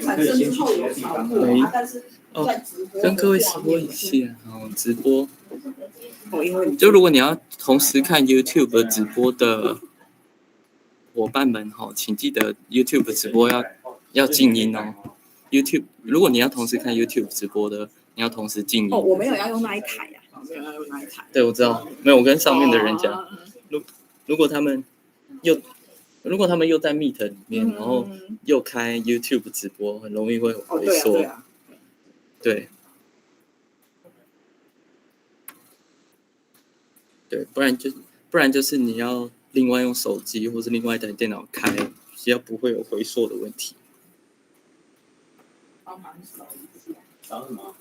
产生之后有超过但是在直播跟各位说一下直播就如果你要同时看 YouTube 直播的伙伴们请记得 YouTube 直播要静音哦。YouTube 如果你要同时看 YouTube 直播的，你要同时静音。我没有要用那一台没有要用那一台。对，我知道，没有，我跟上面的人讲，如果他们又在 Meet 里面，然后又开 YouTube 直播，很容易会回缩。对，不然就是你要另外用手机或是另外一台电脑开，比较不会有回缩的问题。找什么？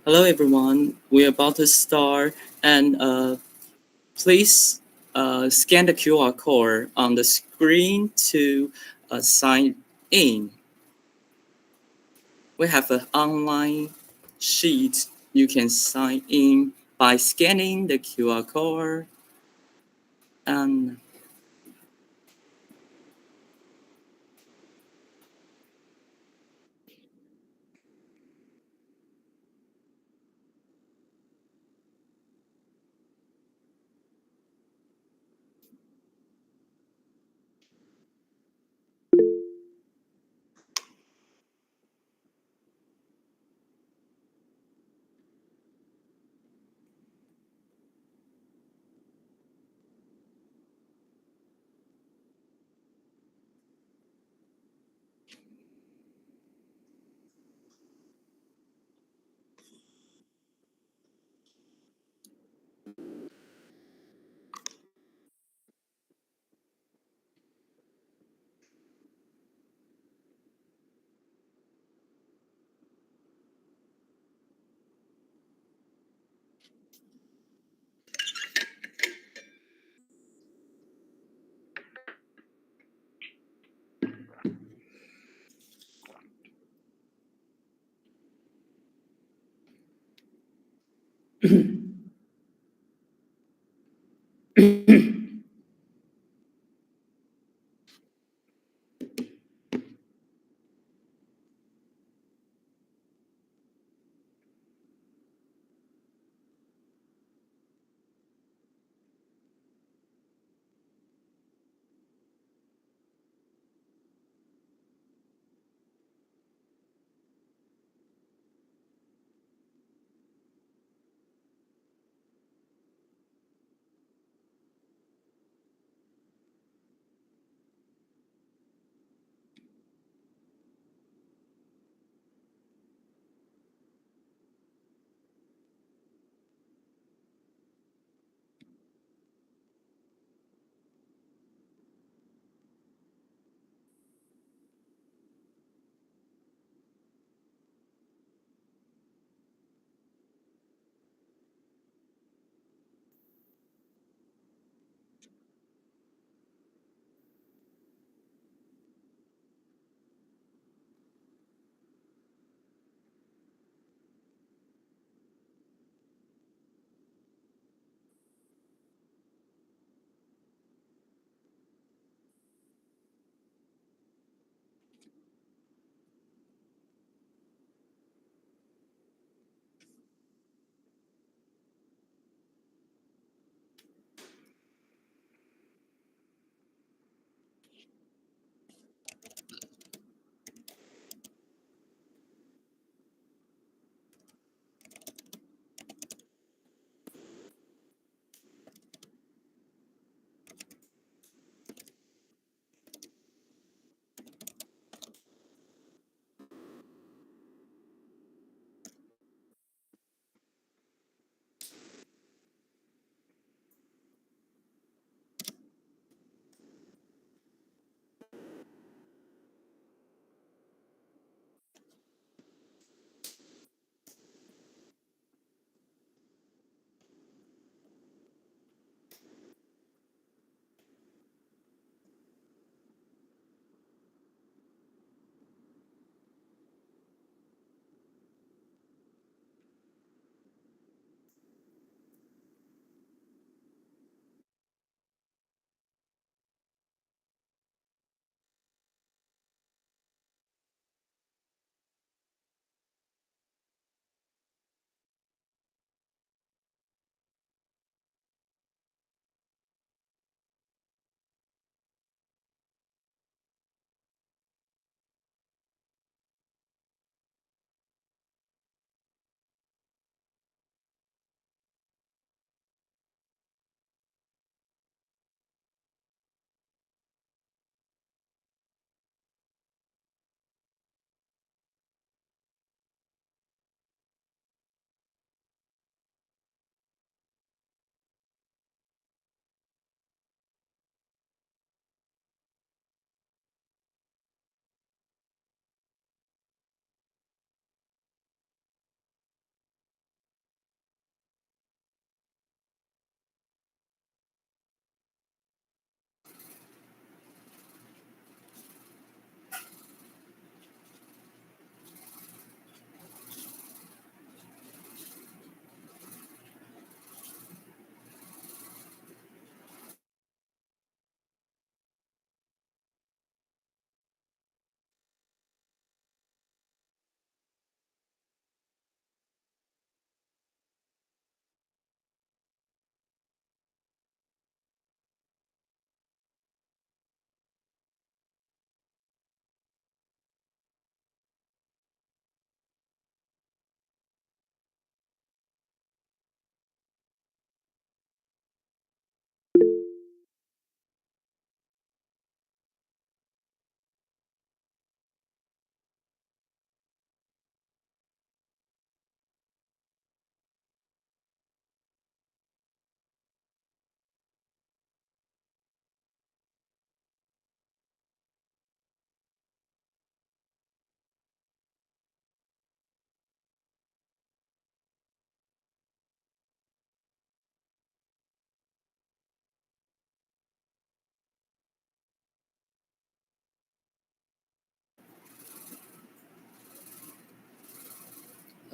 Hello, everyone. We're about to start, and please scan the QR code on the screen to sign in. We have an online sheet. You can sign in by scanning the QR code. And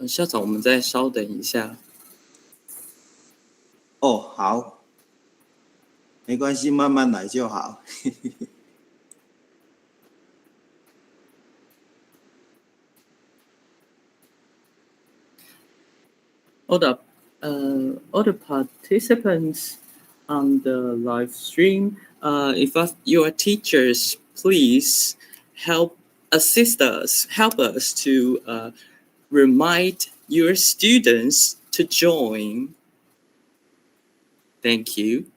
校长，我们再稍等一下。哦，好，没关系，慢慢来就好。all the participants on the live stream, if your teachers, please help us to remind your students to join. Thank you.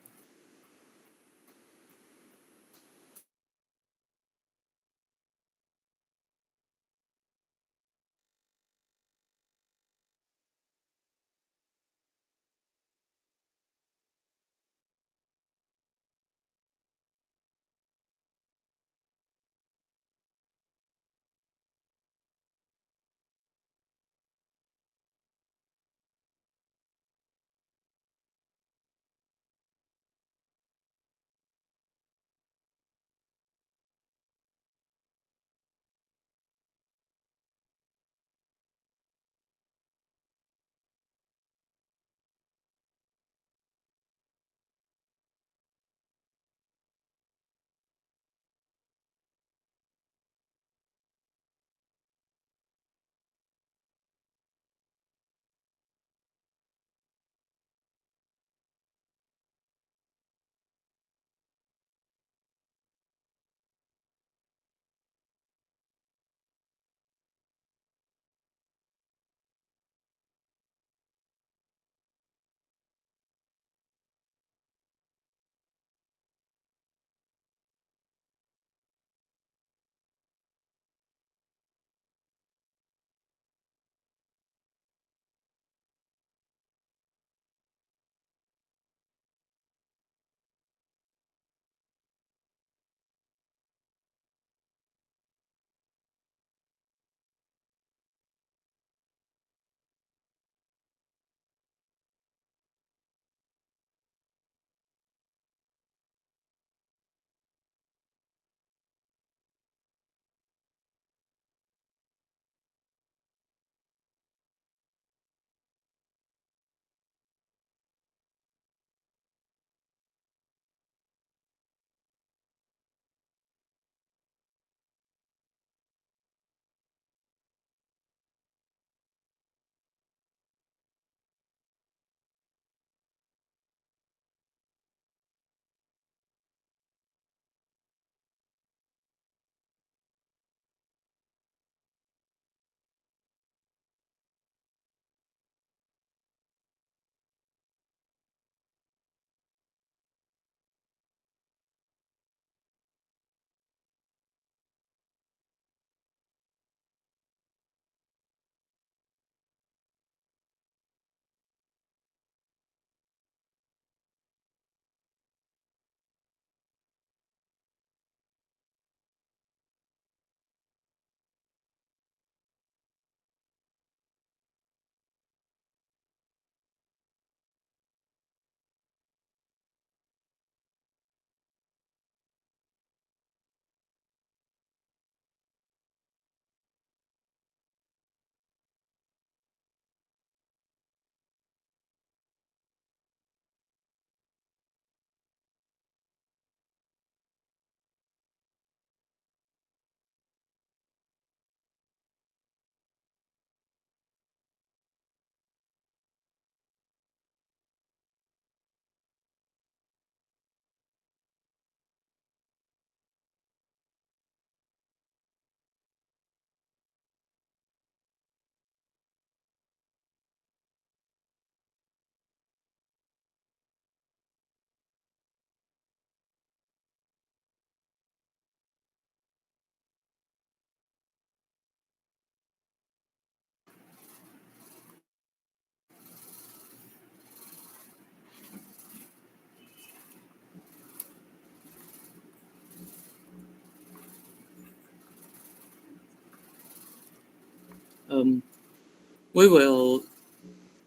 We will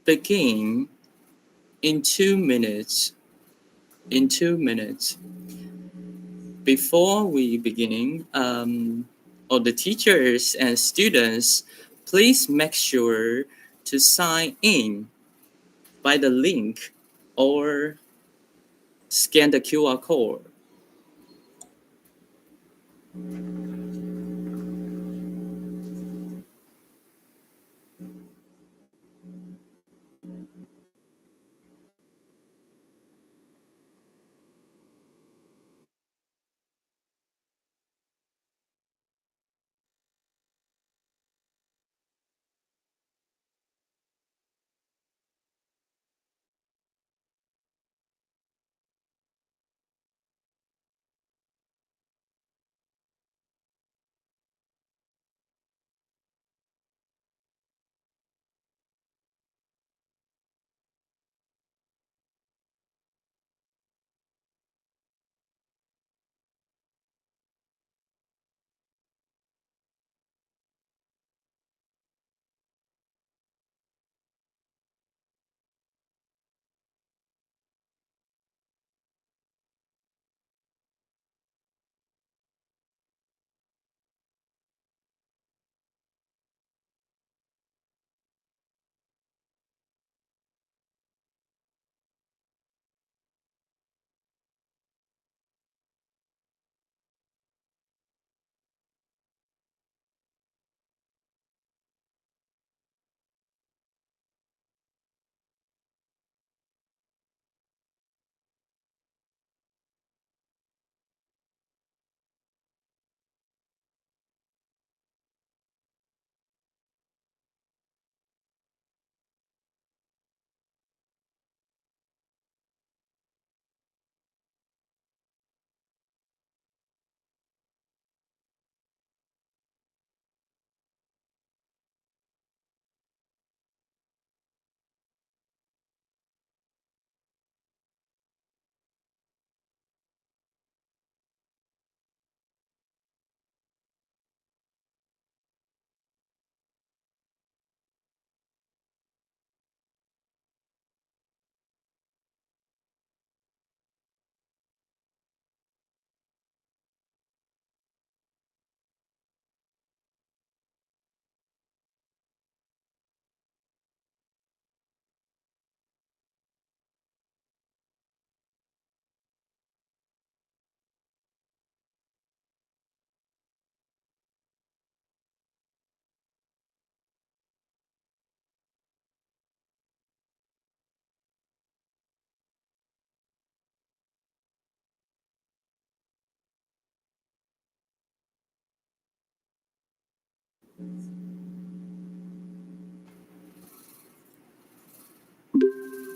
begin in 2 minutes. In 2 minutes. Before we begin, all the teachers and students, please make sure to sign in by the link or scan the QR code.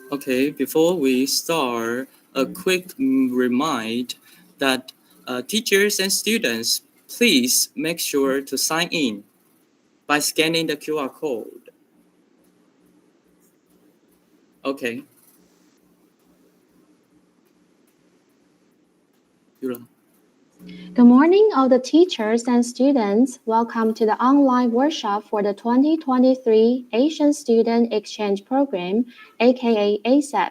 Okay, before we start, a quick remind that teachers and students, please make sure to sign in by scanning the QR code. Okay. Yula. Good morning, all the teachers and students. Welcome to the online workshop for the 2023 Asian Student Exchange Program, aka ASEP.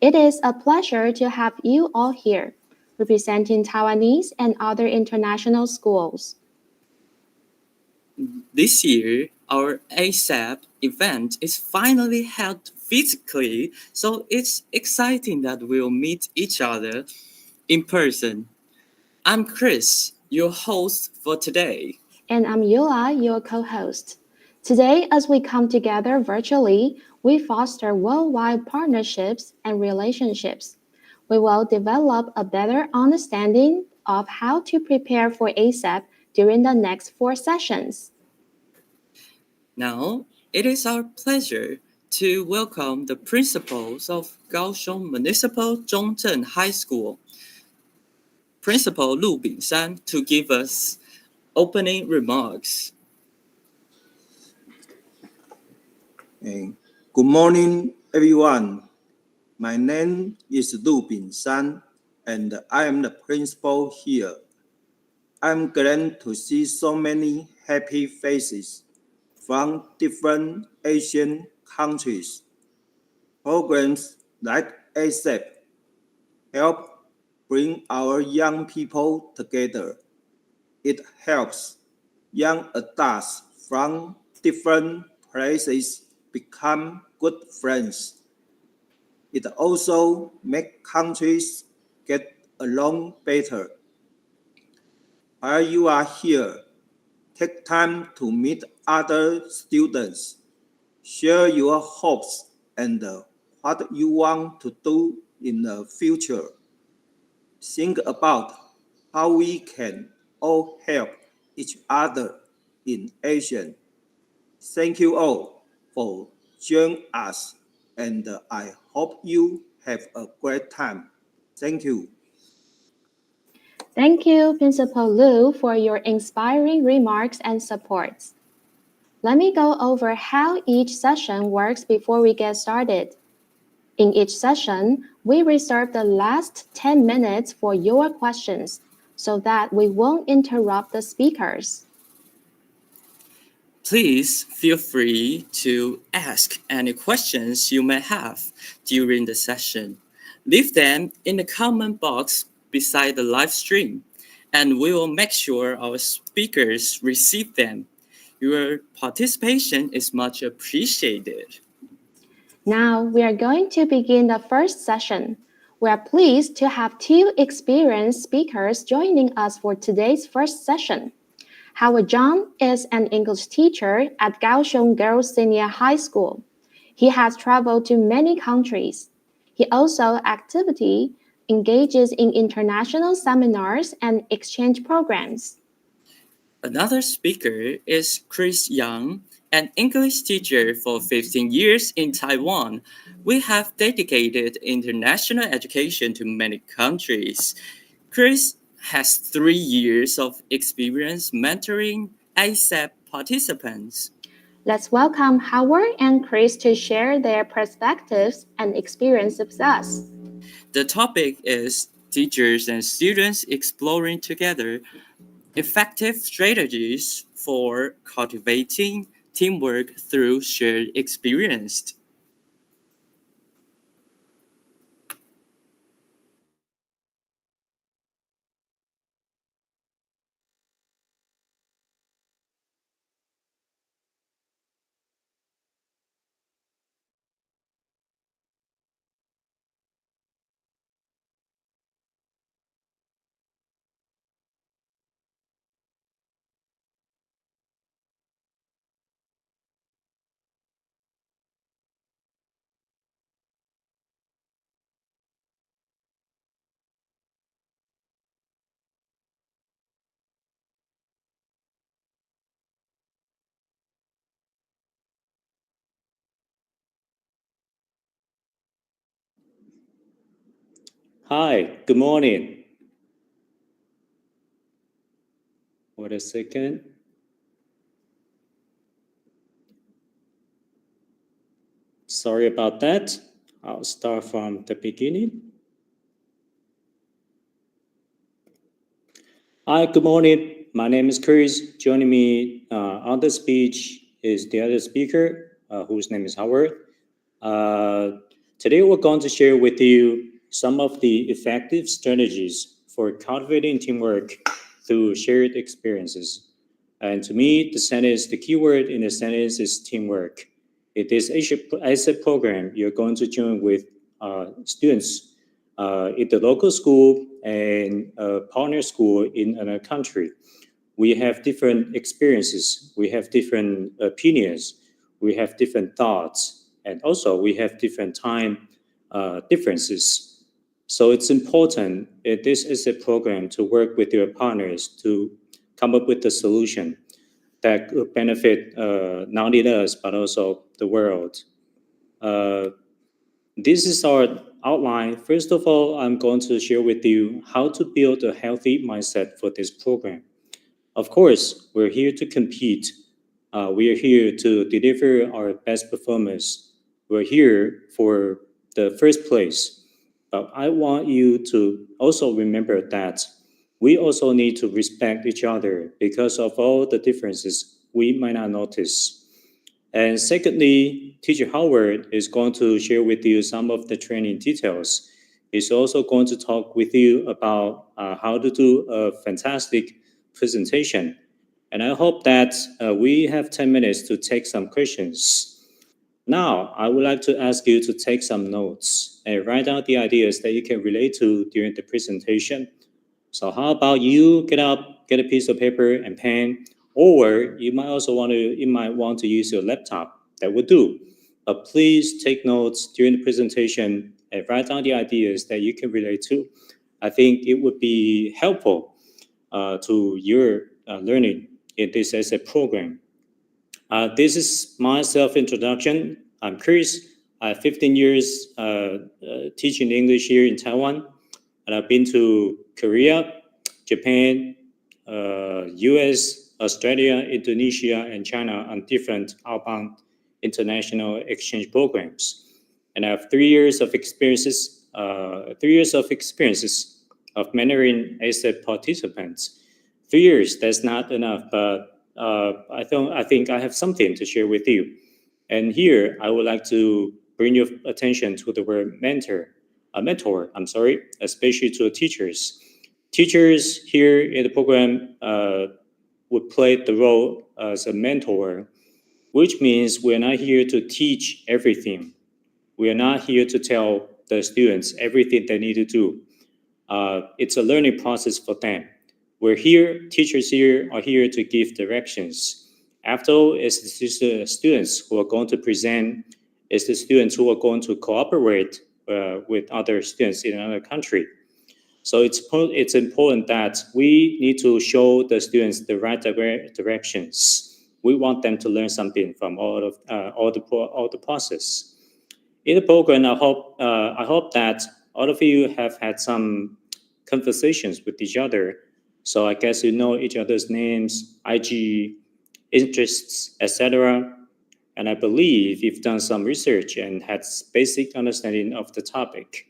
It is a pleasure to have you all here, representing Taiwanese and other international schools. This year, our ASEP event is finally held physically, so it's exciting that we'll meet each other in person. I'm Chris, your host for today. And I'm Yula, your co-host. Today, as we come together virtually, we foster worldwide partnerships and relationships. We will develop a better understanding of how to prepare for ASEP during the next 4 sessions. Now, it is our pleasure to welcome the principals of Kaohsiung Municipal Zhongzheng High School, Principal Lu Bingshan, to give us opening remarks. Good morning, everyone. My name is Lu Bingshan, and I am the principal here. I'm glad to see so many happy faces from different Asian countries. Programs like ASEP help bring our young people together. It helps young adults from different places become good friends. It also makes countries get along better. While you are here, take time to meet other students. Share your hopes and what you want to do in the future. Think about how we can all help each other in Asia. Thank you all for joining us, and I hope you have a great time. Thank you. Thank you, Principal Liu, for your inspiring remarks and support. Let me go over how each session works before we get started. In each session, we reserve the last 10 minutes for your questions so that we won't interrupt the speakers. Please feel free to ask any questions you may have during the session. Leave them in the comment box beside the live stream, and we will make sure our speakers receive them. Your participation is much appreciated. Now we are going to begin the first session. We are pleased to have two experienced speakers joining us for today's first session. Howard Zhang is an English teacher at Kaohsiung Girls Senior High School. He has traveled to many countries. He also actively engages in international seminars and exchange programs. Another speaker is Chris Yang, an English teacher for 15 years in Taiwan. We have dedicated international education to many countries. Chris has 3 years of experience mentoring ASEP participants. Let's welcome Howard and Chris to share their perspectives and experience with us. The topic is teachers and students exploring together effective strategies for cultivating teamwork through shared experience. Hi, good morning. Wait a second. Sorry about that. I'll start from the beginning. Hi, good morning. My name is Chris. Joining me on the speech is the other speaker, whose name is Howard. Today we're going to share with you some of the effective strategies for cultivating teamwork through shared experiences. And to me, the keyword in the sentence is teamwork. It is ASEP program you're going to join with students at the local school and a partner school in another country. We have different experiences, we have different opinions, we have different thoughts, and also we have different time differences. So it's important, this is a program to work with your partners to come up with a solution that could benefit not only us, but also the world. This is our outline. First of all, I'm going to share with you how to build a healthy mindset for this program. Of course, we're here to compete. We are here to deliver our best performance. We're here for the first place. But I want you to also remember that we also need to respect each other because of all the differences we might not notice. And secondly, Teacher Howard is going to share with you some of the training details. He's also going to talk with you about how to do a fantastic presentation. And I hope that we have 10 minutes to take some questions. Now, I would like to ask you to take some notes and write down the ideas that you can relate to during the presentation. So how about you get up, get a piece of paper and pen, or you might want to use your laptop. That would do. But please take notes during the presentation and write down the ideas that you can relate to. I think it would be helpful to your learning in this ASEP program. This is my self-introduction. I'm Chris. I have 15 years teaching English here in Taiwan, and I've been to Korea, Japan, US, Australia, Indonesia, and China on different outbound international exchange programs. And I have 3 years of experiences, of mentoring ASEP participants. 3 years, that's not enough, but I think I have something to share with you. And here, I would like to bring your attention to the word mentor, especially to teachers. Teachers here in the program would play the role as a mentor, which means we're not here to teach everything. We are not here to tell the students everything they need to do. It's a learning process for them. Teachers here are here to give directions. After all, it's the students who are going to present, it's the students who are going to cooperate with other students in another country. So it's important that we need to show the students the right directions. We want them to learn something from all the process. In the program, I hope that all of you have had some conversations with each other. So I guess you know each other's names, IG, interests, etc. And I believe you've done some research and had basic understanding of the topic.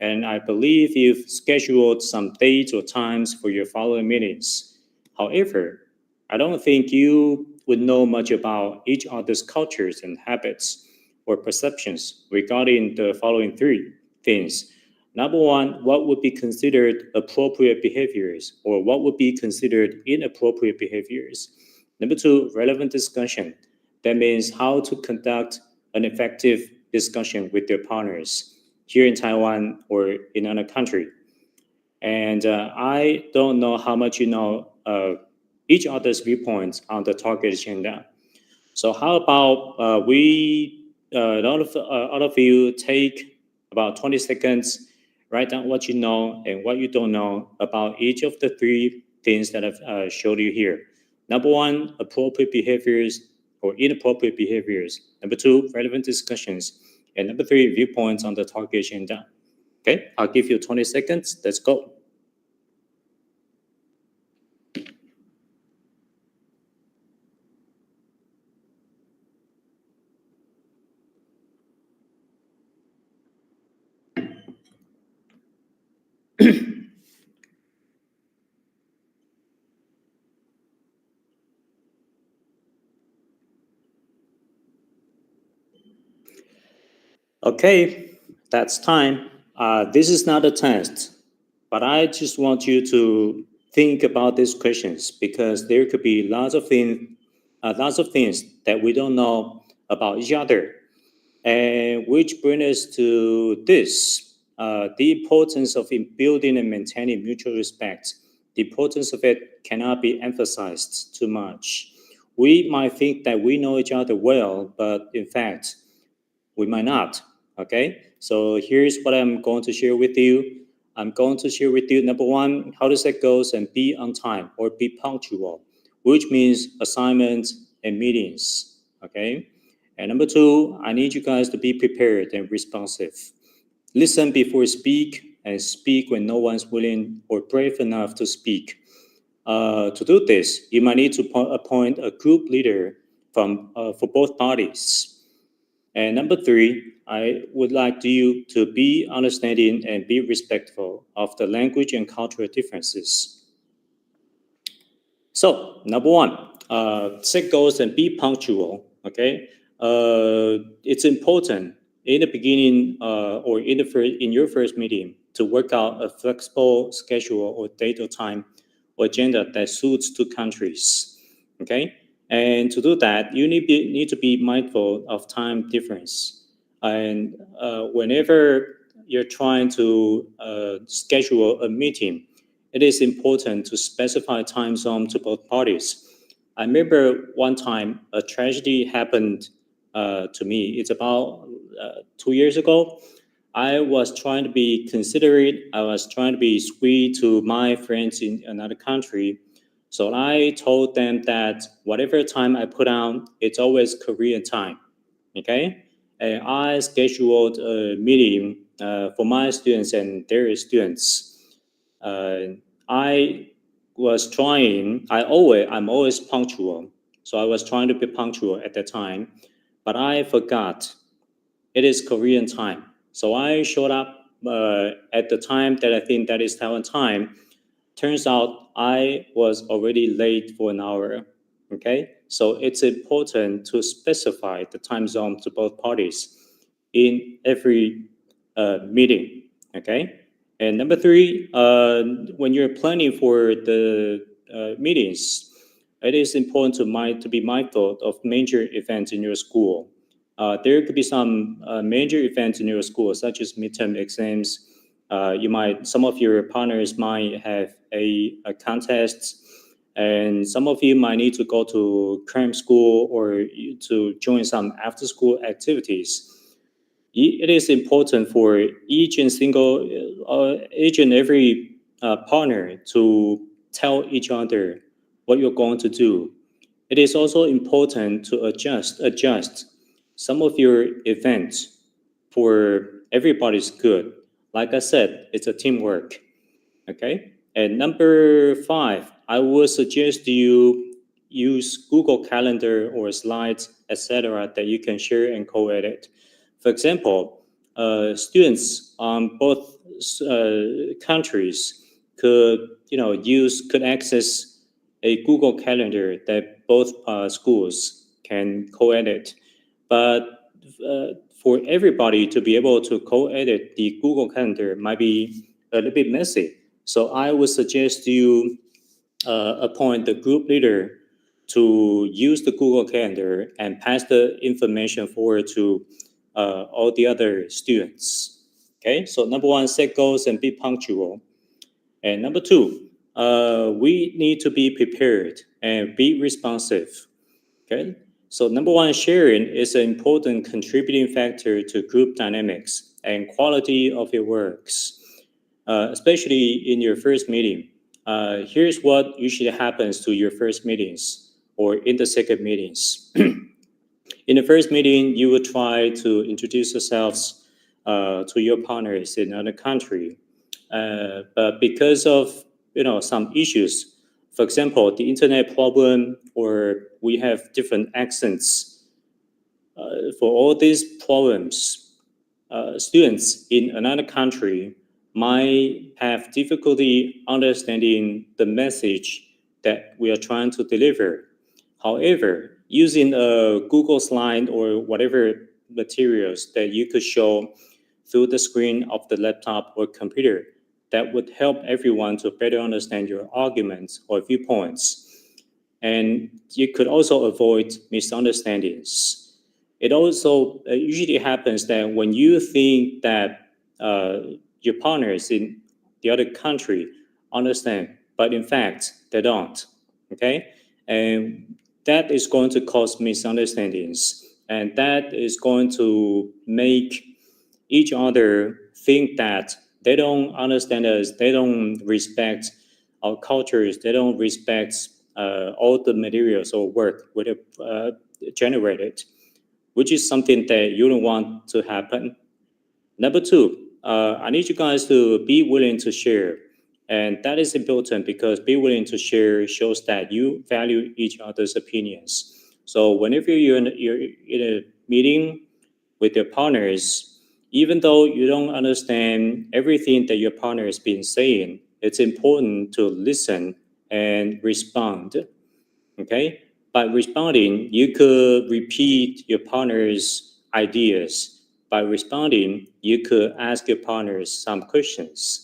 And I believe you've scheduled some dates or times for your following meetings. However, I don't think you would know much about each other's cultures and habits or perceptions regarding the following 3 things. Number 1, what would be considered appropriate behaviors or what would be considered inappropriate behaviors? Number 2, relevant discussion. That means how to conduct an effective discussion with your partners here in Taiwan or in another country. And I don't know how much you know each other's viewpoints on the target agenda. So how about all of you take about 20 seconds, write down what you know and what you don't know about each of the 3 things that I've showed you here. Number 1, appropriate behaviors or inappropriate behaviors. Number 2, relevant discussions. And number 3, viewpoints on the target agenda. Okay, I'll give you 20 seconds. Let's go. Okay, that's time. This is not a test, but I just want you to think about these questions because there could be lots of things that we don't know about each other, and which brings us to this: the importance of building and maintaining mutual respect. The importance of it cannot be emphasized too much. We might think that we know each other well, but in fact, we might not. Okay, so here's what I'm going to share with you. I'm going to share with you, number 1, how to set goals and be on time or be punctual, which means assignments and meetings. Okay, and number 2, I need you guys to be prepared and responsive. Listen before speak and speak when no one's willing or brave enough to speak. To do this, you might need to appoint a group leader for both parties. And number 3, I would like you to be understanding and be respectful of the language and cultural differences. So, number 1, set goals and be punctual. Okay, it's important in the beginning or in your first meeting to work out a flexible schedule or date or time or agenda that suits 2 countries. Okay, And to do that, you need to be mindful of time difference. And whenever you're trying to schedule a meeting, it is important to specify time zone to both parties. I remember one time a tragedy happened to me. It's about 2 years ago. I was trying to be considerate. I was trying to be sweet to my friends in another country. So I told them that whatever time I put on, it's always Korean time. Okay? And I scheduled a meeting for my students and their students. I'm always punctual. So I was trying to be punctual at that time, but I forgot it is Korean time. So I showed up at the time that I think that is Taiwan time. Turns out I was already late for an hour. Okay, so it's important to specify the time zone to both parties in every meeting. Okay, and number three, when you're planning for the meetings, it is important to be mindful of major events in your school. There could be some major events in your school, such as midterm exams. Some of your partners might have a contest, and some of you might need to go to cram school or to join some after-school activities. It is important for each and every partner to tell each other what you're going to do. It is also important to adjust some of your events for everybody's good. Like I said, it's a teamwork. Okay. And number 5, I would suggest you use Google Calendar or slides, etc., that you can share and co-edit. For example, students on both countries could access a Google Calendar that both schools can co-edit. But for everybody to be able to co-edit the Google Calendar might be a little bit messy. So I would suggest you appoint the group leader to use the Google Calendar and pass the information forward to all the other students. Okay, so number 1, set goals and be punctual. And number 2, we need to be prepared and be responsive. Okay, so number 1, sharing is an important contributing factor to group dynamics and quality of your works, especially in your first meeting. Here's what usually happens to your first meetings or in the second meetings. In the first meeting, you will try to introduce yourselves to your partners in another country. But because of some issues, for example, the internet problem, or we have different accents, for all these problems, students in another country might have difficulty understanding the message that we are trying to deliver. However, using a Google slide or whatever materials that you could show through the screen of the laptop or computer, that would help everyone to better understand your arguments or viewpoints. And you could also avoid misunderstandings. It also usually happens that when you think that your partners in the other country understand, but in fact, they don't, okay? And that is going to cause misunderstandings, and that is going to make each other think that they don't understand us, they don't respect our cultures, they don't respect all the materials or work we have generated, which is something that you don't want to happen. Number 2, I need you guys to be willing to share. And that is important because be willing to share shows that you value each other's opinions. So whenever you're in a meeting with your partners, even though you don't understand everything that your partner has been saying, it's important to listen and respond. Okay? By responding, you could repeat your partner's ideas. By responding, you could ask your partners some questions.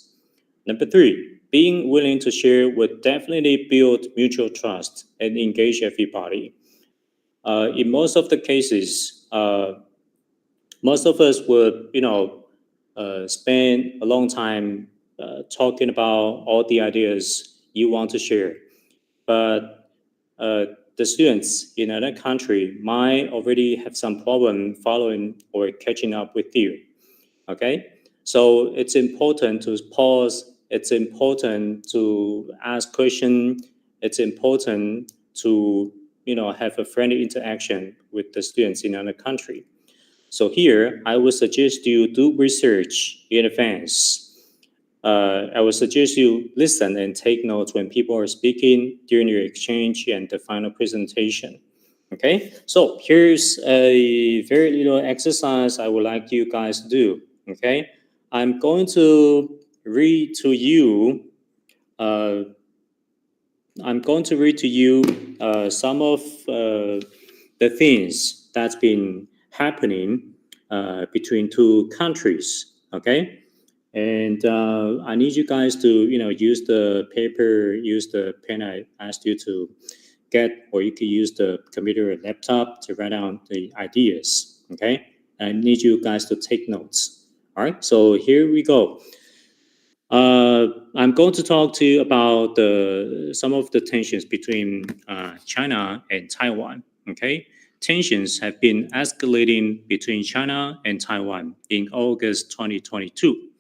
Number 3, being willing to share would definitely build mutual trust and engage everybody. In most of the cases, most of us would, spend a long time talking about all the ideas you want to share. But the students in another country might already have some problem following or catching up with you. Okay? So it's important to pause. It's important to ask questions. It's important to, have a friendly interaction with the students in another country. So here, I would suggest you do research in advance. I would suggest you listen and take notes when people are speaking during your exchange and the final presentation. Okay, so here's a very little exercise I would like you guys to do. Okay, I'm going to read to you. Some of the things that's been happening between two countries. Okay. And I need you guys to, use the paper, use the pen I asked you to get, or you can use the computer or laptop to write down the ideas, okay? I need you guys to take notes, all right? So here we go. I'm going to talk to you about some of the tensions between China and Taiwan, okay? Tensions have been escalating between China and Taiwan in August 2022.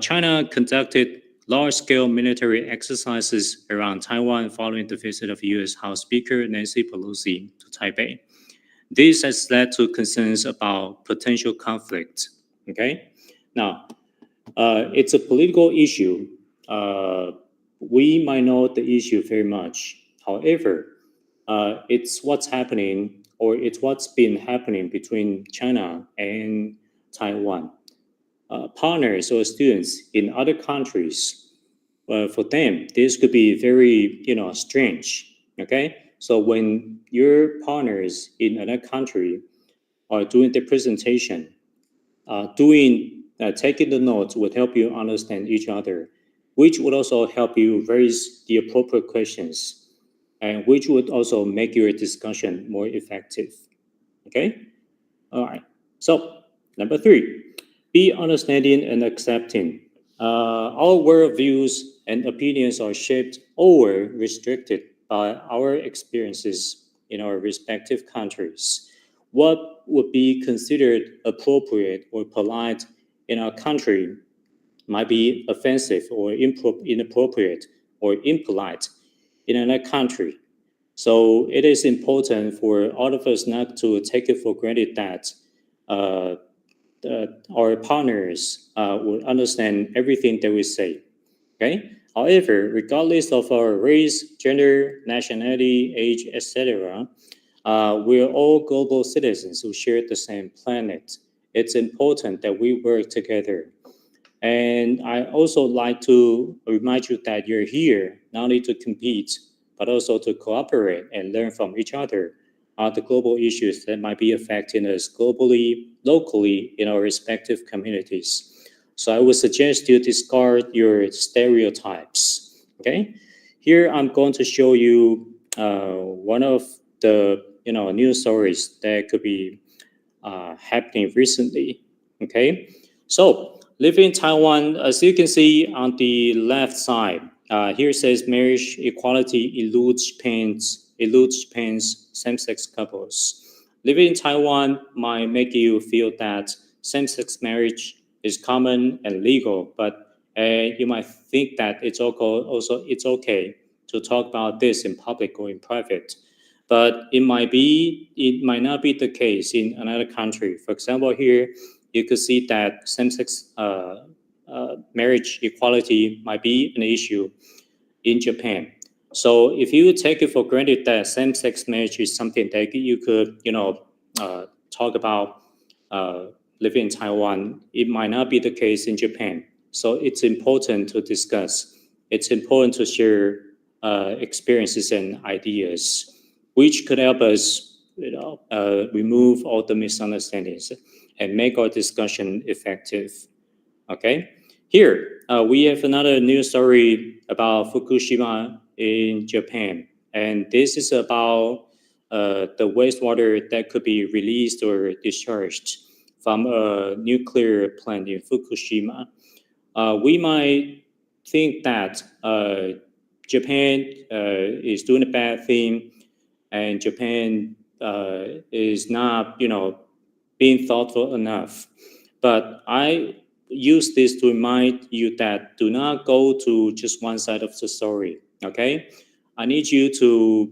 China conducted large-scale military exercises around Taiwan following the visit of U.S. House Speaker Nancy Pelosi to Taipei. This has led to concerns about potential conflict. Okay, now it's a political issue. We might know the issue very much. However, it's what's happening, or it's what's been happening between China and Taiwan. Partners or students in other countries, for them, this could be very, strange. Okay, so when your partners in another country are doing the presentation, taking the notes would help you understand each other, which would also help you raise the appropriate questions, and which would also make your discussion more effective. Okay, all right. So number 3. Be understanding and accepting. Our worldviews and opinions are shaped or restricted by our experiences in our respective countries. What would be considered appropriate or polite in our country might be offensive or inappropriate or impolite in another country. So it is important for all of us not to take it for granted that our partners will understand everything that we say. Okay. However, regardless of our race, gender, nationality, age, etc., we are all global citizens who share the same planet. It's important that we work together. And I also like to remind you that you're here not only to compete, but also to cooperate and learn from each other on the global issues that might be affecting us globally, locally, in our respective communities. So I would suggest you discard your stereotypes. Okay, here I'm going to show you one of the news stories that could be happening recently. Okay, so living in Taiwan, as you can see on the left side, here says marriage equality eludes Japan's same-sex couples. Living in Taiwan might make you feel that same-sex marriage is common and legal, but you might think that it's okay to talk about this in public or in private. But it might not be the case in another country. For example, here you could see that same-sex marriage equality might be an issue in Japan. So if you take it for granted that same-sex marriage is something that you could, talk about living in Taiwan, it might not be the case in Japan. So it's important to discuss. It's important to share experiences and ideas, which could help us, remove all the misunderstandings and make our discussion effective. Okay. Here, we have another news story about Fukushima in Japan. And this is about the wastewater that could be released or discharged from a nuclear plant in Fukushima. We might think that Japan is doing a bad thing, and Japan is not, being thoughtful enough. But I use this to remind you that do not go to just one side of the story. Okay, I need you to,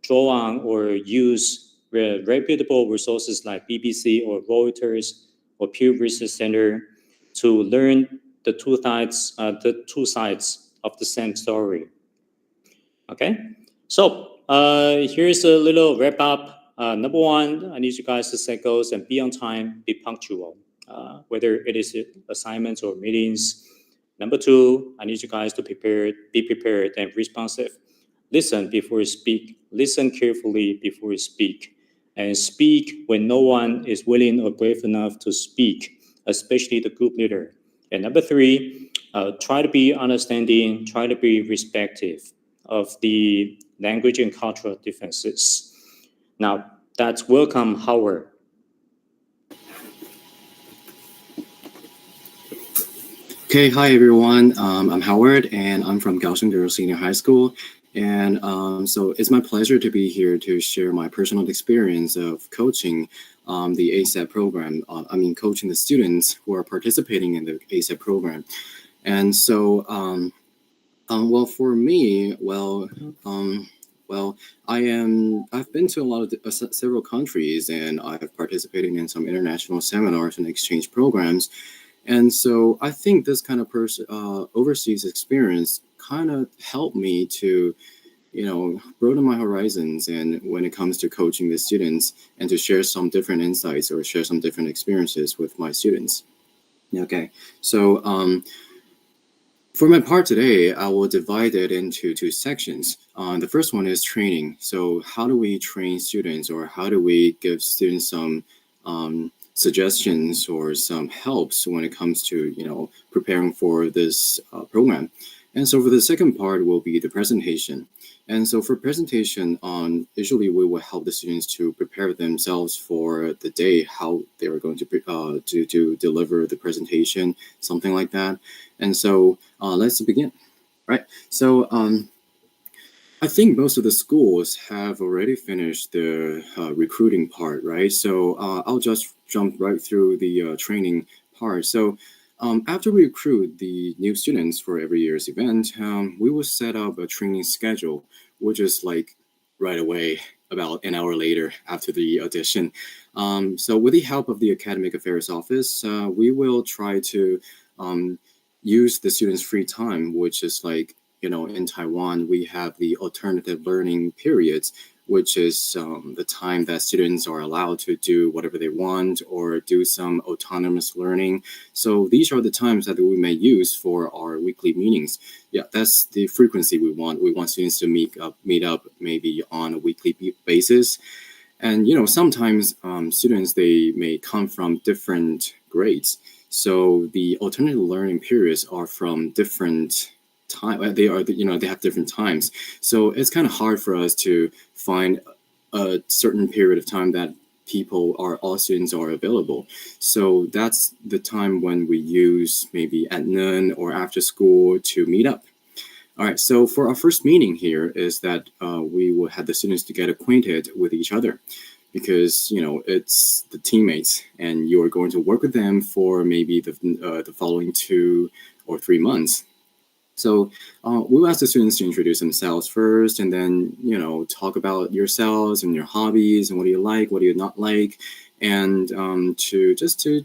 draw on or use reputable resources like BBC or Reuters or Pew Research Center to learn the two sides of the same story. Okay, so here's a little wrap up. Number one, I need you guys to set goals and be on time, be punctual, whether it is assignments or meetings. Number two, I need you guys to be prepared and responsive. Listen before you speak. Listen carefully before you speak. And speak when no one is willing or brave enough to speak, especially the group leader. And number three, try to be understanding, try to be respectful of the language and cultural differences. Now, that's welcome, Howard. Okay, hi everyone. I'm Howard, and I'm from Kaohsiung Girls Senior High School. And so it's my pleasure to be here to share my personal experience of coaching the ASEP program. Coaching the students who are participating in the ASEP program. And so, well, for me, I've been to a lot of several countries, and I've participated in some international seminars and exchange programs. And so I think this kind of overseas experience kind of helped me to, broaden my horizons, and when it comes to coaching the students, and to share some different insights or share some different experiences with my students. Okay, so for my part today, I will divide it into two sections. The first one is training. So how do we train students, or how do we give students some suggestions or some helps when it comes to, preparing for this program? And so for the second part will be the presentation. And so for presentation, usually we will help the students to prepare themselves for the day, how they are going to deliver the presentation, something like that. And so let's begin, right? So I think most of the schools have already finished the recruiting part, right? So I'll just jump right through the training part. So after we recruit the new students for every year's event, we will set up a training schedule, which is like right away, about an hour later after the audition. So with the help of the Academic Affairs Office, we will try to use the students' free time, which is like, in Taiwan, we have the alternative learning periods, which is the time that students are allowed to do whatever they want or do some autonomous learning. So these are the times that we may use for our weekly meetings. Yeah, that's the frequency we want. We want students to meet up maybe on a weekly basis. And, sometimes students, they may come from different grades. So the alternative learning periods are from different time. They have different times. So it's kind of hard for us to find a certain period of time that all students are available. So that's the time when we use maybe at noon or after school to meet up. All right, so for our first meeting here is that we will have the students to get acquainted with each other, because it's the teammates, and you are going to work with them for maybe the following 2 or 3 months. So we'll ask the students to introduce themselves first, and then, talk about yourselves and your hobbies and what do you like, what do you not like, and to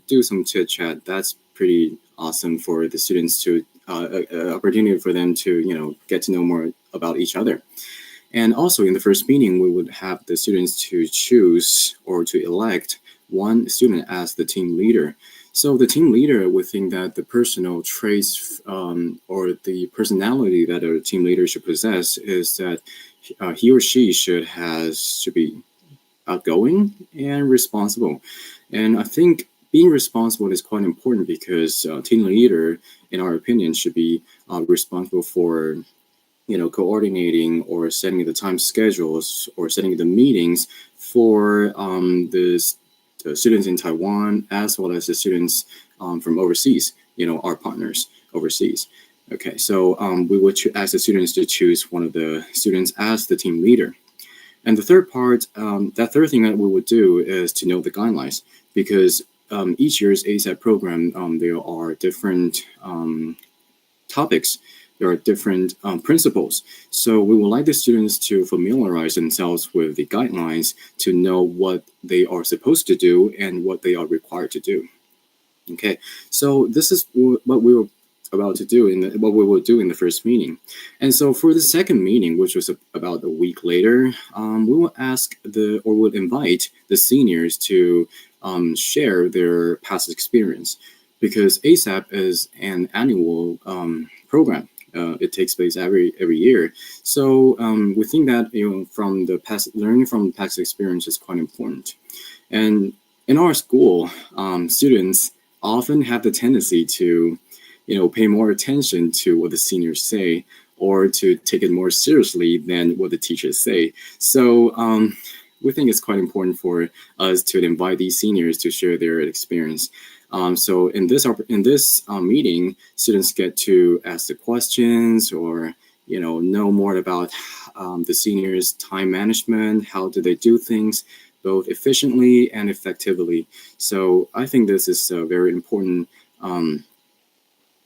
do some chit chat. That's pretty awesome for the students to opportunity for them to, get to know more about each other. And also in the first meeting, we would have the students to choose or to elect one student as the team leader. So the team leader would think that the personal traits or the personality that a team leader should possess is that he or she should be outgoing and responsible. And I think being responsible is quite important because team leader, in our opinion, should be responsible for coordinating or setting the time schedules or setting the meetings for the students in Taiwan as well as the students from overseas, our partners overseas. Okay, so we would ask the students to choose one of the students as the team leader. And the third part, that third thing that we would do is to know the guidelines, because each year's ASEP program, there are different topics, there are different principles. So we would like the students to familiarize themselves with the guidelines to know what they are supposed to do and what they are required to do. Okay, so this is what we were about to do what we will do in the first meeting. And so for the second meeting, which was about a week later, we will would invite the seniors to share their past experience, because ASEP is an annual program. It takes place every year. So we think that from the past, learning from past experience is quite important. And in our school, students often have the tendency to pay more attention to what the seniors say, or to take it more seriously than what the teachers say. So we think it's quite important for us to invite these seniors to share their experience. So in this meeting, students get to ask the questions or know more about the seniors' time management, how do they do things both efficiently and effectively. So I think this is a very important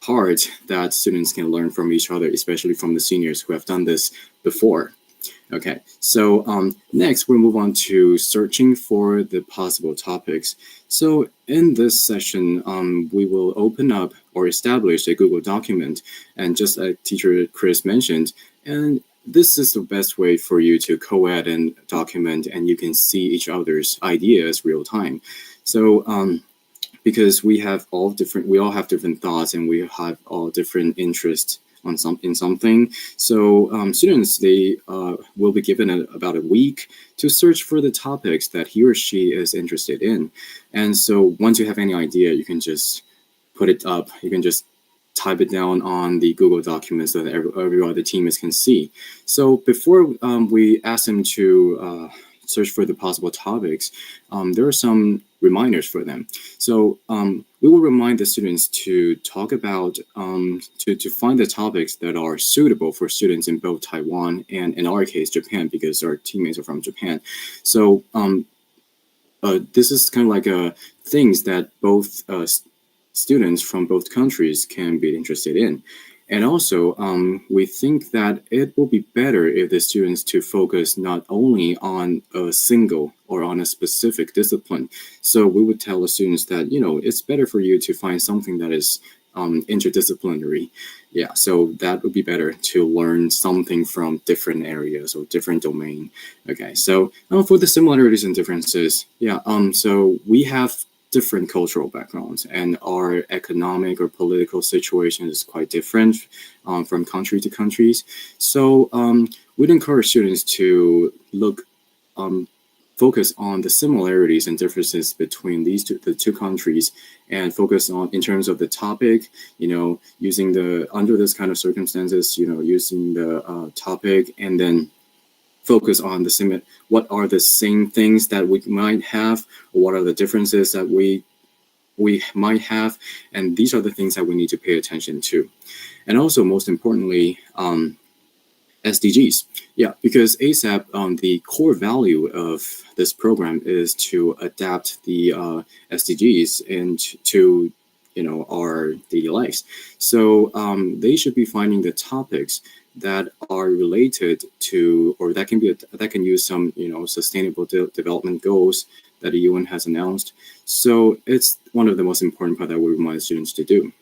part that students can learn from each other, especially from the seniors who have done this before. Okay, so next we'll move on to searching for the possible topics. So in this session, we will open up or establish a Google document, and just like teacher Chris mentioned, and this is the best way for you to co-ed and document, and you can see each other's ideas real time. So because we all have different thoughts, and we have all different interests in something. So students, they will be given about a week to search for the topics that he or she is interested in. And so once you have any idea, you can just put it up. You can just type it down on the Google document so that every other teammates can see. So before we ask them to search for the possible topics, there are some reminders for them. So we will remind the students to talk about, to find the topics that are suitable for students in both Taiwan and, in our case, Japan, because our teammates are from Japan. So this is kind of like things that both students from both countries can be interested in. And also, we think that it will be better if the students to focus not only on a single or on a specific discipline. So we would tell the students that, it's better for you to find something that is interdisciplinary. Yeah, so that would be better to learn something from different areas or different domain. Okay, so for the similarities and differences, yeah, so we have different cultural backgrounds, and our economic or political situation is quite different from country to countries. So we'd encourage students to focus on the similarities and differences between the two countries, and focus on, in terms of the topic, using under this kind of circumstances, using the topic, and then focus on what are the same things that we might have, or what are the differences that we might have, and these are the things that we need to pay attention to. And also, most importantly, SDGs. Yeah, because ASEP, the core value of this program is to adapt the SDGs into our daily lives. So they should be finding the topics that are related to, or that can use some sustainable development goals that the UN has announced. So it's one of the most important part that we remind students to do.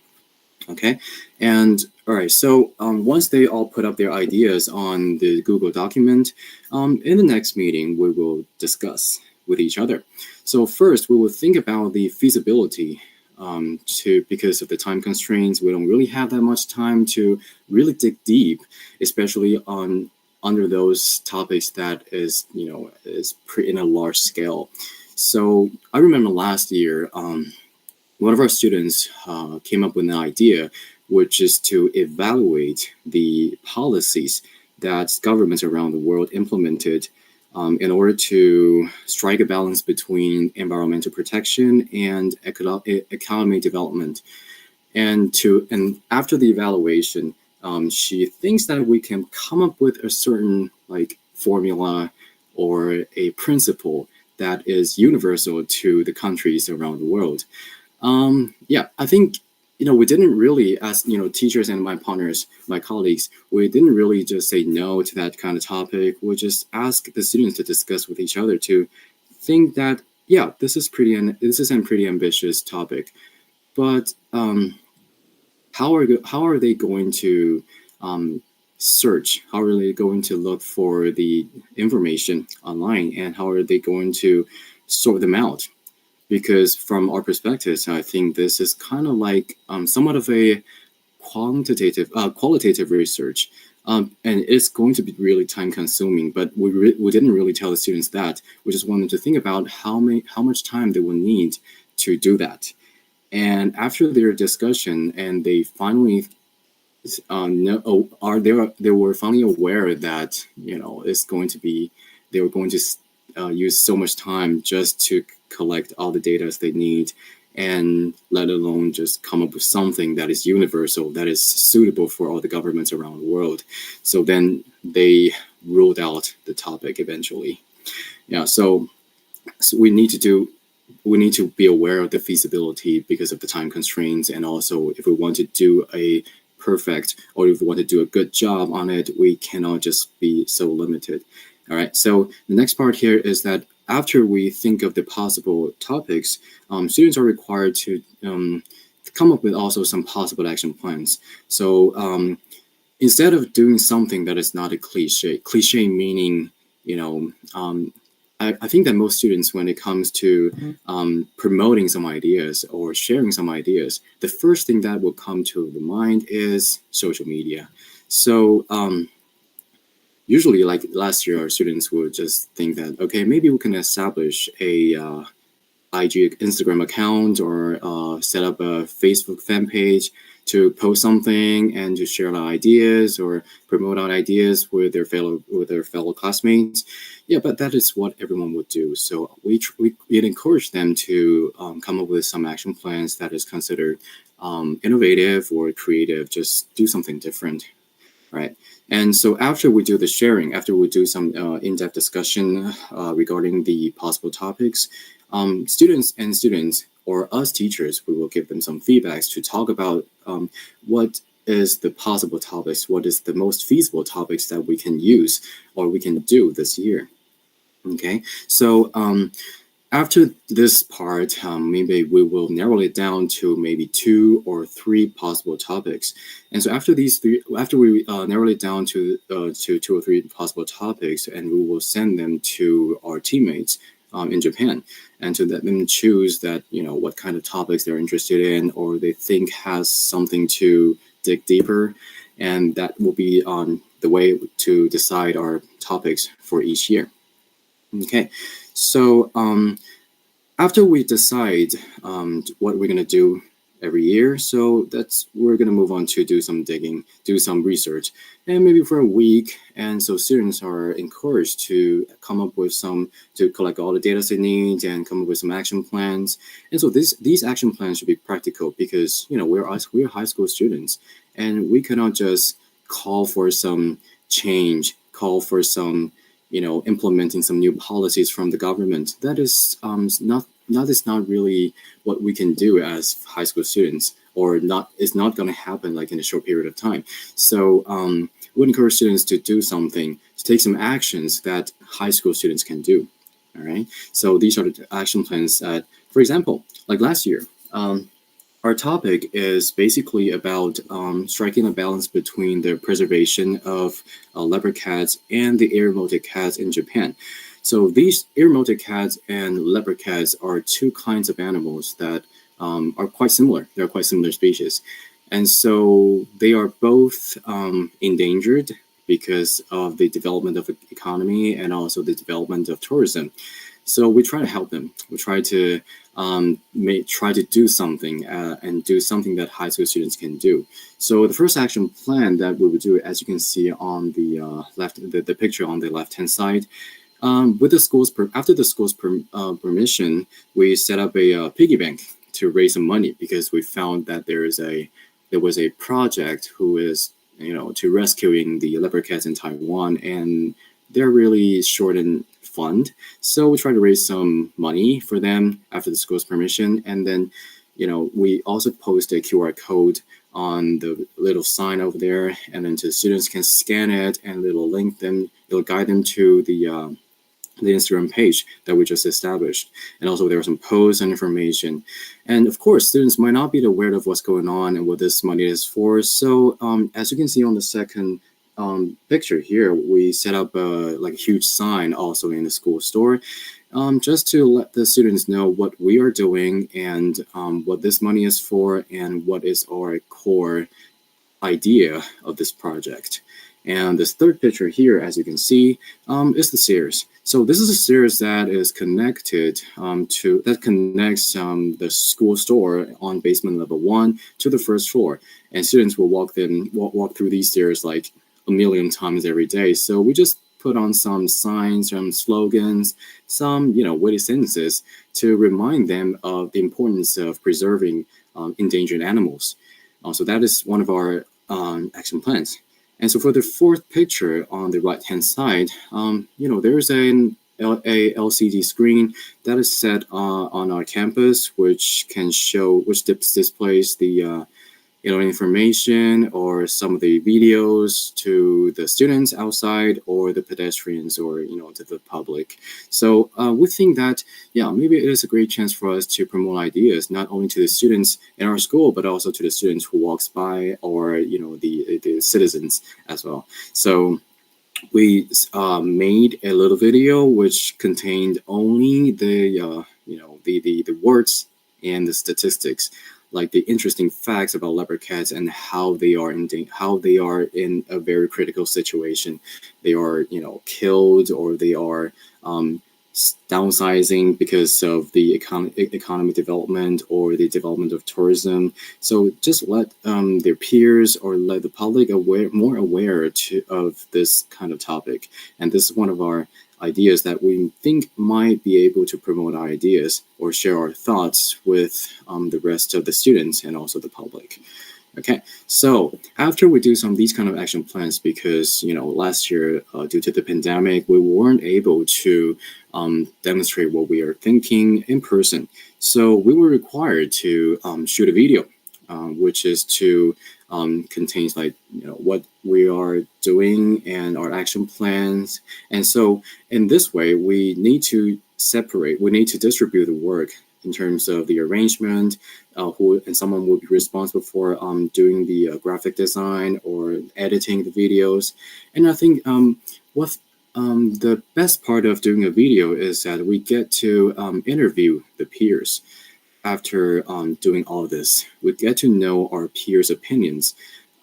Okay, and all right, so once they all put up their ideas on the Google document, in the next meeting, we will discuss with each other. So first, we will think about the feasibility. Because of the time constraints, we don't really have that much time to really dig deep, especially under those topics that is in a large scale. So I remember last year, one of our students came up with an idea, which is to evaluate the policies that governments around the world implemented in order to strike a balance between environmental protection and economic development. And after the evaluation, she thinks that we can come up with a certain formula or a principle that is universal to the countries around the world. I think, we didn't really, as, teachers and my partners, my colleagues, we didn't really just say no to that kind of topic. We just ask the students to discuss with each other to think that, this is a pretty ambitious topic, but how are they going to search? How are they going to look for the information online, and how are they going to sort them out? Because from our perspectives, I think this is kind of like somewhat of a qualitative research, and it's going to be really time consuming. But we didn't really tell the students that. We just wanted to think about how much time they will need to do that. And after their discussion, and they finally they were finally aware that it's going to be, they were going to use so much time just to collect all the data they need, and let alone just come up with something that is universal, that is suitable for all the governments around the world. So then they ruled out the topic eventually. So we need to be aware of the feasibility because of the time constraints, and also if we want to do a perfect, or if we want to do a good job on it, we cannot just be so limited. All right, so the next part here is that after we think of the possible topics, students are required to come up with also some possible action plans. So instead of doing something that is not a cliche meaning, I think that most students, when it comes to promoting some ideas or sharing some ideas, the first thing that will come to the mind is social media. So usually, like last year, our students would just think that, okay, maybe we can establish a Instagram account, or set up a Facebook fan page to post something and to share our ideas or promote our ideas with their fellow classmates. But that is what everyone would do. So we'd encourage them to come up with some action plans that is considered innovative or creative. Just do something different. Right. And so after we do the sharing, after we do some in-depth discussion regarding the possible topics, students or us teachers, we will give them some feedbacks to talk about what is the possible topics, what is the most feasible topics that we can use or we can do this year. Okay, so after this part, maybe we will narrow it down to maybe 2 or 3 possible topics. And so after we narrow it down to 2 or 3 possible topics, and we will send them to our teammates in Japan, and to let them choose that, what kind of topics they're interested in, or they think has something to dig deeper, and that will be on the way to decide our topics for each year. Okay, so after we decide what we're going to do every year, so we're going to move on to do some digging, do some research, and maybe for a week. And so students are encouraged to come up with to collect all the data they need and come up with some action plans. And so these action plans should be practical, because we're high school students, and we cannot just call for some change, call for some implementing some new policies from the government. That is not really what we can do as high school students, or it's not going to happen like in a short period of time. So we encourage students to do something, to take some actions that high school students can do. All right. So these are the action plans that, for example, like last year, our topic is basically about striking a balance between the preservation of leopard cats and the ear-moted cats in Japan. So these ear-moted cats and leopard cats are 2 kinds of animals that are quite similar. They're quite similar species. And so they are both endangered because of the development of the economy and also the development of tourism. So we try to help them. We try to do something and do something that high school students can do. So the first action plan that we would do, as you can see on the the picture on the left-hand side, with the schools after the school's permission, we set up a piggy bank to raise some money, because we found that there was a project who is to rescuing the leopard cats in Taiwan, and they're really short in fund. So we try to raise some money for them after the school's permission, and then we also post a QR code on the little sign over there, and then the students can scan it, and it'll guide them to the Instagram page that we just established. And also there are some posts and information. And of course, students might not be aware of what's going on and what this money is for. So as you can see on the second picture here, we set up a huge sign also in the school store, just to let the students know what we are doing and what this money is for and what is our core idea of this project. And this third picture here, as you can see, is the stairs. So this is a stairs that is connected that connects the school store on basement level 1 to the first floor, and students will walk through these stairs like a million times every day. So we just put on some signs, some slogans, some witty sentences to remind them of the importance of preserving endangered animals. So that is one of our action plans. And so for the fourth picture on the right-hand side, there's a LCD screen that is set on our campus, which displays the information or some of the videos to the students outside or the pedestrians or to the public. So we think that maybe it is a great chance for us to promote ideas not only to the students in our school but also to the students who walks by or the citizens as well. So we made a little video which contained only the words and the statistics, like the interesting facts about leopard cats and how they are in a very critical situation. They are killed, or they are downsizing because of the economic development or the development of tourism. So just let their peers or let the public more aware of this kind of topic. And this is one of our ideas that we think might be able to promote our ideas or share our thoughts with the rest of the students and also the public. Okay, so after we do some of these kind of action plans, because last year due to the pandemic, we weren't able to demonstrate what we are thinking in person. So we were required to shoot a video, which is to contains what we are doing and our action plans. And so in this way, we need to distribute the work in terms of the arrangement, and someone will be responsible for doing the graphic design or editing the videos. And I think what the best part of doing a video is that we get to interview the peers. After doing all this, we get to know our peers' opinions,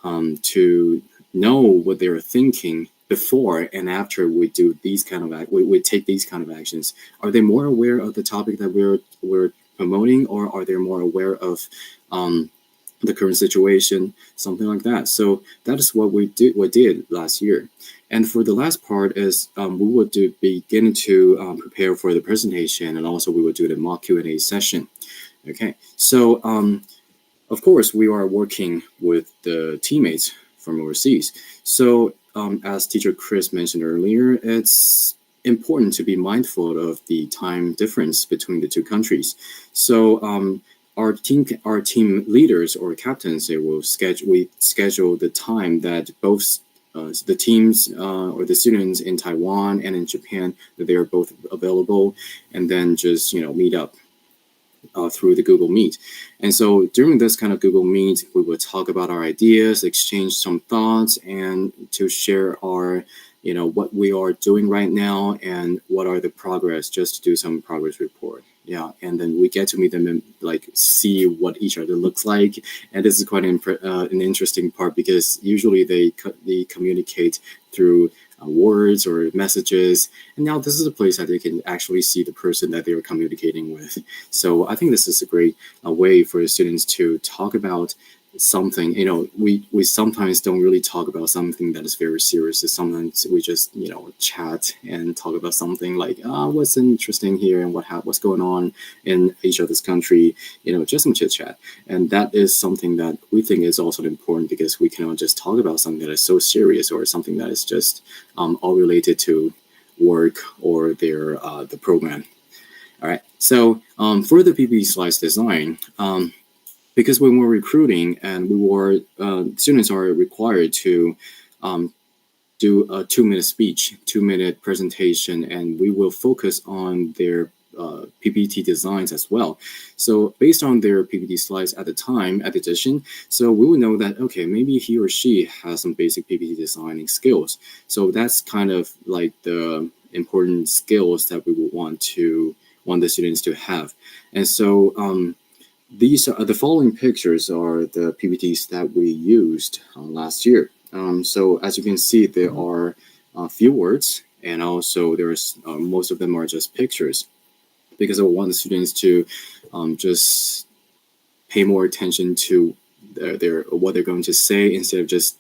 to know what they are thinking before and after we do these kind of we take these kind of actions. Are they more aware of the topic that we're promoting, or are they more aware of the current situation, something like that? So that is what we did last year. And for the last part is we would begin to prepare for the presentation, and also we would do the mock Q&A session. Okay, so of course we are working with the teammates from overseas. So as teacher Chris mentioned earlier, it's important to be mindful of the time difference between the two countries. So our team leaders or captains, we schedule the time that both the teams or the students in Taiwan and in Japan, that they are both available, and then just meet up through the Google Meet. And so during this kind of Google Meet, we will talk about our ideas, exchange some thoughts, and to share our what we are doing right now and what are the progress, just to do some progress report. Yeah, and then we get to meet them and like see what each other looks like. And this is quite an interesting part because usually they communicate through words or messages, and now this is a place that they can actually see the person that they are communicating with. So I think this is a great way for the students to talk about something. You know, we sometimes don't really talk about something that is very serious. Sometimes we just, you know, chat and talk about something like what's interesting here and what's going on in each other's country, you know, just some chit chat. And that is something that we think is also important because we cannot just talk about something that is so serious or something that is just all related to work or their the program. All right, so for the PPT slides design, because when we're recruiting and students are required to do a 2-minute speech, 2-minute presentation, and we will focus on their PPT designs as well. So based on their PPT slides at the time, at the edition, so we will know that, okay, maybe he or she has some basic PPT designing skills. So that's kind of like the important skills that we would want the students to have. And so these are the following pictures are the PPTs that we used last year. So as you can see, there are a few words, and also there's most of them are just pictures, because I want the students to just pay more attention to what they're going to say instead of just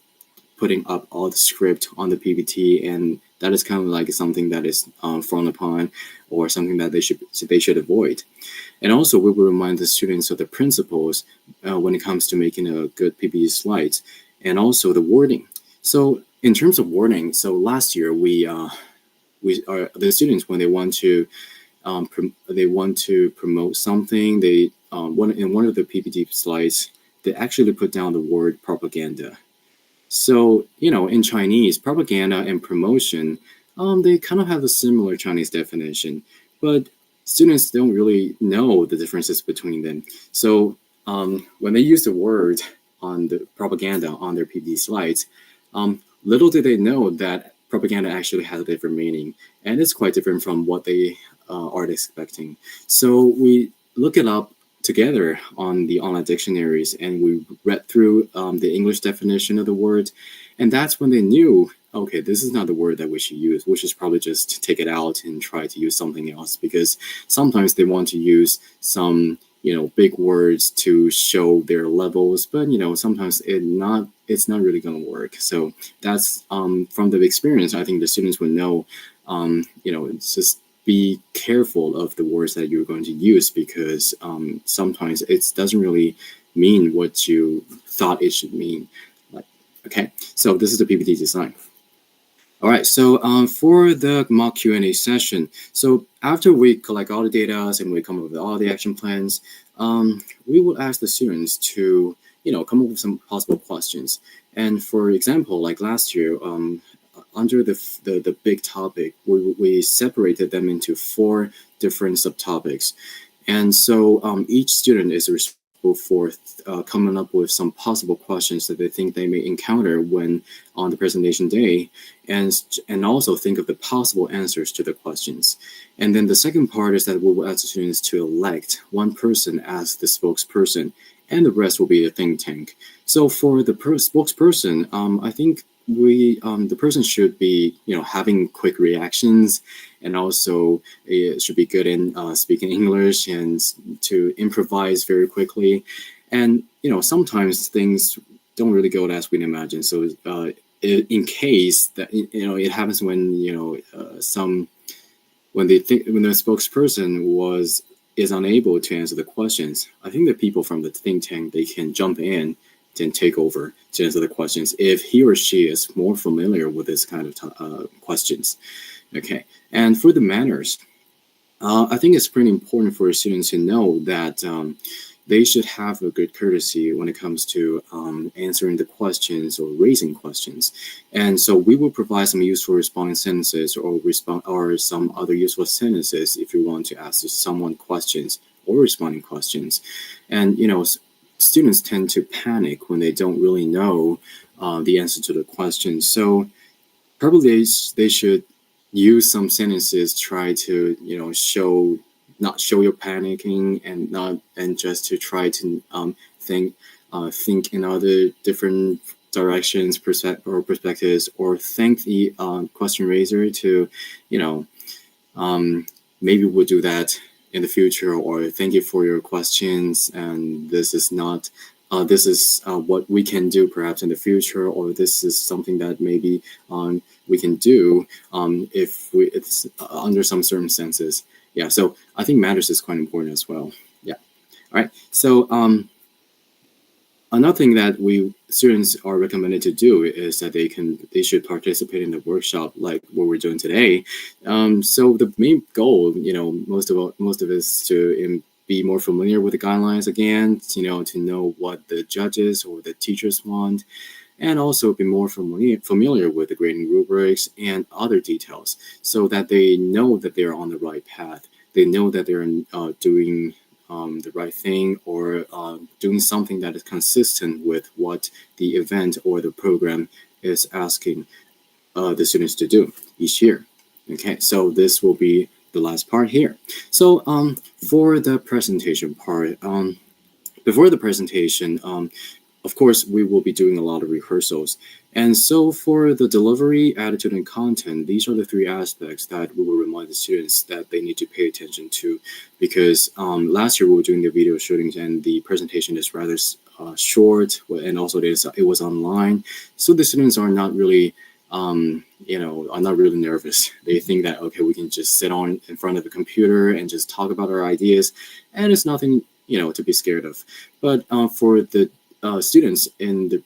putting up all the script on the PPT, and that is kind of like something that is frowned upon or something that they should avoid. And also, we will remind the students of the principles when it comes to making a good PPT slides, and also the wording. So, in terms of wording, so last year the students, when they want to promote something, they in one of the PPT slides, they actually put down the word propaganda. So, you know, in Chinese, propaganda and promotion, they kind of have a similar Chinese definition, but students don't really know the differences between them. So when they use the word on the propaganda on their PPT slides, little did they know that propaganda actually has a different meaning, and it's quite different from what they are expecting. So we look it up together on the online dictionaries, and we read through the English definition of the word, and that's when they knew, okay, this is not the word that we should use. We should probably just take it out and try to use something else, because sometimes they want to use some, you know, big words to show their levels, but you know, sometimes it's not really going to work. So that's from the experience, I think the students would know, you know, it's just be careful of the words that you're going to use, because sometimes it doesn't really mean what you thought it should mean. Okay, so this is the PPT design. All right, so for the mock Q&A session, so after we collect all the data and we come up with all the action plans, we will ask the students to, you know, come up with some possible questions. And for example, like last year, under the big topic, we separated them into 4 different subtopics. And so each student is responsible for coming up with some possible questions that they think they may encounter when on the presentation day, and also think of the possible answers to the questions. And then the second part is that we will ask the students to elect one person as the spokesperson, and the rest will be a think tank. So for the spokesperson, I think the person should be, you know, having quick reactions, and also it should be good in speaking English and to improvise very quickly. And you know, sometimes things don't really go as we imagine. So in case that, you know, it happens when, you know, when the spokesperson is unable to answer the questions, I think the people from the think tank, they can jump in and take over to answer the questions if he or she is more familiar with this kind of questions. Okay, and for the manners, I think it's pretty important for students to know that they should have a good courtesy when it comes to answering the questions or raising questions. And so we will provide some useful responding sentences or some other useful sentences if you want to ask someone questions or responding questions. And you know, students tend to panic when they don't really know the answer to the question. So probably they should use some sentences, try to, you know, show not show you're panicking and just to try to think in other different directions, perspectives, or thank the question raiser to, maybe we'll do that in the future, or thank you for your questions, and this is not this is what we can do perhaps in the future, or this is something that maybe we can do if it's under some circumstances. Yeah, so I think matters is quite important as well. Yeah. All right. So another thing that students are recommended to do is that they should participate in the workshop like what we're doing today. So the main goal, most of it is to be more familiar with the guidelines again, to know what the judges or the teachers want, and also be more familiar with the grading rubrics and other details, so that they know that they're on the right path. They know that they're doing the right thing, or doing something that is consistent with what the event or the program is asking the students to do each year. Okay, so this will be the last part here. So for the presentation part, before the presentation, of course, we will be doing a lot of rehearsals. And so for the delivery, attitude, and content, these are the three aspects that we will remind the students that they need to pay attention to, because last year we were doing the video shootings and the presentation is rather short, and also it was online. So the students are not really, are not really nervous. They think that, okay, we can just sit in front of the computer and just talk about our ideas, and it's nothing, to be scared of. But for the students in the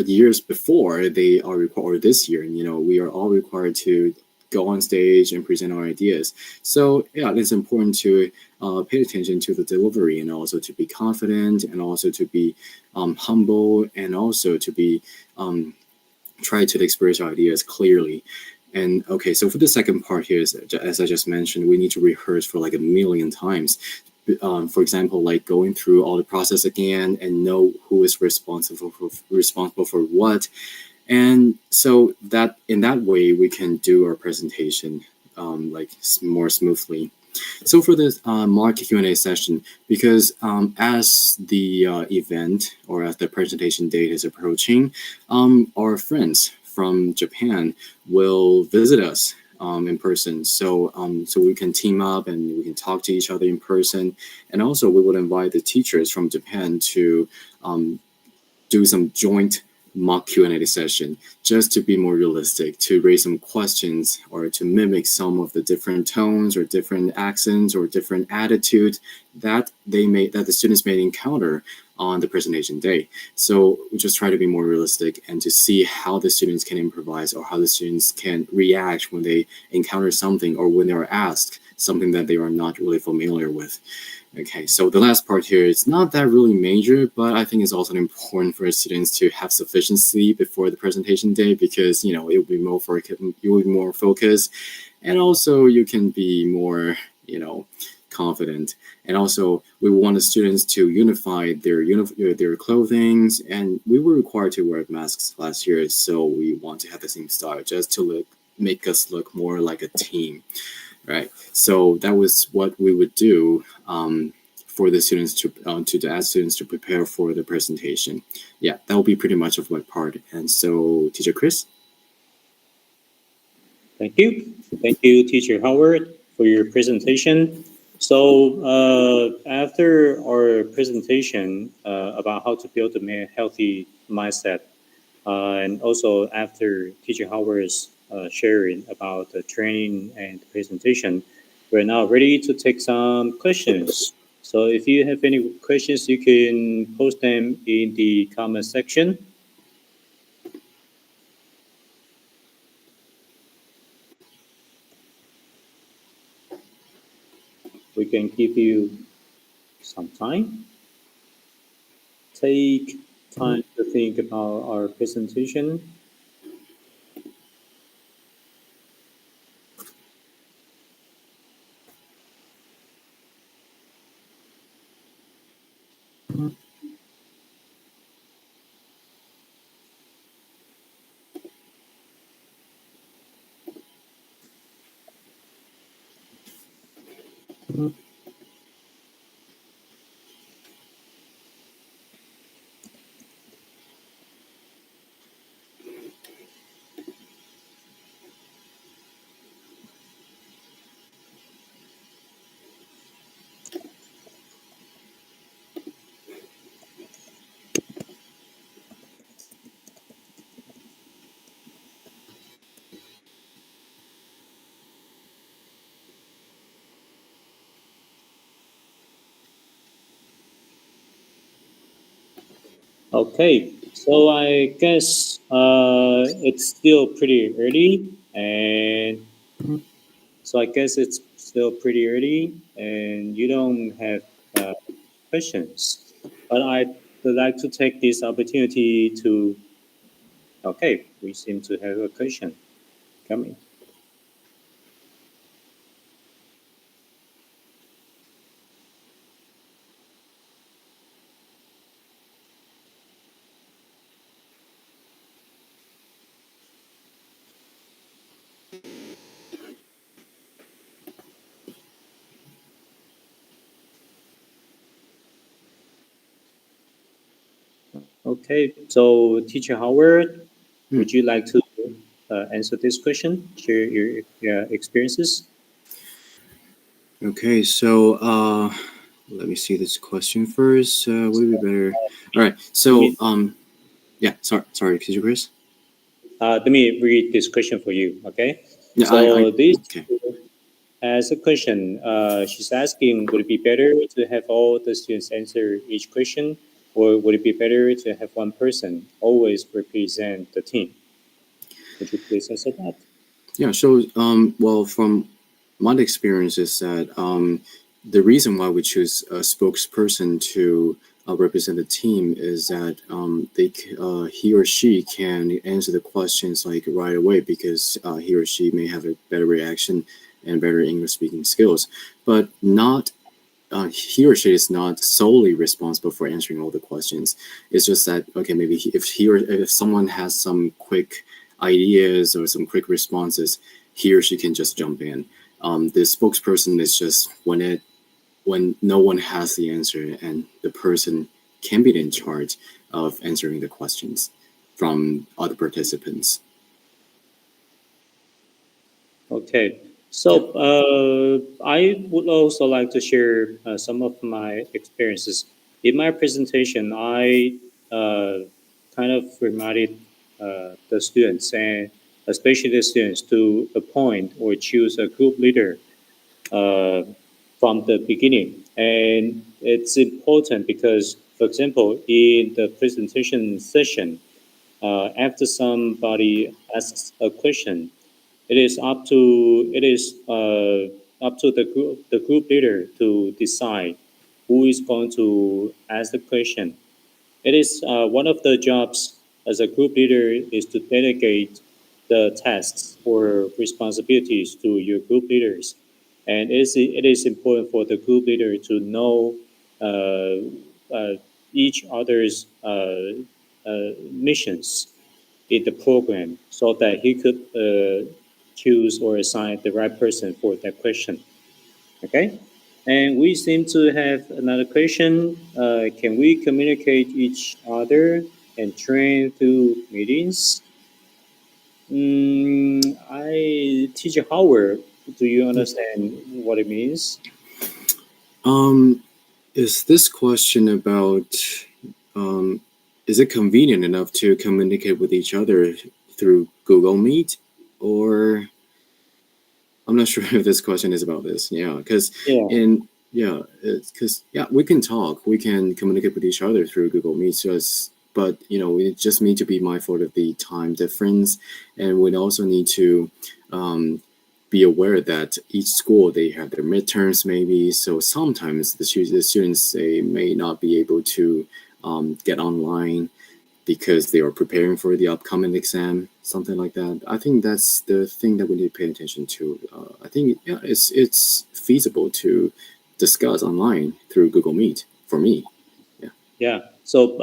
years before, they are required, this year, we are all required to go on stage and present our ideas. So yeah, it's important to pay attention to the delivery, and also to be confident, and also to be humble, and also to be try to express our ideas clearly. And okay, so for the second part here, as I just mentioned, we need to rehearse for like 1,000,000 times. For example, like going through all the process again and know who is responsible for what. And so that in that way, we can do our presentation like more smoothly. So for this mock Q&A session, because as the event or as the presentation date is approaching, our friends from Japan will visit us in person. So we can team up and we can talk to each other in person. And also we would invite the teachers from Japan to do some joint mock Q&A session, just to be more realistic, to raise some questions, or to mimic some of the different tones or different accents or different attitudes that the students may encounter on the presentation day. So we just try to be more realistic and to see how the students can improvise, or how the students can react when they encounter something, or when they are asked something that they are not really familiar with. Okay, so the last part here is not that really major, but I think it's also important for students to have sufficient sleep before the presentation day, because it will be more focused, and also you can be more confident. And also we want the students to unify their clothing, and we were required to wear masks last year, so we want to have the same style, just to make us look more like a team. Right, so that was what we would do for the students to ask students to prepare for the presentation. Yeah, that will be pretty much of my part. And so, Teacher Chris. Thank you, Teacher Howard, for your presentation. So after our presentation about how to build a healthy mindset, and also after Teacher Howard's sharing about the training and the presentation, we're now ready to take some questions. So if you have any questions, you can post them in the comment section. We can give you some time. Take time to think about our presentation. Okay, so I guess it's still pretty early, and so I guess it's still pretty early, and you don't have questions. But I would like to take this opportunity to. Okay, we seem to have a question coming. Okay, so Teacher Howard, would you like to answer this question? Share your experiences. Okay, so let me see this question first. Would it be better? All right. So yeah. Sorry. Could you, Chris? Let me read this question for you. Okay. Yeah. So this okay. as a question, she's asking, would it be better to have all the students answer each question, or would it be better to have one person always represent the team? Would you please answer that? Yeah. So well, from my experience is that the reason why we choose a spokesperson to represent the team is that he or she can answer the questions like right away because he or she may have a better reaction and better English speaking skills, but not he or she is not solely responsible for answering all the questions. It's just that okay, maybe if someone has some quick ideas or some quick responses, he or she can just jump in. The spokesperson is just when no one has the answer and the person can be in charge of answering the questions from other participants. Okay. So I would also like to share some of my experiences. In my presentation, I kind of reminded the students and especially the students to appoint or choose a group leader uh, from the beginning. And it's important because, for example, in the presentation session, after somebody asks a question, it is up to the group leader to decide who is going to ask the question. It is one of the jobs as a group leader is to delegate the tasks or responsibilities to your group leaders, and it is important for the group leader to know each other's missions in the program so that he could choose or assign the right person for that question. Okay? And we seem to have another question. Can we communicate each other and train through meetings? Teacher Howard, do you understand what it means? Is this question about is it convenient enough to communicate with each other through Google Meet, or I'm not sure if this question is about this. Yeah, because we can talk, we can communicate with each other through Google Meet. But we just need to be mindful of the time difference, and we also need to be aware that each school they have their midterms maybe. So sometimes the students they may not be able to get online because they are preparing for the upcoming exam, something like that. I think that's the thing that we need to pay attention to. I think it's feasible to discuss online through Google Meet for me. Yeah. So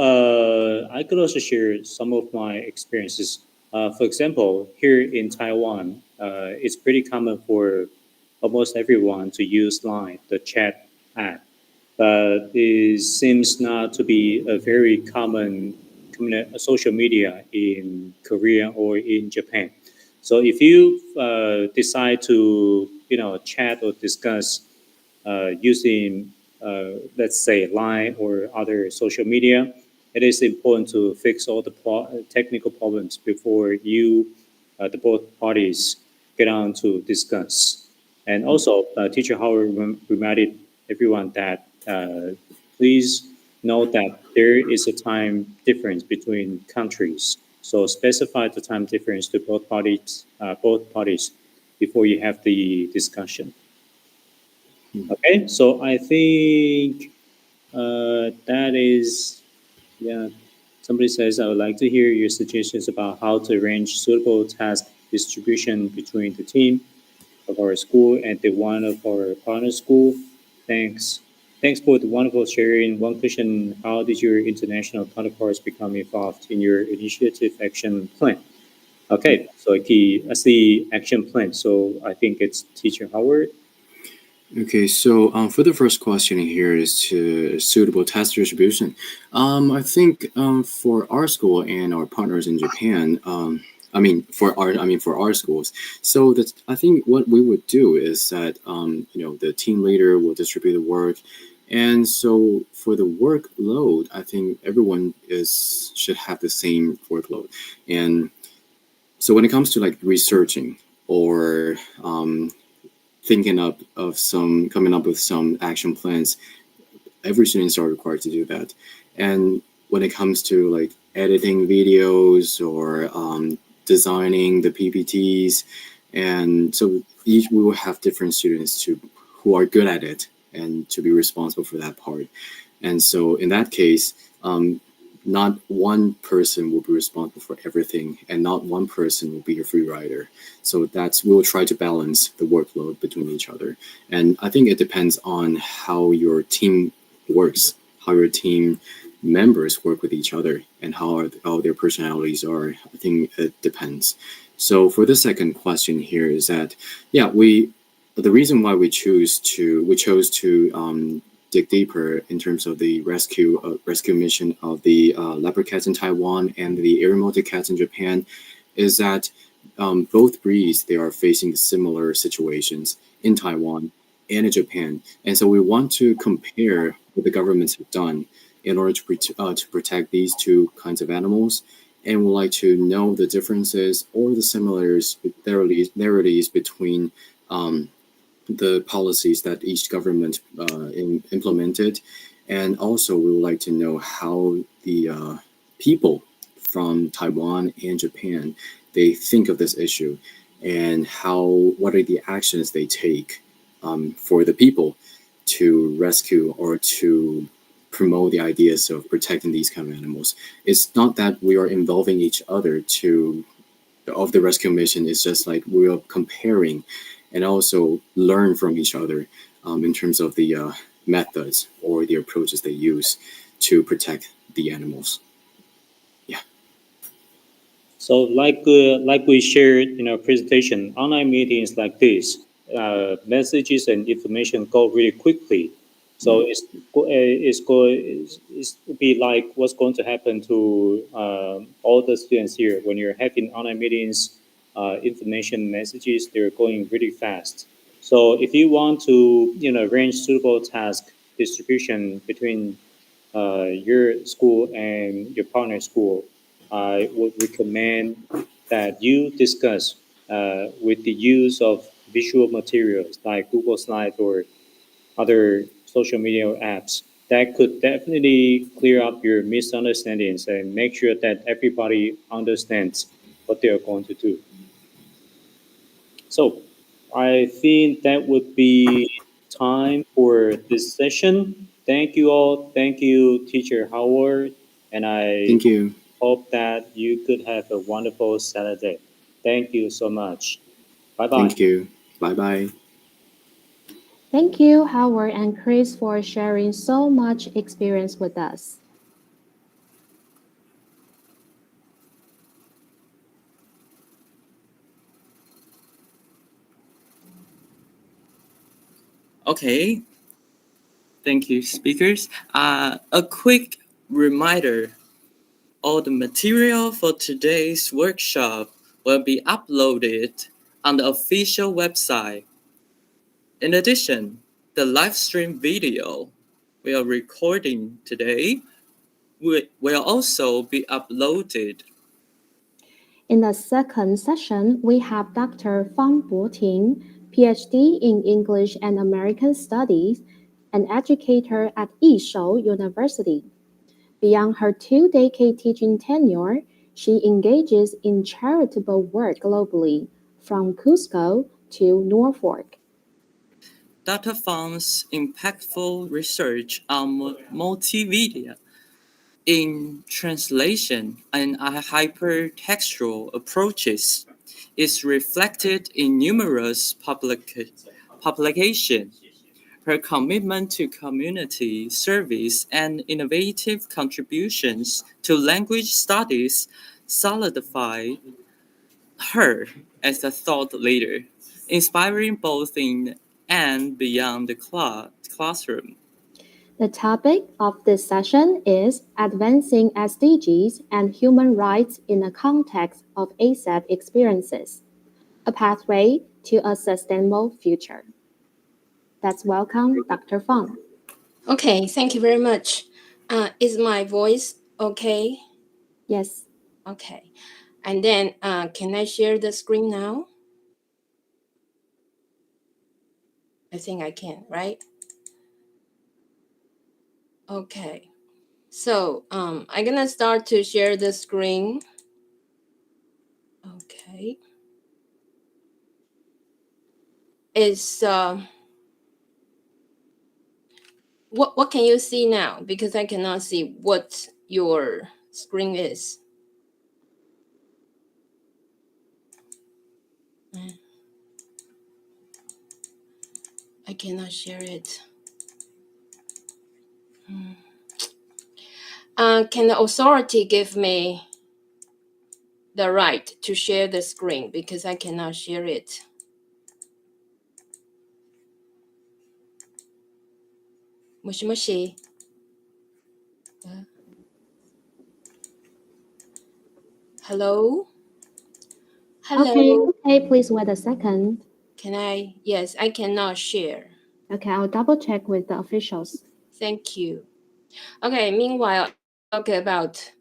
I could also share some of my experiences. For example, here in Taiwan, it's pretty common for almost everyone to use Line, the chat app, but it seems not to be a very common social media in Korea or in Japan. So if you decide to chat or discuss using let's say Line or other social media, it is important to fix all the technical problems before the both parties get on to discuss. And also, Teacher Howard reminded everyone that please note that there is a time difference between countries. So specify the time difference to both parties before you have the discussion. Okay, so I think that is, yeah. Somebody says, I would like to hear your suggestions about how to arrange suitable task distribution between the team of our school and the one of our partner school. Thanks. Thanks for the wonderful sharing. One question, how did your international counterparts become involved in your initiative action plan? Okay, so that's the action plan. So I think it's Teacher Howard. Okay, so for the first question here is to suitable task distribution. I think for our school and our partners in Japan, for our schools. So that I think what we would do is that the team leader will distribute the work, and so for the workload, I think everyone should have the same workload. And so when it comes to like researching or coming up with some action plans, every students are required to do that. And when it comes to like editing videos or designing the PPTs, and so we will have different students who are good at it and to be responsible for that part. And so in that case, not one person will be responsible for everything, and not one person will be a free rider. So we'll try to balance the workload between each other. And I think it depends on how your team works, how your team members work with each other, and how their personalities are. I think it depends. So for the second question here is that, the reason why we chose to dig deeper in terms of the rescue mission of the leopard cats in Taiwan and the eremoted cats in Japan is that both breeds, they are facing similar situations in Taiwan and in Japan. And so we want to compare what the governments have done in order to protect these two kinds of animals. And we'd like to know the differences or the similarities between the policies that each government implemented. And also we would like to know how the people from Taiwan and Japan, they think of this issue, and what are the actions they take for the people to rescue or to promote the ideas of protecting these kind of animals. It's not that we are involving each other of the rescue mission. It's just like we are comparing and also learn from each other in terms of the methods or the approaches they use to protect the animals. Yeah. So like we shared in our presentation, online meetings like this, messages and information go really quickly. So it's be like what's going to happen to all the students here when you're having online meetings. Information messages, they're going really fast. So if you want to arrange suitable task distribution between your school and your partner school, I would recommend that you discuss with the use of visual materials like Google Slides or other social media apps. That could definitely clear up your misunderstandings and make sure that everybody understands what they are going to do. So I think that would be time for this session. Thank you all. Thank you, Teacher Howard. And I Thank you. hope that you could have a wonderful Saturday. Thank you so much. Bye-bye. Thank you. Bye-bye. Thank you, Howard and Chris, for sharing so much experience with us. Okay. Thank you, speakers. A quick reminder, all the material for today's workshop will be uploaded on the official website. In addition, the live stream video we are recording today will also be uploaded. In the second session, we have Dr. Fang Boting, PhD in English and American Studies, an educator at Yishou University. Beyond her 2-decade teaching tenure, she engages in charitable work globally, from Cusco to Norfolk. Dr. Fang's impactful research on multimedia in translation and hypertextual approaches is reflected in numerous publications. Her commitment to community service and innovative contributions to language studies solidify her as a thought leader, inspiring both in and beyond the classroom. The topic of this session is Advancing SDGs and Human Rights in the Context of ASEP Experiences, a Pathway to a Sustainable Future. Let's welcome Dr. Fang. Okay, thank you very much. Is my voice okay? Yes. Okay. And then can I share the screen now? I think I can, right? Okay. So I'm gonna start to share the screen. Okay. Is what can you see now? Because I cannot see what your screen is. I cannot share it. Can the authority give me the right to share the screen, because I cannot share it? Moshi moshi. Hello? Hello? Okay, please wait a second. Can I? Yes, I cannot share. Okay, I'll double check with the officials. Thank you. Okay, meanwhile, talk about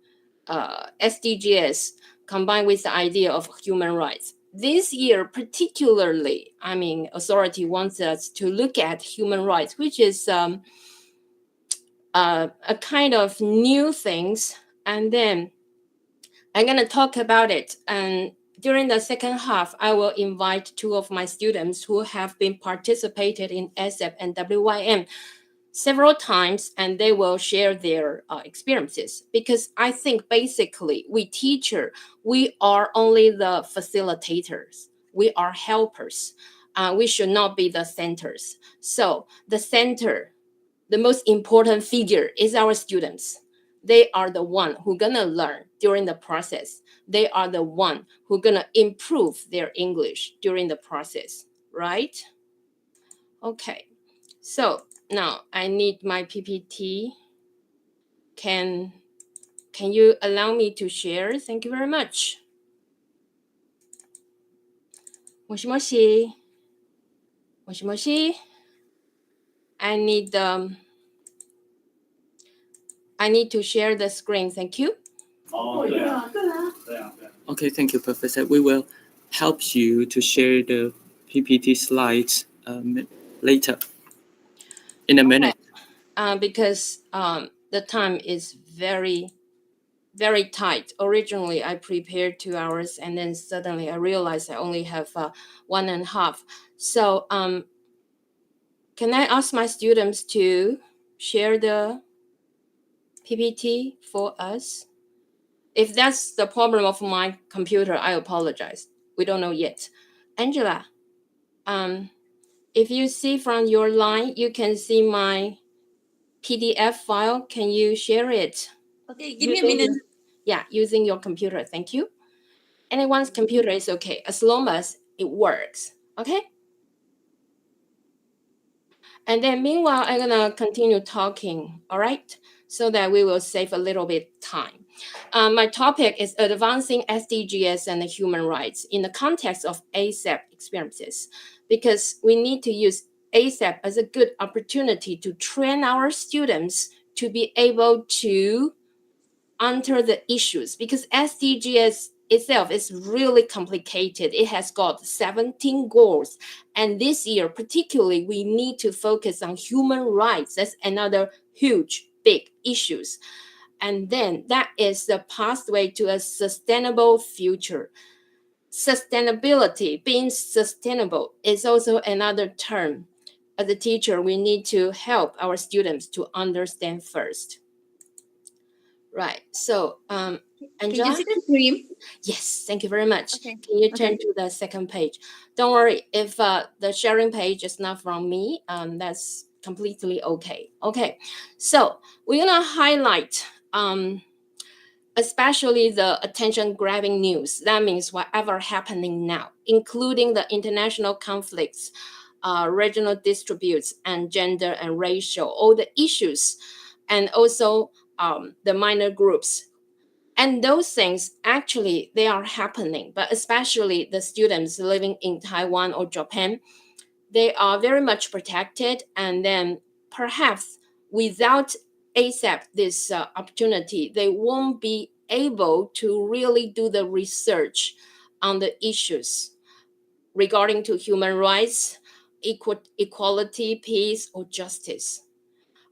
SDGs combined with the idea of human rights. This year, particularly, authority wants us to look at human rights, which is a kind of new things. And then I'm going to talk about it. And during the second half, I will invite two of my students who have been participated in ASEP and WYM several times, and they will share their experiences. Because I think basically we teacher, we are only the facilitators. We are helpers. We should not be the centers. So the center, the most important figure is our students. They are the one who gonna learn during the process. They are the one who gonna improve their English during the process, right? Okay, so now I need my PPT. Can you allow me to share? Thank you very much. Moshi moshi. Moshi moshi. I need to share the screen. Thank you. Okay, thank you, Professor. We will help you to share the PPT slides later, in a minute. Because the time is very, very tight. Originally, I prepared 2 hours, and then suddenly I realized I only have 1.5. So can I ask my students to share the PPT for us? If that's the problem of my computer, I apologize. We don't know yet. Angela, if you see from your line, you can see my PDF file. Can you share it? Okay, give me a minute. Yeah, using your computer. Thank you. Anyone's computer is okay, as long as it works. Okay? And then meanwhile, I'm gonna continue talking, all right? So that we will save a little bit time. My topic is advancing SDGs and the human rights in the context of ASEP experiences, because we need to use ASEP as a good opportunity to train our students to be able to answer the issues, because SDGs itself is really complicated. It has got 17 goals. And this year, particularly, we need to focus on human rights. That's another huge, big issues. And then that is the pathway to a sustainable future. Sustainability, being sustainable, is also another term. As a teacher, we need to help our students to understand first. Right. So, Can Angela? you see the screen? Yes, thank you very much. Okay. Can you turn Okay. to the second page? Don't worry, if the sharing page is not from me, that's completely okay. Okay, so we're gonna highlight especially the attention-grabbing news. That means whatever happening now, including the international conflicts, regional disputes, and gender and racial, all the issues, and also the minor groups. And those things, actually, they are happening, but especially the students living in Taiwan or Japan, they are very much protected. And then perhaps without ASEP, this opportunity, they won't be able to really do the research on the issues regarding to human rights, equality, peace, or justice.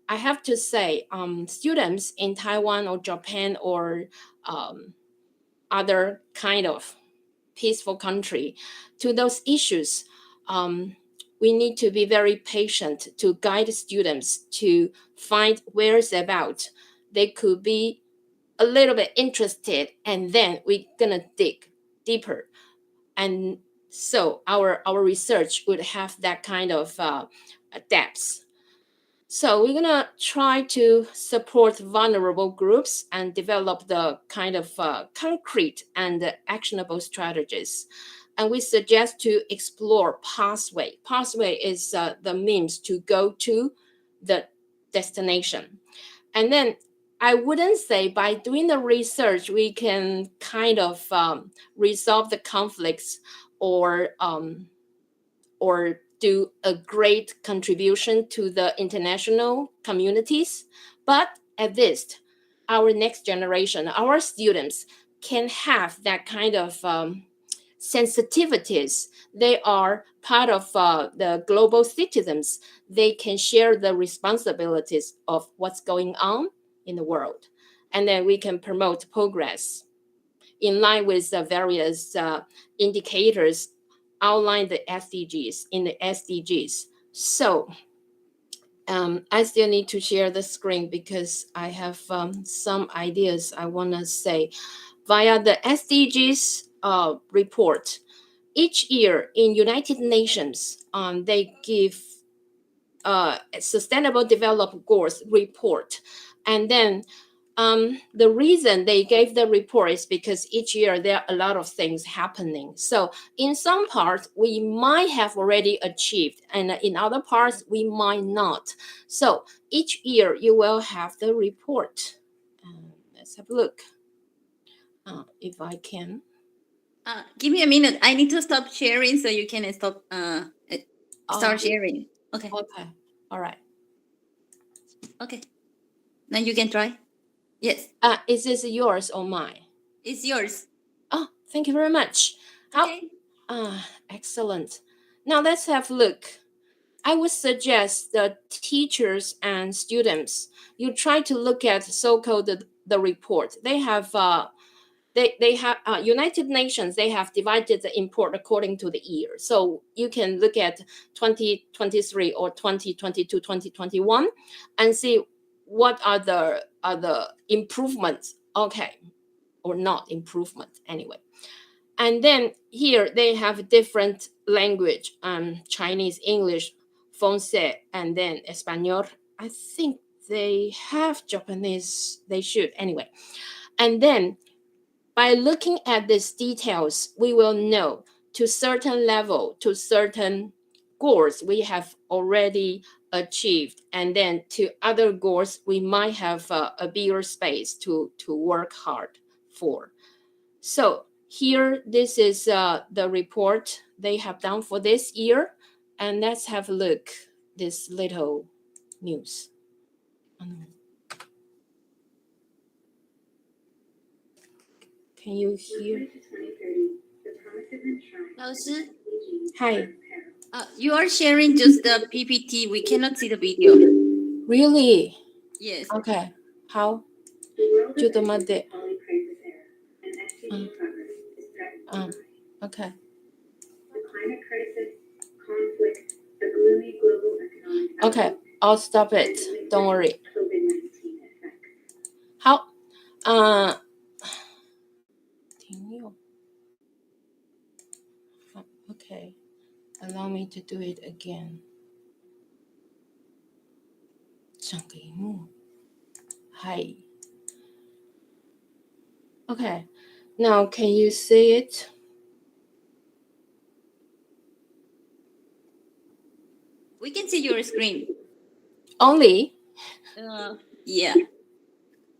I have to say, students in Taiwan or Japan or other kind of peaceful country, to those issues, we need to be very patient to guide students to find where it's about. They could be a little bit interested, and then we're gonna dig deeper. And so our research would have that kind of depth. So we're gonna try to support vulnerable groups and develop the kind of concrete and actionable strategies. And we suggest to explore pathway. Pathway is the means to go to the destination. And then I wouldn't say by doing the research, we can kind of resolve the conflicts or do a great contribution to the international communities. But at least our next generation, our students, can have that kind of sensitivities. They are part of the global citizens. They can share the responsibilities of what's going on in the world. And then we can promote progress in line with the various indicators outline the SDGs in the SDGs. So I still need to share the screen because I have some ideas I want to say. Via the SDGs report, each year in United Nations, they give Sustainable Development Goals report. And then the reason they gave the report is because each year there are a lot of things happening. So in some parts, we might have already achieved, and in other parts, we might not. So each year, you will have the report. Let's have a look if I can. Give me a minute. I need to stop sharing so you can stop start sharing. Okay. Okay. All right. Okay. Now you can try. Yes. Is this yours or mine? It's yours. Oh, thank you very much. Okay. Excellent. Now let's have a look. I would suggest the teachers and students, you try to look at so-called the report. They have they have United Nations, they have divided the import according to the year. So you can look at 2023 or 2022, 2021 and see what are the improvements, okay, or not improvement anyway. And then here they have different language, Chinese, English, Francais, and then Espanol. I think they have Japanese, they should anyway. And then by looking at these details, we will know to certain level, to certain goals we have already achieved, and then to other goals we might have a bigger space to work hard for. So here, this is the report they have done for this year, and let's have a look this little news. Can you hear? 老师 Hi. You are sharing just the PPT. We cannot see the video. Really? Yes. Okay. How? ちょっと待って。Okay. Okay, I'll stop it. Don't worry. How? 停用。Okay. Allow me to do it again. 整个荧幕。Hi. Okay. Now, can you see it? We can see your screen. Only? Yeah.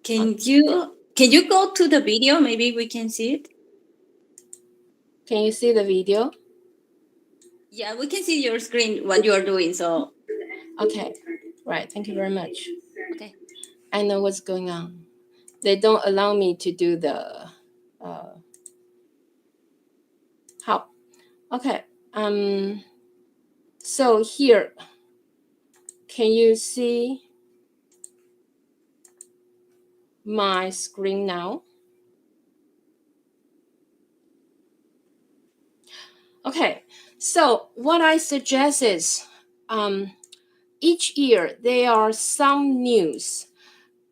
Can you go to the video? Maybe we can see it. Can you see the video? Yeah, we can see your screen, what you are doing. So Okay. Right. Thank you very much. okay. I know what's going on. They don't allow me to do the how. Okay. So here, can you see my screen now? Okay. So what I suggest is, each year there are some news.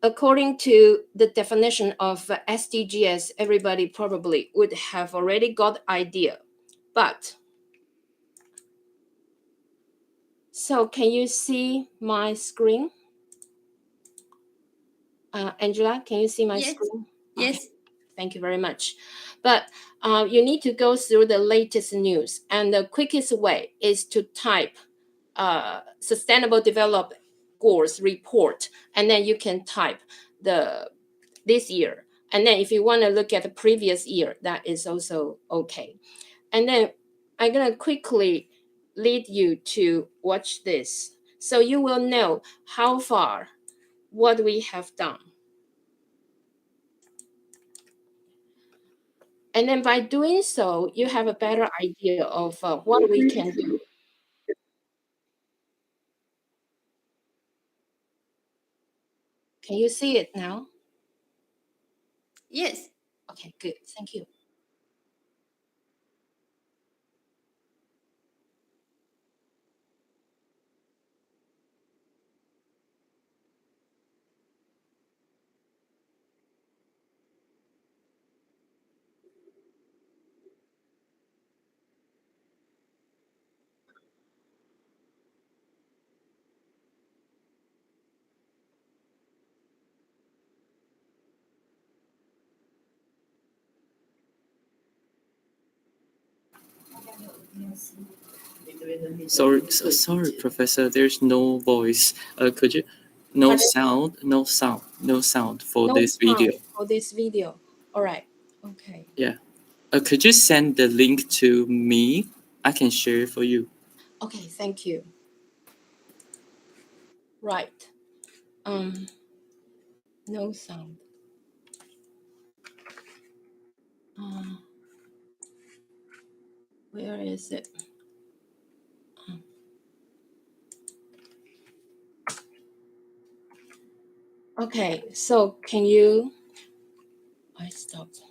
According to the definition of SDGs, everybody probably would have already got idea. But so can you see my screen? Angela, can you see my screen? Yes. Okay. Thank you very much. But you need to go through the latest news, and the quickest way is to type Sustainable Development Goals report, and then you can type this year. And then if you want to look at the previous year, that is also okay. And then I'm going to quickly lead you to watch this, so you will know how far what we have done. And then by doing so, you have a better idea of what we can do. Can you see it now? Yes. Okay, good. Thank you. Sorry, Professor. There's no voice. Could you? No sound for this video. For this video. All right. Okay. Yeah. Could you send the link to me? I can share it for you. Okay, thank you. Right. No sound. Where is it? Okay, so can you? I stopped.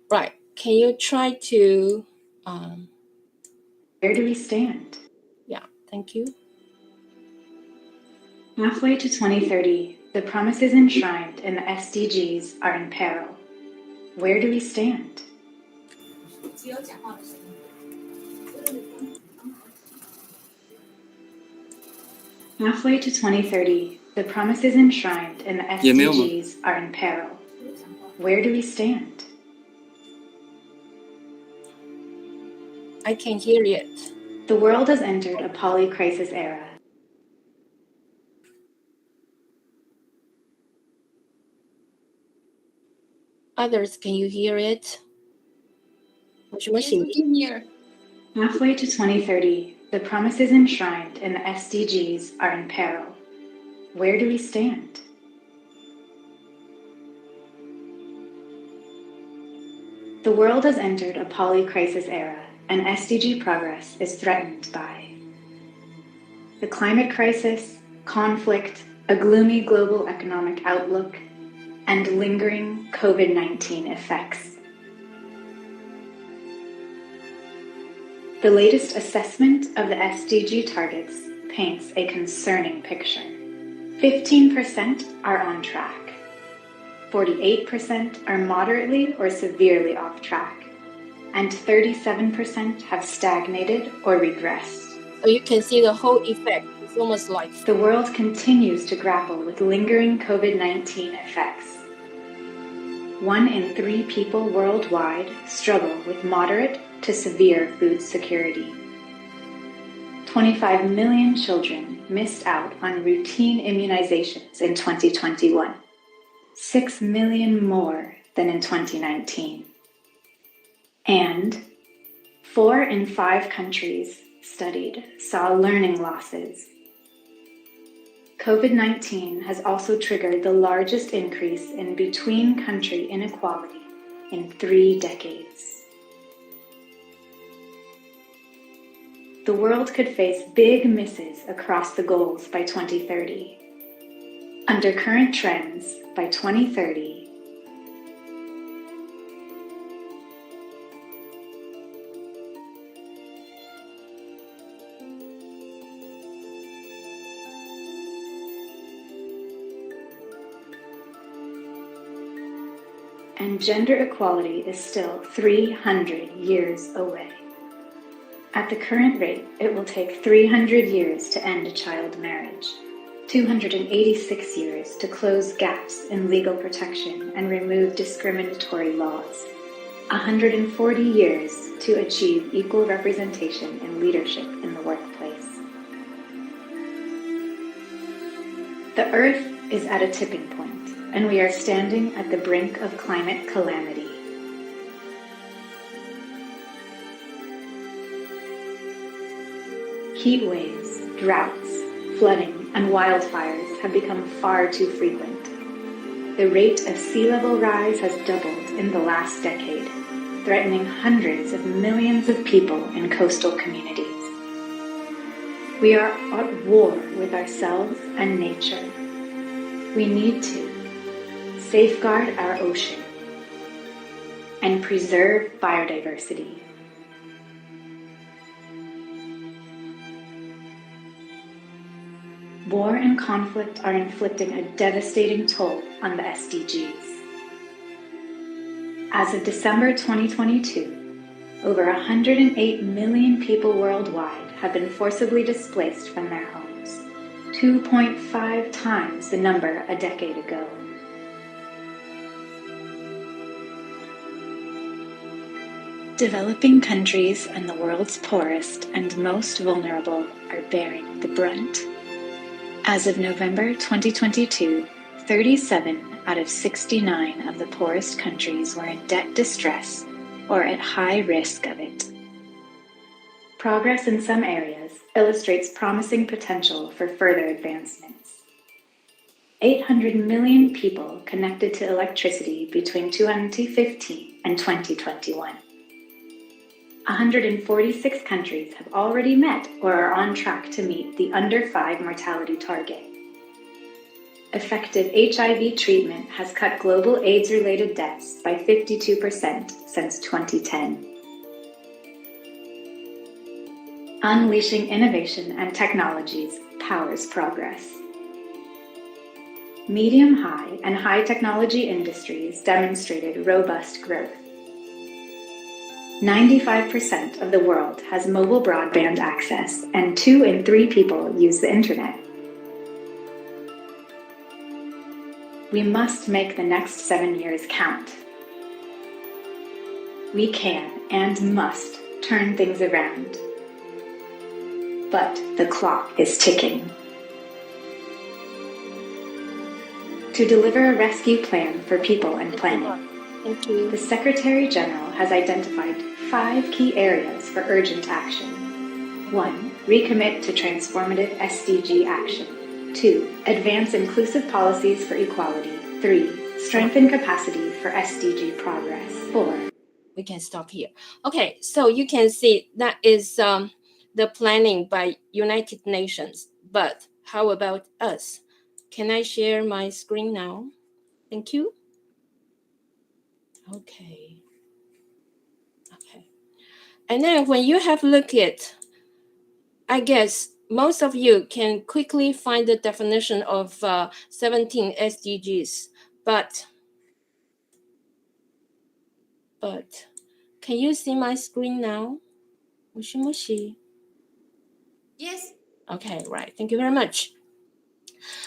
Right. Can you try to? Where do we stand? Yeah. Thank you. Halfway to 2030, the promises enshrined in the SDGs are in peril. Where do we stand? Halfway to 2030, the promises enshrined in the SDGs are in peril. Where do we stand? I can hear it. The world has entered a poly-crisis era. Others, can you hear it? Yes, we can hear. Halfway to 2030, the promises enshrined in the SDGs are in peril. Where do we stand? The world has entered a poly-crisis era, and SDG progress is threatened by the climate crisis, conflict, a gloomy global economic outlook, and lingering COVID-19 effects. The latest assessment of the SDG targets paints a concerning picture. 15% are on track. 48% are moderately or severely off track, and 37% have stagnated or regressed. So you can see the whole effect. It's almost like The world continues to grapple with lingering COVID-19 effects. 1 in 3 people worldwide struggle with moderate to severe food security. 25 million children missed out on routine immunizations in 2021. 6 million more than in 2019. And 4 in 5 countries studied saw learning losses. COVID-19 has also triggered the largest increase in between-country inequality in 3 decades. The world could face big misses across the goals by 2030. Under current trends, by 2030, and gender equality is still 300 years away. At the current rate, it will take 300 years to end child marriage, 286 years to close gaps in legal protection and remove discriminatory laws, 140 years to achieve equal representation in leadership in the workplace. The Earth is at a tipping point, and we are standing at the brink of climate calamity. Heat waves, droughts, flooding, and wildfires have become far too frequent. The rate of sea level rise has doubled in the last decade, threatening hundreds of millions of people in coastal communities. We are at war with ourselves and nature. We need to safeguard our ocean and preserve biodiversity. War and conflict are inflicting a devastating toll on the SDGs. As of December 2022, over 108 million people worldwide have been forcibly displaced from their homes, 2.5 times the number a decade ago. Developing countries and the world's poorest and most vulnerable are bearing the brunt. As of November 2022, 37 out of 69 of the poorest countries were in debt distress or at high risk of it. Progress in some areas illustrates promising potential for further advancements. 800 million people connected to electricity between 2015 and 2021. 146 countries have already met or are on track to meet the under 5 mortality target. Effective HIV treatment has cut global AIDS-related deaths by 52% since 2010. Unleashing innovation and technologies powers progress. Medium-high and high technology industries demonstrated robust growth. 95% of the world has mobile broadband access, and 2 in 3 people use the internet. We must make the next 7 years count. We can and must turn things around. But the clock is ticking. To deliver a rescue plan for people and planet, the Secretary General has identified 5 key areas for urgent action. 1. Recommit to transformative SDG action. 2. Advance inclusive policies for equality. 3. Strengthen capacity for SDG progress. 4. we can stop here. Okay, so you can see that is the planning by United Nations. But how about us? Can I share my screen now? Thank you. Okay. Okay. And then when you have looked at, I guess most of you can quickly find the definition of 17 SDGs, but can you see my screen now? Moshi moshi. Yes. Okay, right. Thank you very much.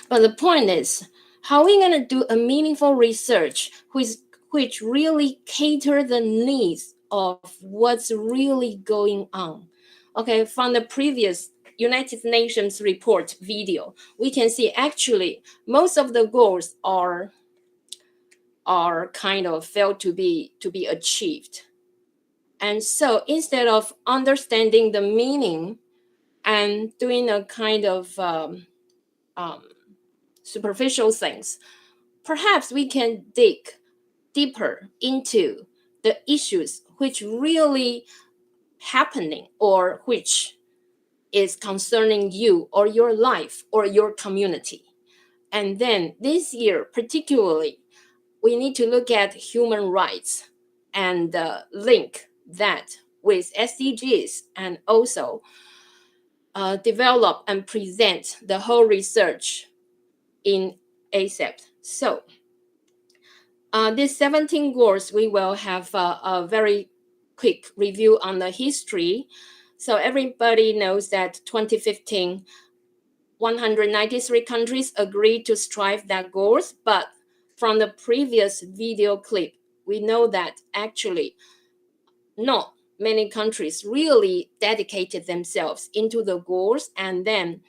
But the point is, how are we going to do a meaningful research which really cater the needs of what's really going on? Okay, from the previous United Nations report video, we can see actually most of the goals are kind of failed to be achieved. And so instead of understanding the meaning and doing a kind of superficial things, perhaps we can dig deeper into the issues which really happening or which is concerning you or your life or your community. And then this year particularly, we need to look at human rights and link that with SDGs, and also develop and present the whole research in ASEP. So these 17 goals, we will have a very quick review on the history. So everybody knows that 2015, 193 countries agreed to strive that goals, but from the previous video clip, we know that actually not many countries really dedicated themselves into the goals, and then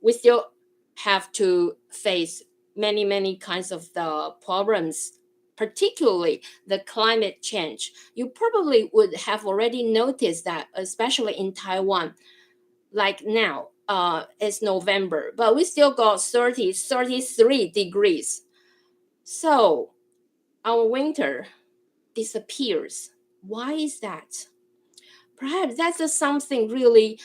we still have to face many kinds of the problems, particularly the climate change. You probably would have already noticed that, especially in Taiwan, like now, it's November, but we still got 33 degrees. So our winter disappears. Why is that? Perhaps that's something really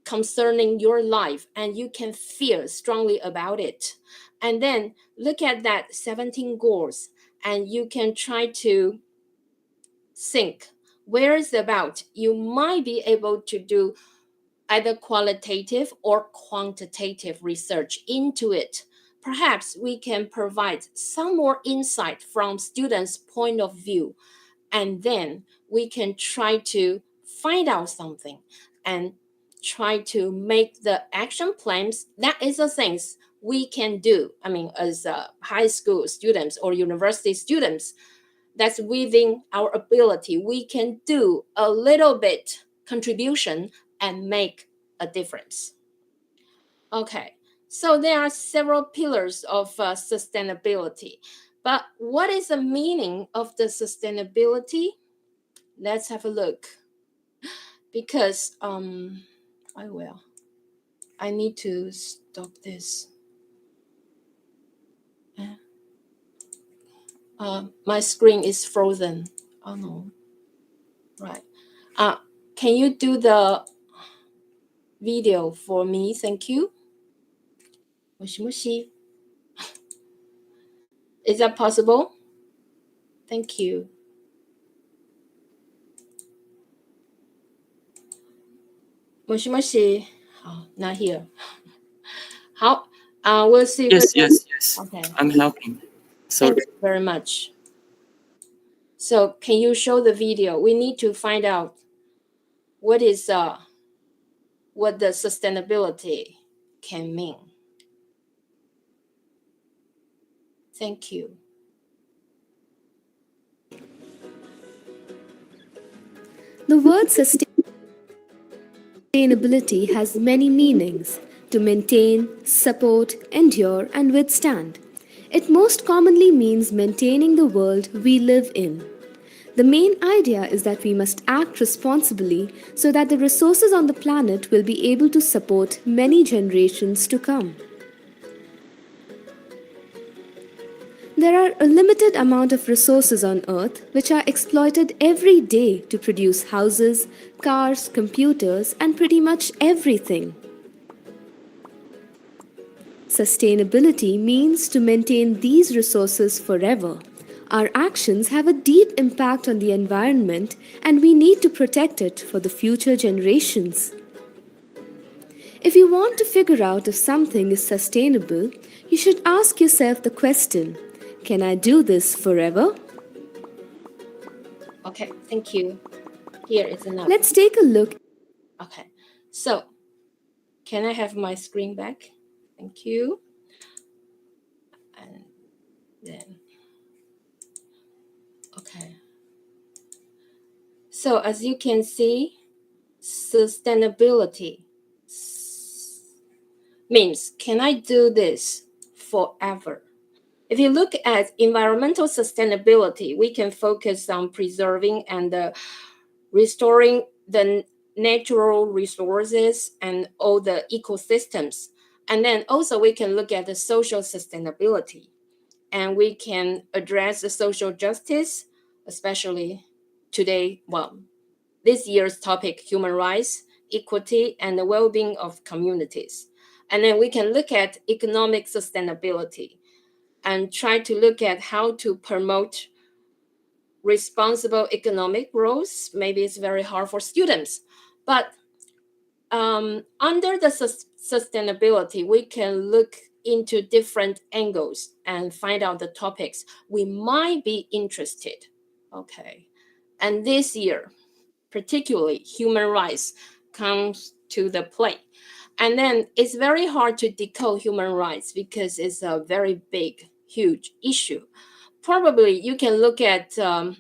concerning your life, and you can feel strongly about it. And then look at that 17 goals, and you can try to think where it's about. You might be able to do either qualitative or quantitative research into it. Perhaps we can provide some more insight from students' point of view, and then we can try to find out something and try to make the action plans. That is the things we can do. I mean, as high school students or university students, that's within our ability. We can do a little bit contribution and make a difference. Okay, so there are several pillars of sustainability. But what is the meaning of the sustainability? Let's have a look. Because I need to stop this. My screen is frozen. Oh no. Right. Can you do the video for me? Thank you. Moshi moshi. Is that possible? Thank you. Moshi moshi. Oh, not here. How? We'll see. Yes. Okay. I'm helping. Sorry. Thank you very much. So can you show the video? We need to find out what is what the sustainability can mean. Thank you. The word sustainability has many meanings: to maintain, support, endure, and withstand. It most commonly means maintaining the world we live in. The main idea is that we must act responsibly so that the resources on the planet will be able to support many generations to come. There are a limited amount of resources on Earth which are exploited every day to produce houses, cars, computers, and pretty much everything. Sustainability means to maintain these resources forever. Our actions have a deep impact on the environment, and we need to protect it for the future generations. If you want to figure out if something is sustainable, you should ask yourself the question, can I do this forever? Okay, thank you. Here is enough. Let's take a look. Okay, so can I have my screen back? Thank you. And then, okay. So as you can see, sustainability means, can I do this forever? If you look at environmental sustainability, we can focus on preserving and restoring the natural resources and all the ecosystems. And then also we can look at the social sustainability, and we can address the social justice, especially today, this year's topic, human rights, equity, and the well-being of communities. And then we can look at economic sustainability and try to look at how to promote responsible economic growth. Maybe it's very hard for students, but under the sustainability, we can look into different angles and find out the topics we might be interested. Okay, and this year, particularly human rights comes to the play. And then it's very hard to decode human rights because it's a very big, huge issue. Probably you can look at the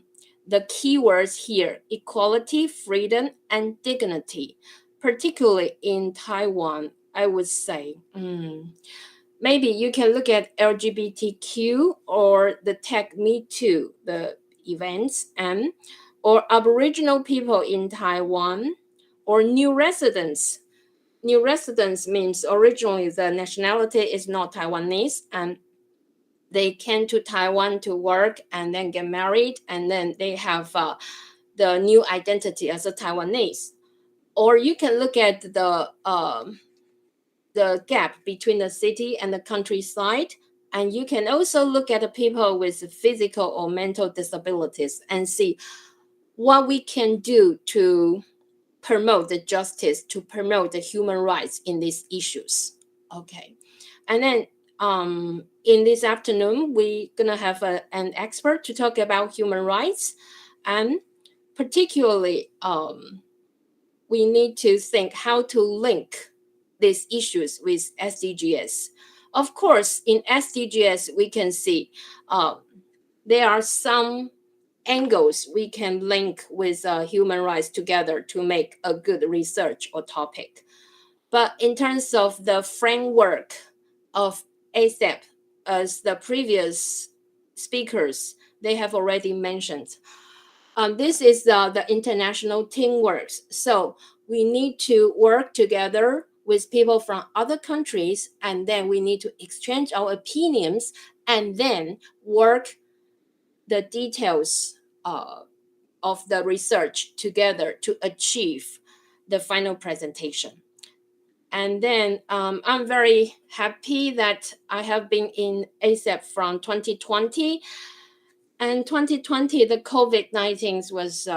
keywords here: equality, freedom, and dignity. Particularly in Taiwan, I would say. Maybe you can look at LGBTQ or the Tech Me Too, the events, and or Aboriginal people in Taiwan, or new residents. New residents means originally the nationality is not Taiwanese, and they came to Taiwan to work and then get married, and then they have the new identity as a Taiwanese. Or you can look at the gap between the city and the countryside, and you can also look at the people with physical or mental disabilities and see what we can do to promote the justice, to promote the human rights in these issues. Okay, and then in this afternoon, we're gonna have an expert to talk about human rights, and particularly we need to think how to link these issues with SDGs. Of course, in SDGs, we can see there are some angles we can link with human rights together to make a good research or topic. But in terms of the framework of ASEP, as the previous speakers, they have already mentioned, this is the international teamwork. So we need to work together with people from other countries, and then we need to exchange our opinions and then work the details of the research together to achieve the final presentation. And then I'm very happy that I have been in ASEP from 2020. And 2020, the COVID-19 was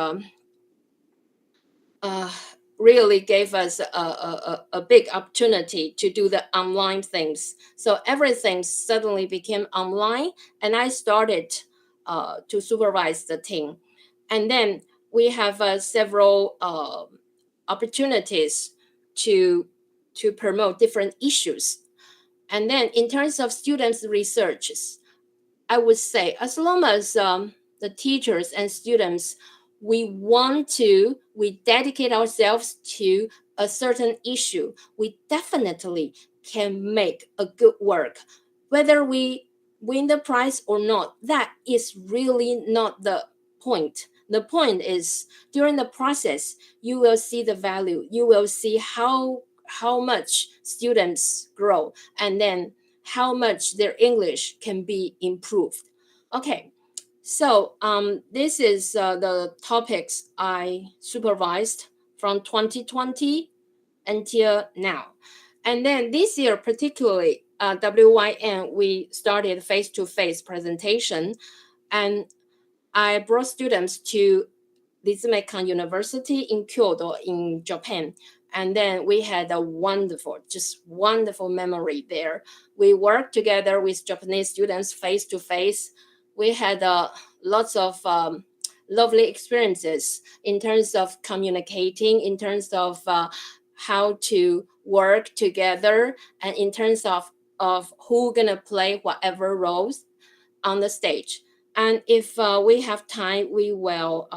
really gave us a big opportunity to do the online things. So everything suddenly became online, and I started to supervise the team. And then we have several opportunities to promote different issues. And then in terms of students' researches, I would say as long as the teachers and students, we dedicate ourselves to a certain issue, we definitely can make a good work. Whether we win the prize or not, that is really not the point. The point is during the process, you will see the value. You will see how much students grow, and then how much their English can be improved. Okay, so this is the topics I supervised from 2020 until now. And then this year, particularly WYN, we started face-to-face presentation, and I brought students to Ritsumeikan University in Kyoto in Japan. And then we had a just wonderful memory there. We worked together with Japanese students face to face. We had lots of lovely experiences in terms of communicating, in terms of how to work together, and in terms of who gonna play whatever roles on the stage. And if we have time, we will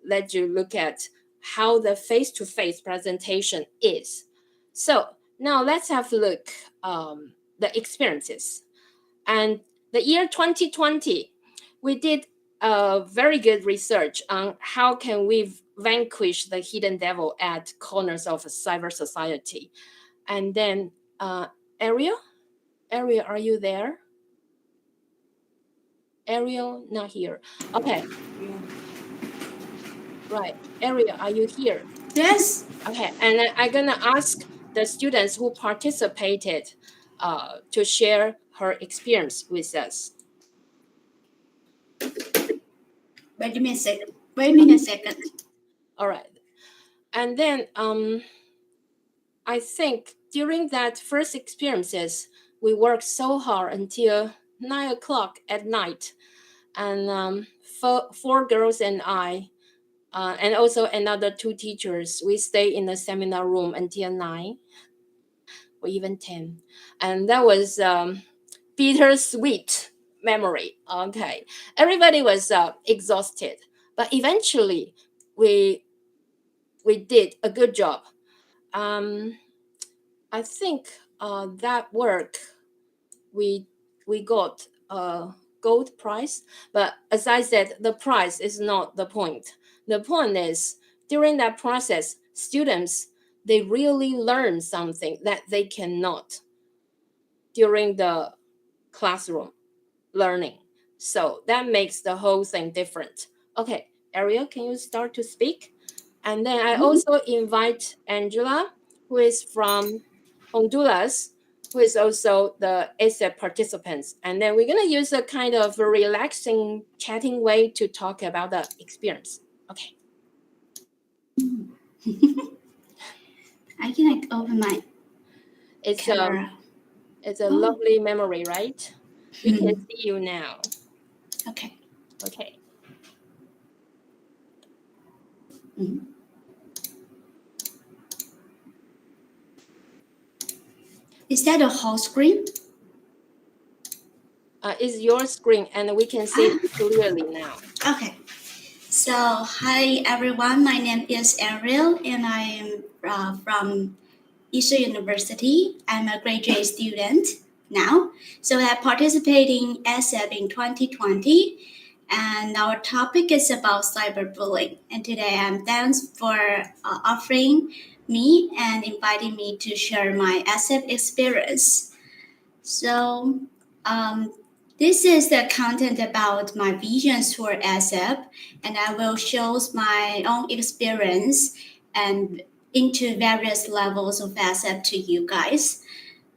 let you look at how the face-to-face presentation is. So now let's have a look the experiences. And the year 2020, we did a very good research on how can we vanquish the hidden devil at corners of a cyber society. And then Ariel, are you there? Ariel, not here. Okay. Right. Ariel, are you here? Yes. Okay. And I'm going to ask the students who participated to share her experience with us. Wait a second. All right. And then I think during that first experiences, we worked so hard until 9 o'clock at night. And four girls and I, and also another two teachers, we stay in the seminar room until 9 or even 10. And that was bittersweet memory. Okay. Everybody was exhausted, but eventually we did a good job. I think that work we got a gold prize, but as I said, the prize is not the point. The point is during that process, students, they really learn something that they cannot during the classroom learning. So that makes the whole thing different. Okay, Ariel, can you start to speak? And then I also invite Angela, who is from Honduras, who is also the ASEP participants. And then we're going to use a kind of a relaxing, chatting way to talk about the experience. Okay. I can open my camera. It's a lovely memory, right? We can see you now. Okay. Okay. Is that a whole screen? It's your screen, and we can see it clearly now. Okay. So, hi everyone. My name is Ariel, and I am from Isha University. I'm a graduate student now. So I participate in ASEP in 2020, and our topic is about cyberbullying. And today I'm thanks for offering me and inviting me to share my ASEP experience. So this is the content about my visions for ASEP, and I will show my own experience and into various levels of ASEP to you guys.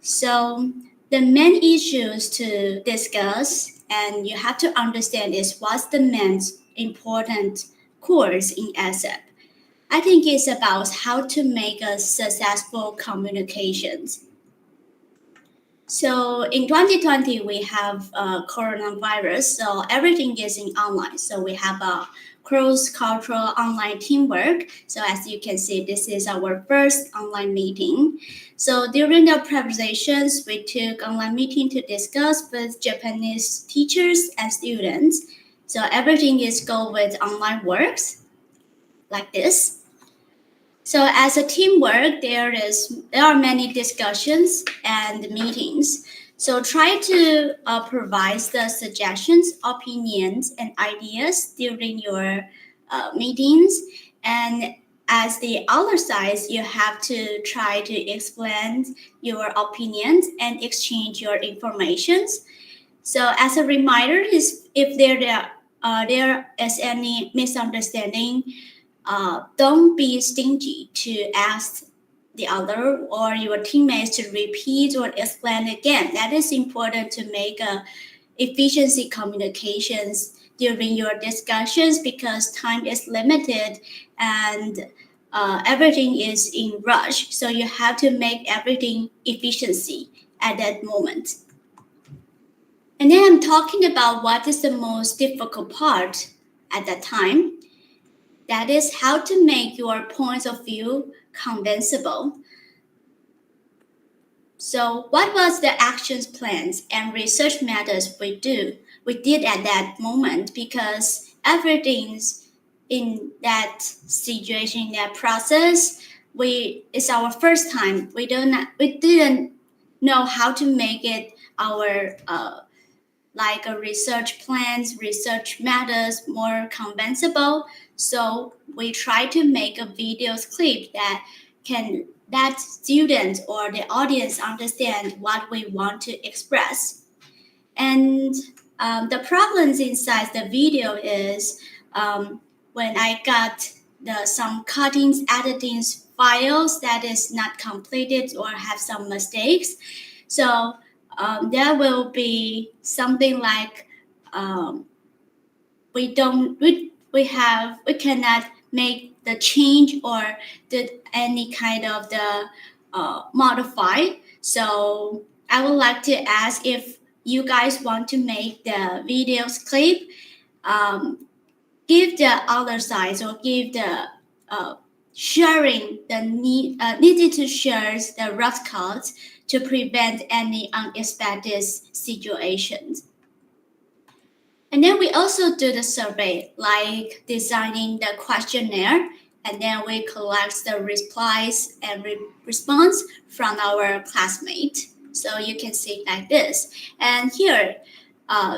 So the main issues to discuss and you have to understand is what's the main important course in ASEP. I think it's about how to make a successful communications. So in 2020, we have coronavirus, so everything is in online. So we have a cross-cultural online teamwork. So as you can see, this is our first online meeting. So during the preparations, we took online meeting to discuss with Japanese teachers and students. So everything is go with online works like this. So as a teamwork, there are many discussions and meetings. So try to provide the suggestions, opinions, and ideas during your meetings. And as the other side, you have to try to explain your opinions and exchange your informations. So as a reminder, if there is any misunderstanding, don't be stingy to ask the other or your teammates to repeat or explain again. That is important to make efficiency communications during your discussions, because time is limited and everything is in rush. So you have to make everything efficiency at that moment. And then I'm talking about what is the most difficult part at that time. That is how to make your points of view convincible. So what was the actions plans and research methods we did at that moment? Because everything's in that situation, in that process, it's our first time. We didn't know how to make it our like a research plans, research methods more convincible. So we try to make a video clip that students or the audience understand what we want to express. And the problems inside the video is when I got some cuttings, editings files that is not completed or have some mistakes. So there will be something like we cannot make the change or did any kind of the modify. So I would like to ask if you guys want to make the videos clip, give the other side or give the sharing the needed to share the rough cuts to prevent any unexpected situations. And then we also do the survey, like designing the questionnaire, and then we collect the replies and response from our classmates. So you can see it like this. And here,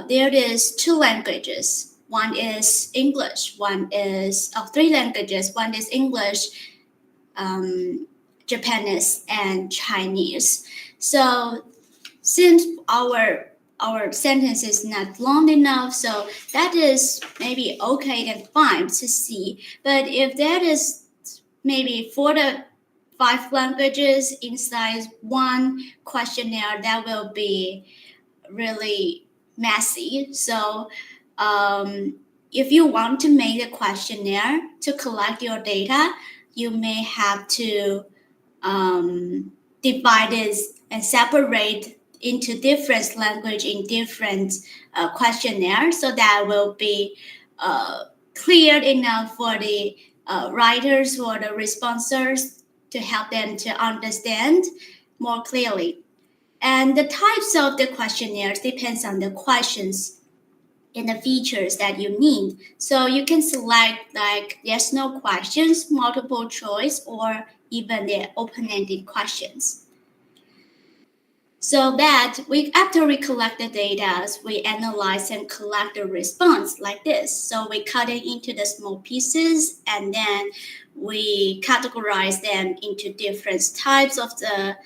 there is 2 languages. One is English, one is 3 languages. One is English, Japanese, and Chinese. So since our sentence is not long enough, so that is maybe okay and fine to see. But if that is maybe 4 to 5 languages inside one questionnaire, that will be really messy. So if you want to make a questionnaire to collect your data, you may have to divide it and separate into different language in different questionnaires, so that will be clear enough for the writers or the responders to help them to understand more clearly. And the types of the questionnaires depends on the questions and the features that you need. So you can select like yes, no questions, multiple choice, or even the open-ended questions. So that after we collect the data, we analyze and collect the response like this. So we cut it into the small pieces, and then we categorize them into different types of the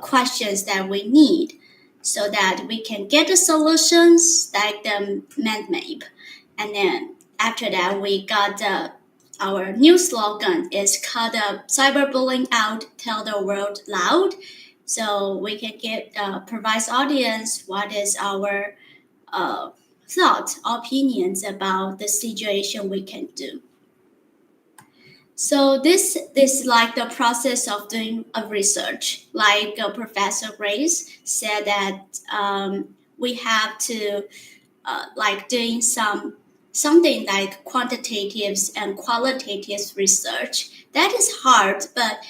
questions that we need, so that we can get the solutions like the mind map. And then after that, we got our new slogan is called cyberbullying out, tell the world loud. So we can provide audience what is our thoughts, opinions about the situation we can do. So this is like the process of doing a research. Like Professor Grace said that we have to like doing something like quantitative and qualitative research. That is hard, but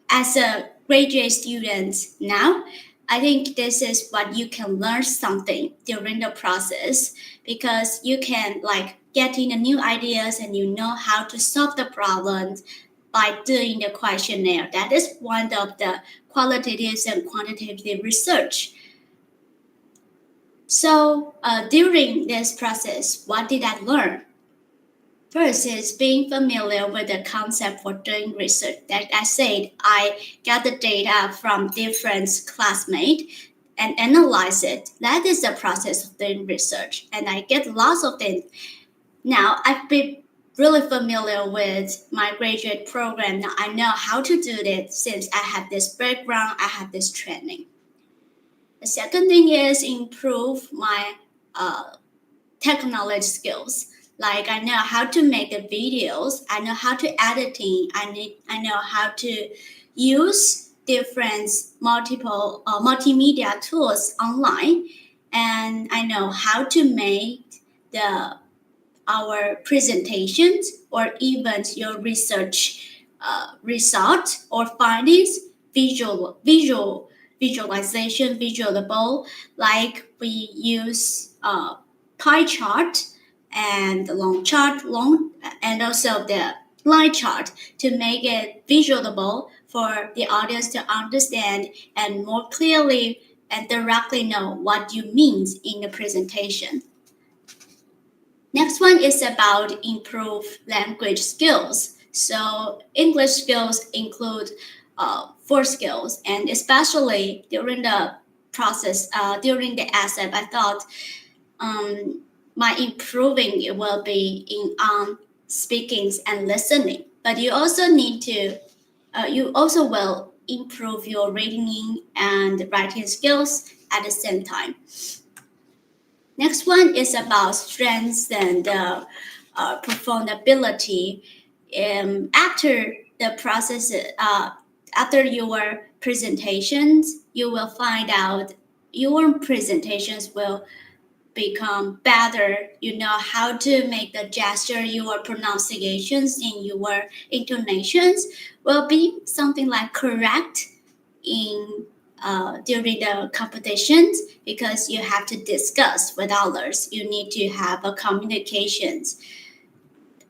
as a graduate student now, I think this is what you can learn something during the process, because you can like getting the new ideas and you know how to solve the problems by doing the questionnaire. That is one of the qualitative and quantitative research. So during this process, what did I learn? First is being familiar with the concept for doing research. Like I said, I got the data from different classmates, and analyze it. That is the process of doing research, and I get lots of things. Now I've been really familiar with my graduate program. Now I know how to do it since I have this background, I have this training. The second thing is improve my technology skills. Like I know how to make the videos, I know how to editing, I know how to use different multimedia tools online, and I know how to make our presentations or even your research result or findings visualization, visualizable, like we use pie chart and long chart, and also the line chart to make it visualizable for the audience to understand and more clearly and directly know what you mean in the presentation. Next one is about improve language skills. So English skills include 4 skills, and especially during the process, during the ASEP, I thought my improving it will be in speaking and listening. But you also need to, you also will improve your reading and writing skills at the same time. Next one is about strengths and performability. After the process, after your presentations, you will find out your presentations will become better. You know how to make the gesture, your pronunciations and your intonations will be something like correct in during the competitions, because you have to discuss with others. You need to have a communications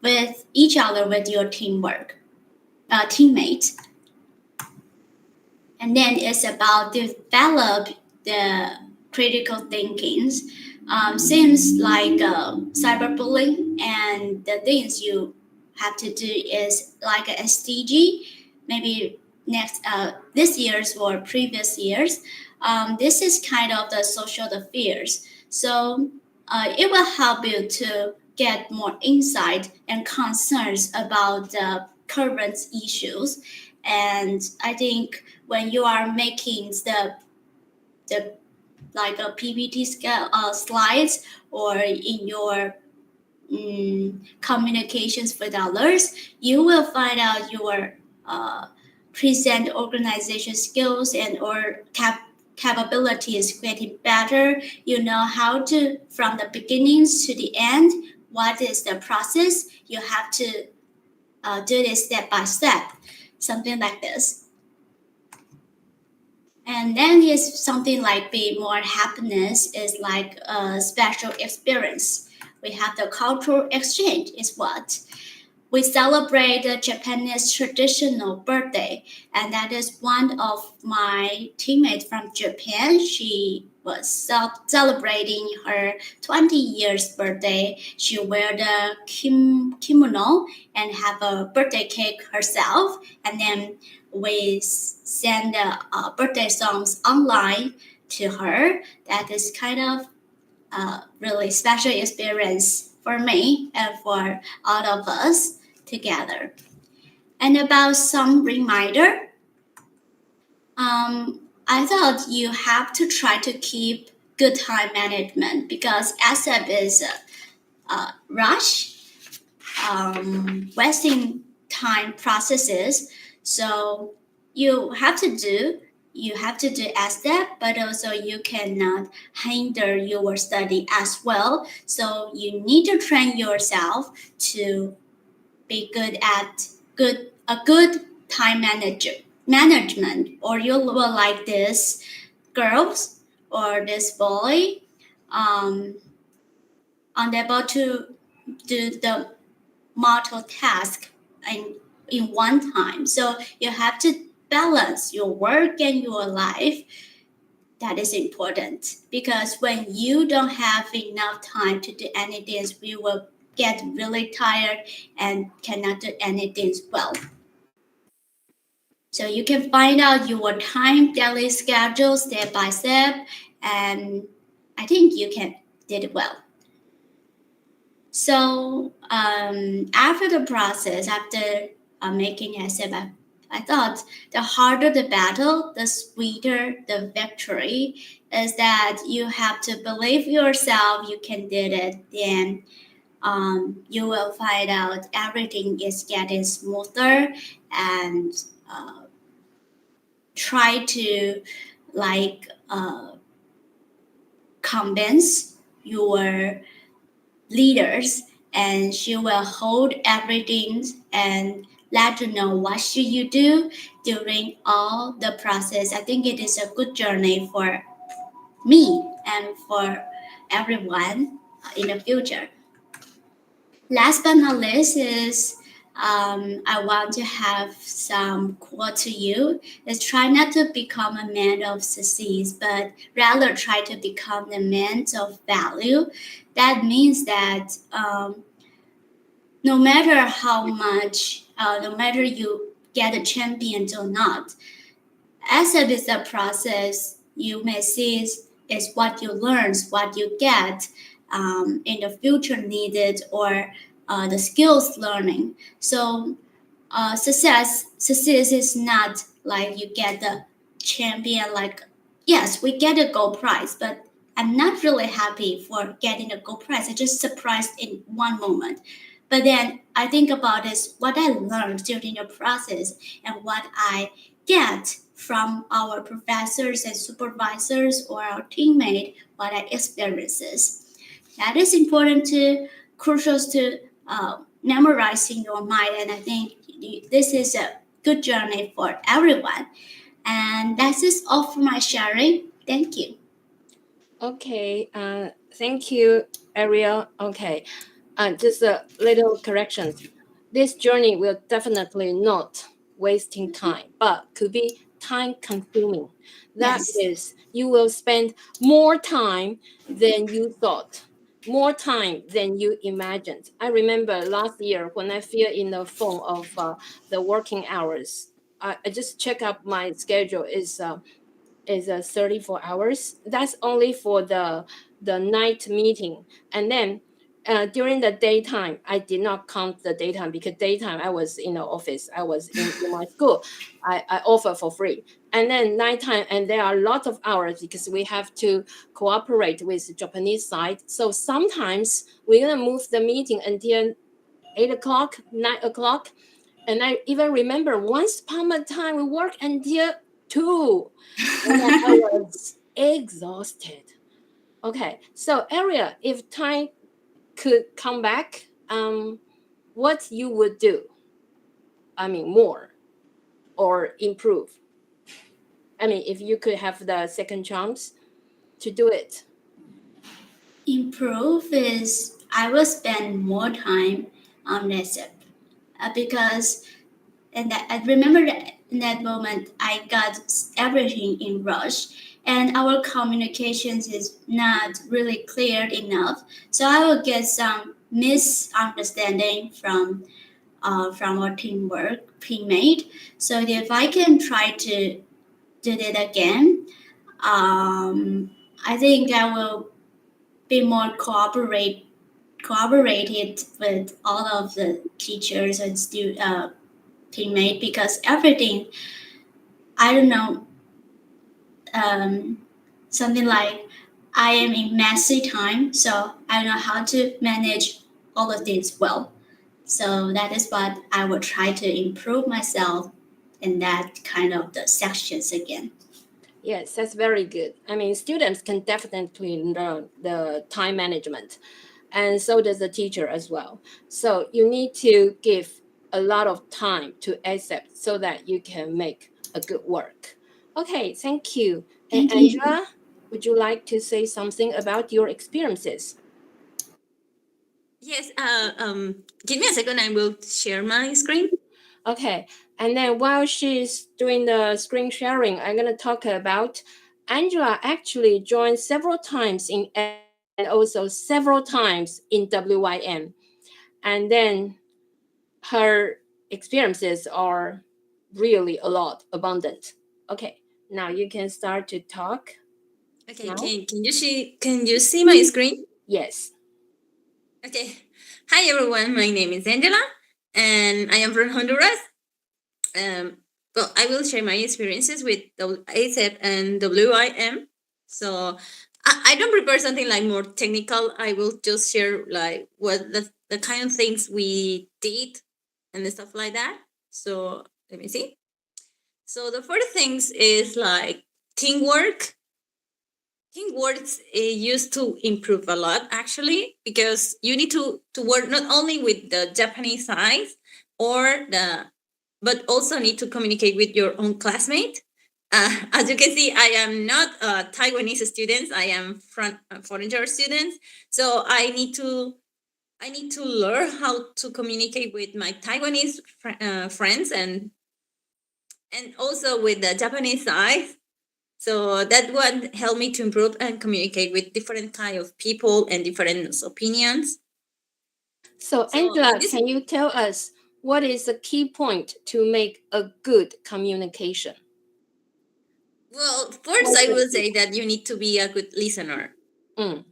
with each other, with your teammates. And then it's about develop the critical thinkings. Seems like cyberbullying, and the things you have to do is like a SDG, maybe this year's or previous years. This is kind of the social affairs. So it will help you to get more insight and concerns about the current issues. And I think when you are making the like a PPT slides or in your communications with others, you will find out your present organization skills and or capabilities getting better. You know how to, from the beginnings to the end, what is the process. You have to do this step by step, something like this. And then is something like be more happiness is like a special experience. We have the cultural exchange is what we celebrate the Japanese traditional birthday, and that is one of my teammates from Japan. She was celebrating her 20 years birthday. She wear the kimono and have a birthday cake herself, and then we send the birthday songs online to her. That is kind of really special experience for me and for all of us together. And about some reminder, I thought you have to try to keep good time management, because ASEP is a rush, wasting time processes. So you have to do ASEP, but also you cannot hinder your study as well. So you need to train yourself to be good at a good time management, or you will like this girls or this boy unable to do the multiple task in one time. So you have to balance your work and your life. That is important, because when you don't have enough time to do anything, you will get really tired and cannot do anything well. So you can find out your time, daily schedule, step by step, and I think you can did it well. So after the process, after making ASEP, I thought the harder the battle, the sweeter the victory. Is that you have to believe yourself, you can do it. Then you will find out everything is getting smoother, and try to like convince your leaders, and she will hold everything and let you know what should you do during all the process. I think it is a good journey for me and for everyone in the future. Last but not least is I want to have some quote to you. Is try not to become a man of success, but rather try to become the man of value. That means that no matter how much, no matter you get a champion or not, ASEP is a process. You may see is what you learn, what you get in the future needed, or the skills learning. So success is not like you get the champion. Like yes, we get a gold prize, but I'm not really happy for getting a gold prize. I just surprised in one moment. But then I think about is what I learned during the process and what I get from our professors and supervisors or our teammate, what I experiences. That is important to crucial to memorize in your mind, and I think this is a good journey for everyone. And that is all for my sharing. Thank you. Okay, thank you, Ariel. Okay, just a little correction. This journey will definitely not wasting time, but could be time consuming. That Yes. is, you will spend more time than you thought, more time than you imagined. I remember last year when I filled in the form of the working hours. I just check up my schedule is 34 hours. That's only for the night meeting. And then during the daytime, I did not count the daytime because daytime I was in the office. I was in my school. I offer for free. And then nighttime, and there are lots of hours because we have to cooperate with the Japanese side. So sometimes we're gonna move the meeting until 8 o'clock, 9 o'clock. And I even remember once upon a time we worked until 2. And I was exhausted. Okay, so Aria, if time could come back, what you would do? I mean, more or improve? I mean, if you could have the second chance to do it. Improve is I will spend more time on ASEP because and that I remember that in that moment I got everything in rush, and our communications is not really clear enough. So I will get some misunderstanding from our teammate. So if I can try to do that again, I think I will be more cooperated with all of the teachers and teammate, because everything I don't know, something like I am in messy time, so I don't know how to manage all of this well. So that is what I will try to improve myself in that kind of the sections again. Yes, that's very good. I mean, students can definitely learn the time management, and so does the teacher as well. So you need to give a lot of time to accept so that you can make a good work. Okay, thank you. And Thank you. Angela, would you like to say something about your experiences? Yes, give me a second, I will share my screen. Okay, and then while she's doing the screen sharing, I'm gonna talk about Angela actually joined several times in ASEP and also several times in WYM. And then her experiences are really a lot, abundant. Okay, now you can start to talk. Okay, Now? can you see my screen? Yes. Okay. Hi everyone, my name is Angela and I am from Honduras. Well, I will share my experiences with ASEP and WIM. So I don't prepare something like more technical. I will just share like what the kind of things we did and stuff like that. So let me see. So the first things is like teamwork. Teamwork used to improve a lot actually, because you need to work not only with the Japanese side or the, but also need to communicate with your own classmate. As you can see, I am not a Taiwanese student. I am from foreigner students. So I need to learn how to communicate with my Taiwanese friends and also with the Japanese side. So that one helped me to improve and communicate with different kind of people and different opinions. So Angela, can you tell us what is the key point to make a good communication? Well, first I will say that you need to be a good listener.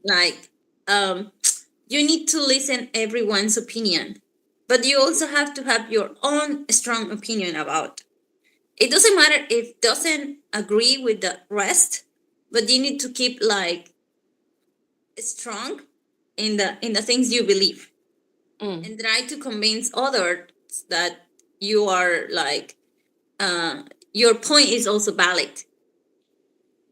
Like, you need to listen everyone's opinion, but you also have to have your own strong opinion about. It doesn't matter if it doesn't agree with the rest, but you need to keep like strong in the things you believe, and try to convince others that you are like your point is also valid.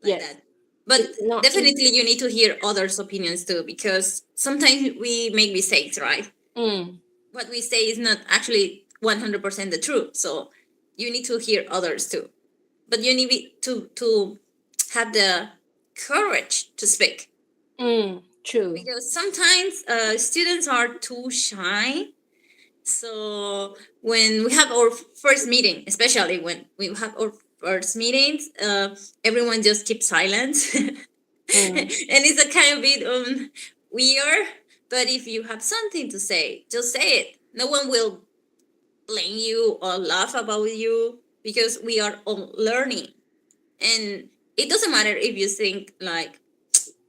Like Yes. that. But definitely you need to hear others' opinions too, because sometimes we make mistakes, right? What we say is not actually 100% the truth. So you need to hear others too. But you need to have the courage to speak. True. Because sometimes students are too shy. So when we have our first meeting, especially when we have our first meetings, everyone just keeps silent. And it's a kind of bit weird. But if you have something to say, just say it. No one will blame you or laugh about you, because we are all learning. And it doesn't matter if you think like,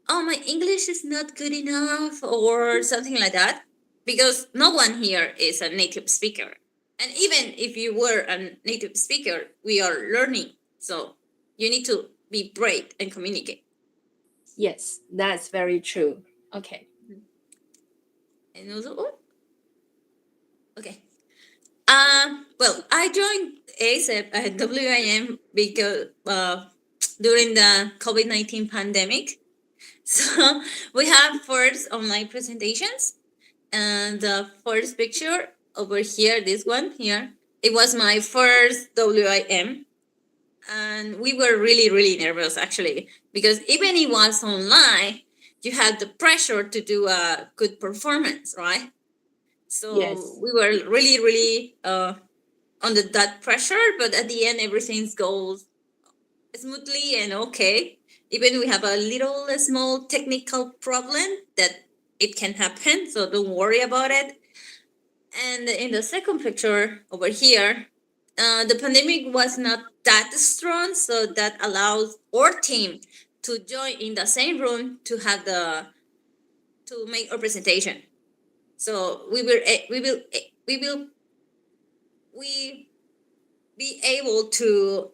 oh, my English is not good enough or something like that, because no one here is a native speaker. And even if you were a native speaker, we are learning. So you need to be brave and communicate. Yes, that's very true. Okay. And also, okay. Well, I joined ASEP at WIM because during the COVID-19 pandemic. So we have first online presentations, and the first picture over here, this one here, it was my first WIM. And we were really, really nervous actually, because even it was online, you had the pressure to do a good performance, right? So yes, we were really, really under that pressure, but at the end, everything goes smoothly and okay. Even we have a little small technical problem that it can happen, so don't worry about it. And in the second picture over here, the pandemic was not that strong, so that allows our team to join in the same room to have to make our presentation. So we will be able to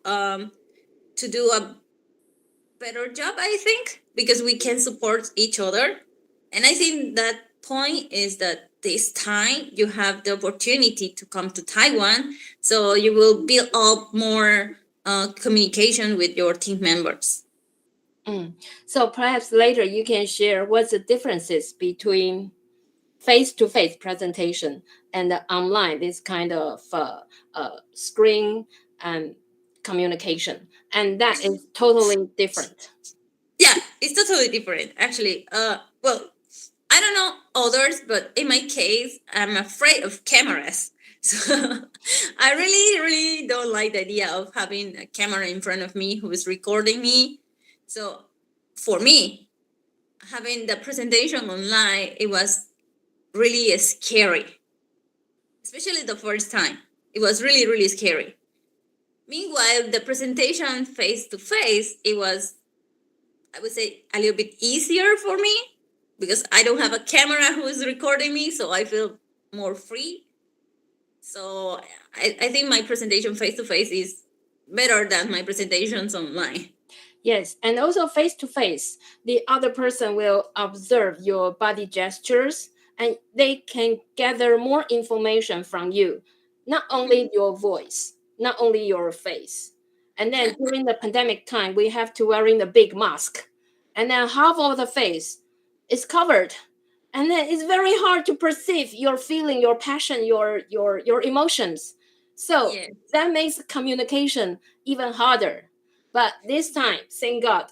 do a better job, I think, because we can support each other. And I think that point is that this time you have the opportunity to come to Taiwan, so you will build up more communication with your team members. So perhaps later you can share what's the differences between face-to-face presentation and online, this kind of screen and communication, and that is totally different. Yeah, it's totally different actually. Well, I don't know others, but in my case, I'm afraid of cameras. So I really, really don't like the idea of having a camera in front of me who is recording me. So for me, having the presentation online, it was really scary, especially the first time. It was really, really scary. Meanwhile, the presentation face-to-face, it was, I would say, a little bit easier for me because I don't have a camera who is recording me, so I feel more free. So I think my presentation face-to-face is better than my presentations online. Yes, and also face to face, the other person will observe your body gestures and they can gather more information from you, not only your voice, not only your face. And then during the pandemic time, we have to wearing the big mask, and then half of the face is covered. And then it's very hard to perceive your feeling, your passion, your emotions. So Yes. that makes communication even harder. But this time, thank God,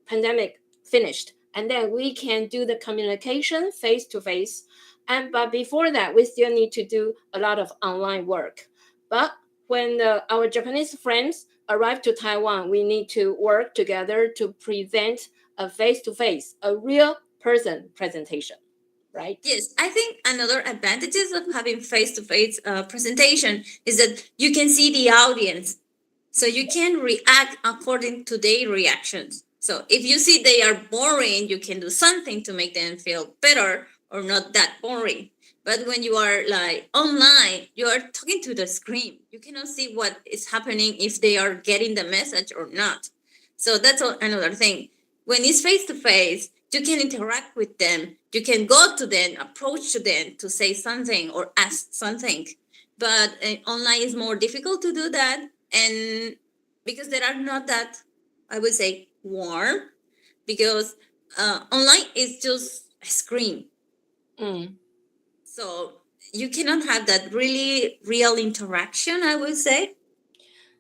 pandemic finished, and then we can do the communication face to face. But before that, we still need to do a lot of online work. But when our Japanese friends arrive to Taiwan, we need to work together to present a face to face, a real person presentation, right? Yes, I think another advantages of having face-to-face presentation is that you can see the audience, so you can react according to their reactions. So if you see they are boring, you can do something to make them feel better or not that boring. But when you are like online, you are talking to the screen. You cannot see what is happening, if they are getting the message or not. So that's another thing. When it's face-to-face, you can interact with them. You can go to them, approach to them to say something or ask something. But online is more difficult to do that. And because they are not that, I would say, warm, because online is just a screen. So you cannot have that really real interaction, I would say.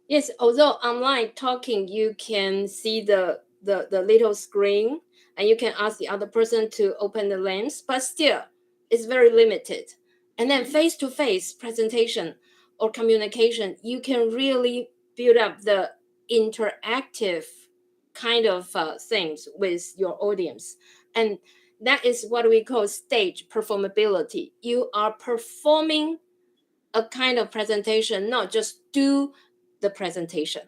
Yes, although online talking, you can see the little screen and you can ask the other person to open the lens, but still it's very limited. And then face-to-face presentation or communication, you can really build up the interactive kind of things with your audience. And that is what we call stage performability. You are performing a kind of presentation, not just do the presentation.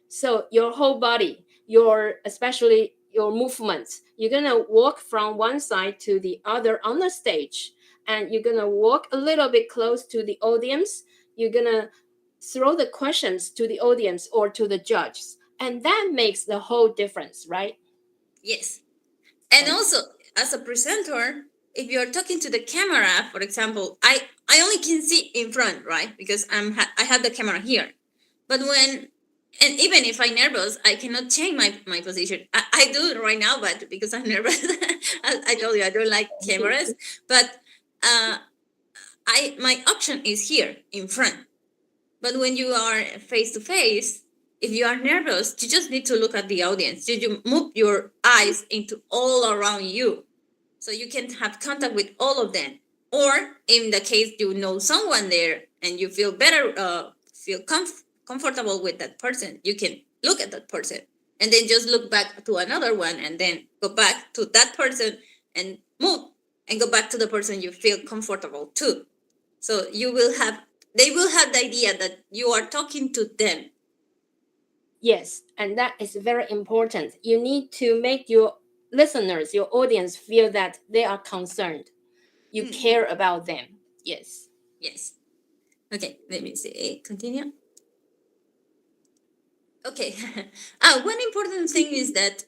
So your whole body, especially your movements, you're gonna walk from one side to the other on the stage, and you're gonna walk a little bit close to the audience. You're gonna throw the questions to the audience or to the judges, and that makes the whole difference, right? Yes. And also, as a presenter, if you're talking to the camera, for example, I only can see in front, right? Because I have the camera here. But and even if I'm nervous, I cannot change my position. I do it right now, but because I'm nervous, I told you I don't like cameras. But my option is here in front. But when you are face to face, if you are nervous, you just need to look at the audience. You move your eyes into all around you, so you can have contact with all of them. Or in the case you know someone there and you feel better, feel comfortable with that person, you can look at that person and then just look back to another one and then go back to that person and move and go back to the person you feel comfortable to. So they will have the idea that you are talking to them. Yes, and that is very important. You need to make your listeners, your audience, feel that they are concerned. You care about them. Yes. Yes. Okay, let me see. Continue. Okay. One important thing is that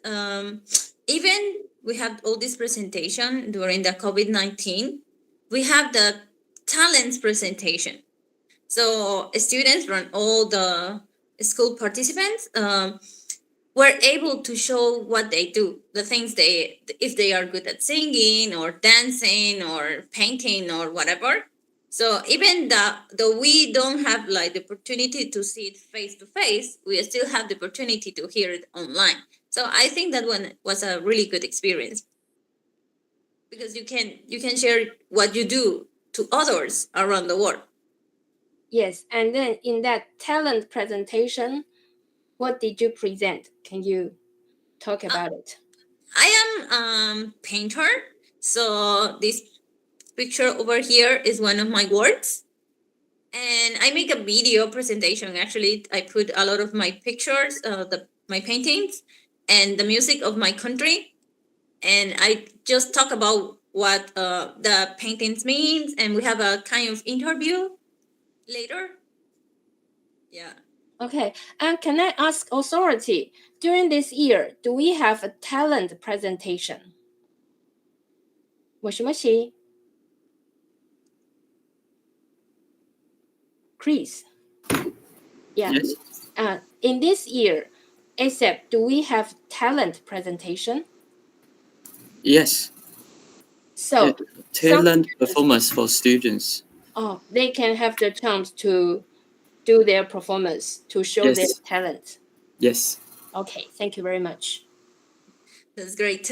even we have all this presentation during the COVID-19, we have the talents presentation. So students from all the school participants were able to show what they do, the things if they are good at singing or dancing or painting or whatever. So even though we don't have like the opportunity to see it face to face, we still have the opportunity to hear it online. So I think that one was a really good experience, because you can share what you do to others around the world. Yes, and then in that talent presentation, what did you present? Can you talk about it? I am painter, so this picture over here is one of my works. And I make a video presentation. Actually, I put a lot of my pictures, my paintings, and the music of my country. And I just talk about what the paintings means, and we have a kind of interview later. Yeah. Okay, and can I ask authority, during this year, do we have a talent presentation? もしもし Chris? Yeah. Yes. In this year, ASEP, do we have talent presentation? Yes. So Talent performance for students. Oh, they can have the chance to do their performance, to show their talent. Yes. Okay, thank you very much. That's great.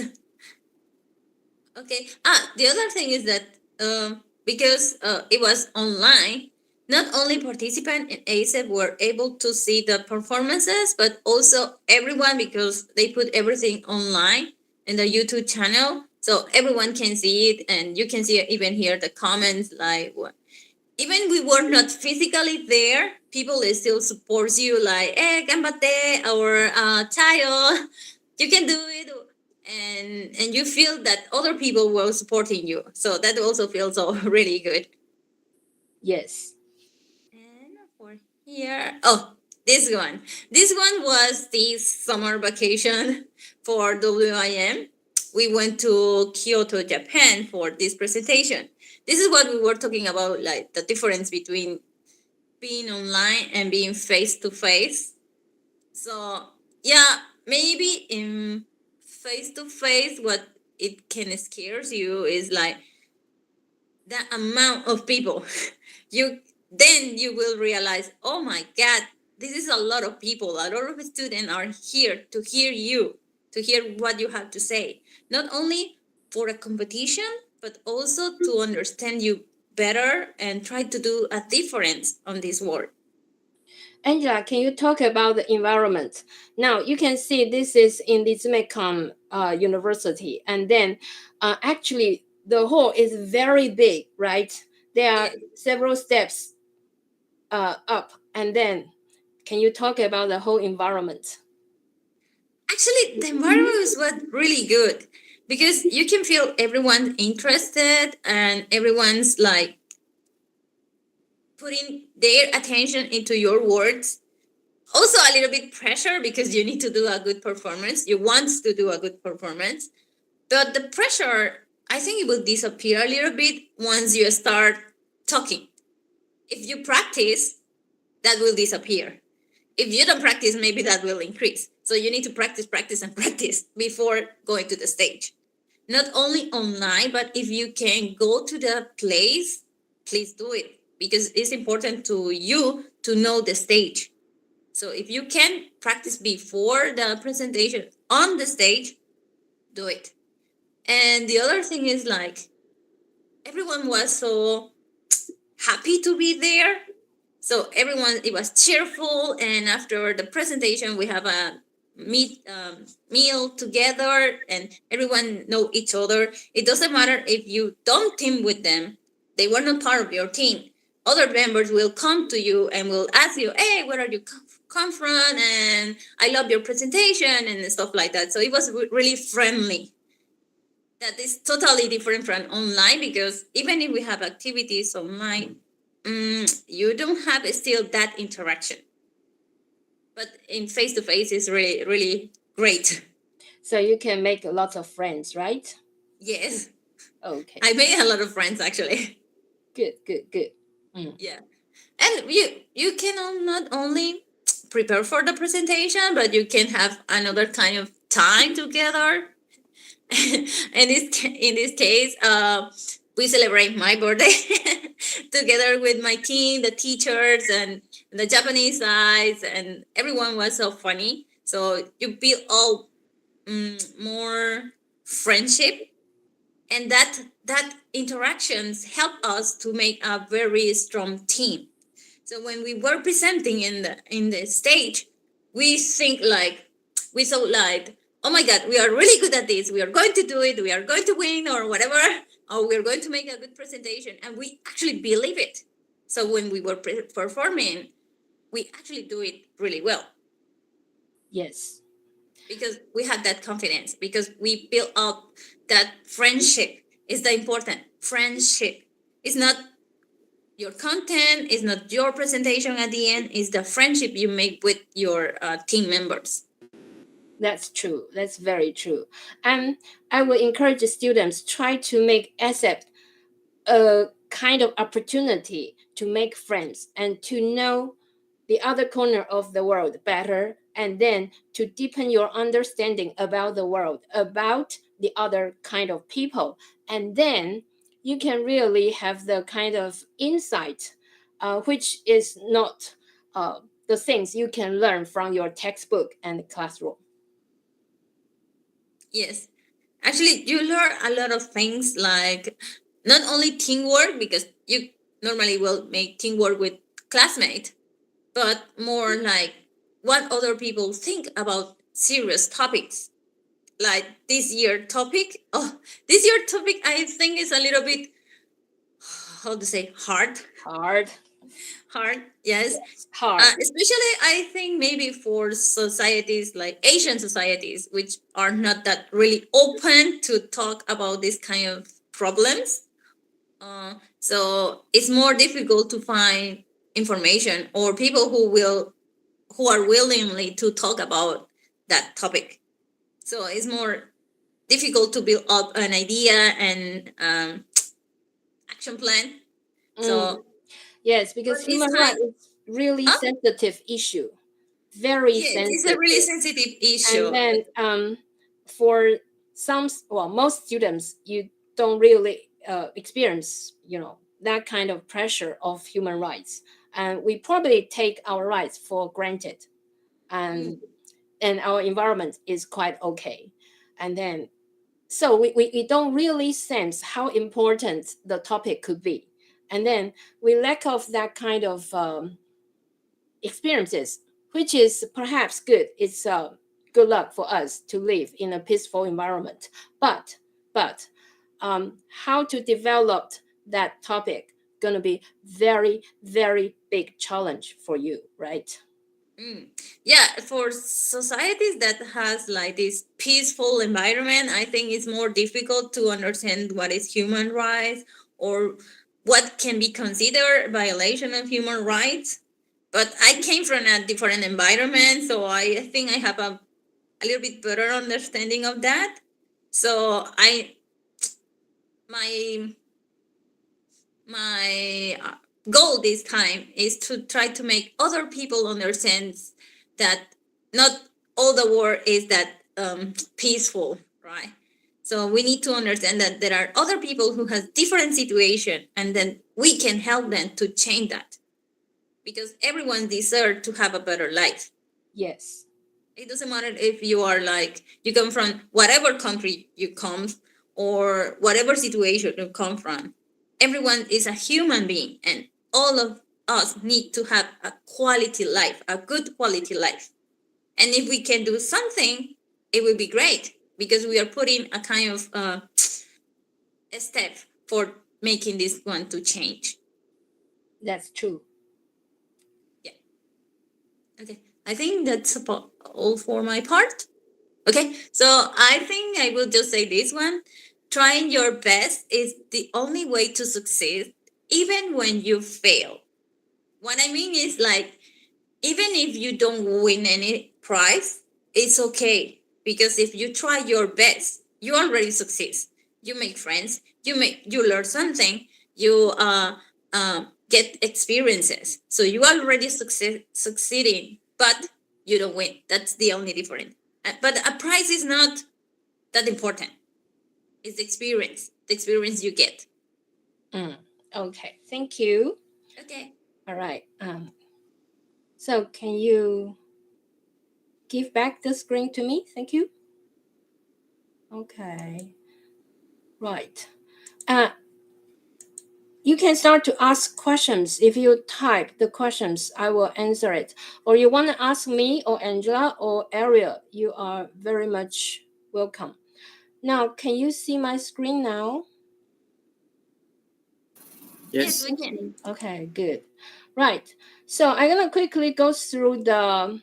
Okay. The other thing is that because it was online, not only participants in ASEP were able to see the performances, but also everyone, because they put everything online in the YouTube channel. So everyone can see it, and you can see even hear the comments like what. Even we were not physically there, people still support you like, ganbate, our child, you can do it. And you feel that other people were supporting you. So that also feels so really good. Yes. And for here, this one. This one was the summer vacation for WIM. We went to Kyoto, Japan for this presentation. This is what we were talking about, like the difference between being online and being face-to-face. So yeah, maybe in face-to-face, what it can scares you is like the amount of people. Then you will realize, oh my God, this is a lot of people. A lot of students are here to hear you, to hear what you have to say. Not only for a competition, but also to understand you better and try to do a difference on this world. Angela, can you talk about the environment? Now you can see this is in the Zimecom University, and then actually the hall is very big, right? There are several steps up, and then can you talk about the whole environment? Actually, the environment was really good because you can feel everyone interested and everyone's like putting their attention into your words. Also a little bit pressure because you need to do a good performance. You want to do a good performance. But the pressure, I think it will disappear a little bit once you start talking. If you practice, that will disappear. If you don't practice, maybe that will increase. So you need to practice before going to the stage. Not only online, but if you can go to the place, please do it, because it's important to you to know the stage. So if you can practice before the presentation on the stage, do it. And the other thing is like, everyone was so happy to be there. So everyone, it was cheerful. And after the presentation, we have a meal together and everyone know each other. It doesn't matter if you don't team with them. They were not part of your team. Other members will come to you and will ask you, hey, where are you come from? And I love your presentation and stuff like that. So it was really friendly. That is totally different from online, because even if we have activities online, you don't have still that interaction. But in face-to-face is really, really great. So you can make lots of friends, right? Yes. Okay. I made a lot of friends, actually. Good. Yeah. And you can not only prepare for the presentation, but you can have another kind of time together. And in this case, we celebrate my birthday together with my team, the teachers, and the Japanese guys, and everyone was so funny. So you build all more friendship, and that interactions help us to make a very strong team. So when we were presenting in the stage, we thought like, oh my God, we are really good at this. We are going to do it. We are going to win or whatever, or we're going to make a good presentation. And we actually believe it. So when we were performing, we actually do it really well. Yes. Because we had that confidence, because we built up that friendship. Is the important friendship. It's not your content, it's not your presentation at the end, it's the friendship you make with your team members. That's true. That's very true. And I will encourage the students try to make ASEP a kind of opportunity to make friends and to know the other corner of the world better, and then to deepen your understanding about the world, about the other kind of people. And then you can really have the kind of insight, which is not the things you can learn from your textbook and classroom. Yes. Actually, you learn a lot of things, like not only teamwork, because you normally will make teamwork with classmates, but more like what other people think about serious topics. Like this year topic. Oh, this year topic I think is a little bit, how to say, hard. Hard, yes. Hard. Especially I think maybe for societies like Asian societies, which are not that really open to talk about this kind of problems. So it's more difficult to find information or people who are willingly to talk about that topic. So it's more difficult to build up an idea and action plan. So yes, because human rights is really sensitive issue, very sensitive. It's a really sensitive issue. And then for most students, you don't really experience, that kind of pressure of human rights, and we probably take our rights for granted, and our environment is quite okay, and then so we don't really sense how important the topic could be, and then we lack of that kind of experiences, which is perhaps good. It's good luck for us to live in a peaceful environment, but how to develop that topic gonna be very, very big challenge for you, right? Yeah, for societies that has like this peaceful environment, I think it's more difficult to understand what is human rights or what can be considered violation of human rights. But I came from a different environment, so I think I have a little bit better understanding of that. So my goal this time is to try to make other people understand that not all the world is that peaceful, right? So we need to understand that there are other people who has different situation, and then we can help them to change that, because everyone deserves to have a better life. Yes. It doesn't matter if you are you come from whatever country you come, or whatever situation you come from. Everyone is a human being, and all of us need to have a quality life, a good quality life. And if we can do something, it will be great, because we are putting a kind of a step for making this one to change. That's true. Yeah. Okay. I think that's about all for my part. Okay, so I think I will just say this one. Trying your best is the only way to succeed, even when you fail. What I mean is, even if you don't win any prize, it's okay. Because if you try your best, you already succeed. You make friends, you learn something, you get experiences. So you already succeeding, but you don't win. That's the only difference. But a prize is not that important. It's the experience you get. Okay, thank you. Okay. All right. So can you give back the screen to me? Thank you. Okay. Right. You can start to ask questions. If you type the questions, I will answer it. Or you want to ask me or Angela or Ariel, you are very much welcome. Now, can you see my screen now? Yes. we can. Okay, good. Right. So I'm gonna quickly go through the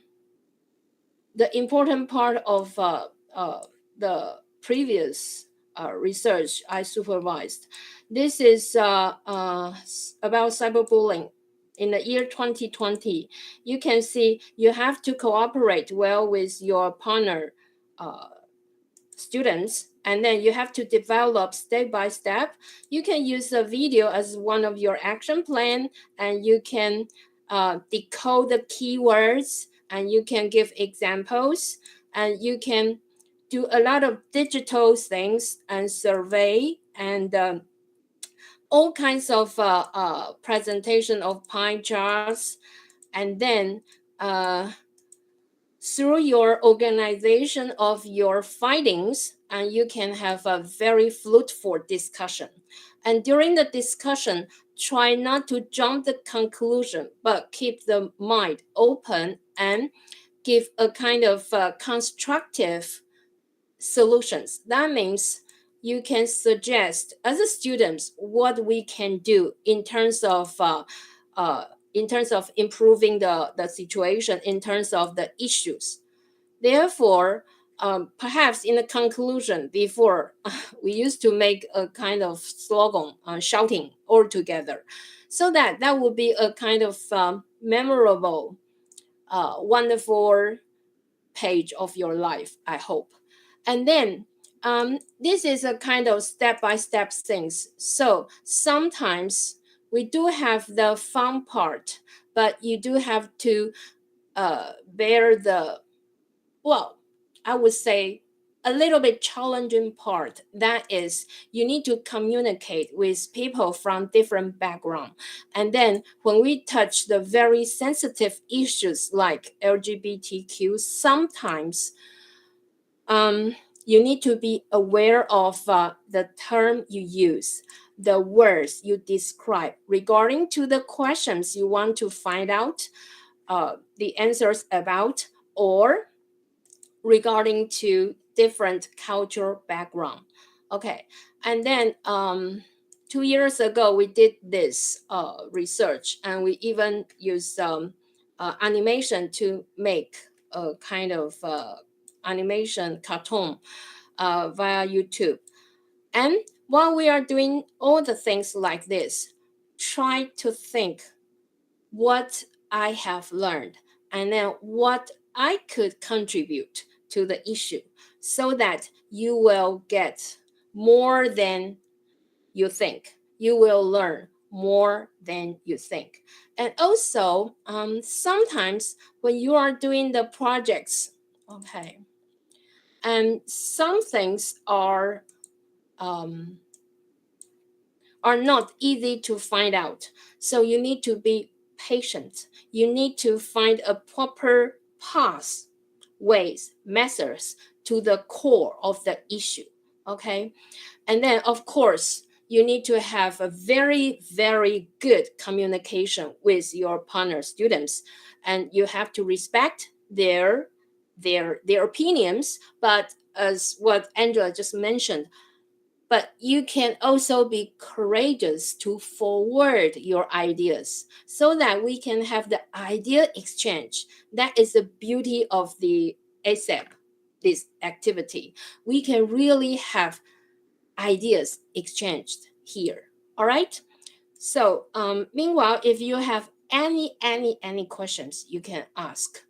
important part of the previous research I supervised. This is about cyberbullying. In the year 2020, you can see you have to cooperate well with your partner students, and then you have to develop step by step. You can use a video as one of your action plan, and you can decode the keywords, and you can give examples, and you can do a lot of digital things and survey and all kinds of presentation of pie charts, and then through your organization of your findings, and you can have a very fruitful discussion. And during the discussion, try not to jump the conclusion, but keep the mind open and give a kind of constructive solutions. That means you can suggest as a student what we can do in terms of improving the situation, in terms of the issues. Therefore, perhaps in the conclusion, before we used to make a kind of slogan, shouting all together, so that would be a kind of memorable, wonderful page of your life, I hope. And then this is a kind of step-by-step things. So sometimes we do have the fun part, but you do have to bear the, well, I would say a little bit challenging part. That is, you need to communicate with people from different background. And then when we touch the very sensitive issues like LGBTQ, sometimes you need to be aware of the term you use, the words you describe regarding to the questions you want to find out the answers about, or regarding to different cultural background. Okay, and then 2 years ago we did this research, and we even used animation to make a kind of animation cartoon via YouTube. And while we are doing all the things like this, try to think what I have learned, and then what I could contribute to the issue, so that you will get more than you think. You will learn more than you think. And also, sometimes when you are doing the projects, okay, and some things are not easy to find out. So you need to be patient. You need to find a proper path, ways, methods to the core of the issue. Okay. And then, of course, you need to have a very, very good communication with your partner students, and you have to respect their opinions. But as what Angela just mentioned, but you can also be courageous to forward your ideas, so that we can have the idea exchange. That is the beauty of the ASEP, this activity. We can really have ideas exchanged here. All right. So meanwhile, if you have any questions, you can ask.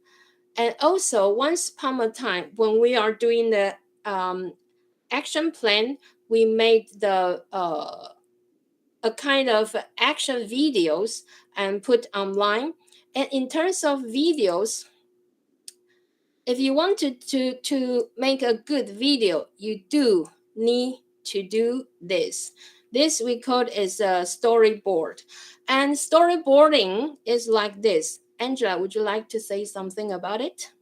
And also, once upon a time, when we are doing the action plan, we made the a kind of action videos and put online. And in terms of videos, if you wanted to make a good video, you do need to do this. This we call is a storyboard. And storyboarding is like this. Angela, would you like to say something about it?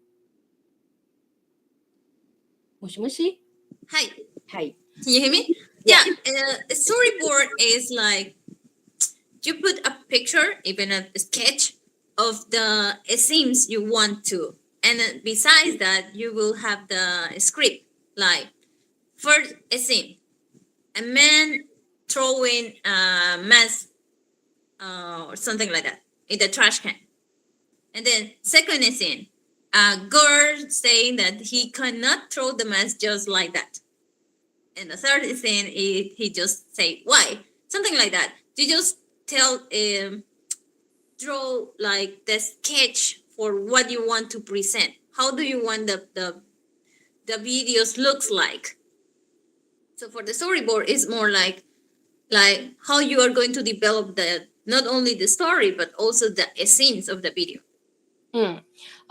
もしもし? Hi. Hi. Can you hear me? Yeah. A storyboard is like you put a picture, even a sketch of the scenes you want to, and then besides that, you will have the script. Like first a scene, a man throwing a mask or something like that in the trash can. And then second scene, a girl saying that he cannot throw the mask just like that. And the third scene is he just say why, something like that. You just tell draw like the sketch for what you want to present. How do you want the videos looks like? So for the storyboard, it's more like how you are going to develop the not only the story but also the scenes of the video.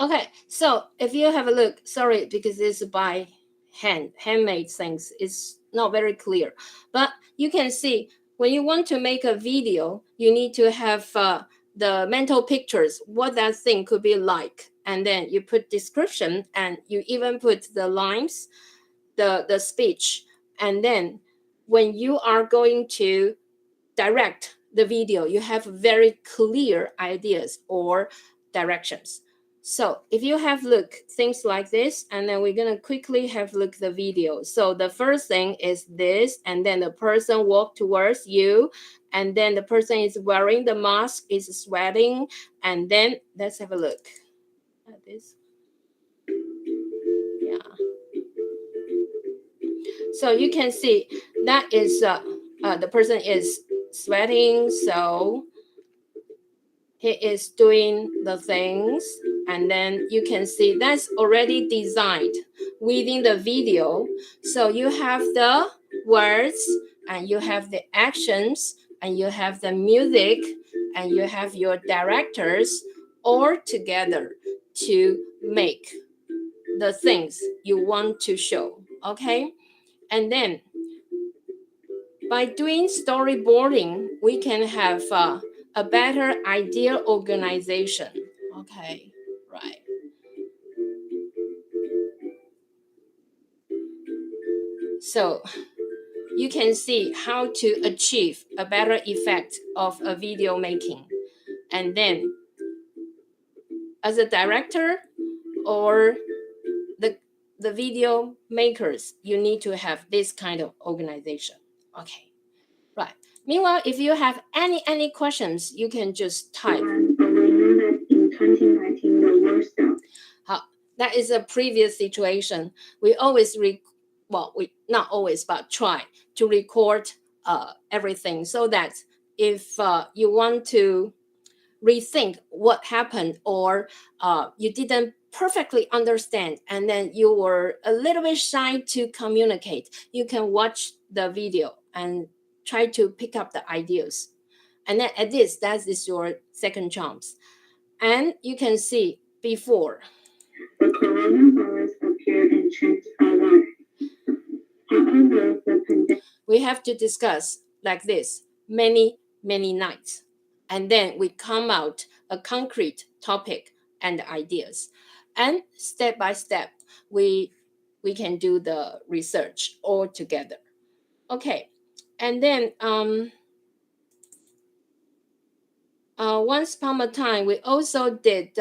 Okay, so if you have a look, sorry, because it's by handmade things, it's not very clear. But you can see when you want to make a video, you need to have the mental pictures, what that thing could be like. And then you put description and you even put the lines, the speech. And then when you are going to direct the video, you have very clear ideas or directions. So if you have look things like this, and then we're gonna quickly have look the video. So the first thing is this, and then the person walk towards you, and then the person is wearing the mask, is sweating, and then let's have a look at this. Yeah. So you can see that is the person is sweating, so he is doing the things, and then you can see that's already designed within the video. So you have the words, and you have the actions, and you have the music, and you have your directors all together to make the things you want to show. Okay, and then by doing storyboarding, we can have a better idea organization. Okay, right. So you can see how to achieve a better effect of a video making. And then as a director or the video makers, you need to have this kind of organization. Okay, right. Meanwhile, if you have any questions, you can just type. In 2019, the WorkShop. That is a previous situation. We always we not always, but try to record everything so that if you want to rethink what happened, or you didn't perfectly understand, and then you were a little bit shy to communicate, you can watch the video and try to pick up the ideas. And then at this, that is your second chance. And you can see before. The coronavirus appeared and changed our life. However, the pandemic. We have to discuss like this many nights, and then we come out a concrete topic and ideas, and step by step we can do the research all together. Okay, and then once upon a time we also did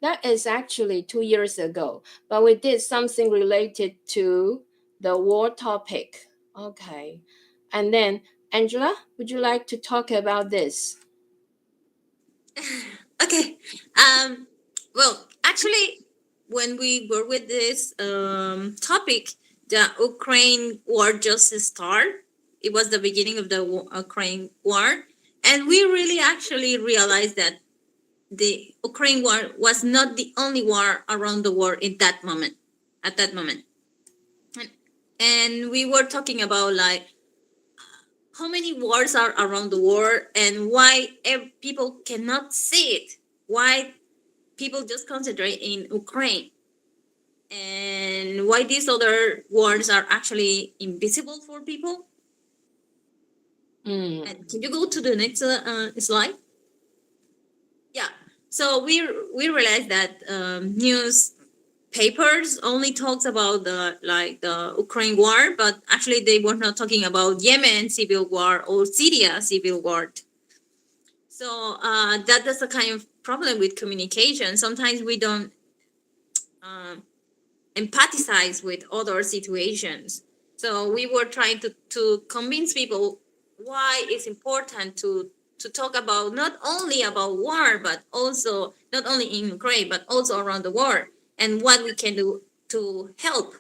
that is actually 2 years ago, but we did something related to the war topic. Okay, and then Angela, would you like to talk about this? Okay. Well, actually, when we were with this topic, the Ukraine war just started. It was the beginning of the Ukraine war, and we really actually realized that the Ukraine war was not the only war around the world at that moment. And we were talking about like how many wars are around the world and why people cannot see it. Why people just concentrate in Ukraine, and why these other wars are actually invisible for people. And can you go to the next slide? Yeah. So we realized that newspapers only talks about the Ukraine war, but actually they were not talking about Yemen civil war or Syria civil war. So that's a kind of problem with communication. Sometimes we don't empathize with other situations. So we were trying to convince people why it's important to talk about not only about war, but also not only in Ukraine, but also around the world, and what we can do to help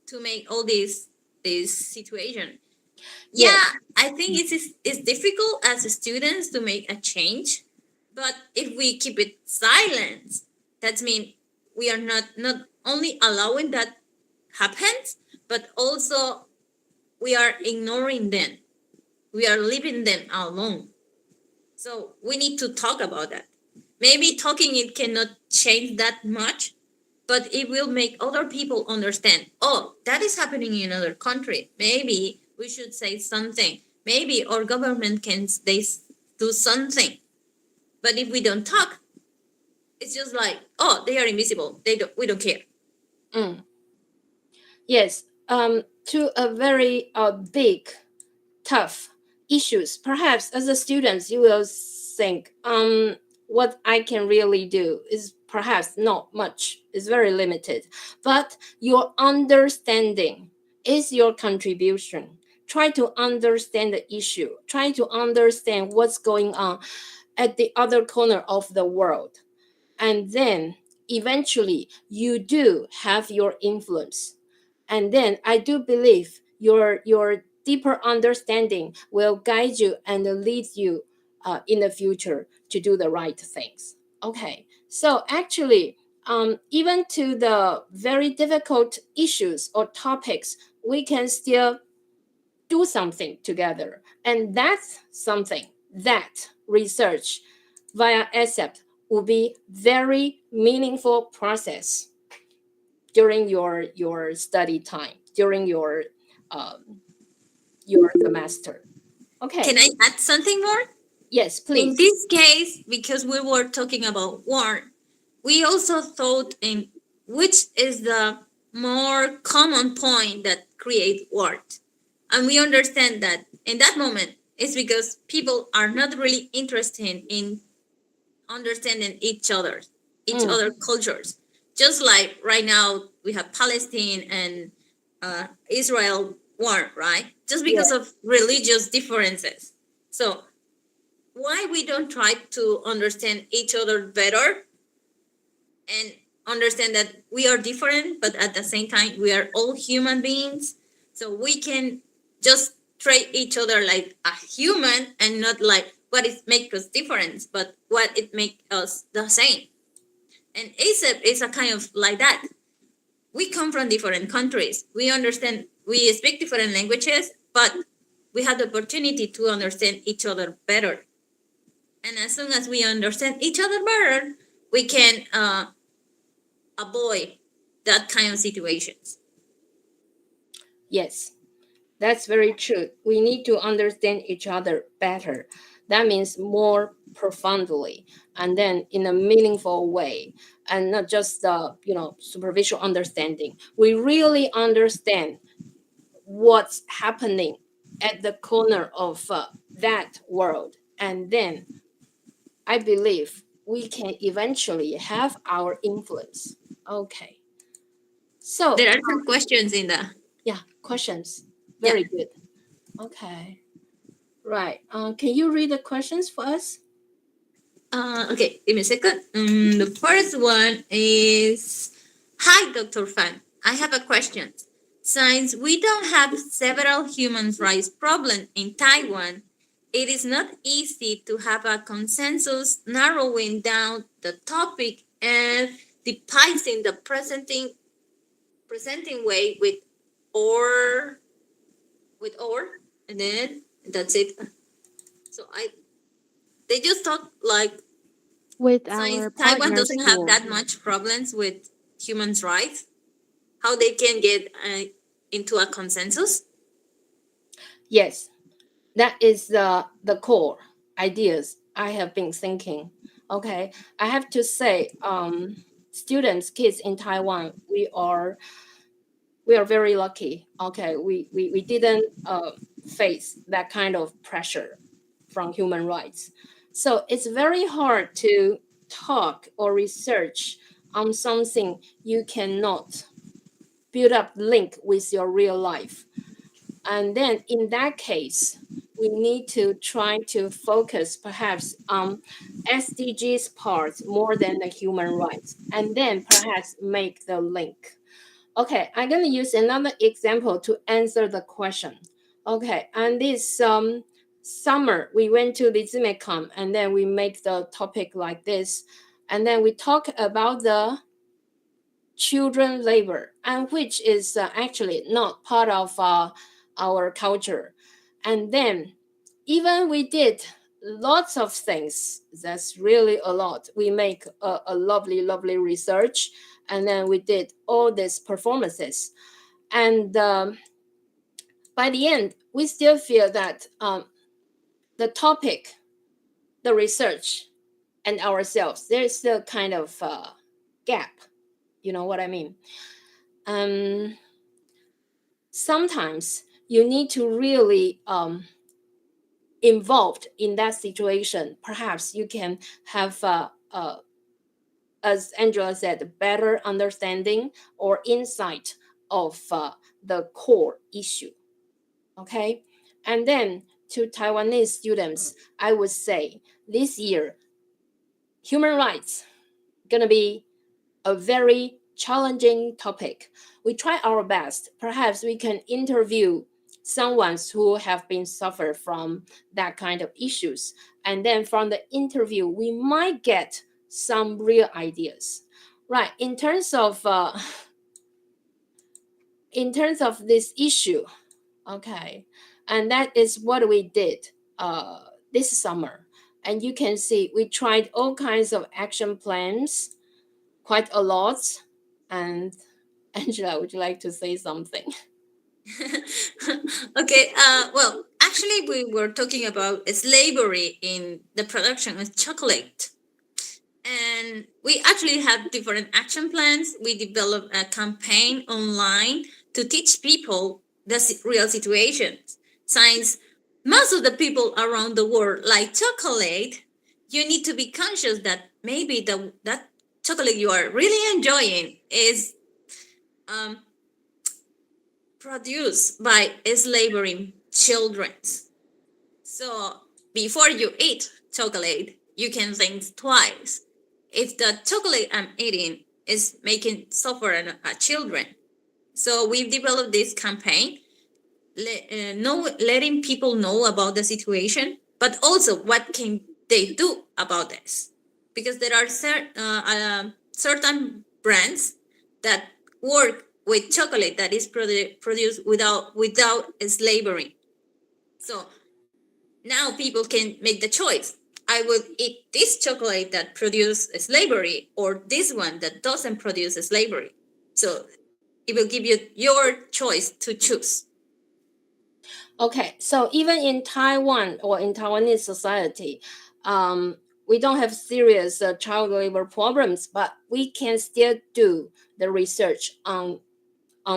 to make all this situation. Yes. Yeah, I think it's difficult as students to make a change, but if we keep it silent, that means we are not only allowing that happens, but also we are ignoring them. We are leaving them alone. So we need to talk about that. Maybe talking it cannot change that much, but it will make other people understand, oh, that is happening in another country. Maybe we should say something. Maybe our government can do something. But if we don't talk, it's just like, oh, they are invisible. We don't care. Yes. To a very big, tough issues. Perhaps as a student, you will think, what I can really do is perhaps not much. It's very limited. But your understanding is your contribution. Try to understand the issue. Try to understand what's going on at the other corner of the world. And then eventually you do have your influence. And then I do believe your deeper understanding will guide you and lead you in the future to do the right things. Okay, so actually, even to the very difficult issues or topics, we can still do something together. And that's something that research via ASEP will be very meaningful process during your study time, during your semester. Okay. Can I add something more? Yes, please. In this case, because we were talking about war, we also thought in which is the more common point that create war. And we understand that in that moment, it's because people are not really interested in understanding each other cultures. Just like right now, we have Palestine and Israel war, right? Just because of religious differences. So why we don't try to understand each other better and understand that we are different, but at the same time, we are all human beings. So we can just treat each other like a human and not like what it makes us different, but what it makes us the same. And ASEP is a kind of like that. We come from different countries. We understand, we speak different languages, but we have the opportunity to understand each other better. And as soon as we understand each other better, we can avoid that kind of situations. Yes, that's very true. We need to understand each other better. That means more profoundly, and then in a meaningful way, and not just superficial understanding. We really understand what's happening at the corner of that world, and then I believe we can eventually have our influence. Okay. So there are some questions in the questions. Very good. Okay. Right. Can you read the questions for us? Okay, give me a second. The first one is, hi, Dr. Fan. I have a question. Since we don't have several human rights problems in Taiwan, it is not easy to have a consensus narrowing down the topic and depicting the presenting way with or, and then that's it. So they just talk like With since our Taiwan partner doesn't have school. that much problems with human rights, how they can get into a consensus? Yes, that is the core ideas I have been thinking. Okay, I have to say, students, kids in Taiwan, we are very lucky. Okay, we didn't face that kind of pressure from human rights. So it's very hard to talk or research on something you cannot build up link with your real life. And then in that case, we need to try to focus perhaps on SDGs parts more than the human rights, and then perhaps make the link. Okay, I'm going to use another example to answer the question. Okay, and this summer we went to the Zimecom, and then we make the topic like this, and then we talk about the children labor, and which is actually not part of our culture. And then even we did lots of things, that's really a lot. We make a lovely research, and then we did all these performances, and by the end we still feel that the topic, the research, and ourselves, there's still kind of gap. You know what I mean? Sometimes you need to really involved in that situation. Perhaps you can have as Angela said, better understanding or insight of the core issue. Okay, and then to Taiwanese students, I would say this year human rights gonna be a very challenging topic. We try our best. Perhaps we can interview someone who have been suffered from that kind of issues, and then from the interview we might get some real ideas, right? In terms of this issue, okay, and that is what we did this summer. And you can see we tried all kinds of action plans, quite a lot. And Angela, would you like to say something? Okay, well, actually we were talking about slavery in the production of chocolate, and we actually have different action plans. We developed a campaign online to teach people the real situations. Since most of the people around the world like chocolate, you need to be conscious that maybe that chocolate you are really enjoying is produced by slavery children. So before you eat chocolate, you can think twice. If the chocolate I'm eating is making suffer children. So we've developed this campaign, letting people know about the situation, but also what can they do about this. Because there are certain brands that work with chocolate that is produced without slavery. So now people can make the choice. I will eat this chocolate that produces slavery, or this one that doesn't produce slavery. So it will give you your choice to choose. Okay, so even in Taiwan or in Taiwanese society, we don't have serious child labor problems, but we can still do the research on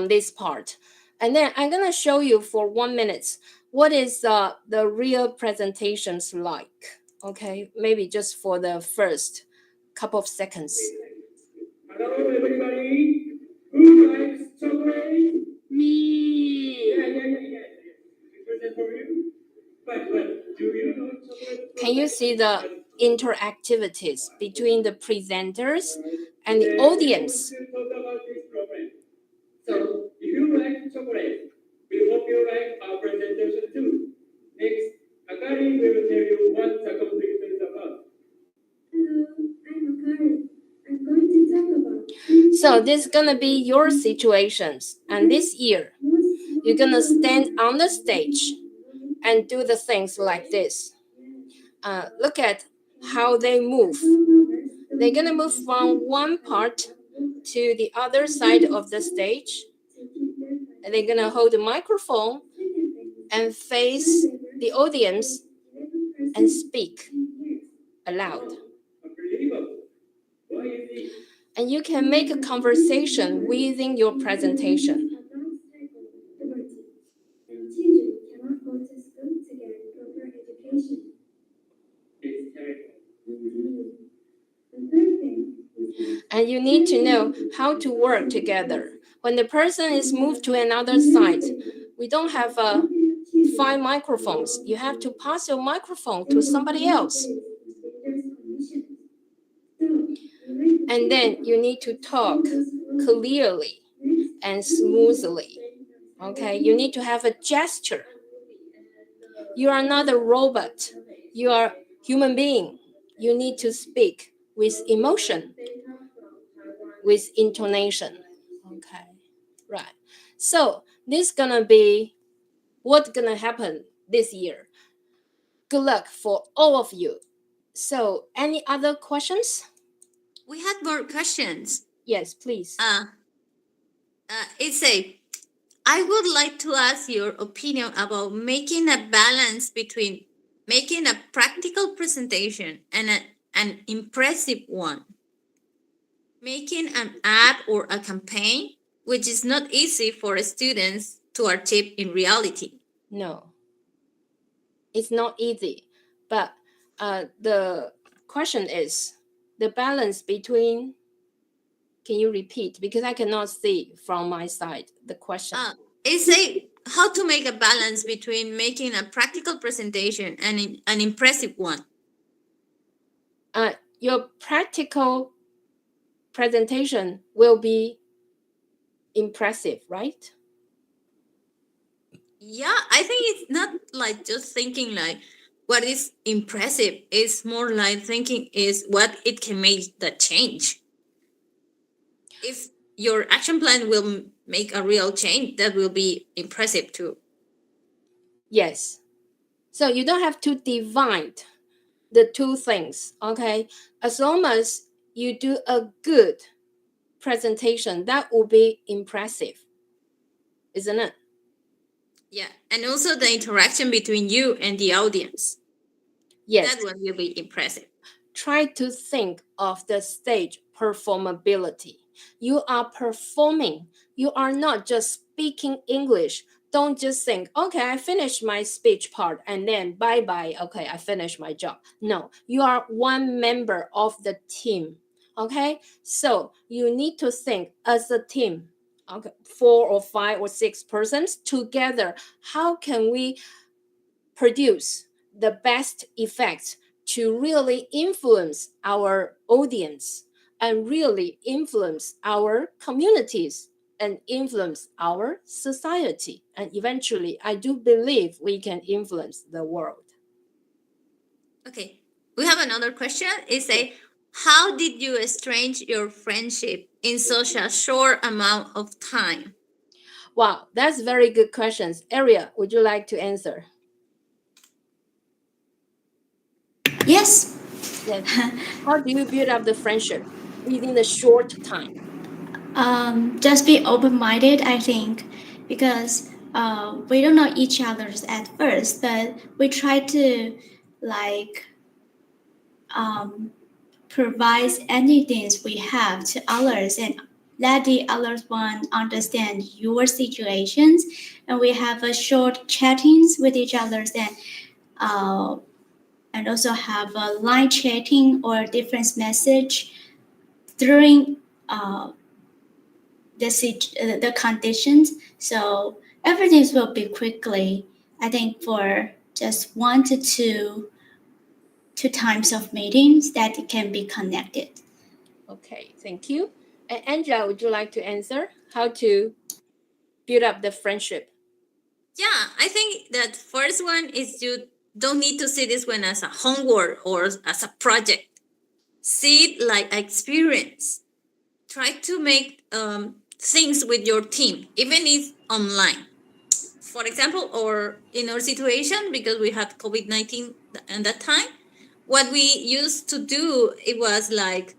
this part. And then I'm gonna show you for 1 minute what is the real presentations like. Okay, maybe just for the first couple of seconds. Hello, everybody. Who likes chocolate? Me. Yeah. Present for you. But do you know chocolate? Can you see the interactivities between the presenters and the audience? We want to talk about this problem. So, if you like chocolate, we hope you like our presentation too. Next, Akari will tell you what the competition is about. Hello, I'm Akari. I'm going to talk about. So this is gonna be your situations, and this year you're gonna stand on the stage and do the things like this. Look at how they move. They're gonna move from one part to the other side of the stage, and they're gonna hold the microphone and face the audience and speak aloud. And you can make a conversation within your presentation. And you need to know how to work together. When the person is moved to another side, we don't have a 5 microphones. You have to pass your microphone to somebody else. And then you need to talk clearly and smoothly. Okay, you need to have a gesture. You are not a robot. You are a human being. You need to speak with emotion, with intonation. Okay, right. So this is gonna be what's gonna happen this year. Good luck for all of you. So any other questions? We had more questions. Yes, please. It's I would like to ask your opinion about making a balance between making a practical presentation and an impressive one. Making an ad or a campaign, which is not easy for students to achieve in reality. No, it's not easy. But the question is the balance between. Can you repeat? Because I cannot see from my side the question. It's how to make a balance between making a practical presentation and an impressive one. Your practical presentation will be impressive, right? Yeah, I think it's not like just thinking like what is impressive. It's more like thinking is what it can make the change. If your action plan will make a real change, that will be impressive too. Yes. So you don't have to divide the two things, okay? As long as you do a good presentation, that will be impressive, isn't it? Yeah, and also the interaction between you and the audience. Yes. That one will be impressive. Try to think of the stage performability. You are performing. You are not just speaking English. Don't just think, okay, I finished my speech part and then bye-bye. Okay, I finished my job. No, you are one member of the team. Okay, so you need to think as a team. Okay, 4 or 5 or 6 persons together. How can we produce the best effects to really influence our audience and really influence our communities and influence our society? And eventually, I do believe we can influence the world. Okay, we have another question. It's how did you estrange your friendship in such a short amount of time? Wow, that's very good questions. Aria, would you like to answer? Yes. Yes. How do you build up the friendship within a short time? Just be open-minded, I think, because we don't know each other's at first, but we try to like provide anything we have to others and let the other one understand your situations, and we have a short chattings with each other and also have a line chatting or different message during the conditions. So everything will be quickly. I think for just 1 to 2 times of meetings that it can be connected. Okay, thank you. And Angela, would you like to answer how to build up the friendship? Yeah, I think that first one is you don't need to see this one as a homework or as a project. See it like an experience. Try to make things with your team, even if online. For example, or in our situation, because we had COVID-19 at that time, what we used to do, it was like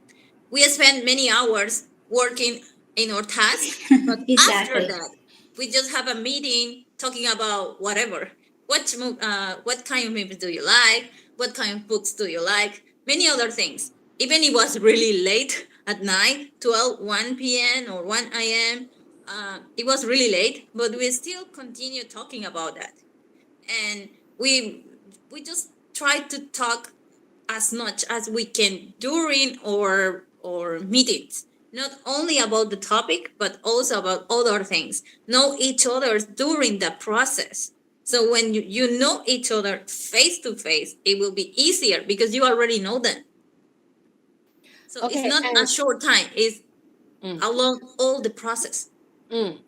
we spent many hours working in our task, but Exactly. after that, we just have a meeting talking about whatever. What kind of movies do you like? What kind of books do you like? Many other things. Even it was really late at night, 1 p.m. or 1 a.m., it was really late, but we still continue talking about that. And we just try to talk as much as we can during or meetings, not only about the topic but also about other things, know each other during the process. So when you know each other face to face, it will be easier because you already know them. So Okay, it's not a short time, it's along all the process. And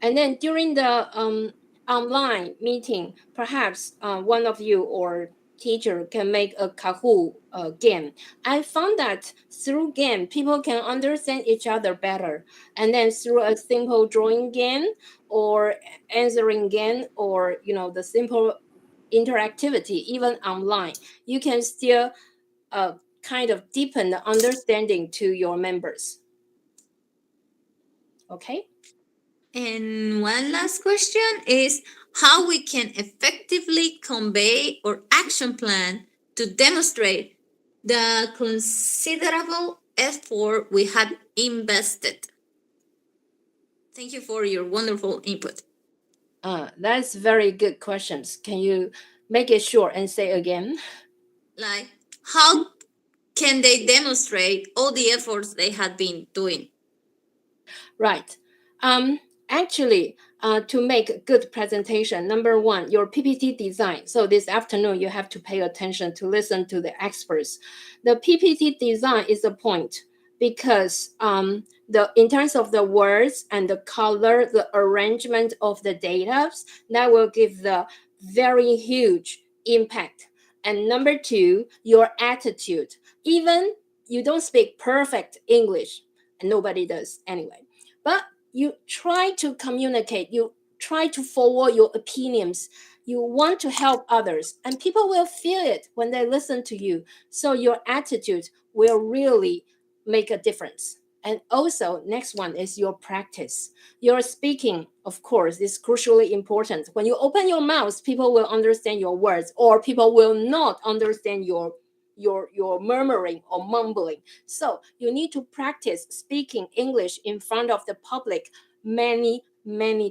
then during the online meeting, perhaps one of you or teacher can make a Kahoot game. I found that through game, people can understand each other better. And then through a simple drawing game or answering game or, the simple interactivity, even online, you can still kind of deepen the understanding to your members. Okay? And one last question is how we can effectively convey our action plan to demonstrate the considerable effort we had invested. Thank you for your wonderful input. That's very good questions. Can you make it short and say again? Like, how can they demonstrate all the efforts they had been doing? Right. Actually, to make a good presentation, number one, your PPT design. So this afternoon, you have to pay attention to listen to the experts. The PPT design is the point because in terms of the words and the color, the arrangement of the data, that will give the very huge impact. And number two, your attitude. Even you don't speak perfect English, and nobody does anyway, but you try to communicate, you try to forward your opinions, you want to help others, and people will feel it when they listen to you. So your attitude will really make a difference. And also, next one is your practice. Your speaking, of course, is crucially important. When you open your mouth, people will understand your words, or people will not understand your murmuring or mumbling. So you need to practice speaking English in front of the public many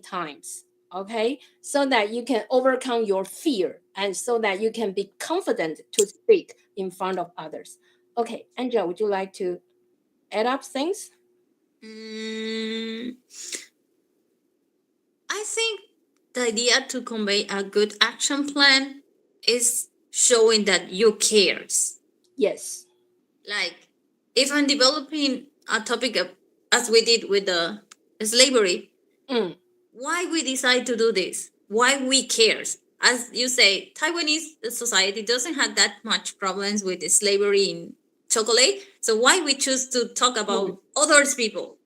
times, okay? So that you can overcome your fear and so that you can be confident to speak in front of others. Okay, Angela, would you like to add up things? I think the idea to convey a good action plan is showing that you cares. Yes. Like, if I'm developing a topic as we did with the slavery, why we decide to do this? Why we cares? As you say, Taiwanese society doesn't have that much problems with slavery in chocolate. So why we choose to talk about others people?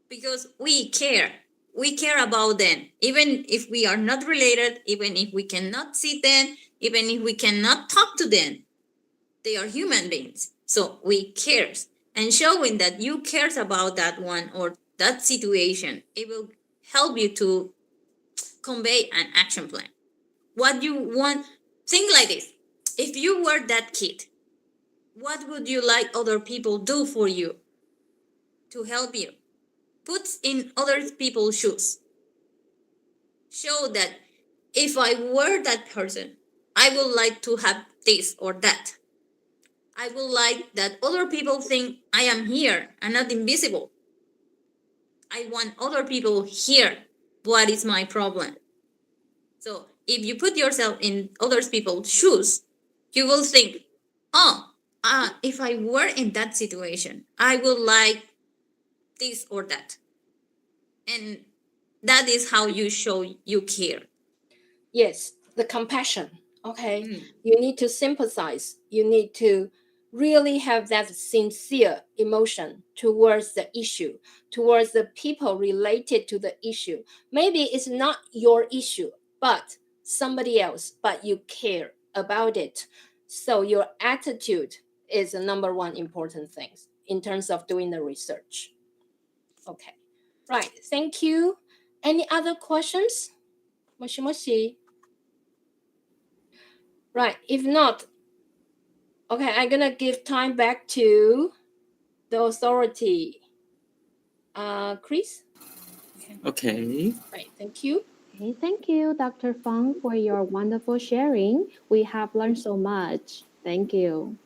Because we care. We care about them. Even if we are not related, even if we cannot see them, even if we cannot talk to them, they are human beings. So we cares. And showing that you cares about that one or that situation, it will help you to convey an action plan. What you want, think like this. If you were that kid, what would you like other people do for you to help you? Put in other people's shoes. Show that if I were that person, I would like to have this or that. I would like that other people think I am here and not invisible. I want other people here. What is my problem? So if you put yourself in other people's shoes, you will think, if I were in that situation, I would like this or that. And that is how you show you care. Yes, the compassion. Okay. You need to sympathize. You need to really have that sincere emotion towards the issue, towards the people related to the issue. Maybe it's not your issue, but somebody else, but you care about it. So your attitude is the number one important thing in terms of doing the research. Okay. Right. Thank you. Any other questions? Moshi moshi. Right. If not, okay, I'm gonna give time back to the authority. Chris? Okay. Right. Thank you. Okay, thank you, Dr. Fang, for your wonderful sharing. We have learned so much. Thank you.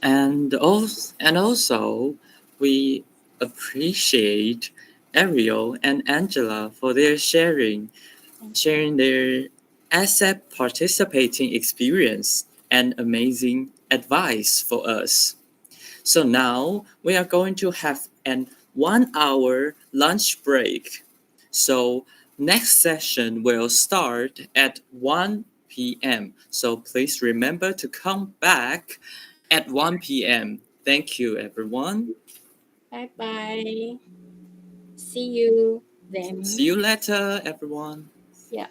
And also, we appreciate Ariel and Angela for their sharing. sharing their ASEP participating experience and amazing advice for us. So now we are going to have an 1 hour lunch break. So next session will start at 1 p.m. So please remember to come back at 1 p.m. Thank you, everyone. Bye bye. See you then. See you later, everyone. Yeah.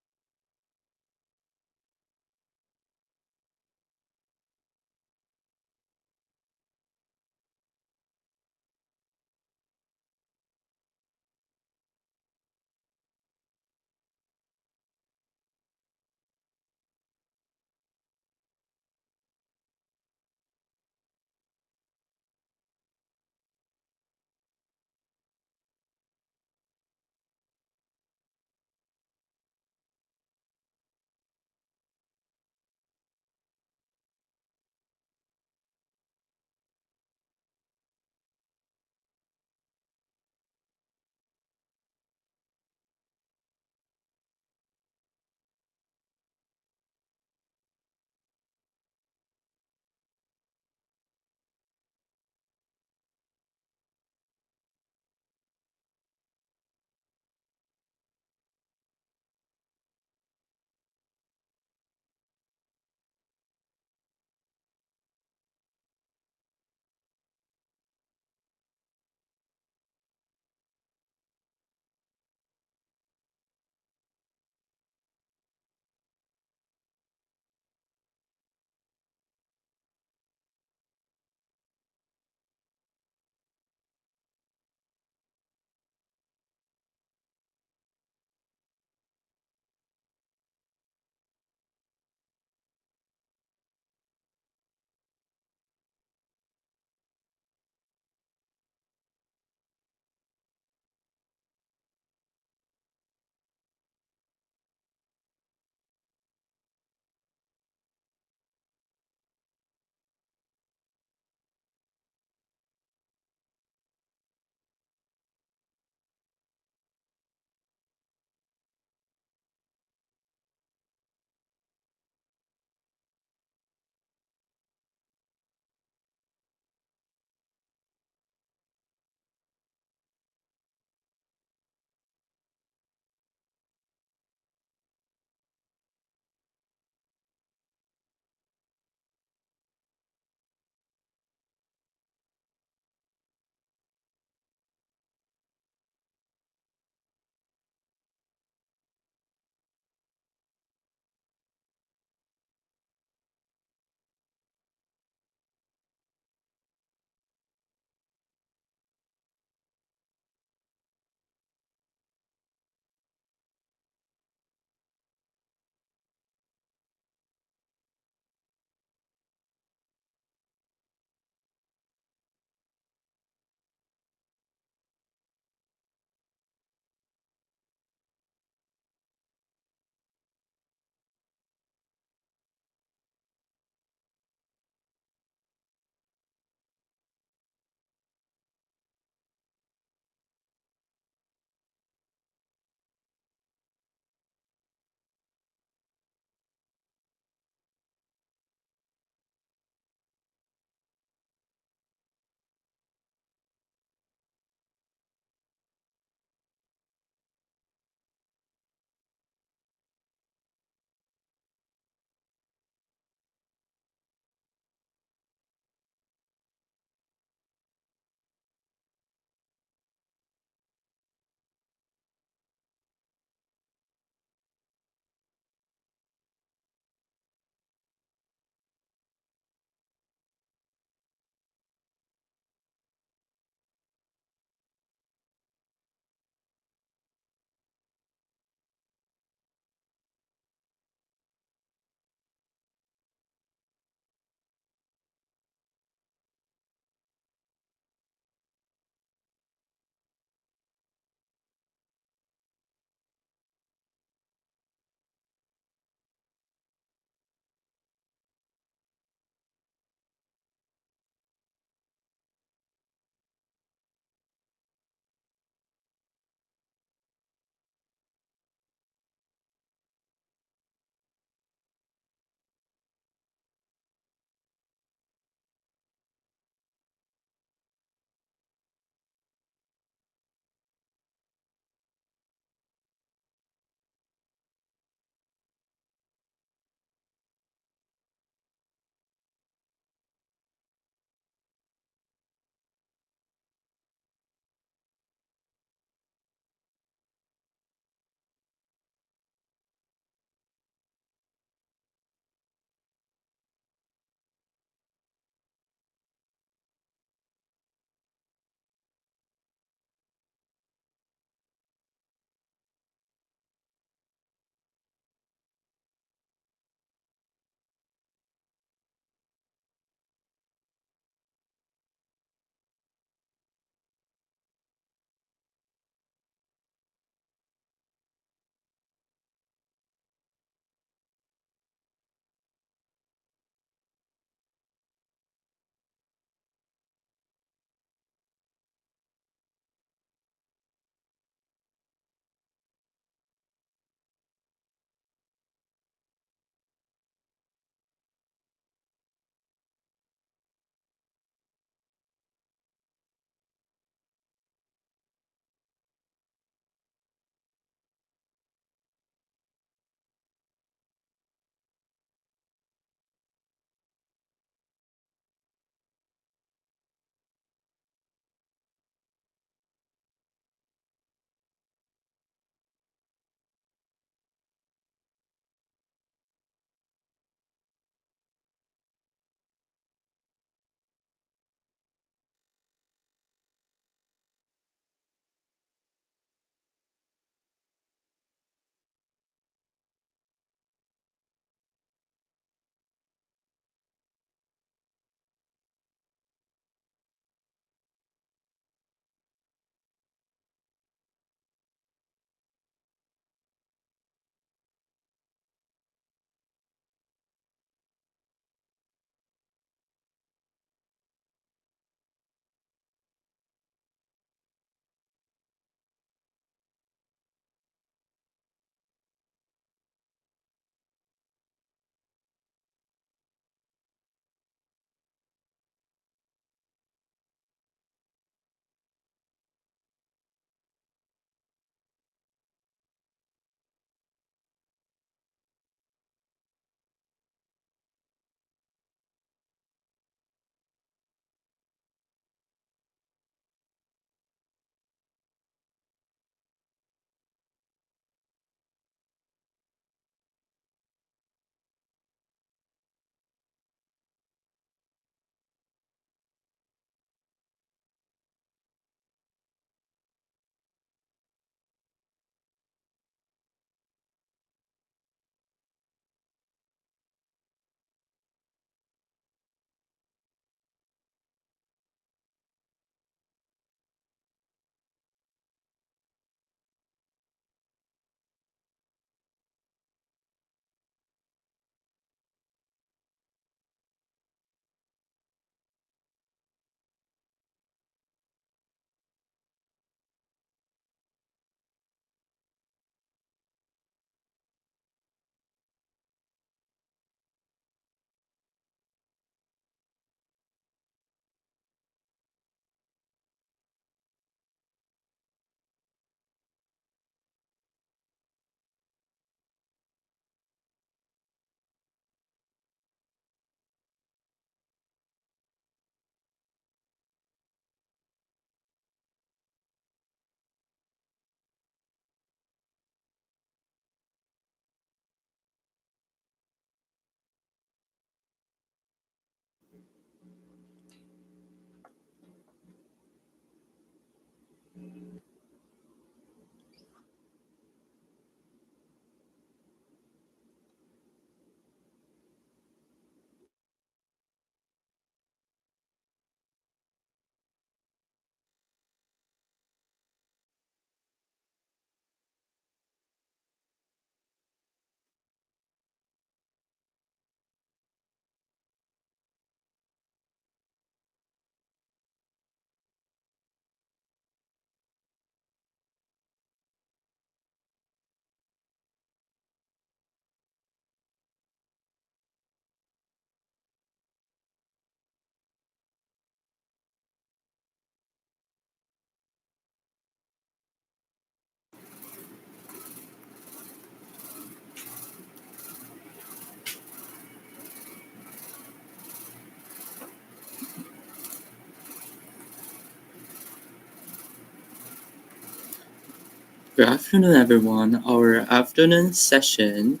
Good afternoon, everyone. Our afternoon session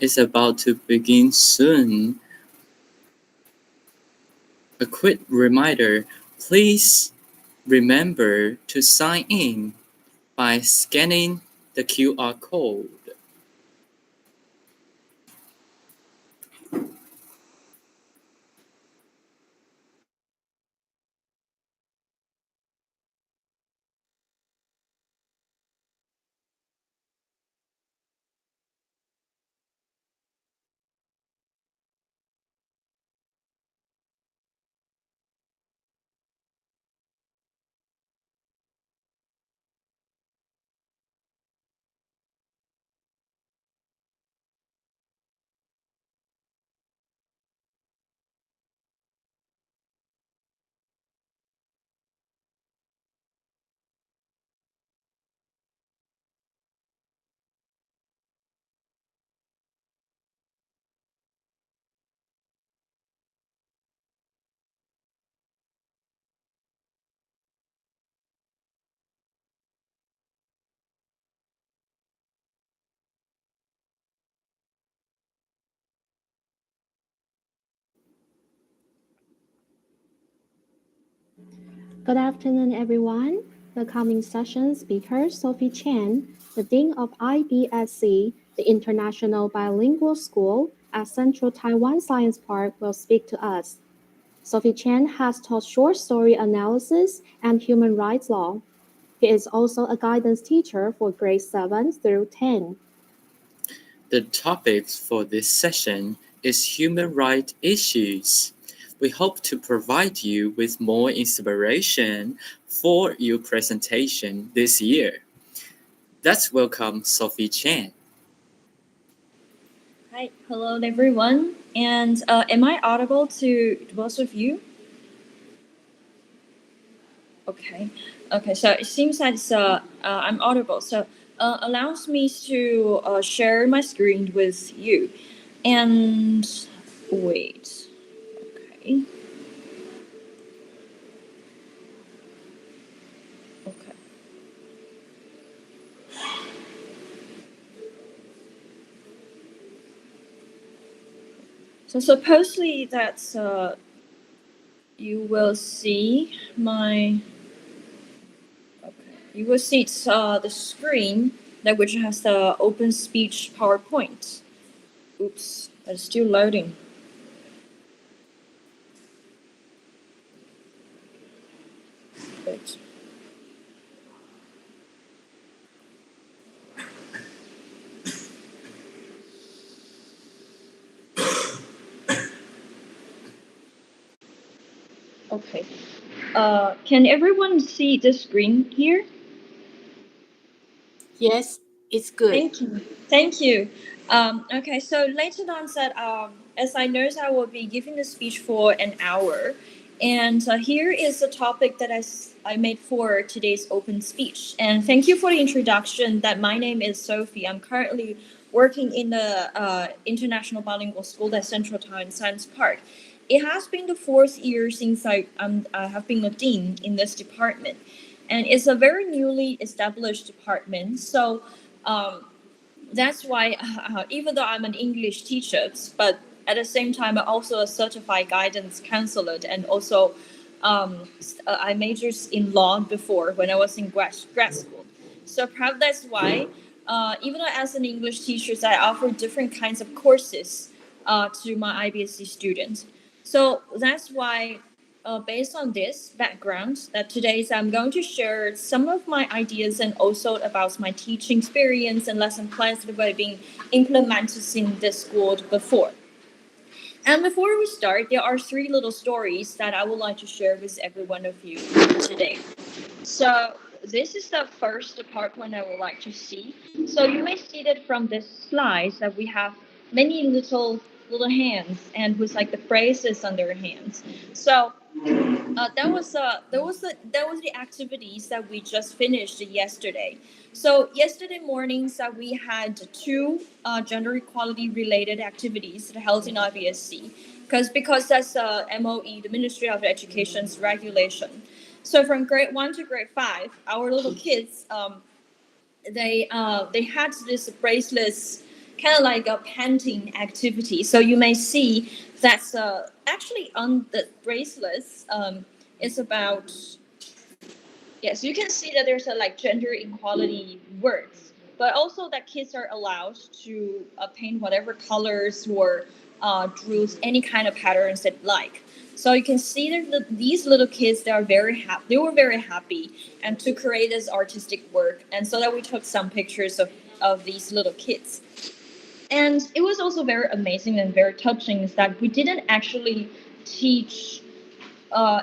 is about to begin soon. A quick reminder, please remember to sign in by scanning the QR code. Good afternoon, everyone. The coming session speaker, Sophie Chen, the Dean of IBSC, the International Bilingual School at Central Taiwan Science Park, will speak to us. Sophie Chen has taught short story analysis and human rights law. He is also a guidance teacher for grades 7 through 10. The topic for this session is human rights issues. We hope to provide you with more inspiration for your presentation this year. Let's welcome Sophie Chen. Hi, hello everyone. And am I audible to both of you? Okay. Okay. So it seems that I'm audible. So allows me to share my screen with you. And wait. Okay. Okay. So supposedly that's you will see my. Okay. You will see the screen that which has the open speech PowerPoint. Oops, it's still loading. Wait. Okay. Can everyone see the screen here? Yes, it's good. Thank you. Thank you. Okay, so later on said, as I know, I will be giving the speech for an hour. And here is the topic that I made for today's open speech. And thank you for the introduction that my name is Sophie. I'm currently working in the International Bilingual School at Central Taiwan Science Park. It has been the 4th year since I have been a dean in this department. And it's a very newly established department. So that's why even though I'm an English teacher, but at the same time I'm also a certified guidance counselor, and also I majored in law before when I was in grad school. So perhaps that's why even though as an English teacher, I offer different kinds of courses to my IBSC students. So that's why based on this background, that today I'm going to share some of my ideas and also about my teaching experience and lesson plans that have been implemented in this school before. And before we start, there are 3 little stories that I would like to share with every one of you today. So this is the first part one I would like to see. So you may see that from this slide that we have many little hands and with like the phrases on their hands. So that was the activities that we just finished yesterday. So yesterday mornings that we had 2 gender equality related activities held in IBSC because that's MOE, the Ministry of Education's regulation. So from grade 1 to grade 5, our little kids they had this bracelets, kind of like a painting activity. So you may see that's actually on the bracelets. It's about, yes, you can see that there's a like gender equality words, but also that kids are allowed to paint whatever colors or draw any kind of patterns they like. So you can see that these little kids, they are very happy. They were very happy and to create this artistic work. And so that we took some pictures of these little kids. And it was also very amazing and very touching is that we didn't actually teach.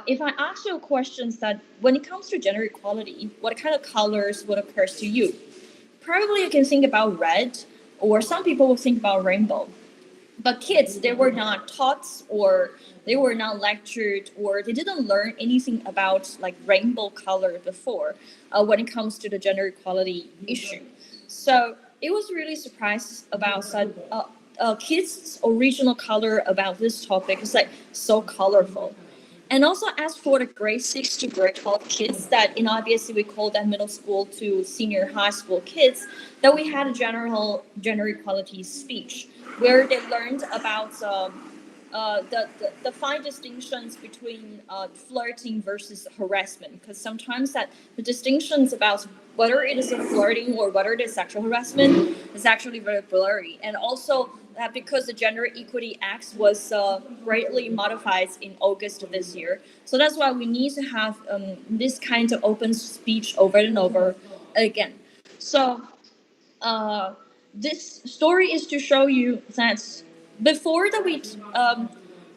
If I ask you questions that when it comes to gender equality, what kind of colors would occur to you? Probably you can think about red, or some people will think about rainbow. But kids, they were not taught or they were not lectured or they didn't learn anything about like rainbow color before when it comes to the gender equality issue. So it was really surprised about kids' original color about this topic. It's like so colorful. And also as for the grade 6 to grade 12 kids that in IBSC we call them middle school to senior high school kids, that we had a general gender equality speech where they learned about the fine distinctions between flirting versus harassment, because sometimes that the distinctions about whether it is a flirting or whether it is sexual harassment is actually very blurry. And also that because the Gender Equity Act was greatly modified in August of this year. So that's why we need to have this kind of open speech over and over again. So this story is to show you that before that we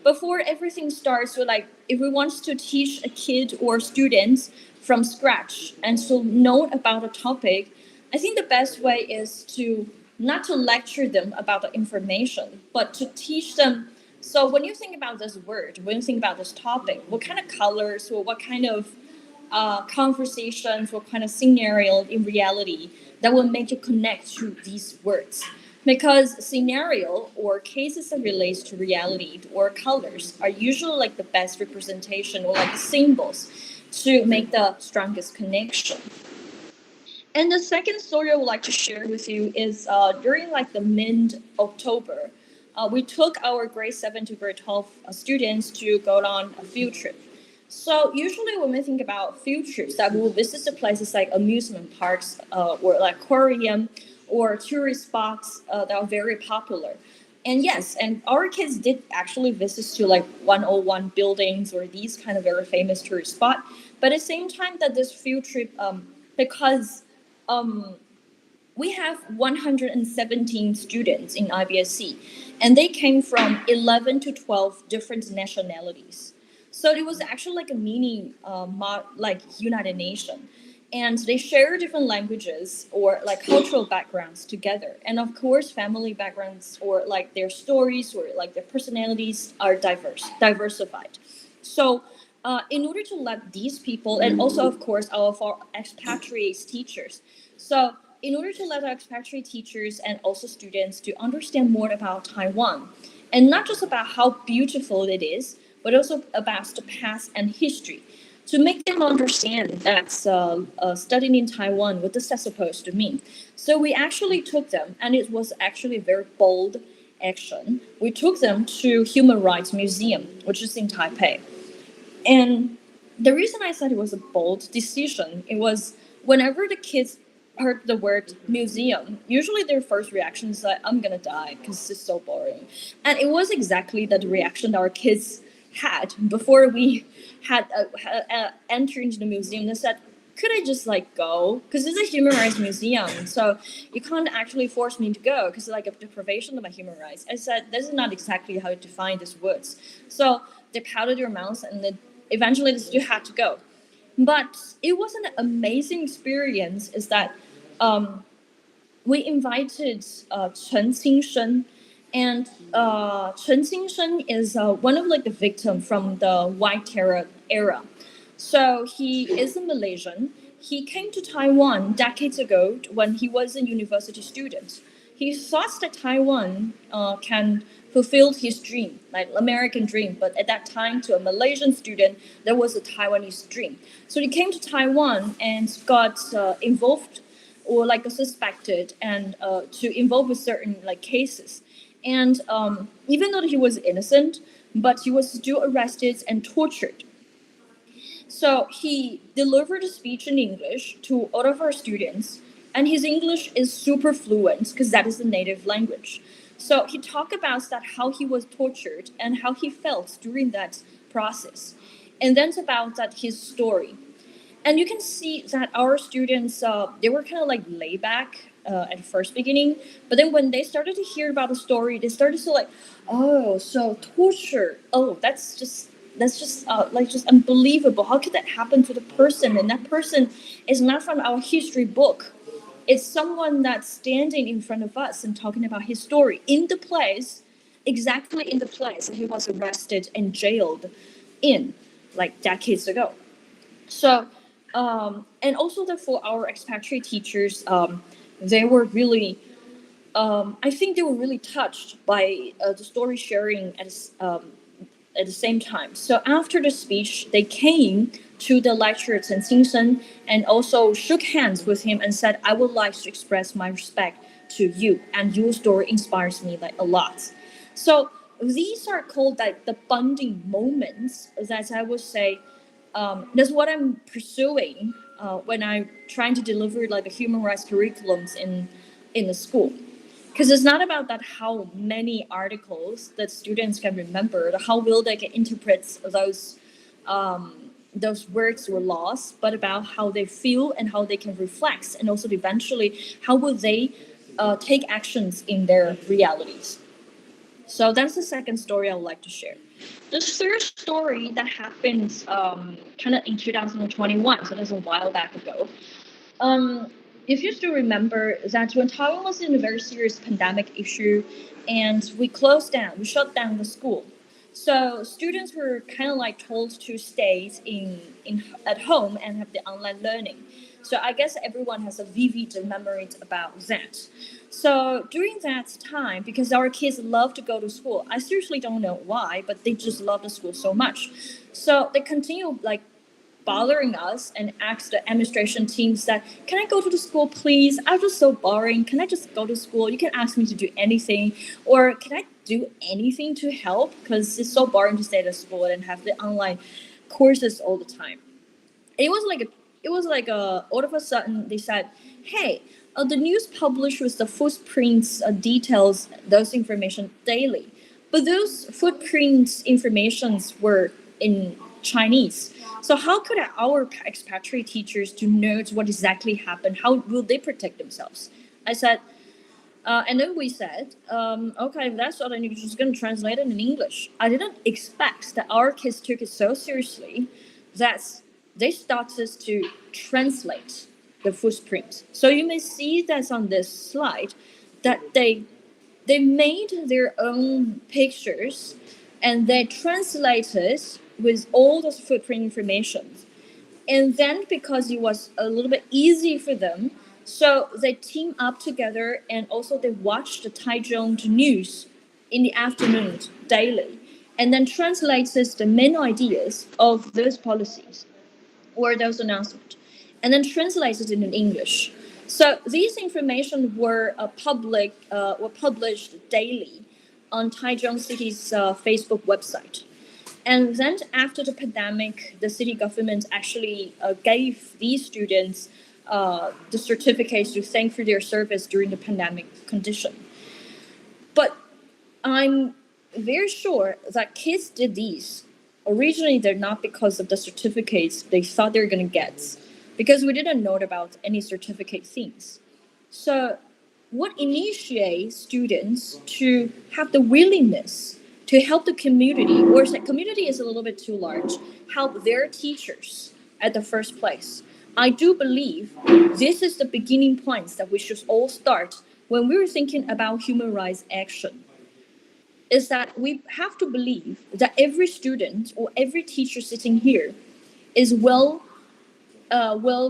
before everything starts, so like if we want to teach a kid or students from scratch and to know about a topic, I think the best way is to not to lecture them about the information, but to teach them. So when you think about this word, when you think about this topic, what kind of colors or what kind of conversations, what kind of scenario in reality that will make you connect to these words. Because scenario or cases that relates to reality or colors are usually like the best representation or like symbols to make the strongest connection. And the second story I would like to share with you is during like the mid-October, we took our grade 7 to grade 12 students to go on a field trip. So usually when we think about field trips, that we will visit the places like amusement parks or like aquarium or tourist spots that are very popular. And yes, and our kids did actually visit to like 101 buildings or these kind of very famous tourist spot. But at the same time that this field trip, because we have 117 students in IBSC, and they came from 11 to 12 different nationalities. So it was actually like a mini, like United Nation, and they share different languages or like cultural backgrounds together, and of course, family backgrounds or like their stories or like their personalities are diversified. So, in order to let these people, and also of course our expatriate teachers, so in order to let our expatriate teachers and also students to understand more about Taiwan, and not just about how beautiful it is, but also about the past and history, to make them understand that studying in Taiwan, what is that supposed to mean? So we actually took them, and it was actually a very bold action. We took them to Human Rights Museum, which is in Taipei. And the reason I said it was a bold decision, it was whenever the kids heard the word museum, usually their first reaction is like, I'm gonna die because this is so boring. And it was exactly that reaction that our kids had before we had entered into the museum. They said, could I just like go? Because it's a human rights museum, so you can't actually force me to go because like a deprivation of my human rights. I said, this is not exactly how you define these words. So they pouted their mouths and then eventually they still had to go. But it was an amazing experience is that we invited Chen Qingshen, and Chen Qingshen is one of like the victim from the White Terror era. So he is a Malaysian. He came to Taiwan decades ago when he was a university student. He thought that Taiwan can fulfill his dream, like American dream. But at that time, to a Malaysian student, there was a Taiwanese dream. So he came to Taiwan and got involved or like suspected and to involve with certain like cases. And even though he was innocent, but he was still arrested and tortured. So he delivered a speech in English to all of our students, and his English is super fluent because that is the native language. So he talked about that how he was tortured and how he felt during that process, and then about that his story. And you can see that our students they were kind of like laid back at the first beginning, but then when they started to hear about the story, they started to like, oh, so torture, oh, that's just like just unbelievable. How could that happen to the person? And that person is not from our history book. It's someone that's standing in front of us and talking about his story in the place, exactly in the place he was arrested and jailed in like decades ago. So, and also for our expatriate teachers, they were really, I think they were really touched by the story sharing at the same time. So after the speech, they came to the lecturer Chen Xingsen and also shook hands with him and said, I would like to express my respect to you, and your story inspires me like a lot. So these are called like the bonding moments that I would say that's what I'm pursuing when I'm trying to deliver like the human rights curriculums in the school. Because it's not about that how many articles that students can remember, how will they can interpret those words or laws, but about how they feel and how they can reflect, and also eventually how will they take actions in their realities. So that's the second story I would like to share. The third story that happened kind of in 2021, so that's a while back ago. If you still remember that when Taiwan was in a very serious pandemic issue, and we shut down the school. So students were kind of like told to stay at home and have the online learning. So I guess everyone has a vivid memory about that. So during that time, because our kids love to go to school, I seriously don't know why, but they just love the school so much. So they continue like bothering us and ask the administration teams that, can I go to the school, please? I'm just so boring. Can I just go to school? You can ask me to do anything, or can I do anything to help? Because it's so boring to stay at school and have the online courses all the time. It was like all of a sudden they said, hey, the news published with the footprints details those information daily, but those footprints informations were in Chinese. So how could our expatriate teachers to know what exactly happened? How will they protect themselves? I said, and then we said, okay, if that's all, then you're just going to translate it in English. I didn't expect that our kids took it so seriously that they started to translate the footprint. So you may see that on this slide that they made their own pictures and they translated with all those footprint information. And then because it was a little bit easy for them, so they team up together and also they watch the Taichung news in the afternoon daily, and then translates the main ideas of those policies or those announcements, and then translates it in English. So these information were published daily on Taichung City's Facebook website. And then after the pandemic, the city government actually gave these students the certificates to thank for their service during the pandemic condition. But I'm very sure that kids did these. Originally, they're not because of the certificates they thought they were going to get, because we didn't know about any certificate things. So what initiates students to have the willingness to help the community, or the community is a little bit too large, help their teachers at the first place? I do believe this is the beginning points that we should all start when we're thinking about human rights action, is that we have to believe that every student or every teacher sitting here is well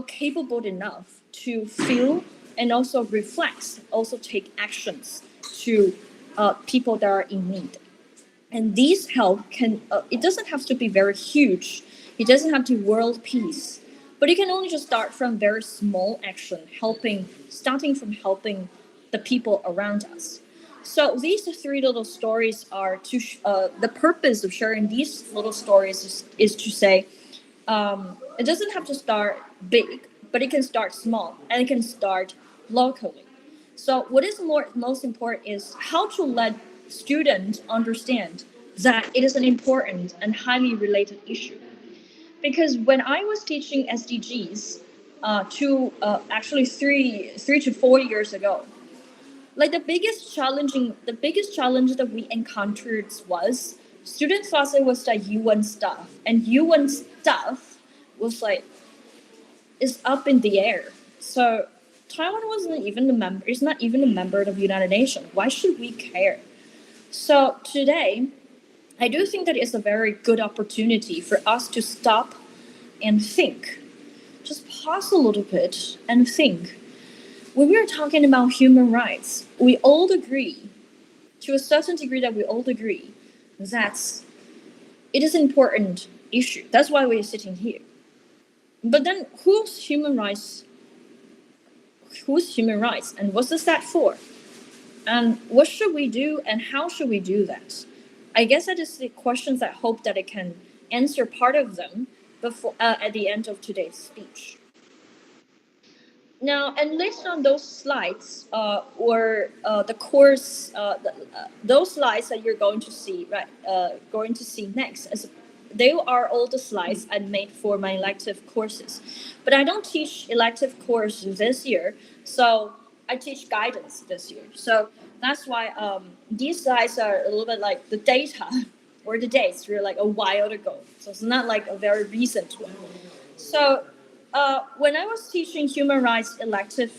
capable enough to feel and also reflect, also take actions to people that are in need. And these help can, it doesn't have to be very huge. It doesn't have to be world peace. But you can only just start from very small action, starting from helping the people around us. So these 3 little stories are the purpose of sharing these little stories is to say, it doesn't have to start big, but it can start small and it can start locally. So what is most important is how to let students understand that it is an important and highly related issue. Because when I was teaching SDGs actually 3 to 4 years ago, like the biggest challenge that we encountered was students thought it was the UN stuff, and UN stuff was like is up in the air. So Taiwan wasn't even a member. It's not even a member of the United Nations. Why should we care? So today, I do think that it's a very good opportunity for us to stop and think. Just pause a little bit and think. When we are talking about human rights, we all agree, to a certain degree, that it is an important issue. That's why we're sitting here. But then whose human rights, and what is that for? And what should we do, and how should we do that? I guess that is the questions I hope that I can answer part of them before at the end of today's speech. Now, and listed on those slides were the course, those slides that you're going to see, going to see next. They are all the slides I made for my elective courses. But I don't teach elective courses this year, so I teach guidance this year. So that's why these slides are a little bit like the data or the dates were like a while ago. So it's not like a very recent one. So when I was teaching human rights elective,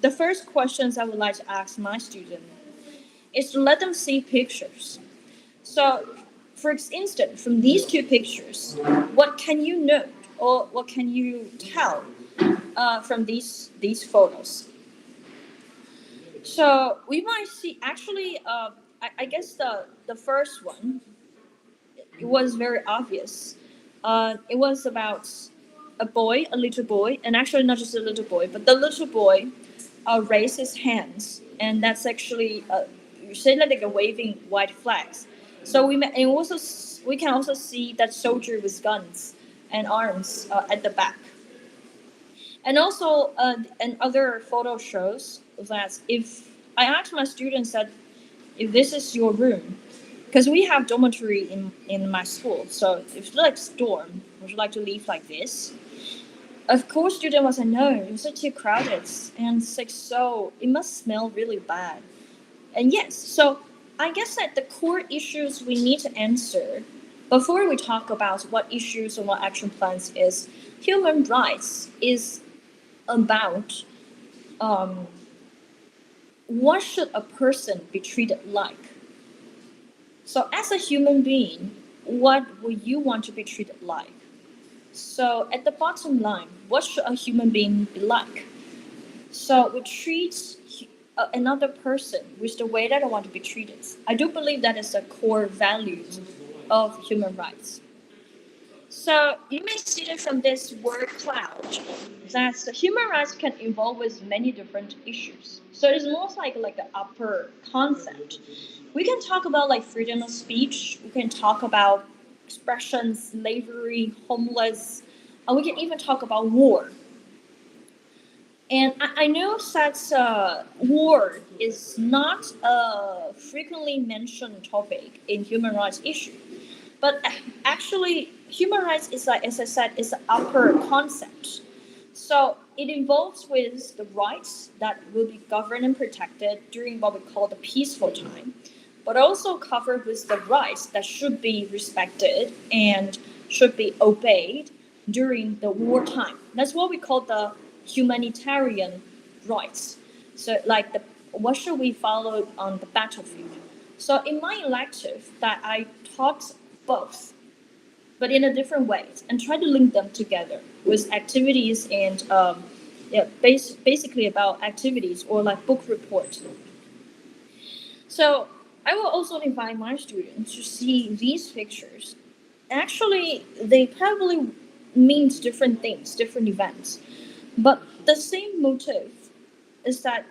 the first questions I would like to ask my students is to let them see pictures. So, for instance, from these 2 pictures, what can you note or what can you tell from these photos? So we might see actually, I guess the first one, it was very obvious. It was about a little boy, and actually not just a little boy, but the little boy raised his hands, and that's actually you say like a waving white flags. So we can also see that soldier with guns and arms at the back. And also, and other photo shows that if I ask my students that if this is your room, because we have dormitory in my school, so if you like dorm, would you like to live like this? Of course, student was like, no, it's too crowded, and it's like, so it must smell really bad. And yes, so I guess that the core issues we need to answer before we talk about what issues and what action plans is human rights is about what should a person be treated like. So as a human being, what would you want to be treated like? So at the bottom line, what should a human being be like? So we treat another person with the way that I want to be treated. I do believe that is a core value of human rights. So you may see it from this word cloud, that the human rights can involve with many different issues. So it's most like the upper concept. We can talk about like freedom of speech. We can talk about expression, slavery, homeless. And we can even talk about war. And I know that war is not a frequently mentioned topic in human rights issue. But actually, human rights is, like, as I said, is an upper concept. So it involves with the rights that will be governed and protected during what we call the peaceful time, but also covered with the rights that should be respected and should be obeyed during the wartime. That's what we call the humanitarian rights. So like what should we follow on the battlefield? So in my elective that I taught both, but in a different way, and try to link them together with activities and basically about activities or like book reports. So I will also invite my students to see these pictures. Actually, they probably means different things, different events. But the same motive is that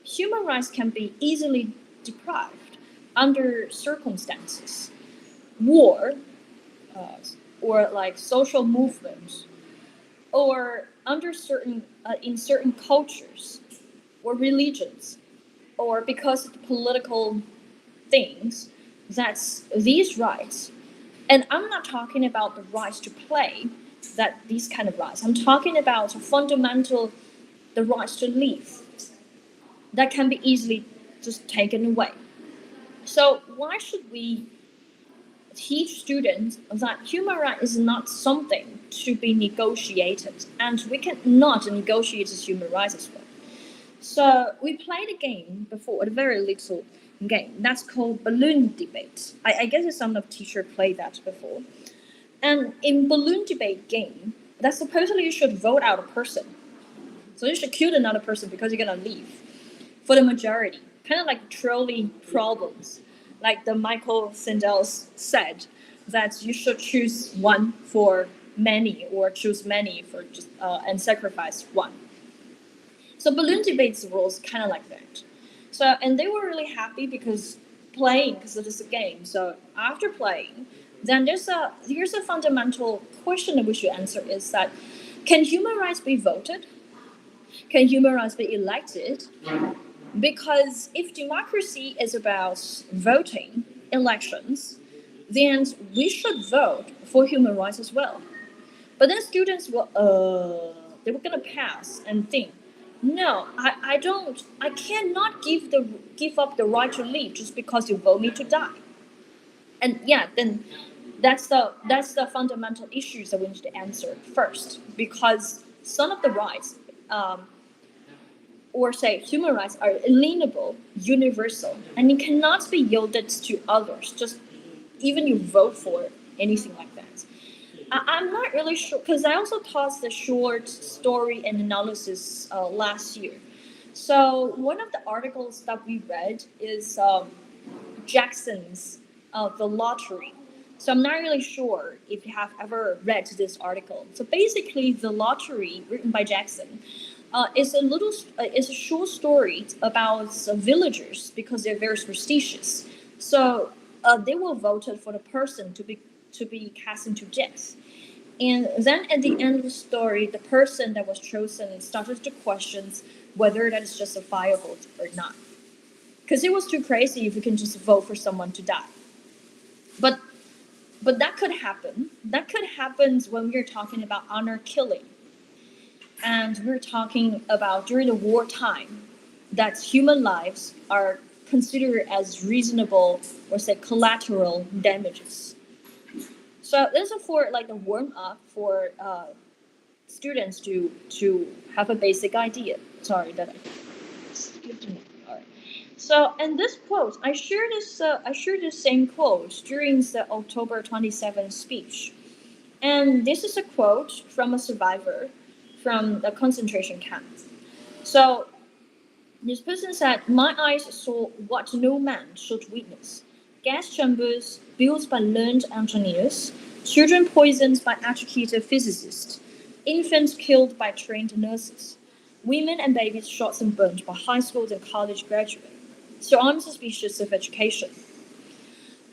human rights can be easily deprived under circumstances, war, or like social movements, or under certain in certain cultures or religions, or because of political things. That's these rights, and I'm not talking about the rights to play. That these kind of rights. I'm talking about fundamental, the rights to live. That can be easily just taken away. So why should we teach students that human rights is not something to be negotiated, and we cannot negotiate human rights as well? So we played a game before, a very little game that's called balloon debate. I guess some of teacher played that before. And in balloon debate game, that supposedly you should vote out a person. So you should kill another person because you're gonna leave for the majority. Kind of like trolley problems. Like the Michael Sandel said, that you should choose one for many or choose many for just and sacrifice one. So balloon debates rules kind of like that. So, and they were really happy because it is a game. So after playing, then here's a fundamental question that we should answer is that, can human rights be voted? Can human rights be elected? Because if democracy is about voting elections, then we should vote for human rights as well. But then students they were gonna pass and think, no, I cannot give up the right to live just because you vote me to die. And yeah, then that's the fundamental issues that we need to answer first, because some of the rights, or say human rights, are inalienable, universal, and it cannot be yielded to others. Just even you vote for anything like that. I'm not really sure, because I also taught the short story and analysis last year. So one of the articles that we read is Jackson's The Lottery. So I'm not really sure if you have ever read this article. So basically, The Lottery, written by Jackson, is a short story about villagers because they're very superstitious. So they were voted for the person to be cast into death. And then at the end of the story, the person that was chosen started to question whether that is justifiable or not. Because it was too crazy if you can just vote for someone to die. But that could happen. That could happen when we're talking about honor killing. And we're talking about during the wartime, that human lives are considered as reasonable, or say collateral damages. So this is for like the warm up for students to have a basic idea. Sorry that I skipped it. All right. So, and this quote, I shared the same quote during the October 27th speech, and this is a quote from a survivor from the concentration camp. So this person said, "My eyes saw what no man should witness: gas chambers built by learned engineers, children poisoned by educated physicists, infants killed by trained nurses, women and babies shot and burned by high school and college graduates. So I'm suspicious of education."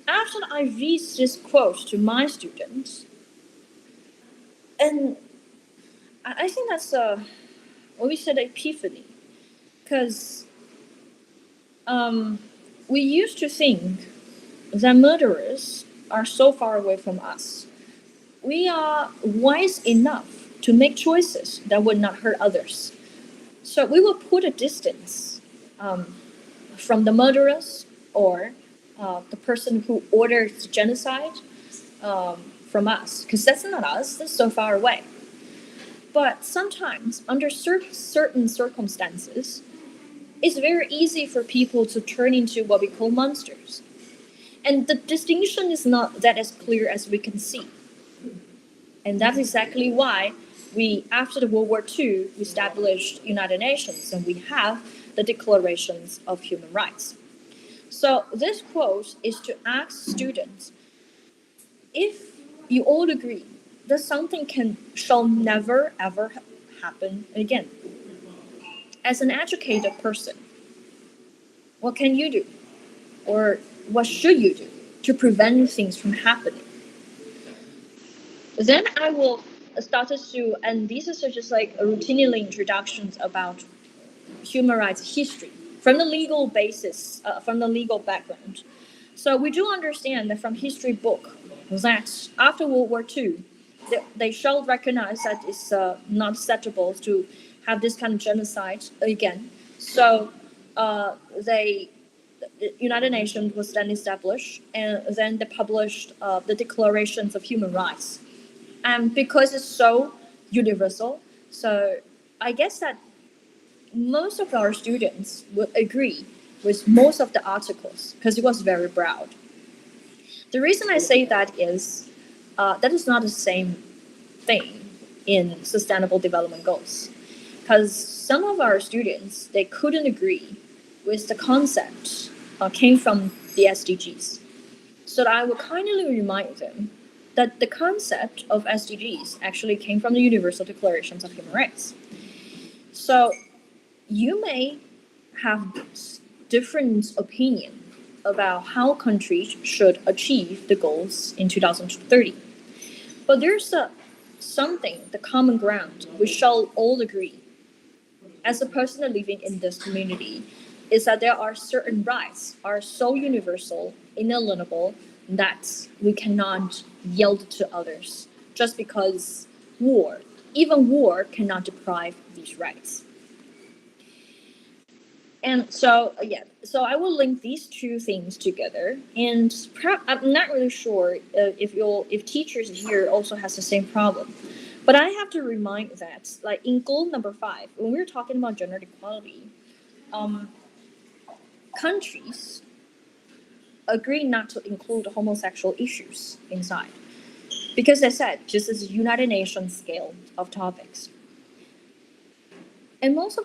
After I read this quote to my students, and I think that's what we said, epiphany, because we used to think that murderers are so far away from us. We are wise enough to make choices that would not hurt others. So we will put a distance from the murderers or the person who orders genocide from us, because that's not us, that's so far away. But sometimes, under certain circumstances, it's very easy for people to turn into what we call monsters. And the distinction is not that as clear as we can see. And that's exactly why we, after the World War II, we established United Nations, and we have the Declarations of Human Rights. So this quote is to ask students, if you all agree that something shall never ever happen again. As an educated person, what can you do? Or what should you do to prevent things from happening? Then I will start to, and these are just like routinely introductions about human rights history from the legal basis, from the legal background. So we do understand that from history book that after World War II, they shall recognize that it's not acceptable to have this kind of genocide again. So the United Nations was then established, and then they published the Declarations of Human Rights. And because it's so universal, so I guess that most of our students would agree with most of the articles because it was very broad. The reason I say that is that is not the same thing in Sustainable Development Goals, because some of our students, they couldn't agree with the concept came from the SDGs. So I will kindly remind them that the concept of SDGs actually came from the Universal Declarations of Human Rights. So you may have different opinion about how countries should achieve the goals in 2030. But there's something, the common ground, we shall all agree. As a person living in this community, is that there are certain rights are so universal, inalienable, that we cannot yield to others just because even war cannot deprive these rights. And so, so I will link these two things together. And I'm not really sure if teachers here also has the same problem. But I have to remind that, like in goal number 5, when we're talking about gender equality, countries agree not to include homosexual issues inside. Because I said, just as a United Nations scale of topics. And many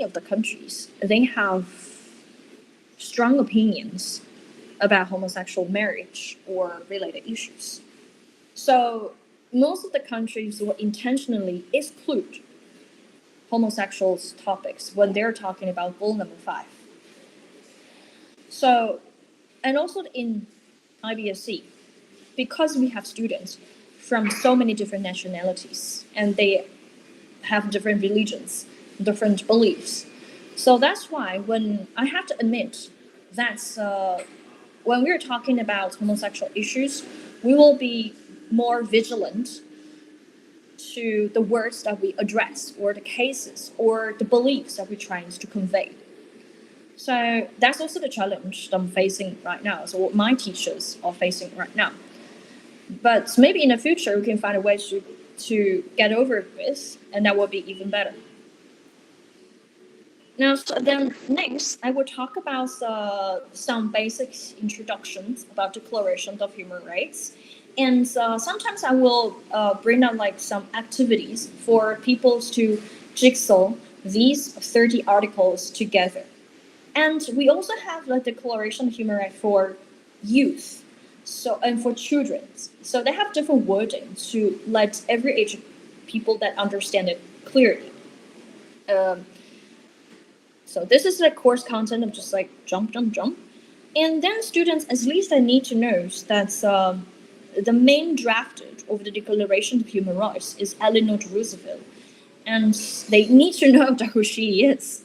of the countries, they have strong opinions about homosexual marriage or related issues. So most of the countries will intentionally exclude homosexuals topics when they're talking about goal number 5. So, and also in IBSC, because we have students from so many different nationalities and they have different religions, different beliefs. So that's why when I have to admit that when we're talking about homosexual issues, we will be more vigilant to the words that we address or the cases or the beliefs that we're trying to convey. So that's also the challenge that I'm facing right now. So what my teachers are facing right now. But maybe in the future, we can find a way to get over this, and that will be even better. Now, so then next, I will talk about some basic introductions about Declaration of Human Rights. And sometimes I will bring up like some activities for people to jigsaw these 30 articles together. And we also have the Declaration of Human Rights for youth. And for children, so they have different wording to let every age people that understand it clearly. So this is like course content of just like jump. And then students, at least they need to know that the main drafted of the Declaration of Human Rights is Eleanor Roosevelt. And they need to know who she is.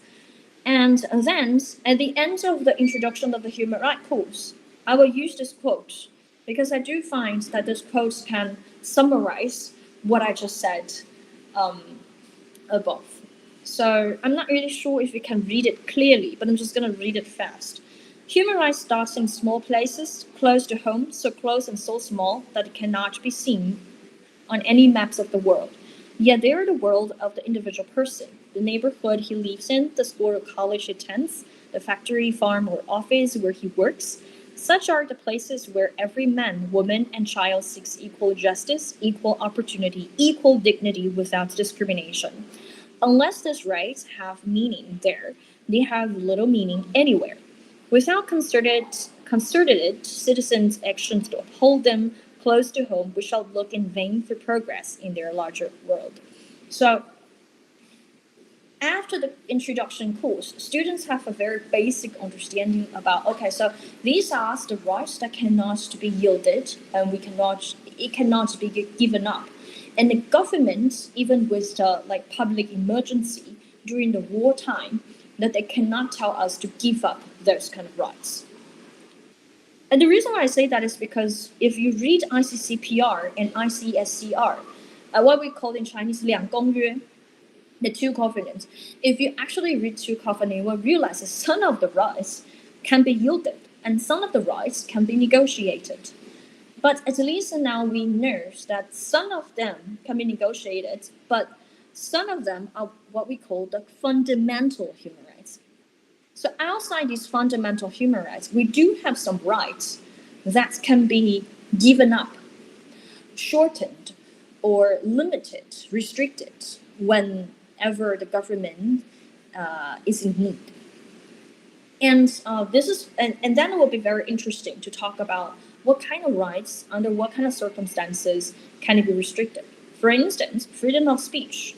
And then at the end of the introduction of the human rights course, I will use this quote because I do find that this quote can summarize what I just said above. So I'm not really sure if you can read it clearly, but I'm just going to read it fast. Human rights starts in small places, close to home, so close and so small that it cannot be seen on any maps of the world. Yet they are the world of the individual person, the neighborhood he lives in, the school or college he attends, the factory, farm, or office where he works. Such are the places where every man, woman, and child seeks equal justice, equal opportunity, equal dignity without discrimination. Unless these rights have meaning there, they have little meaning anywhere. Without concerted citizens' actions to uphold them, close to home, we shall look in vain for progress in their larger world. So after the introduction course, students have a very basic understanding about, okay, so these are the rights that cannot be yielded and it cannot be given up. And the government, even with the public emergency during the wartime, that they cannot tell us to give up those kind of rights. And the reason why I say that is because if you read ICCPR and ICSCR, what we call in Chinese 两公约, the two covenants, if you actually read two covenants, you will realize that some of the rights can be yielded and some of the rights can be negotiated. But at least now we know that some of them can be negotiated, but some of them are what we call the fundamental human rights. So outside these fundamental human rights, we do have some rights that can be given up, shortened, or limited, restricted whenever the government is in need. And then it will be very interesting to talk about what kind of rights, under what kind of circumstances, can it be restricted. For instance, freedom of speech.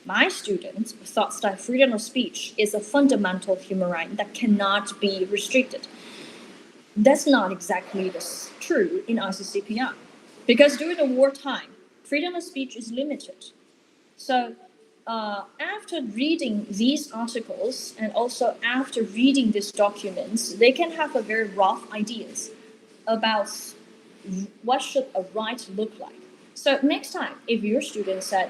My students thought that freedom of speech is a fundamental human right that cannot be restricted. That's not exactly true in ICCPR, because during the wartime, freedom of speech is limited. So after reading these articles and also after reading these documents, they can have a very rough ideas about what should a right look like. So next time, if your student said,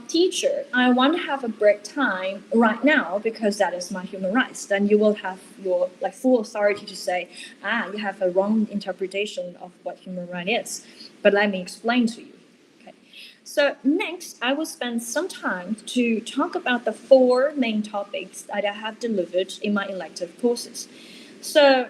teacher, I want to have a break time right now because that is my human rights, then you will have your full authority to say, you have a wrong interpretation of what human right is. But let me explain to you. So next, I will spend some time to talk about the 4 main topics that I have delivered in my elective courses. So,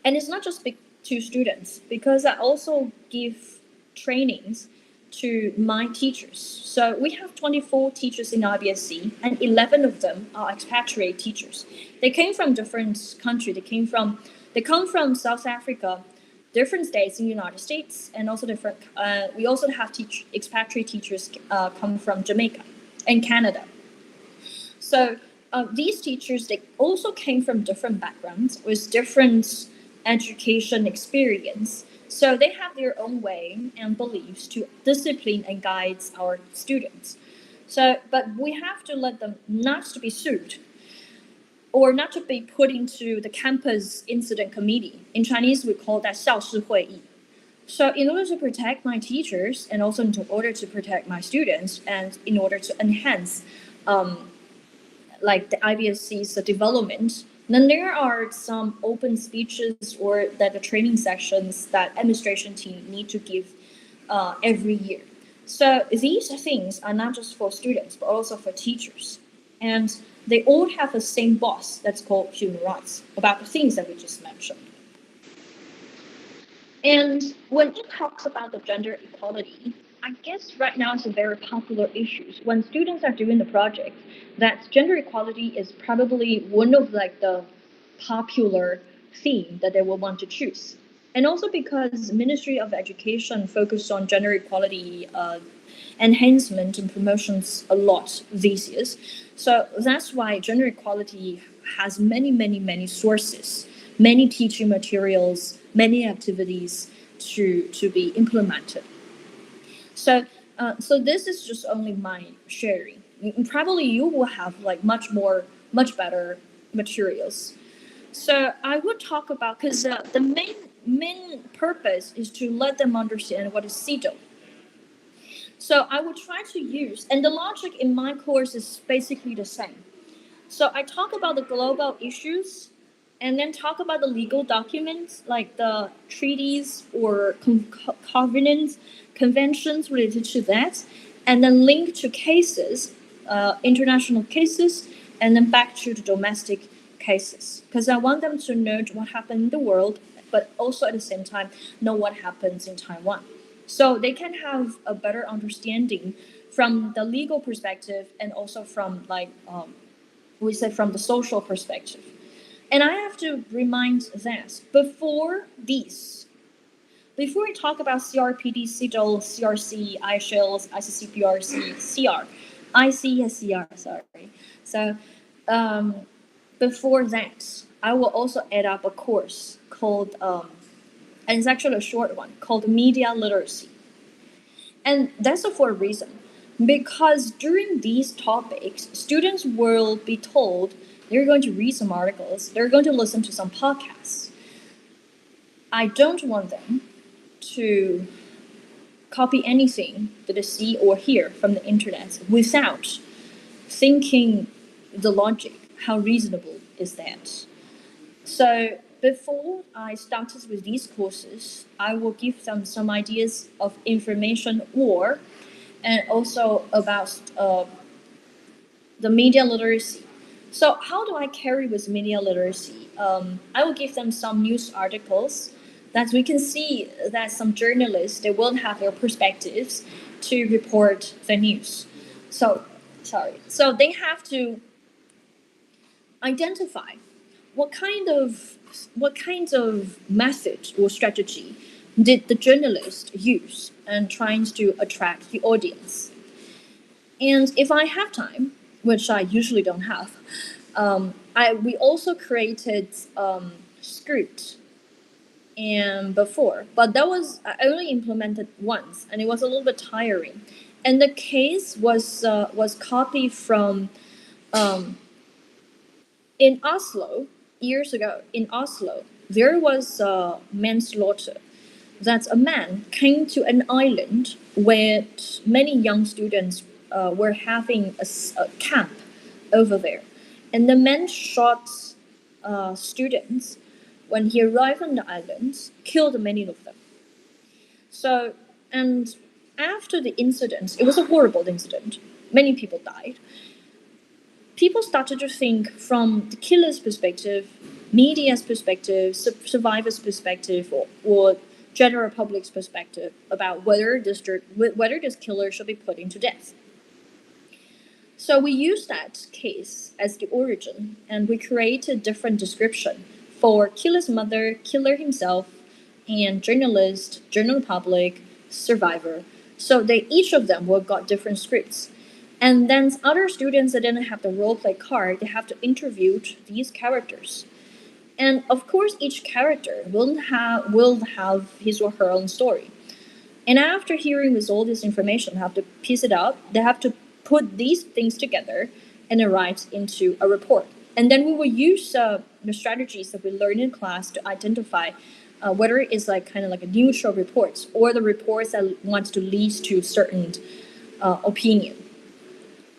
and it's not just to students, because I also give trainings to my teachers. So we have 24 teachers in IBSC, and 11 of them are expatriate teachers. They came from different countries. They come from South Africa, different states in the United States, and also different. We also have expatriate teachers come from Jamaica and Canada. So these teachers, they also came from different backgrounds with different education experience. So they have their own way and beliefs to discipline and guide our students. So, but we have to let them not to be sued or not to be put into the campus incident committee. In Chinese, we call that 校事会议. So in order to protect my teachers and also in order to protect my students and in order to enhance the IBSC's development, then there are some open speeches or the training sessions that administration team need to give every year. So these things are not just for students, but also for teachers. And they all have the same boss that's called human rights, about the things that we just mentioned. And when it talks about the gender equality, I guess right now it's a very popular issue. When students are doing the project, that gender equality is probably one of the popular theme that they will want to choose. And also because Ministry of Education focused on gender equality enhancement and promotions a lot these years. So that's why gender equality has many sources, many teaching materials, many activities to be implemented. So this is just only my sharing. Probably you will have much better materials. So I would talk about, because the main purpose is to let them understand what is CEDAW. So I will try to use, and the logic in my course is basically the same. So I talk about the global issues, and then talk about the legal documents like the treaties or covenants, conventions related to that, and then link to cases, international cases, and then back to the domestic cases. Because I want them to know what happened in the world, but also at the same time know what happens in Taiwan. So they can have a better understanding from the legal perspective and also from from the social perspective. And I have to remind that before this, before we talk about CRPD, CDOL, CRC, iShells, ICCPRC, CR, ICSCR, sorry. So before that, I will also add up a course called, and it's actually a short one, called Media Literacy. And that's for a reason. Because during these topics, students will be told they're going to read some articles, they're going to listen to some podcasts. I don't want them to copy anything that they see or hear from the internet without thinking the logic. How reasonable is that? So before I started with these courses, I will give them some ideas of information and also about the media literacy. So how do I carry with media literacy? I will give them some news articles that we can see that some journalists, they will have their perspectives to report the news. So they have to identify what kind of method or strategy did the journalist use and trying to attract the audience. And if I have time, which I usually don't have, we also created script and before, but that was I only implemented once, and it was a little bit tiring. And the case was copied from in Oslo years ago. In Oslo, there was manslaughter. That a man came to an island where many young students were having a camp over there. And the man shot students when he arrived on the island, killed many of them. So, and after the incident, it was a horrible incident. Many people died. People started to think from the killer's perspective, media's perspective, survivor's perspective, or general public's perspective about whether this killer should be put into death. So we used that case as the origin, and we created different description for killer's mother, killer himself, and journalist, general public, survivor. So they each of them got different scripts. And then other students that didn't have the role play card, they have to interview these characters. And of course, each character will have his or her own story. And after hearing with all this information, they have to piece it up. They have to put these things together and then write into a report. And then we will use the strategies that we learned in class to identify whether it's kind of like a neutral reports or the reports that want to lead to certain opinion.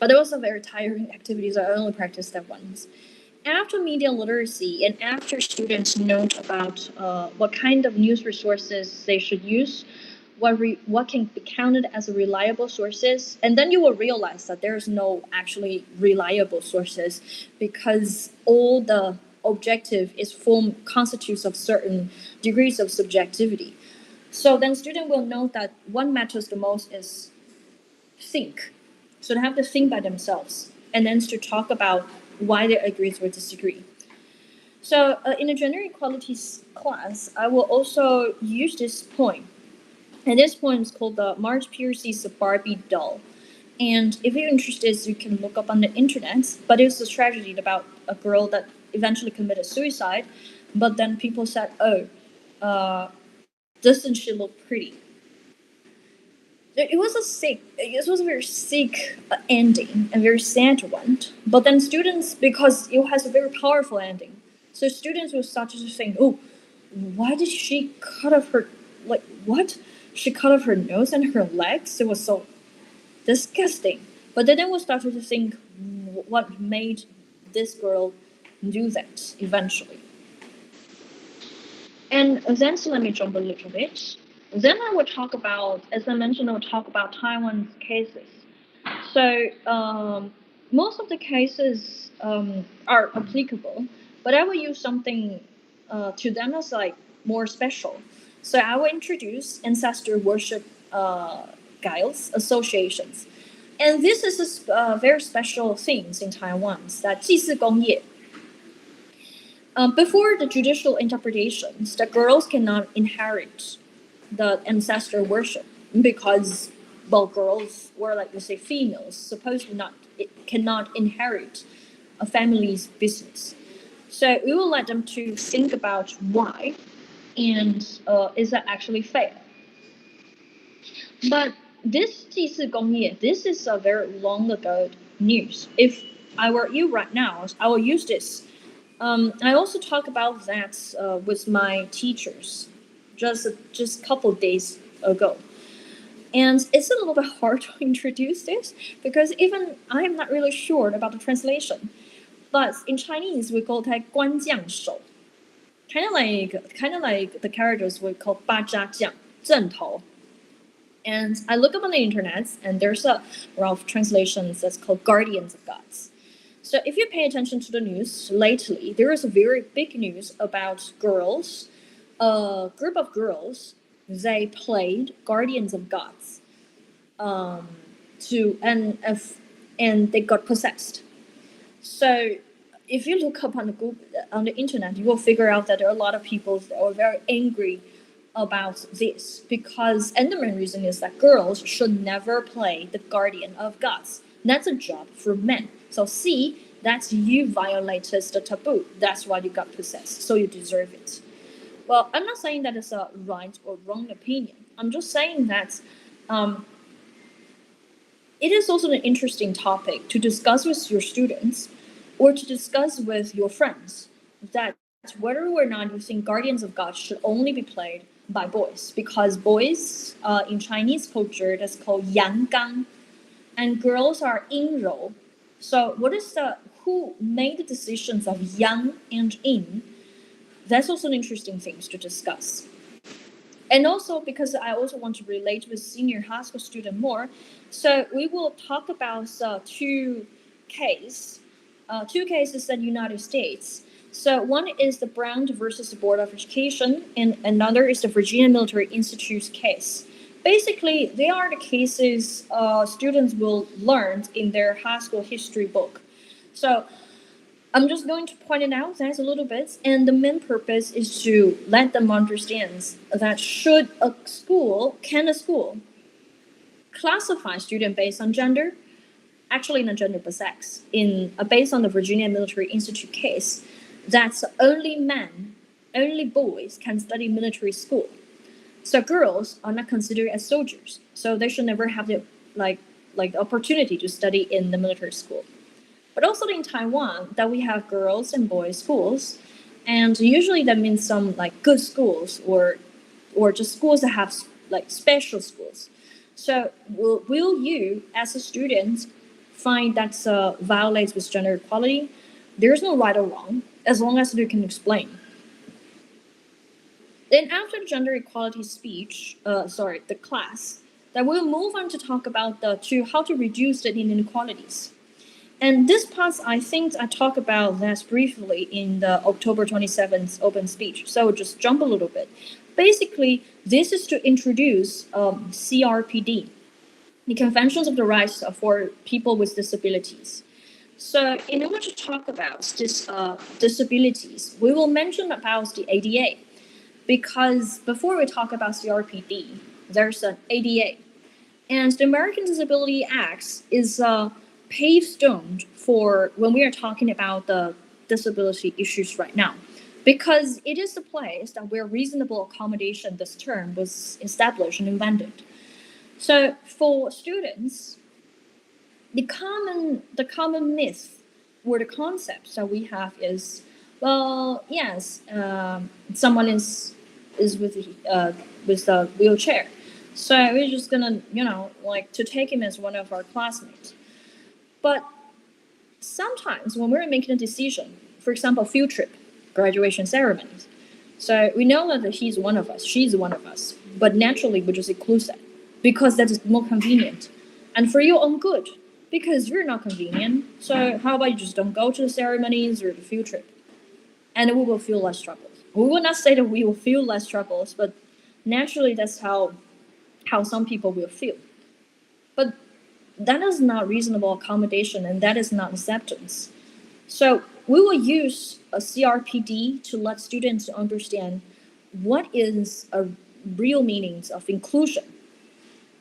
But it was a very tiring activity, so I only practiced that once. After media literacy and after students know about what kind of news resources they should use, what can be counted as reliable sources, and then you will realize that there's no actually reliable sources because all the objective constitutes of certain degrees of subjectivity. So then student will know that what matters the most is think. So they have to think by themselves and then to talk about why they agree or disagree. So in a gender equality class, I will also use this poem. And this poem is called the Marge Piercy's Barbie Doll. And if you're interested, you can look up on the internet. But it's a tragedy about a girl that eventually committed suicide. But then people said, doesn't she look pretty? It was a very sick ending, a very sad one. But then students, because it has a very powerful ending, so students will start to think, oh, why did she cut off her, what? She cut off her nose and her legs? It was so disgusting. But then we'll start to think what made this girl do that eventually. And then, so let me jump a little bit. Then I will talk about, as I mentioned, I will talk about Taiwan's cases. So most of the cases are applicable, but I will use something to them as more special. So I will introduce ancestor worship guilds, associations. And this is a very special things in Taiwan, that 祭祀公业. Before the judicial interpretations, the girls cannot inherit the ancestor worship, because well, girls, or like we say females, supposedly cannot inherit a family's business. So we will let them to think about why, and is that actually fair? But this 祭祀工业, this is a very long ago news. If I were you right now, I will use this. I also talk about that with my teachers just a couple of days ago. And it's a little bit hard to introduce this because even I am not really sure about the translation. But in Chinese, we call it 官将手. Kind of like the characters we call 八家将, 正头. And I look up on the internet, and there's a rough translation that's called Guardians of Gods. So if you pay attention to the news lately, there is a very big news about girls, a group of girls, they played Guardians of Gods, and they got possessed. So if you look up on the internet, you will figure out that there are a lot of people that are very angry about this and the main reason is that girls should never play the guardian of gods. That's a job for men. So see, that's you violated the taboo. That's why you got possessed. So you deserve it. Well, I'm not saying that it's a right or wrong opinion. I'm just saying that it is also an interesting topic to discuss with your students or to discuss with your friends, that whether or not you think Guardians of God should only be played by boys, because boys in Chinese culture, that's called yang gang, and girls are yin rou. So who made the decisions of yang and yin? That's also an interesting thing to discuss. And also because I also want to relate with senior high school student more, so we will talk about two cases in the United States. So one is the Brown versus the Board of Education, and another is the Virginia Military Institute's case. Basically, they are the cases students will learn in their high school history book. So I'm just going to point it out that a little bit, and the main purpose is to let them understand that can a school classify student based on gender? Actually, not gender but sex. Based on the Virginia Military Institute case, that's only boys can study military school. So girls are not considered as soldiers, so they should never have the opportunity to study in the military school. But also in Taiwan, that we have girls and boys schools, and usually that means some like good schools or just schools that have like special schools. So will you as a student find that violates with gender equality? There's no right or wrong, as long as you can explain. Then after the gender equality speech, the class, then we'll move on to talk about how to reduce the inequalities. And this part, I think I talk about that briefly in the October 27th open speech. So just jump a little bit. Basically, this is to introduce CRPD, the Conventions of the Rights for People with Disabilities. So in order to talk about this disabilities, we will mention about the ADA, because before we talk about CRPD, there's an ADA. And the American Disability Act is a pavestone for when we are talking about the disability issues right now, because it is the place that where reasonable accommodation, this term, was established and invented. So for students, the common myth or the concept that we have is, well, yes, someone is with a wheelchair, so we're just gonna to take him as one of our classmates. But sometimes when we're making a decision, for example, field trip, graduation ceremonies, so we know that he's one of us, she's one of us, but naturally we just include that because that is more convenient and for your own good, because you're not convenient. So how about you just don't go to the ceremonies or the field trip, and we will feel less troubles. We will not say that we will feel less troubles, but naturally that's how some people will feel. But that is not reasonable accommodation, and that is not acceptance. So we will use a CRPD to let students understand what is a real meanings of inclusion.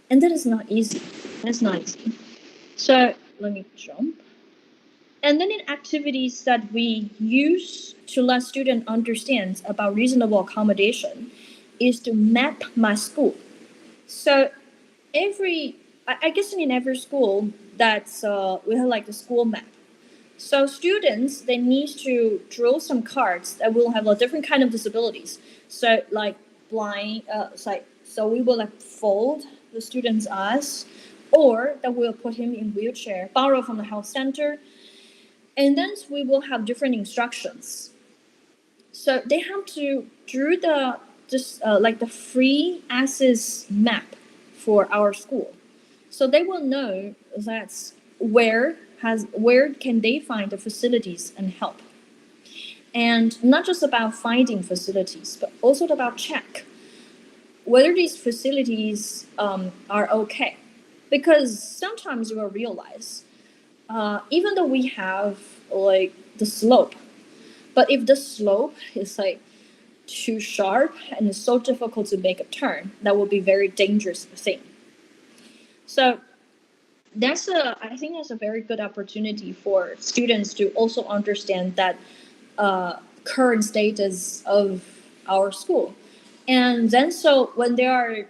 And that is not easy. That's not easy. So let me jump. And then in activities that we use to let students understand about reasonable accommodation is to map my school. So I guess in every school that's we have like the school map. So students, they need to draw some cards that will have a different kind of disabilities. So like blind, so we will like fold the student's eyes, or that we'll put him in wheelchair, borrow from the health center, and then we will have different instructions. So they have to draw the free access map for our school, so they will know that's where can they find the facilities and help. And not just about finding facilities, but also about check whether these facilities are okay. Because sometimes you will realize, even though we have like the slope, but if the slope is like too sharp and it's so difficult to make a turn, that will be very dangerous thing. So I think that's a very good opportunity for students to also understand that current status of our school. And then so when they are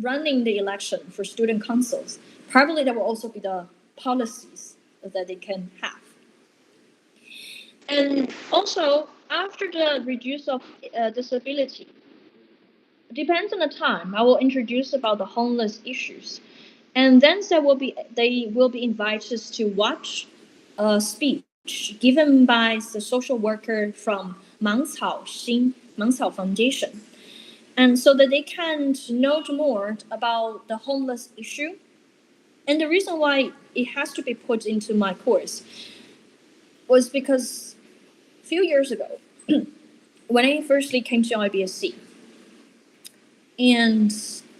running the election for student councils, probably there will also be the policies that they can have. And also, after the reduce of disability, depends on the time, I will introduce about the homeless issues. And then they will be invited to watch a speech given by the social worker from Mangcao Foundation. And so that they can know more about the homeless issue. And the reason why it has to be put into my course was because a few years ago, when I firstly came to IBSC, and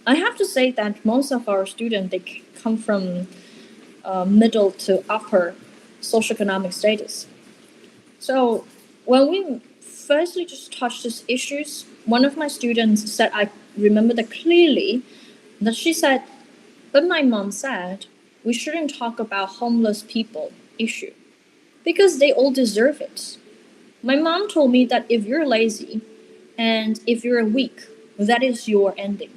I have to say that most of our students, they come from middle to upper socioeconomic status. So when we firstly just touched these issues, one of my students said, I remember that clearly, that she said, but my mom said we shouldn't talk about homeless people issue because they all deserve it. My mom told me that if you're lazy and if you're weak, that is your ending.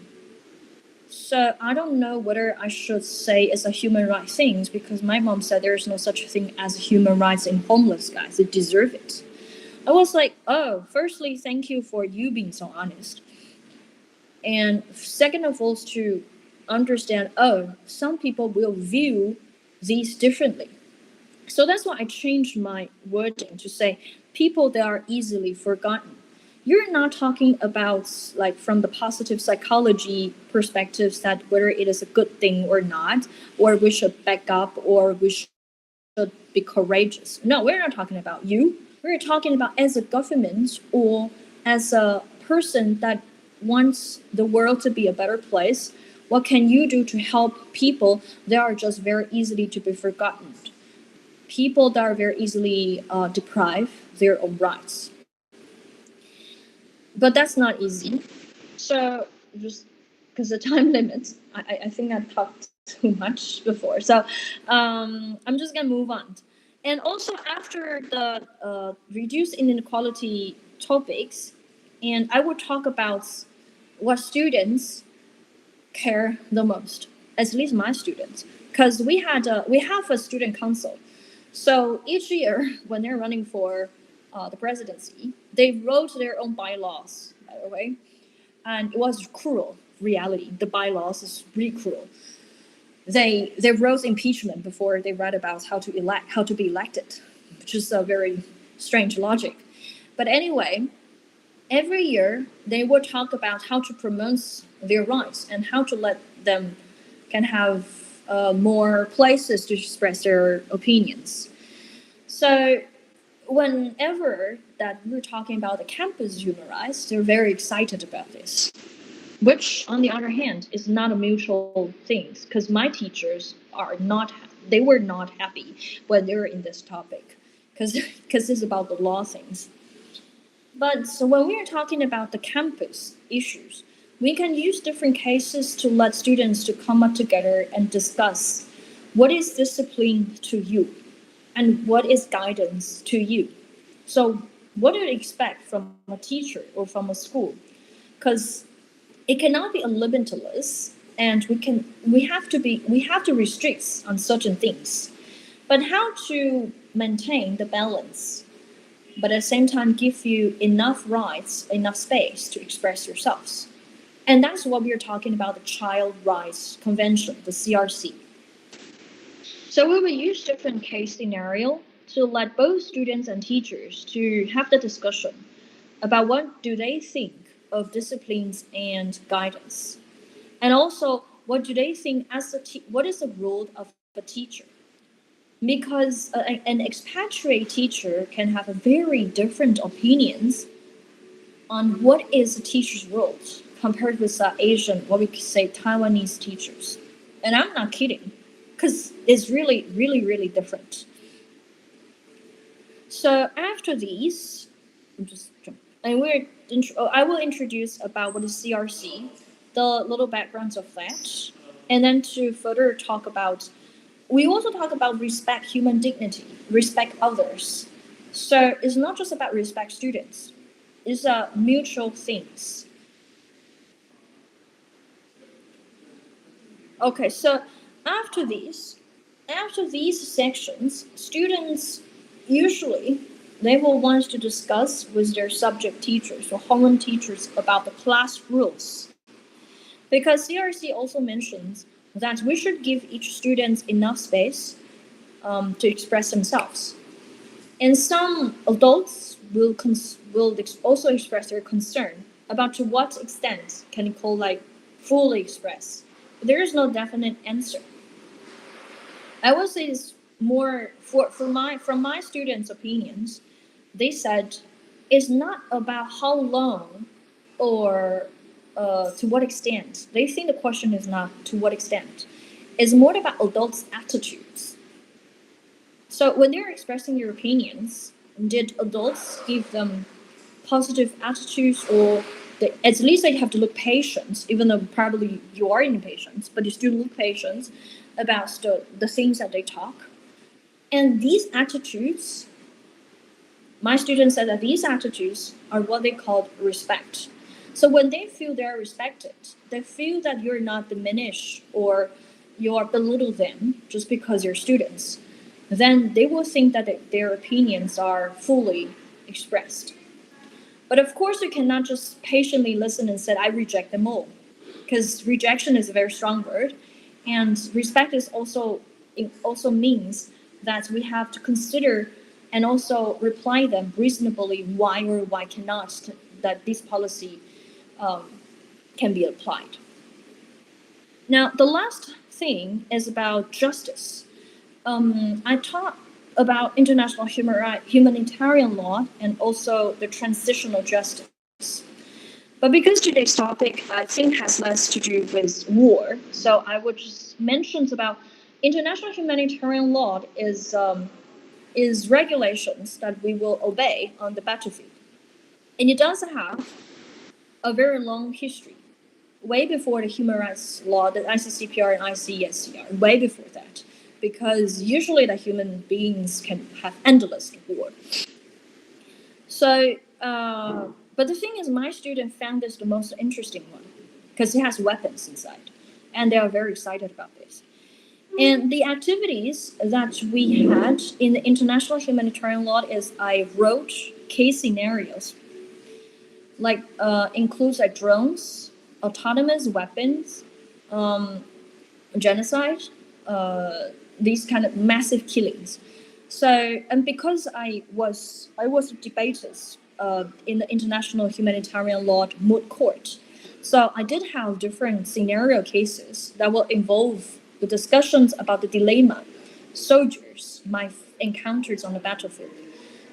So I don't know whether I should say it's a human rights thing, because my mom said there's no such thing as human rights in homeless guys. They deserve it. I was like, oh, firstly, thank you for you being so honest. And second of all, to understand, oh, some people will view these differently. So that's why I changed my wording to say people that are easily forgotten. You're not talking about like from the positive psychology perspectives that whether it is a good thing or not, or we should back up, or we should be courageous. No, we're not talking about you. We're talking about as a government or as a person that wants the world to be a better place. What can you do to help people that are just very easily to be forgotten? People that are very easily deprived their own rights. But that's not easy. So just because the time limit, I think I talked too much before. So I'm just gonna move on. And also after the reduce inequality topics, and I will talk about what students care the most, at least my students, because we have a student council. So each year when they're running for the presidency, they wrote their own bylaws, by the way, and it was cruel. Reality, the bylaws is really cruel. They wrote impeachment before they read about how to be elected, which is a very strange logic. But anyway, every year they would talk about how to promote their rights and how to let them can have more places to express their opinions. So whenever that we're talking about the campus human rights, they're very excited about this, which on the other hand is not a mutual thing, because my teachers were not happy when they were in this topic, because it's about the law things. But so when we are talking about the campus issues, we can use different cases to let students to come up together and discuss what is discipline to you and what is guidance to you. So what do you expect from a teacher or from a school? Because it cannot be limitless, and we have to restrict on certain things. But how to maintain the balance, but at the same time give you enough rights, enough space to express yourselves. And that's what we're talking about, the Child Rights Convention, the CRC. So we will use different case scenario to let both students and teachers to have the discussion about what do they think of disciplines and guidance. And also, what do they think what is the role of a teacher? Because an expatriate teacher can have a very different opinions on what is a teacher's role compared with Asian, what we could say Taiwanese teachers. And I'm not kidding, because it's really, really, really different. So after these, I will introduce about what is CRC, the little backgrounds of that, and then to further talk about, we also talk about respect human dignity, respect others. So it's not just about respect students, it's mutual things. Okay, so after these sections, students usually they will want to discuss with their subject teachers or homeroom teachers about the class rules. Because CRC also mentions that we should give each student enough space to express themselves. And some adults will also express their concern about to what extent can you call like fully express. But there is no definite answer. I would say it's more from my students' opinions. They said it's not about how long or to what extent. They think the question is not to what extent. It's more about adults' attitudes. So when they're expressing their opinions, did adults give them positive attitudes, or at least they have to look patient, even though probably you are impatient, but you still look patient about the things that they talk. And these attitudes, my students said that these attitudes are what they call respect. So when they feel they're respected, they feel that you're not diminished or you're belittle them just because you're students, then they will think that their opinions are fully expressed. But of course, you cannot just patiently listen and say, I reject them all, because rejection is a very strong word. And respect is it also means that we have to consider and also reply them reasonably why or why cannot that this policy can be applied. Now, the last thing is about justice. I taught about international humanitarian law and also the transitional justice. But because today's topic, I think, has less to do with war, so I would just mention about international humanitarian law is regulations that we will obey on the battlefield. And it does have a very long history, way before the human rights law, the ICCPR and ICSCR, way before that, because usually the human beings can have endless war. So, but the thing is, my student found this the most interesting one, because it has weapons inside, and they are very excited about this. And the activities that we had in the international humanitarian law is I wrote case scenarios, like includes like drones, autonomous weapons, genocide, these kind of massive killings. So, and because I was debaters in the international humanitarian law moot court, so I did have different scenario cases that will involve the discussions about the dilemma soldiers might encounter on the battlefield.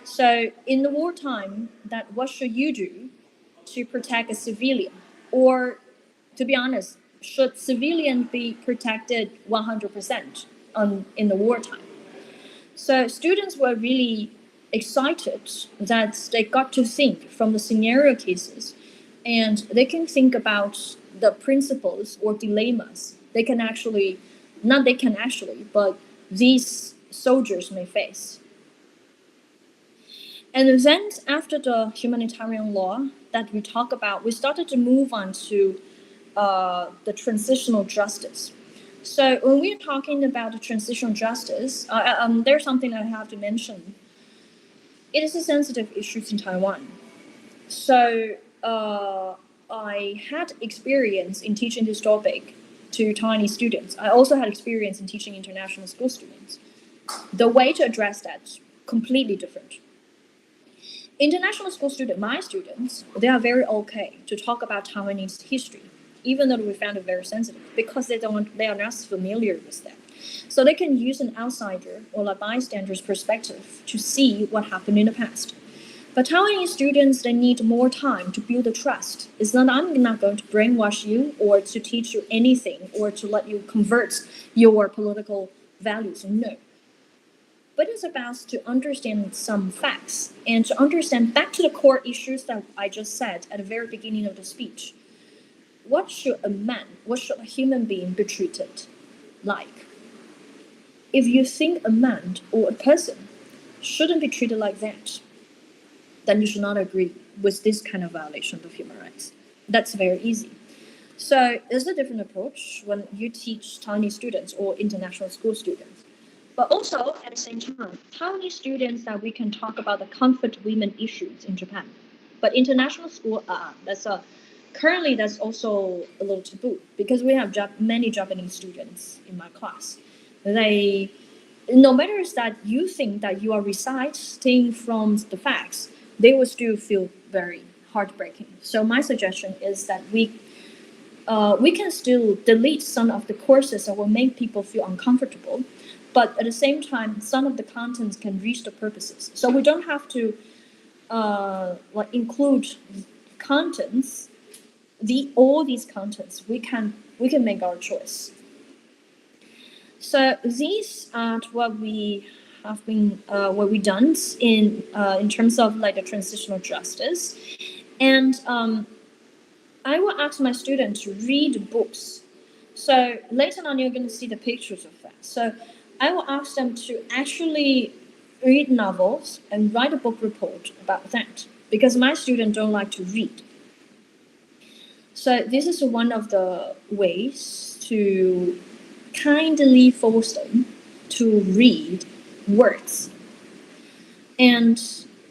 So in the wartime, that what should you do to protect a civilian? Or to be honest, should civilian be protected 100% in the wartime? So students were really excited that they got to think from the scenario cases, and they can think about the principles or dilemmas they can actually, not they can actually, but these soldiers may face. And then after the humanitarian law that we talk about, we started to move on to the transitional justice. So when we're talking about the transitional justice, there's something I have to mention. It is a sensitive issue in Taiwan. So I had experience in teaching this topic to Taiwanese students. I also had experience in teaching international school students. The way to address that completely different. International school students, my students, they are very okay to talk about Taiwanese history, even though we found it very sensitive, because they are not familiar with that. So they can use an outsider or a bystander's perspective to see what happened in the past. But Taiwanese students, they need more time to build the trust. It's not, I'm not going to brainwash you or to teach you anything or to let you convert your political values. No. But it's about to understand some facts and to understand back to the core issues that I just said at the very beginning of the speech. What should a human being be treated like? If you think a man or a person shouldn't be treated like that, then you should not agree with this kind of violation of human rights. That's very easy. So it's a different approach when you teach Taiwanese students or international school students. But also, at the same time, Taiwanese students that we can talk about the comfort women issues in Japan. But international school, currently that's also a little taboo because we have many Japanese students in my class. They, no matter that you think that you are reciting from the facts, they will still feel very heartbreaking. So my suggestion is that we can still delete some of the courses that will make people feel uncomfortable, but at the same time, some of the contents can reach the purposes. So we don't have to include contents. All these contents we can make our choice. So these are what we have been what we done in terms of like the transitional justice, and I will ask my students to read books. So later on, you're going to see the pictures of that. So I will ask them to actually read novels and write a book report about that because my students don't like to read. So this is one of the ways to kindly force them to read words. And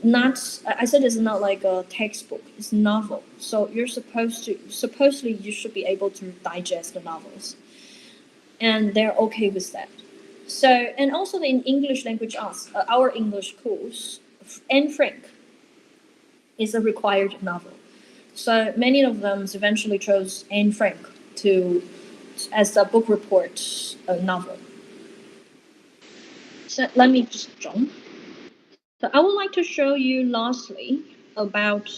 I said it's not like a textbook, it's a novel. So you're supposedly you should be able to digest the novels. And they're okay with that. So, and also in English language arts, our English course, Anne Frank is a required novel. So many of them eventually chose Anne Frank as a book report novel. So let me just jump. So I would like to show you lastly about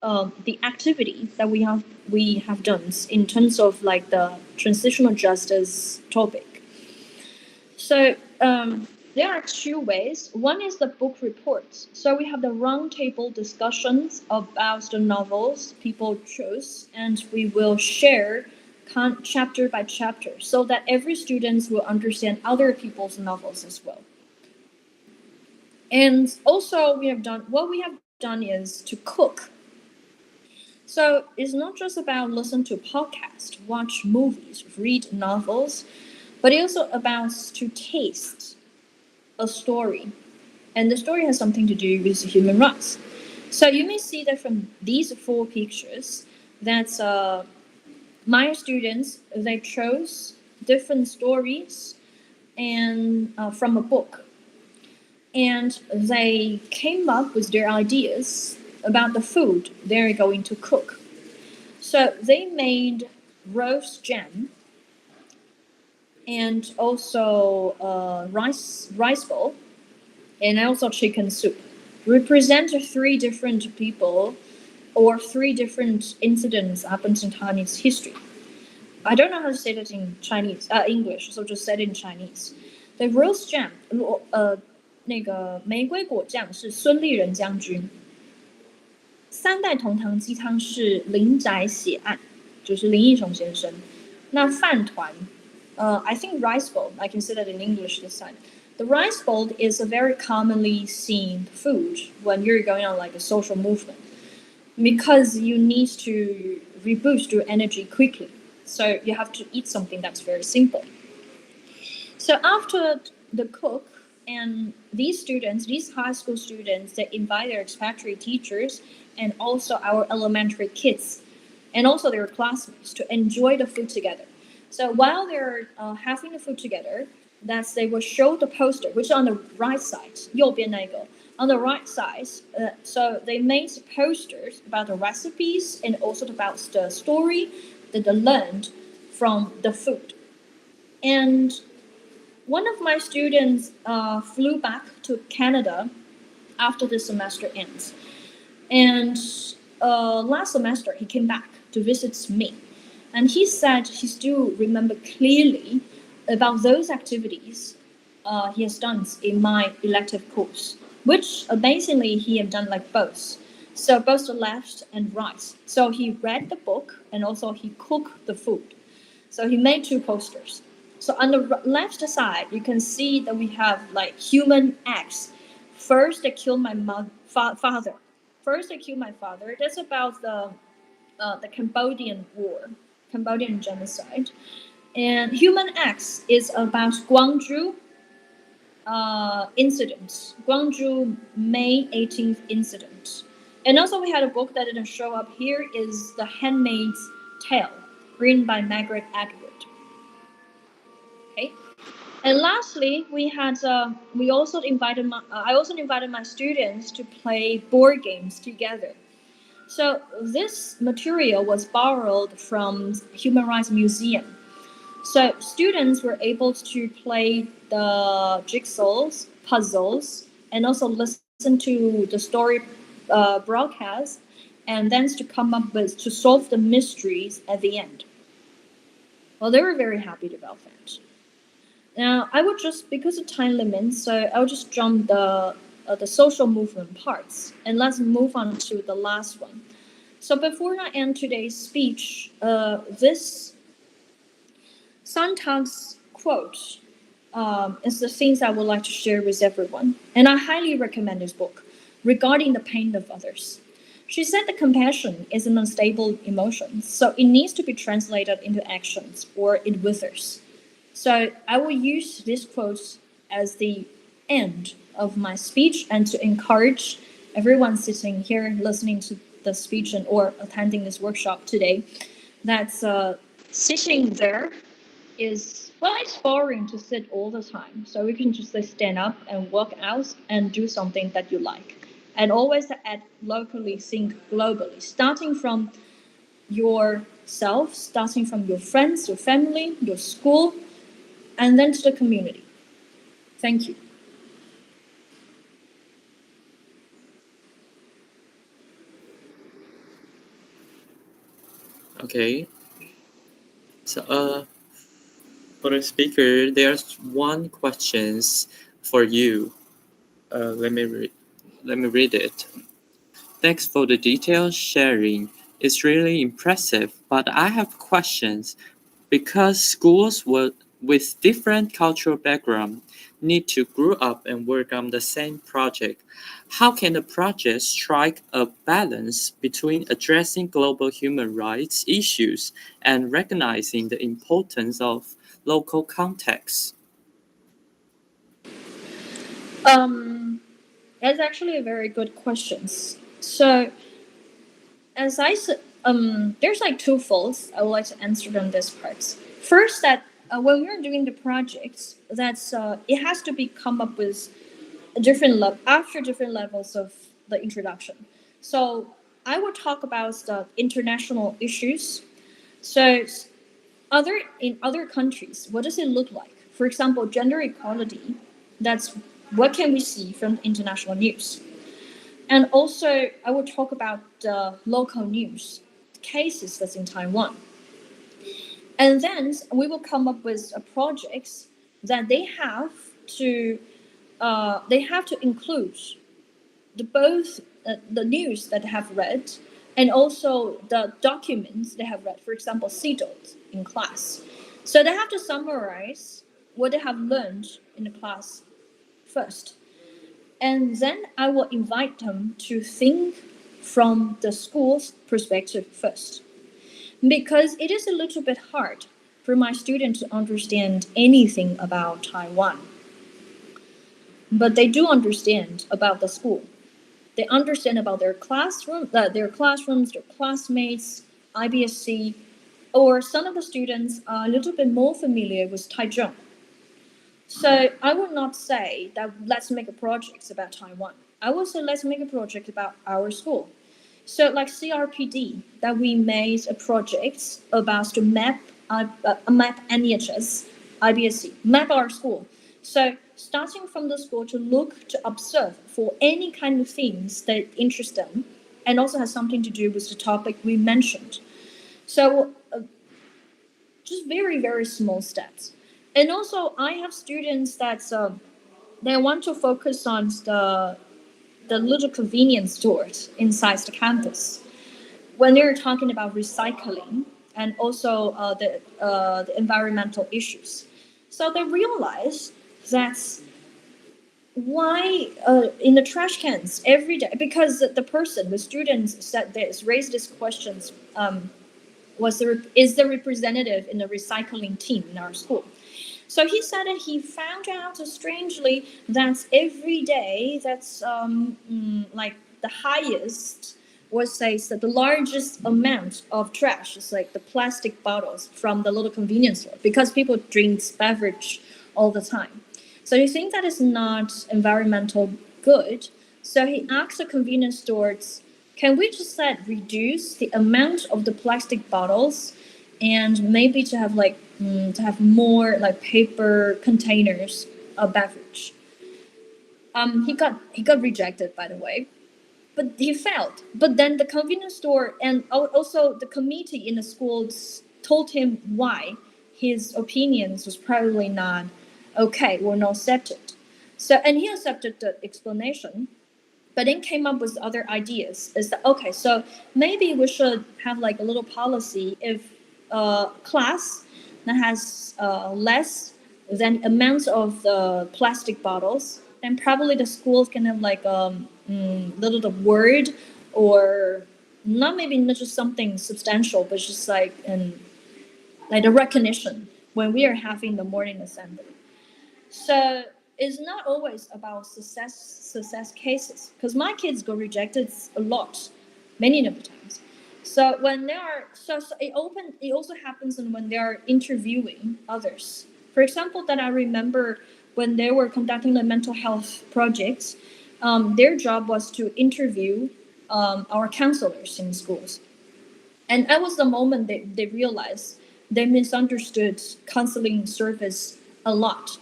the activity that we have done in terms of like the transitional justice topic. So there are two ways. One is the book reports. So we have the roundtable discussions about the novels people chose, and we will share chapter by chapter so that every student will understand other people's novels as well. And also we have done is to cook. So it's not just about listen to podcasts, watch movies, read novels, but it's also about to taste a story. And the story has something to do with human rights. So you may see that from these 4 pictures that my students, they chose different stories and from a book. And they came up with their ideas about the food they're going to cook. So they made roast jam and also rice bowl and also chicken soup. Represent 3 different people or 3 different incidents happened in Taiwanese history. I don't know how to say that in English, so just say it in Chinese. The roast jam, 那个玫瑰果酱是孙立人将军，三代同堂鸡汤是林宅血案，就是林义雄先生。那饭团，I think rice bowl, I can say that in English this time. The rice bowl is a very commonly seen food when you're going on like a social movement because you need to reboost your energy quickly. So you have to eat something that's very simple. So after the cook and these students, these high school students, they invite their expatriate teachers and also our elementary kids and also their classmates to enjoy the food together. So while they're having the food together, they will show the poster, which is on the right side, 右边那个, on the right side. So they made posters about the recipes and also about the story that they learned from the food. And one of my students flew back to Canada after the semester ends. And last semester, he came back to visit me. And he said he still remember clearly about those activities he has done in my elective course, which amazingly he had done like both. So both the left and right. So he read the book and also he cooked the food. So he made 2 posters. So on the left side, you can see that we have like human acts. First, they killed my father. First, they killed my father. That's about the Cambodian war, Cambodian genocide. And human acts is about Gwangju incident, Gwangju May 18th incident. And also we had a book that didn't show up here is The Handmaid's Tale, written by Margaret Atwood. Okay. And lastly, I also invited my students to play board games together. So this material was borrowed from Human Rights Museum. So students were able to play the jigsaws, puzzles, and also listen to the story broadcast, and then to solve the mysteries at the end. Well, they were very happy about that. Now, I would just, because of time limits, so I'll just jump the social movement parts, and let's move on to the last one. So before I end today's speech, this Sontag's quote is the things I would like to share with everyone, and I highly recommend this book, Regarding the Pain of Others. She said that compassion is an unstable emotion, so it needs to be translated into actions or it withers. So I will use this quote as the end of my speech and to encourage everyone sitting here listening to the speech or attending this workshop today that sitting there is, well, it's boring to sit all the time. So we can just stand up and walk out and do something that you like. And always act locally, think globally, starting from yourself, starting from your friends, your family, your school, and then to the community. Thank you. Okay. So, for the speaker, there's one question for you. Let me read it. Thanks for the detailed sharing. It's really impressive, but I have questions. Because schools with different cultural background need to grow up and work on the same project, how can the project strike a balance between addressing global human rights issues and recognizing the importance of local context? That's actually a very good question. So, as I said, there's like 2 folds. I would like to answer them this parts. First, that when we're doing the projects, that's it has to be come up with different levels of the introduction. So I will talk about the international issues. So in other countries, what does it look like? For example, gender equality. That's what can we see from international news. And also, I will talk about the local news cases that's in Taiwan. And then we will come up with projects that they have to they have to include both the news that they have read and also the documents they have read, for example, CDOT in class. So they have to summarize what they have learned in the class first. And then I will invite them to think from the school's perspective first. Because it is a little bit hard for my students to understand anything about Taiwan. But they do understand about the school. They understand about their classrooms, their classmates, IBSC, or some of the students are a little bit more familiar with Taichung. So I would not say that let's make a project about Taiwan. I would say let's make a project about our school. So like CRPD, that we made a project about to map NEHS, IBSC, map our school. So starting from the school to look, to observe for any kind of things that interest them and also has something to do with the topic we mentioned. So just very, very small steps. And also I have students that they want to focus on the little convenience stores inside the campus. When they're talking about recycling and also the environmental issues. So they realize that's why in the trash cans every day, because the students said this, raised these questions, is the representative in the recycling team in our school. So he said that he found out strangely that every day that's like the highest, or says that the largest amount of trash is like the plastic bottles from the little convenience store, because people drink beverage all the time. So he thinks that is not environmental good. So he asked the convenience stores, can we just reduce the amount of the plastic bottles and maybe to have to have more like paper containers of beverage. He got rejected, by the way, but he failed. But then the convenience store and also the committee in the schools told him why his opinions was probably not okay or not accepted. So, and he accepted the explanation, but then came up with other ideas. Is that okay? So maybe we should have like a little policy if class that has less than amounts of the plastic bottles, then probably the schools can have like little word or not just something substantial, but just like a recognition when we are having the morning assembly. So it's not always about success cases, because my kids got rejected a lot, many of the times. So when they are it also happens when they are interviewing others. For example, that I remember when they were conducting the mental health projects, their job was to interview our counselors in schools. And that was the moment they realized they misunderstood counseling service a lot.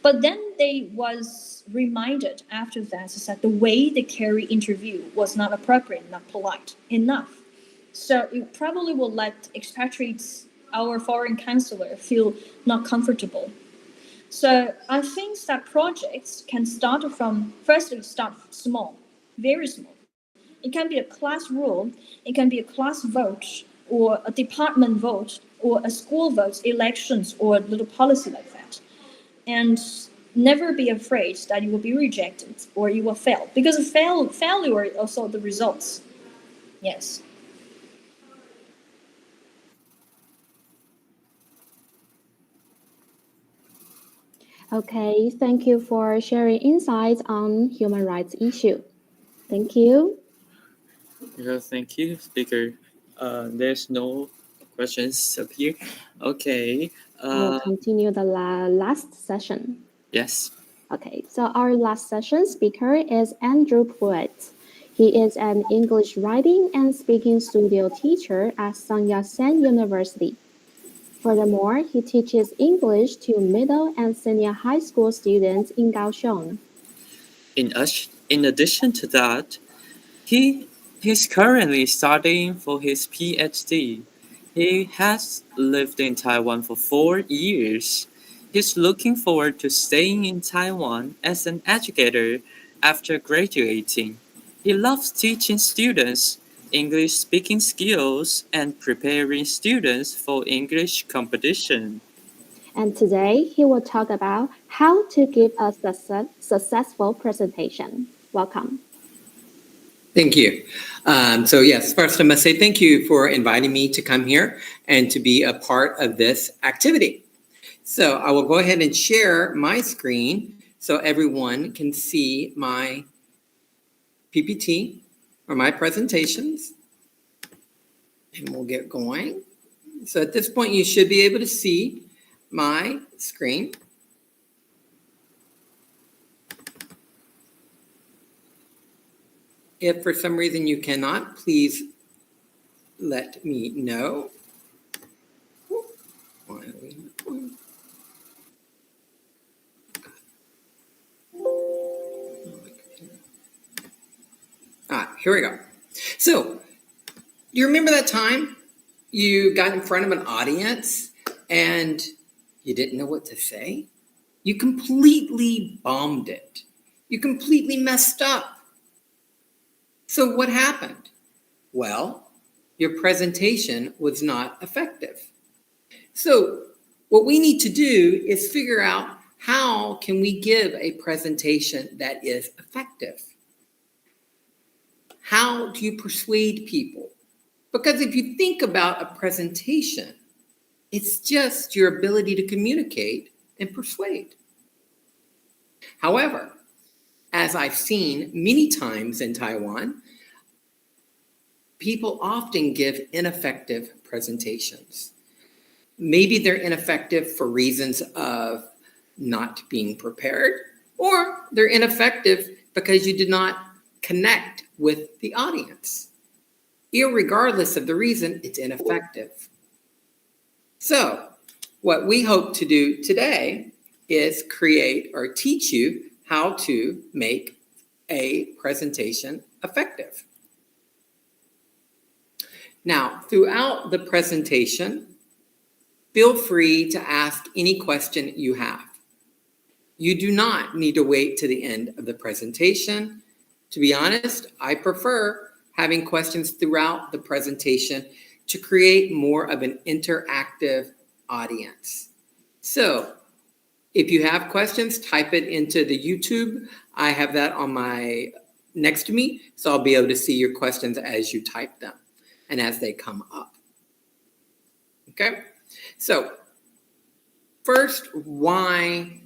But then they was reminded after that the way they carry interview was not appropriate, not polite enough. So it probably will let expatriates, our foreign counselor, feel not comfortable. So I think that projects can start small, very small. It can be a class rule, it can be a class vote, or a department vote, or a school vote, elections, or a little policy like that. And never be afraid that you will be rejected or you will fail, because failure is also the results. Yes. Okay, thank you for sharing insights on human rights issue. Thank you. Yeah, thank you, speaker. There's no questions up here. Okay. We'll continue the last session. Yes. Okay, so our last session speaker is Andrew Pruitt. He is an English writing and speaking studio teacher at Sun Yat-sen University. Furthermore, he teaches English to middle and senior high school students in Kaohsiung. In addition to that, he's currently studying for his PhD. He has lived in Taiwan for 4 years. He's looking forward to staying in Taiwan as an educator after graduating. He loves teaching students English speaking skills and preparing students for English competition. And today he will talk about how to give a successful presentation. Welcome. Thank you. So yes, first I must say thank you for inviting me to come here and to be a part of this activity. So I will go ahead and share my screen so everyone can see my PPT or my presentations. And we'll get going. So at this point, you should be able to see my screen. If for some reason you cannot, please let me know. Why are we not going? Here we go. So, you remember that time you got in front of an audience and you didn't know what to say? You completely bombed it. You completely messed up. So what happened? Well, your presentation was not effective. So what we need to do is figure out how can we give a presentation that is effective? How do you persuade people? Because if you think about a presentation, it's just your ability to communicate and persuade. However, as I've seen many times in Taiwan, people often give ineffective presentations. Maybe they're ineffective for reasons of not being prepared, or they're ineffective because you did not connect with the audience. Irregardless of the reason, it's ineffective. So, what we hope to do today is create or teach you how to make a presentation effective. Now, throughout the presentation, feel free to ask any question you have. You do not need to wait to the end of the presentation. To be honest, I prefer having questions throughout the presentation to create more of an interactive audience. So, if you have questions, type it into the YouTube. I have that on my next to me, so I'll be able to see your questions as you type them and as they come up. Okay? So, first, why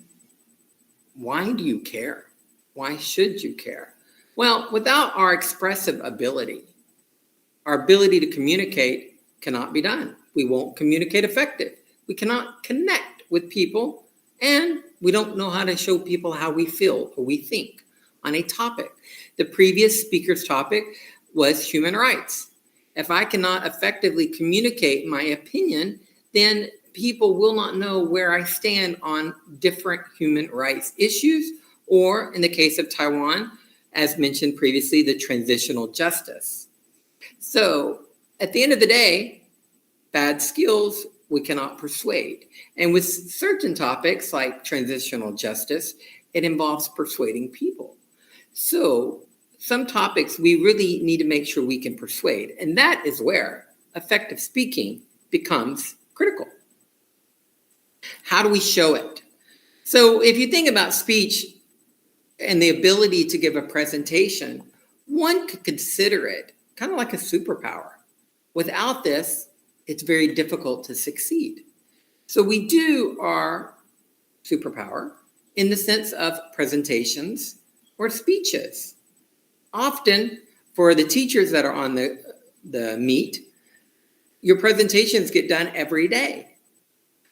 do you care? Why should you care? Well, without our expressive ability, our ability to communicate cannot be done. We won't communicate effective. We cannot connect with people, and we don't know how to show people how we feel or we think on a topic. The previous speaker's topic was human rights. If I cannot effectively communicate my opinion, then people will not know where I stand on different human rights issues, or in the case of Taiwan, as mentioned previously, the transitional justice. So at the end of the day, bad skills we cannot persuade. And with certain topics like transitional justice, it involves persuading people. So some topics we really need to make sure we can persuade. And that is where effective speaking becomes critical. How do we show it? So if you think about speech and the ability to give a presentation, one could consider it kind of like a superpower. Without this, it's very difficult to succeed. So we do our superpower in the sense of presentations or speeches. Often, for the teachers that are on the meet, your presentations get done every day.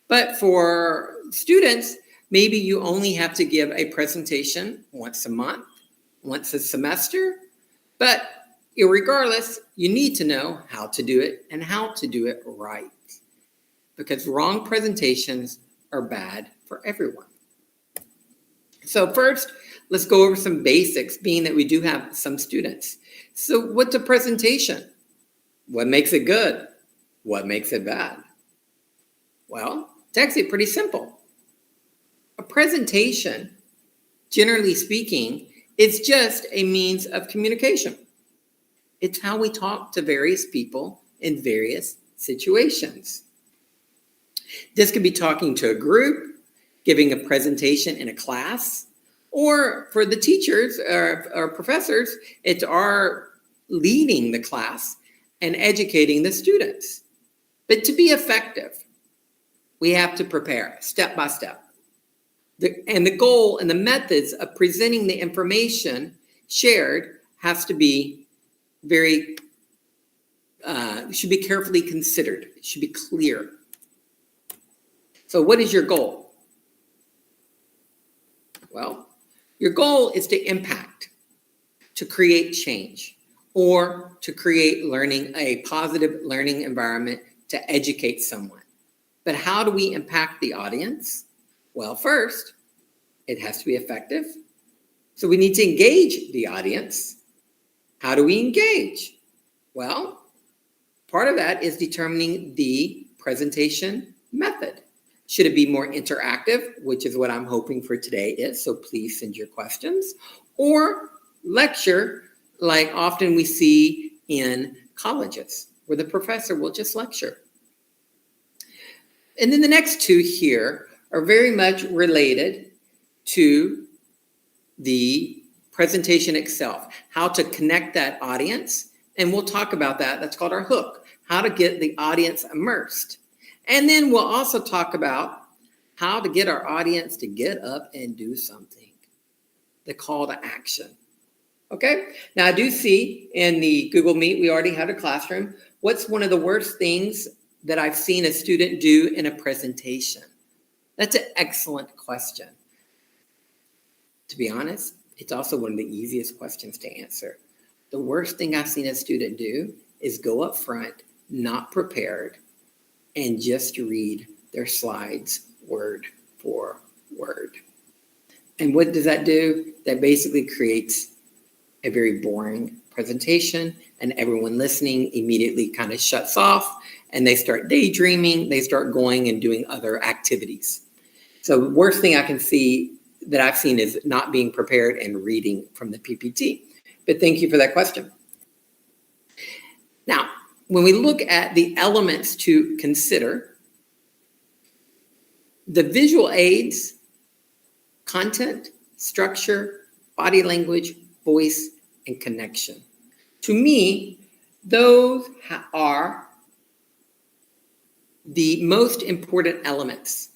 But for students, maybe you only have to give a presentation once a month, once a semester. But irregardless, you need to know how to do it and how to do it right. Because wrong presentations are bad for everyone. So first, let's go over some basics, being that we do have some students. So what's a presentation? What makes it good? What makes it bad? Well, it's actually pretty simple. presentation, generally speaking, is just a means of communication. It's how we talk to various people in various situations. This could be talking to a group, giving a presentation in a class, or for the teachers or professors, it's our leading the class and educating the students. But to be effective, we have to prepare step by step. And the goal and the methods of presenting the information shared has to be should be carefully considered. It should be clear. So what is your goal? Well, your goal is to impact, to create change, or to create a positive learning environment to educate someone. But how do we impact the audience? Well, first, it has to be effective. So we need to engage the audience. How do we engage? Well, part of that is determining the presentation method. Should it be more interactive, which is what I'm hoping for today is, so please send your questions, or lecture, like often we see in colleges, where the professor will just lecture. And then the next two here are very much related to the presentation itself, how to connect that audience, and we'll talk about that. That's called our hook, how to get the audience immersed. And then we'll also talk about how to get our audience to get up and do something, the call to action. Okay, now I do see in the Google Meet, we already had a classroom. What's one of the worst things that I've seen a student do in a presentation? That's an excellent question. To be honest, it's also one of the easiest questions to answer. The worst thing I've seen a student do is go up front, not prepared, and just read their slides word for word. And what does that do? That basically creates a very boring presentation, and everyone listening immediately kind of shuts off, and they start daydreaming, they start going and doing other activities. So the worst thing I can see that I've seen is not being prepared and reading from the PPT. But thank you for that question. Now, when we look at the elements to consider, the visual aids, content, structure, body language, voice, and connection. To me, those are the most important elements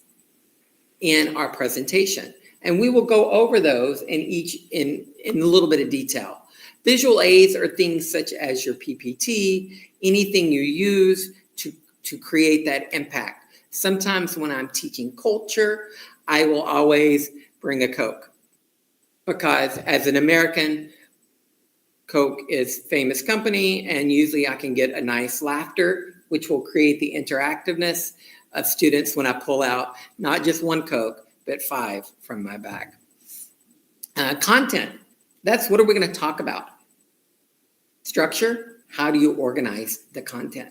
in our presentation. And we will go over those in a little bit of detail. Visual aids are things such as your PPT, anything you use to create that impact. Sometimes when I'm teaching culture, I will always bring a Coke, because as an American, Coke is a famous company, and usually I can get a nice laughter, which will create the interactiveness of students when I pull out not just one Coke, but 5 from my bag. Content, that's what are we going to talk about? Structure, how do you organize the content?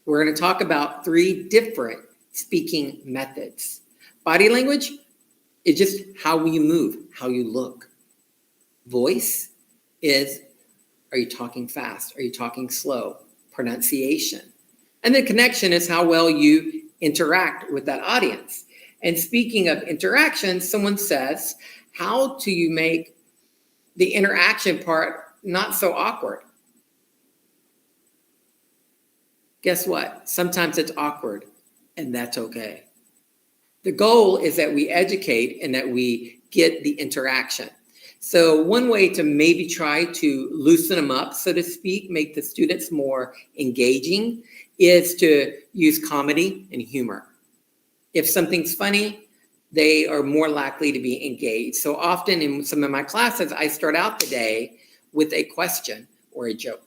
We're going to talk about 3 different speaking methods. Body language is just how you move, how you look. Voice is, are you talking fast? Are you talking slow? Pronunciation. And then connection is how well you interact with that audience. And speaking of interaction, someone says, how do you make the interaction part not so awkward? Guess what? Sometimes it's awkward, and that's okay. The goal is that we educate and that we get the interaction. So one way to maybe try to loosen them up, so to speak, make the students more engaging, is to use comedy and humor. If something's funny, they are more likely to be engaged. So often in some of my classes, I start out the day with a question or a joke.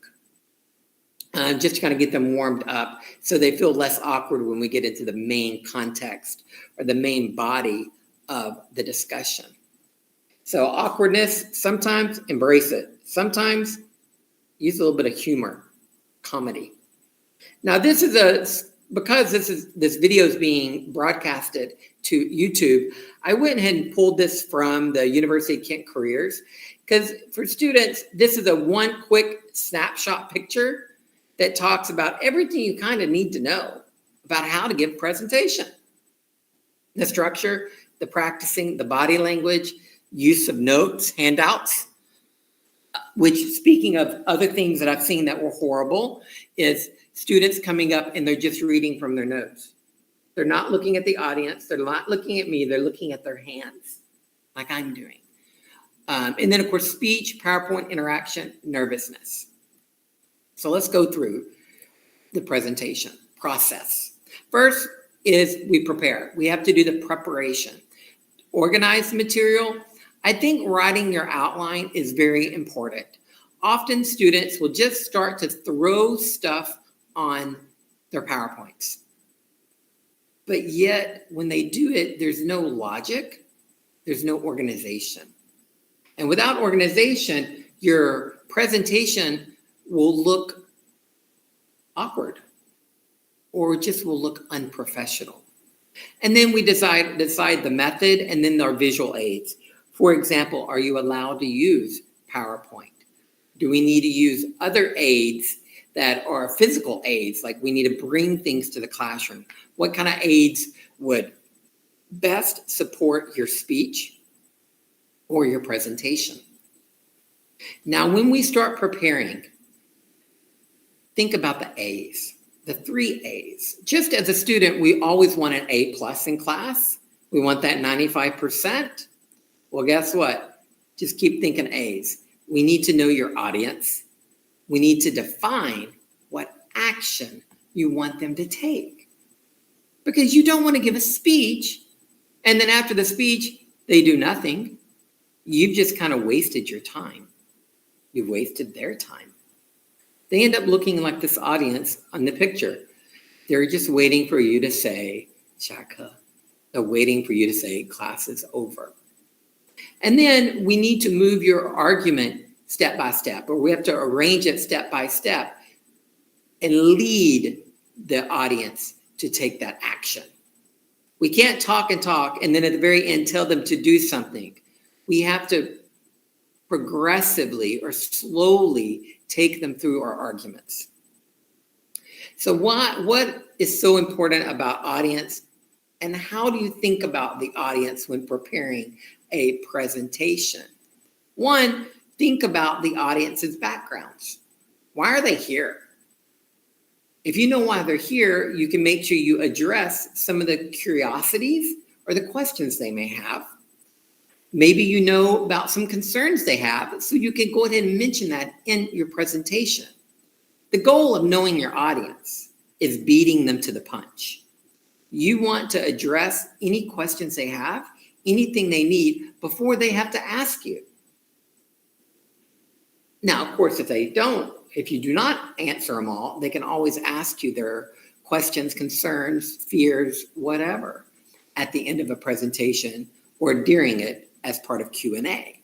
Just to kind of get them warmed up so they feel less awkward when we get into the main context or the main body of the discussion. So awkwardness, sometimes embrace it. Sometimes use a little bit of humor, comedy. Now this is because this video is being broadcasted to YouTube, I went ahead and pulled this from the University of Kent Careers, because for students, this is a one quick snapshot picture that talks about everything you kind of need to know about how to give a presentation. The structure, the practicing, the body language, use of notes, handouts, which, speaking of other things that I've seen that were horrible, is students coming up and they're just reading from their notes. They're not looking at the audience. They're not looking at me. They're looking at their hands, like I'm doing. And then, of course, speech, PowerPoint interaction, nervousness. So let's go through the presentation process. First is we prepare. We have to do the preparation. Organize the material. I think writing your outline is very important. Often students will just start to throw stuff on their PowerPoints. But yet, when they do it, there's no logic, there's no organization. And without organization, your presentation will look awkward or just will look unprofessional. And then we decide the method and then our visual aids. For example, are you allowed to use PowerPoint? Do we need to use other aids that are physical aids, like we need to bring things to the classroom? What kind of aids would best support your speech or your presentation? Now, when we start preparing, think about the A's, the 3 A's. Just as a student, we always want an A+ in class. We want that 95%. Well, guess what? Just keep thinking A's. We need to know your audience. We need to define what action you want them to take. Because you don't want to give a speech, and then after the speech, they do nothing. You've just kind of wasted your time. You've wasted their time. They end up looking like this audience on the picture. They're just waiting for you to say, Shaka. They're waiting for you to say, class is over. And then we need to move your argument step by step, or we have to arrange it step by step and lead the audience to take that action. We can't talk and then at the very end tell them to do something. We have to progressively or slowly take them through our arguments. So what is so important about audience, and how do you think about the audience when preparing a presentation? One, think about the audience's backgrounds. Why are they here? If you know why they're here, you can make sure you address some of the curiosities or the questions they may have. Maybe you know about some concerns they have, so you can go ahead and mention that in your presentation. The goal of knowing your audience is beating them to the punch. You want to address any questions they have, anything they need before they have to ask you. Now, of course, if you do not answer them all, they can always ask you their questions, concerns, fears, whatever, at the end of a presentation or during it as part of Q&A.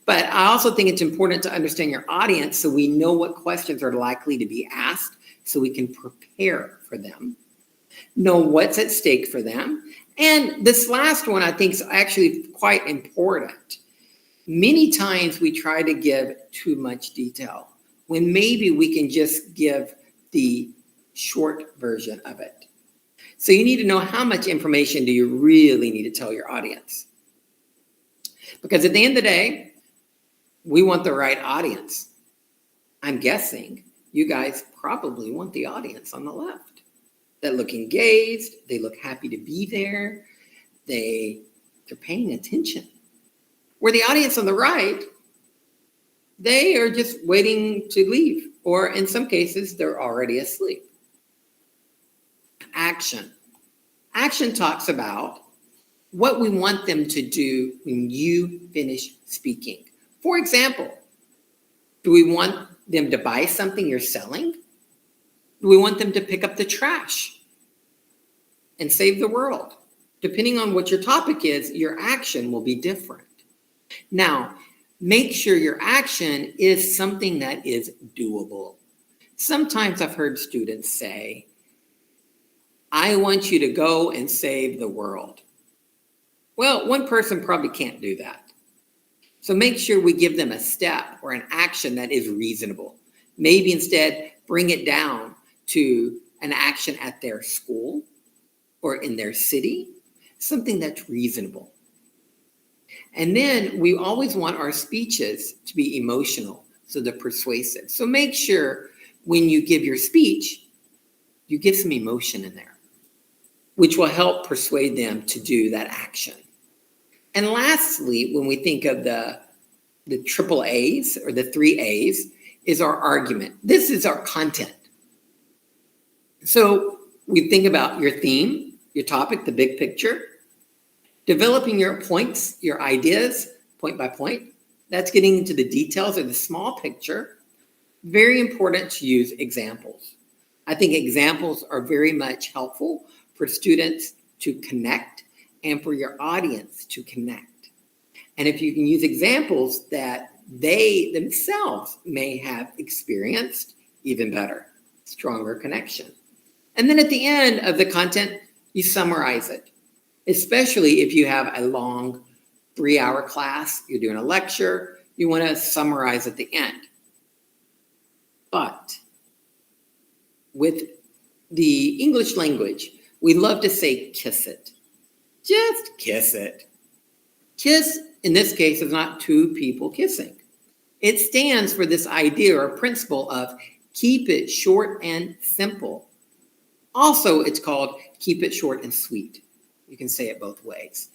But I also think it's important to understand your audience so we know what questions are likely to be asked so we can prepare for them, know what's at stake for them. And this last one I think is actually quite important. Many times we try to give too much detail when maybe we can just give the short version of it. So you need to know how much information do you really need to tell your audience. Because at the end of the day, we want the right audience. I'm guessing you guys probably want the audience on the left that look engaged, they look happy to be there, they're paying attention. Where the audience on the right, they are just waiting to leave, or in some cases, they're already asleep. Action. Action talks about what we want them to do when you finish speaking. For example, do we want them to buy something you're selling? Do we want them to pick up the trash and save the world? Depending on what your topic is, your action will be different. Now, make sure your action is something that is doable. Sometimes I've heard students say, I want you to go and save the world. Well, one person probably can't do that. So make sure we give them a step or an action that is reasonable. Maybe instead bring it down to an action at their school or in their city, something that's reasonable. And then we always want our speeches to be emotional, so they're persuasive. So make sure when you give your speech, you get some emotion in there, which will help persuade them to do that action. And lastly, when we think of the triple A's or the 3 A's, is our argument. This is our content. So we think about your theme, your topic, the big picture, developing your points, your ideas, point by point. That's getting into the details of the small picture. Very important to use examples. I think examples are very much helpful for students to connect and for your audience to connect. And if you can use examples that they themselves may have experienced, even better, stronger connection. And then at the end of the content, you summarize it, especially if you have a long 3-hour class, you're doing a lecture, you want to summarize at the end. But with the English language, we love to say kiss it. Just kiss it. Kiss, in this case, is not two people kissing. It stands for this idea or principle of keep it short and simple. Also, it's called keep it short and sweet. You can say it both ways.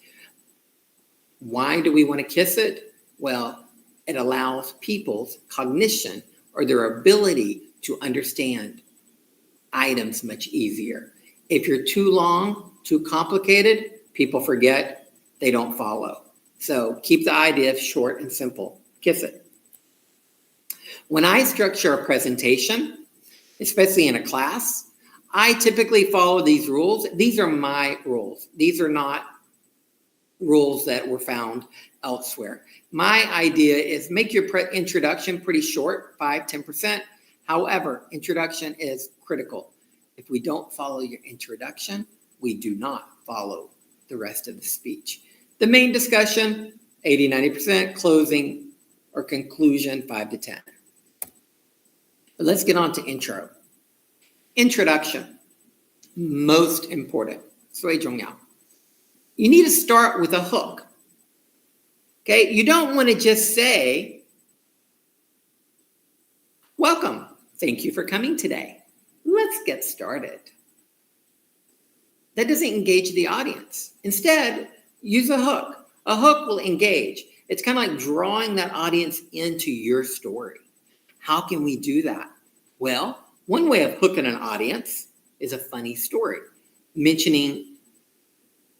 Why do we want to kiss it? Well, it allows people's cognition or their ability to understand items much easier. If you're too long, too complicated, people forget, they don't follow. So keep the idea short and simple. Kiss it. When I structure a presentation, especially in a class, I typically follow these rules. These are my rules. These are not rules that were found elsewhere. My idea is make your introduction pretty short, 5-10%. However, introduction is critical. If we don't follow your introduction, we do not follow the rest of the speech. The main discussion, 80-90%, closing or conclusion, 5-10. But let's get on to intro. Introduction, most important. 最重要. You need to start with a hook. Okay, you don't want to just say, welcome, thank you for coming today. Let's get started. That doesn't engage the audience. Instead, use a hook. A hook will engage. It's kind of like drawing that audience into your story. How can we do that? Well, one way of hooking an audience is a funny story. Mentioning,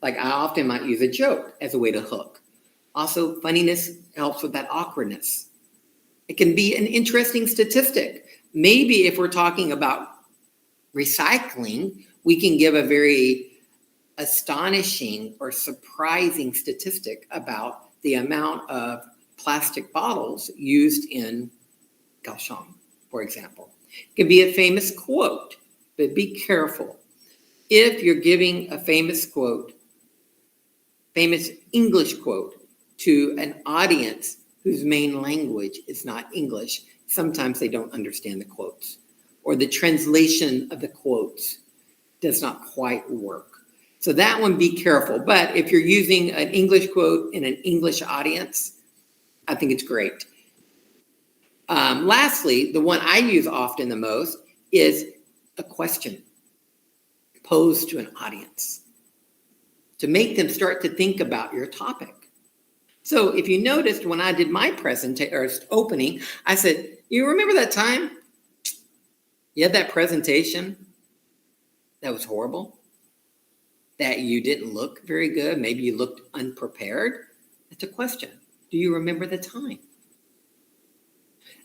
like I often might use a joke as a way to hook. Also, funniness helps with that awkwardness. It can be an interesting statistic. Maybe if we're talking about recycling, we can give a very astonishing or surprising statistic about the amount of plastic bottles used in kaohsiung, for example. It can be a famous quote, but be careful. If you're giving a famous quote, famous English quote, to an audience whose main language is not English, sometimes they don't understand the quotes, or the translation of the quotes does not quite work. So that one, be careful. But if you're using an English quote in an English audience, I think it's great. Lastly, the one I use often the most is a question posed to an audience to make them start to think about your topic. So if you noticed when I did my presentation or opening, I said, you remember that time you had that presentation that was horrible? That you didn't look very good? Maybe you looked unprepared? That's a question. Do you remember the time?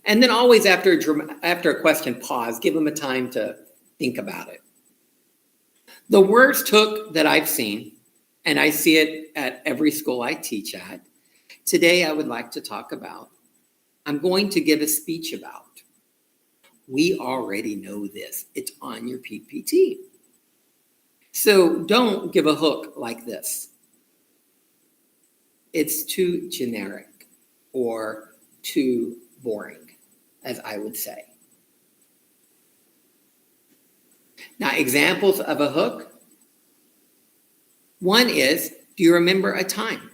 And then always after a question, pause, give them a time to think about it. The worst hook that I've seen, and I see it at every school I teach at, today I would like to talk about, I'm going to give a speech about. We already know this. It's on your PPT. So don't give a hook like this. It's too generic or too boring, as I would say. Now, examples of a hook. One is, do you remember a time?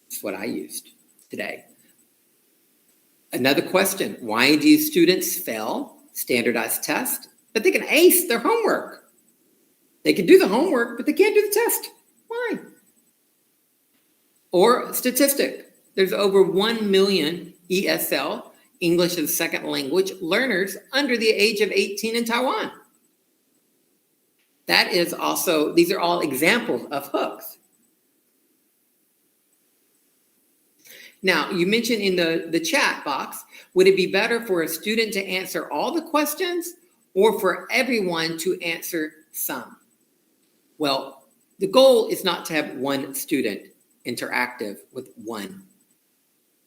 That's what I used today. Another question, why do students fail standardized tests, but they can ace their homework? They can do the homework, but they can't do the test. Why? Or statistic, there's over 1 million ESL, English as a second language, learners under the age of 18 in Taiwan. That is also, these are all examples of hooks. Now, you mentioned in the chat box, would it be better for a student to answer all the questions or for everyone to answer some? Well, the goal is not to have one student interactive with one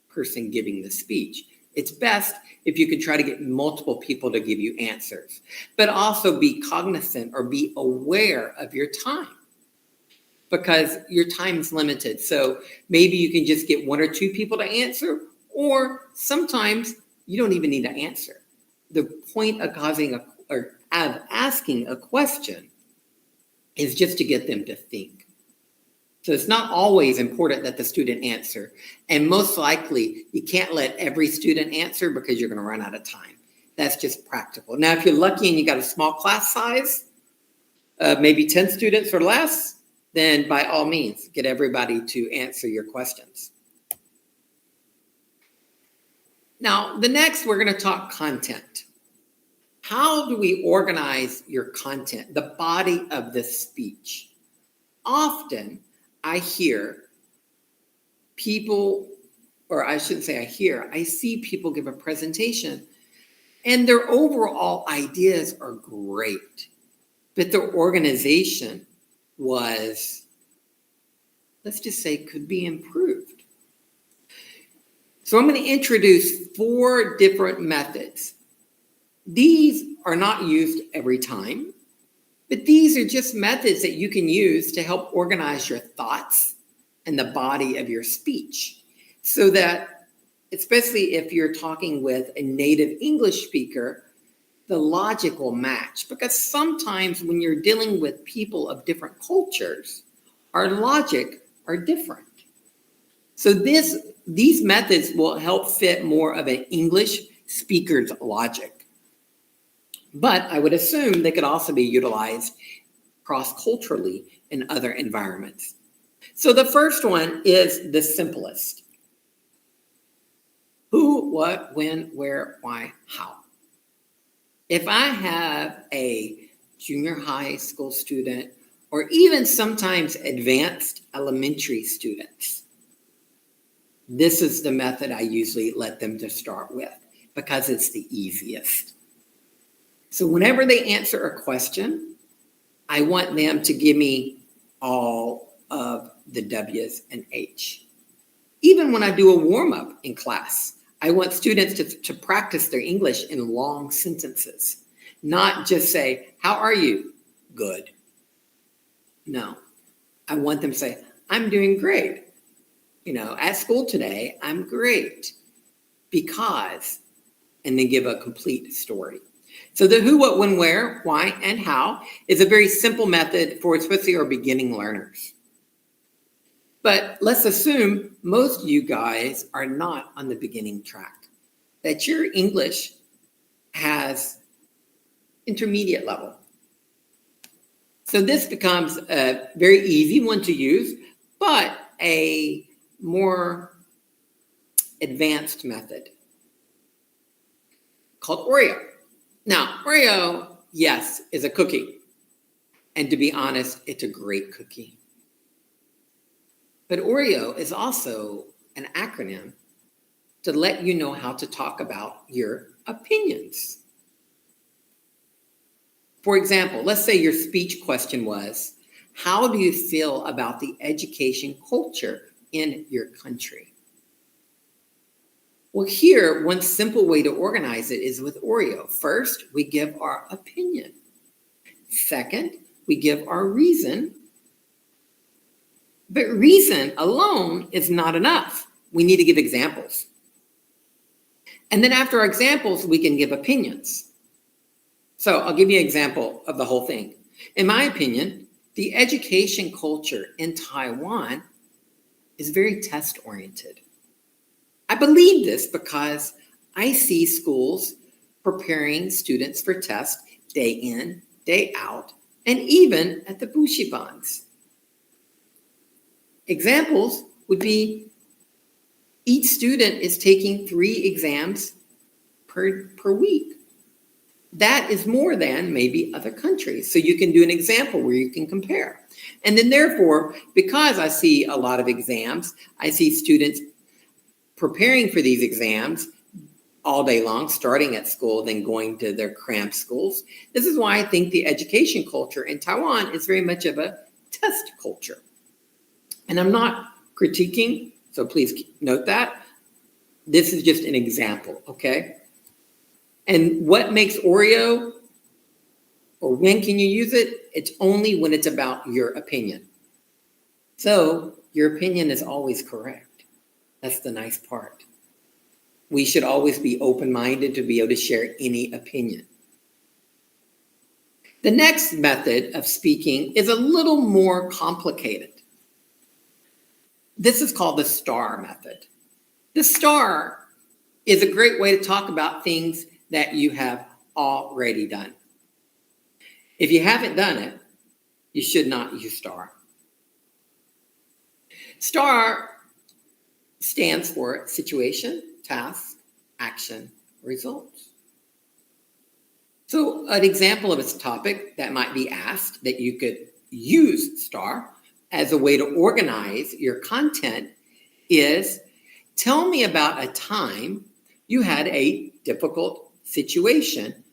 person giving the speech. It's best if you can try to get multiple people to give you answers, but also be cognizant or be aware of your time because your time is limited. So maybe you can just get 1 or 2 people to answer, or sometimes you don't even need to answer. The point of asking a question is just to get them to think. So it's not always important that the student answer. And most likely, you can't let every student answer because you're going to run out of time. That's just practical. Now, if you're lucky and you got a small class size, maybe 10 students or less, then by all means, get everybody to answer your questions. Now, the next, we're going to talk content. How do we organize your content, the body of the speech? Often, I hear people, or I shouldn't say I hear, I see people give a presentation and their overall ideas are great, but their organization was, let's just say, could be improved. So I'm going to introduce 4 different methods. These are not used every time, but these are just methods that you can use to help organize your thoughts and the body of your speech so that, especially if you're talking with a native English speaker, the logic will match. Because sometimes when you're dealing with people of different cultures, our logic are different. So these methods will help fit more of an English speaker's logic. But I would assume they could also be utilized cross-culturally in other environments. So the first one is the simplest. Who, what, when, where, why, how. If I have a junior high school student, or even sometimes advanced elementary students, this is the method I usually let them to start with because it's the easiest. So whenever they answer a question, I want them to give me all of the W's and H. Even when I do a warm-up in class, I want students to practice their English in long sentences, not just say, how are you? Good. No, I want them to say, I'm doing great. At school today, I'm great because, and then give a complete story. So the who, what, when, where, why, and how is a very simple method for especially our beginning learners. But let's assume most of you guys are not on the beginning track, that your English has intermediate level. So this becomes a very easy one to use, but a more advanced method called Oreo. Now, Oreo, yes, is a cookie. And to be honest, it's a great cookie. But Oreo is also an acronym to let you know how to talk about your opinions. For example, let's say your speech question was, how do you feel about the education culture in your country? Well, here, one simple way to organize it is with Oreo. First, we give our opinion. Second, we give our reason. But reason alone is not enough. We need to give examples. And then after our examples, we can give opinions. So I'll give you an example of the whole thing. In my opinion, the education culture in Taiwan is very test-oriented. I believe this because I see schools preparing students for tests day in, day out, and even at the bushibans. Examples would be each student is taking 3 exams per week. That is more than maybe other countries. So you can do an example where you can compare. And then therefore, because I see a lot of exams, I see students preparing for these exams all day long, starting at school, then going to their cramped schools. This is why I think the education culture in Taiwan is very much of a test culture. And I'm not critiquing, so please note that. This is just an example, okay? And what makes Oreo, or when can you use it? It's only when it's about your opinion. So your opinion is always correct. That's the nice part. We should always be open-minded to be able to share any opinion. The next method of speaking is a little more complicated. This is called the STAR method. The STAR is a great way to talk about things that you have already done. If you haven't done it, you should not use STAR. STAR stands for situation, task, action, results. So an example of a topic that might be asked that you could use STAR as a way to organize your content is, tell me about a time you had a difficult situation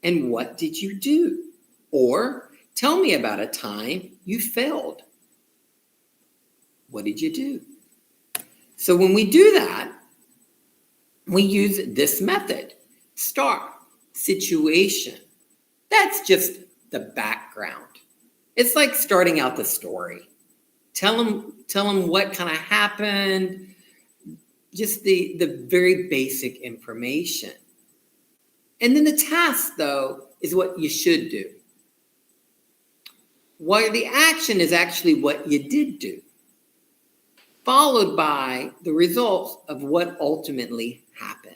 and what did you do? Or tell me about a time you failed. What did you do? So when we do that, we use this method, STAR, situation. That's just the background. It's like starting out the story. Tell them what kind of happened, just the very basic information. And then the task, though, is what you should do. While the action is actually what you did do, followed by the results of what ultimately happened.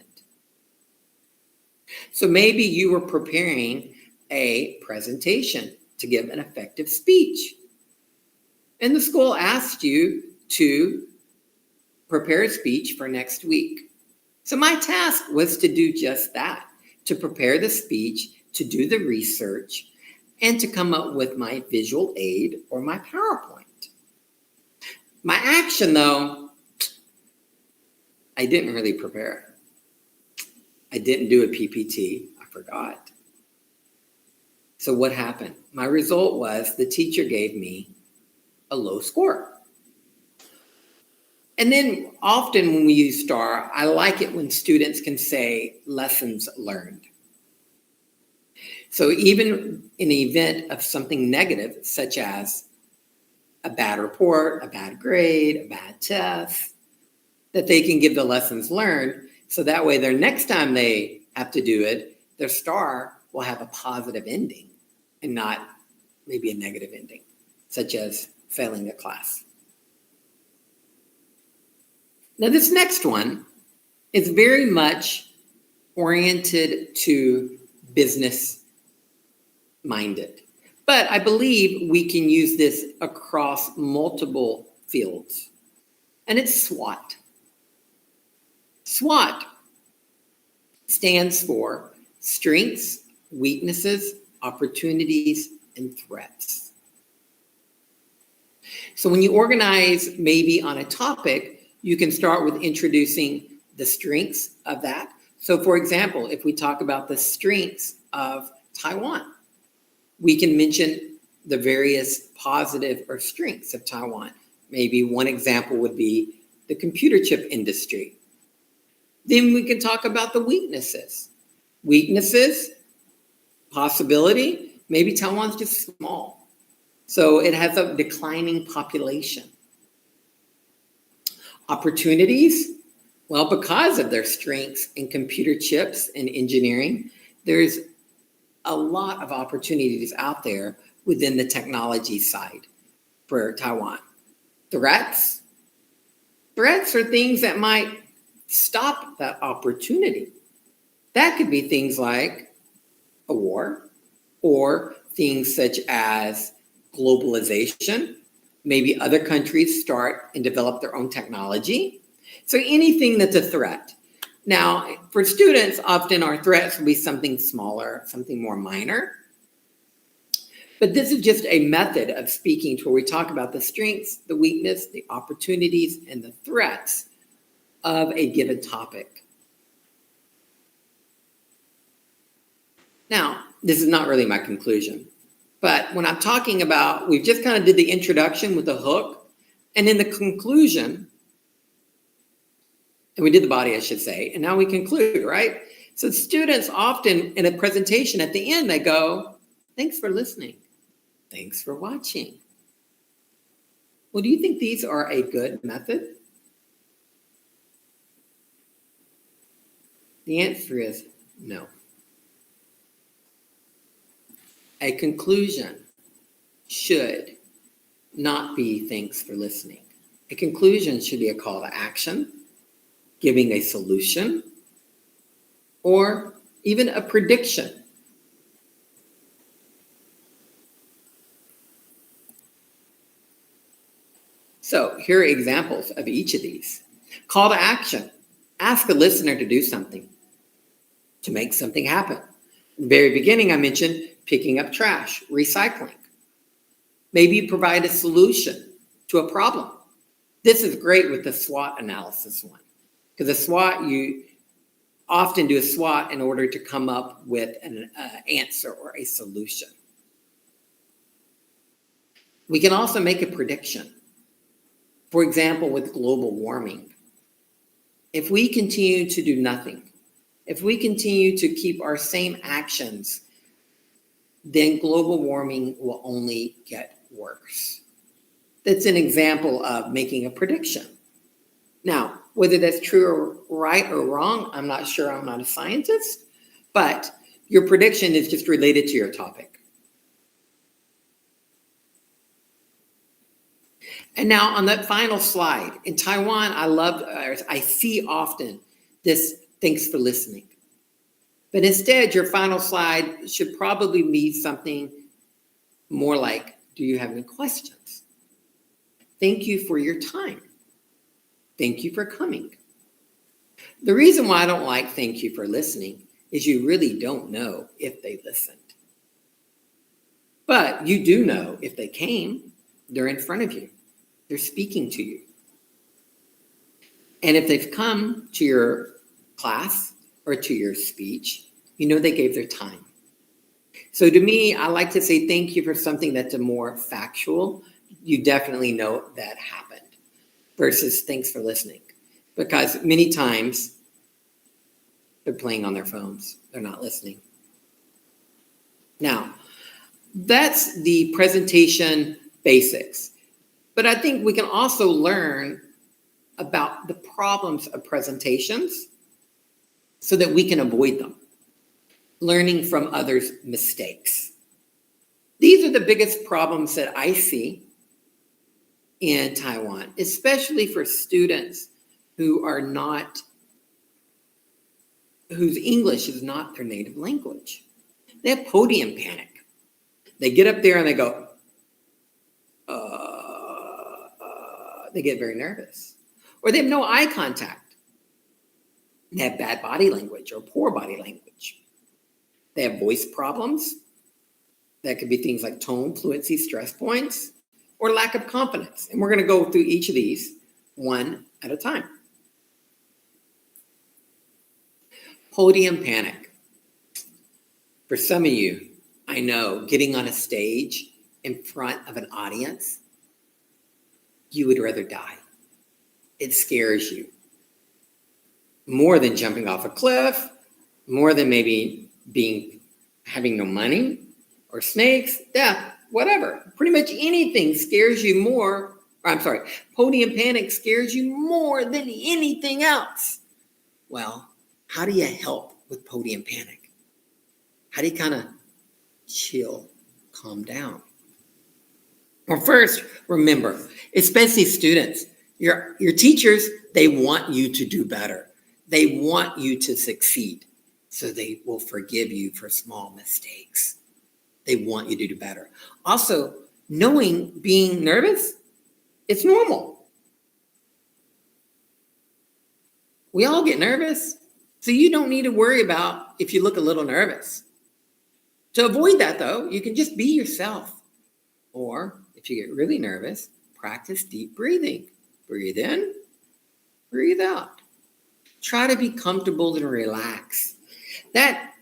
So maybe you were preparing a presentation to give an effective speech. And the school asked you to prepare a speech for next week. So my task was to do just that, to prepare the speech, to do the research, and to come up with my visual aid or my PowerPoint. My action, though, I didn't really prepare. I didn't do a PPT. I forgot. So what happened? My result was the teacher gave me a low score. And then often when we use STAR, I like it when students can say lessons learned. So even in an event of something negative, such as a bad report, a bad grade, a bad test, that they can give the lessons learned. So that way their next time they have to do it, their STAR will have a positive ending and not maybe a negative ending, such as failing a class. Now this next one is very much oriented to business minded. But I believe we can use this across multiple fields. And it's SWOT. SWOT stands for strengths, weaknesses, opportunities, and threats. So when you organize maybe on a topic, you can start with introducing the strengths of that. So for example, if we talk about the strengths of Taiwan, we can mention the various positive or strengths of Taiwan. Maybe one example would be the computer chip industry. Then we can talk about the weaknesses. Weaknesses, possibility, maybe Taiwan's just small. So it has a declining population. Opportunities, well, because of their strengths in computer chips and engineering, there's a lot of opportunities out there within the technology side for Taiwan. Threats are things that might stop that opportunity. That could be things like a war, or things such as globalization. Maybe other countries start and develop their own technology. So anything that's a threat. Now, for students, often our threats will be something smaller, something more minor. But this is just a method of speaking to where we talk about the strengths, the weakness, the opportunities, and the threats of a given topic. Now, this is not really my conclusion, but when I'm talking about, we've just kind of did the introduction with the hook, and in the conclusion, and we did the body, I should say, and now we conclude, right? So students often in a presentation at the end, they go, thanks for listening. Thanks for watching. Well, do you think these are a good method? The answer is no. A conclusion should not be thanks for listening. A conclusion should be a call to action, giving a solution, or even a prediction. So here are examples of each of these. Call to action. Ask the listener to do something, to make something happen. In the very beginning, I mentioned picking up trash, recycling. Maybe you provide a solution to a problem. This is great with the SWOT analysis one, because the SWOT, you often do a SWOT in order to come up with an answer or a solution. We can also make a prediction. For example, with global warming, if we continue to do nothing, if we continue to keep our same actions, then global warming will only get worse. That's an example of making a prediction. Now, whether that's true or right or wrong, I'm not sure. I'm not a scientist, but your prediction is just related to your topic. And now on that final slide, in Taiwan, I see often this thanks for listening. But instead, your final slide should probably be something more like, do you have any questions? Thank you for your time. Thank you for coming. The reason why I don't like thank you for listening is you really don't know if they listened. But you do know if they came, they're in front of you. They're speaking to you. And if they've come to your class or to your speech, you know they gave their time. So to me, I like to say thank you for something that's a more factual. You definitely know that happened versus thanks for listening. Because many times they're playing on their phones. They're not listening. Now, that's the presentation basics. But I think we can also learn about the problems of presentations so that we can avoid them. Learning from others' mistakes. These are the biggest problems that I see in Taiwan, especially for students who are not, whose English is not their native language. They have podium panic. They get up there and they go, they get very nervous. Or they have no eye contact. They have bad body language or poor body language. They have voice problems. That could be things like tone, fluency, stress points, or lack of confidence. And we're going to go through each of these one at a time. Podium panic. For some of you, I know getting on a stage in front of an audience, you would rather die. It scares you. More than jumping off a cliff, more than maybe having no money or snakes. Yeah, whatever. Pretty much anything scares you more. Podium panic scares you more than anything else. Well, how do you help with podium panic? How do you kind of chill, calm down? Well, first, remember, especially students, your teachers, they want you to do better. They want you to succeed. So they will forgive you for small mistakes. They want you to do better. Also, being nervous, it's normal. We all get nervous. So you don't need to worry about if you look a little nervous. To avoid that, though, you can just be yourself. Or if you get really nervous, practice deep breathing. Breathe in, breathe out. Try to be comfortable and relax. That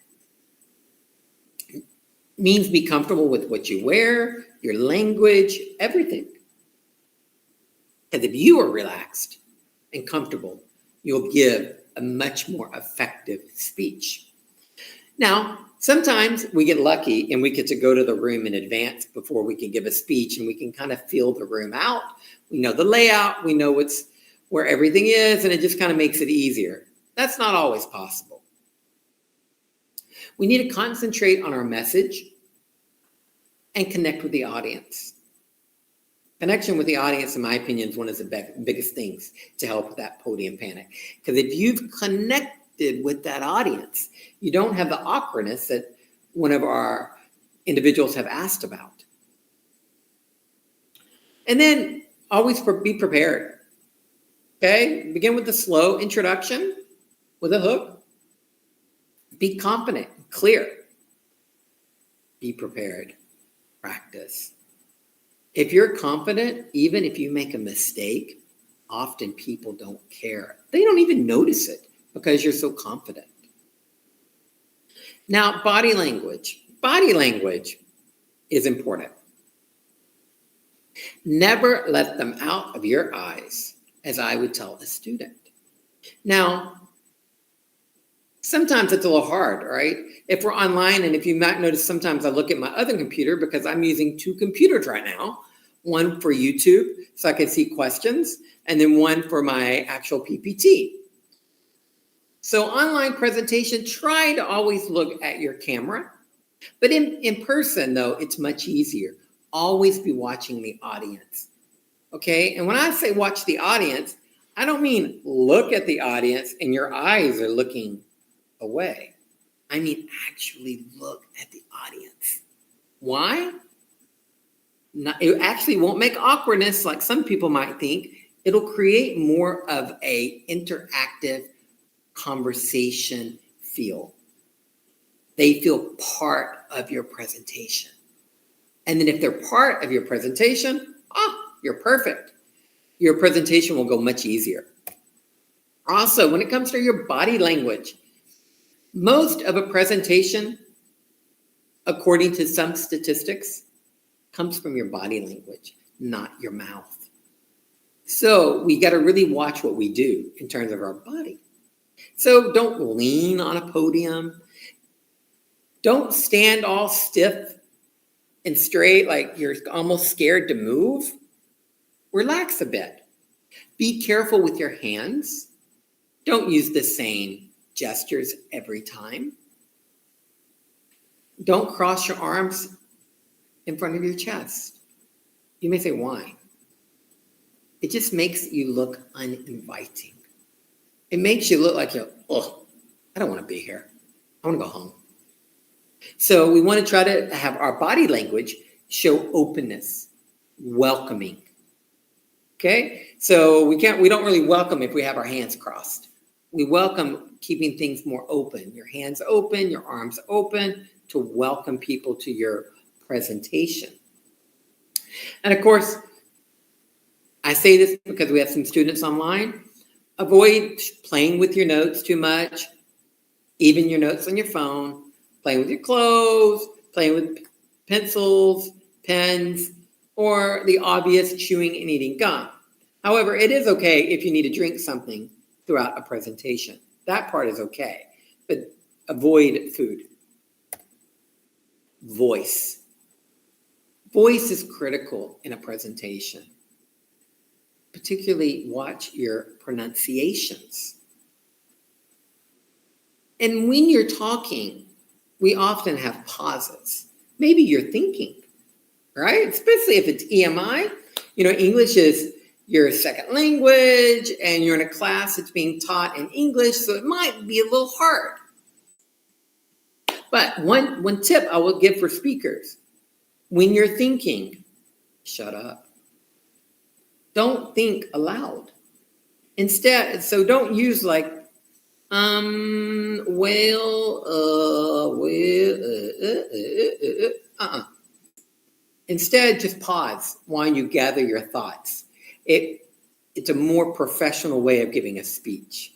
means be comfortable with what you wear, your language, everything. Because if you are relaxed and comfortable, you'll give a much more effective speech. Now, sometimes we get lucky and we get to go to the room in advance before we can give a speech, and we can kind of feel the room out. We know the layout, we know where everything is, and it just kind of makes it easier. That's not always possible. We need to concentrate on our message and connect with the audience. Connection with the audience, in my opinion, is one of the biggest things to help with that podium panic. Because if you've connected with that audience, you don't have the awkwardness that one of our individuals have asked about. And then always be prepared. Okay? Begin with a slow introduction with a hook. Be confident, clear. Be prepared. Practice. If you're confident, even if you make a mistake, often people don't care. They don't even notice it because you're so confident. Now, body language. Body language is important. Never let them out of your eyes, as I would tell a student. Now, sometimes it's a little hard, right? If we're online, and if you might notice, sometimes I look at my other computer because I'm using two computers right now. One for YouTube, so I can see questions, and then one for my actual PPT. So online presentation, try to always look at your camera. But in person, though, it's much easier. Always be watching the audience. Okay? And when I say watch the audience, I don't mean look at the audience and your eyes are looking away. I mean actually look at the audience. Why? It actually won't make awkwardness like some people might think. It'll create more of a interactive conversation feel. They feel part of your presentation. And then if they're part of your presentation, you're perfect. Your presentation will go much easier. Also, when it comes to your body language, most of a presentation, according to some statistics, comes from your body language, not your mouth. So we got to really watch what we do in terms of our body. So don't lean on a podium. Don't stand all stiff and straight like you're almost scared to move. Relax a bit. Be careful with your hands. Don't use the same gestures every time. Don't cross your arms in front of your chest. You may say, why? It just makes you look uninviting. It makes you look like I don't want to be here. I want to go home. So we want to try to have our body language show openness, welcoming. Okay? So we don't really welcome if we have our hands crossed. We welcome keeping things more open. Your hands open, your arms open to welcome people to your presentation. And of course, I say this because we have some students online. Avoid playing with your notes too much, even your notes on your phone, playing with your clothes, playing with pencils, pens, or the obvious chewing and eating gum. However, it is okay if you need to drink something throughout a presentation. That part is okay, but avoid food. Voice. Voice is critical in a presentation. Particularly watch your pronunciations. And when you're talking, we often have pauses. Maybe you're thinking, right? Especially if it's EMI. You know, English is your second language and you're in a class that's being taught in English, so it might be a little hard. But one tip I will give for speakers, when you're thinking, shut up. Don't think aloud. Instead, so don't use like, Instead, just pause while you gather your thoughts. It's a more professional way of giving a speech.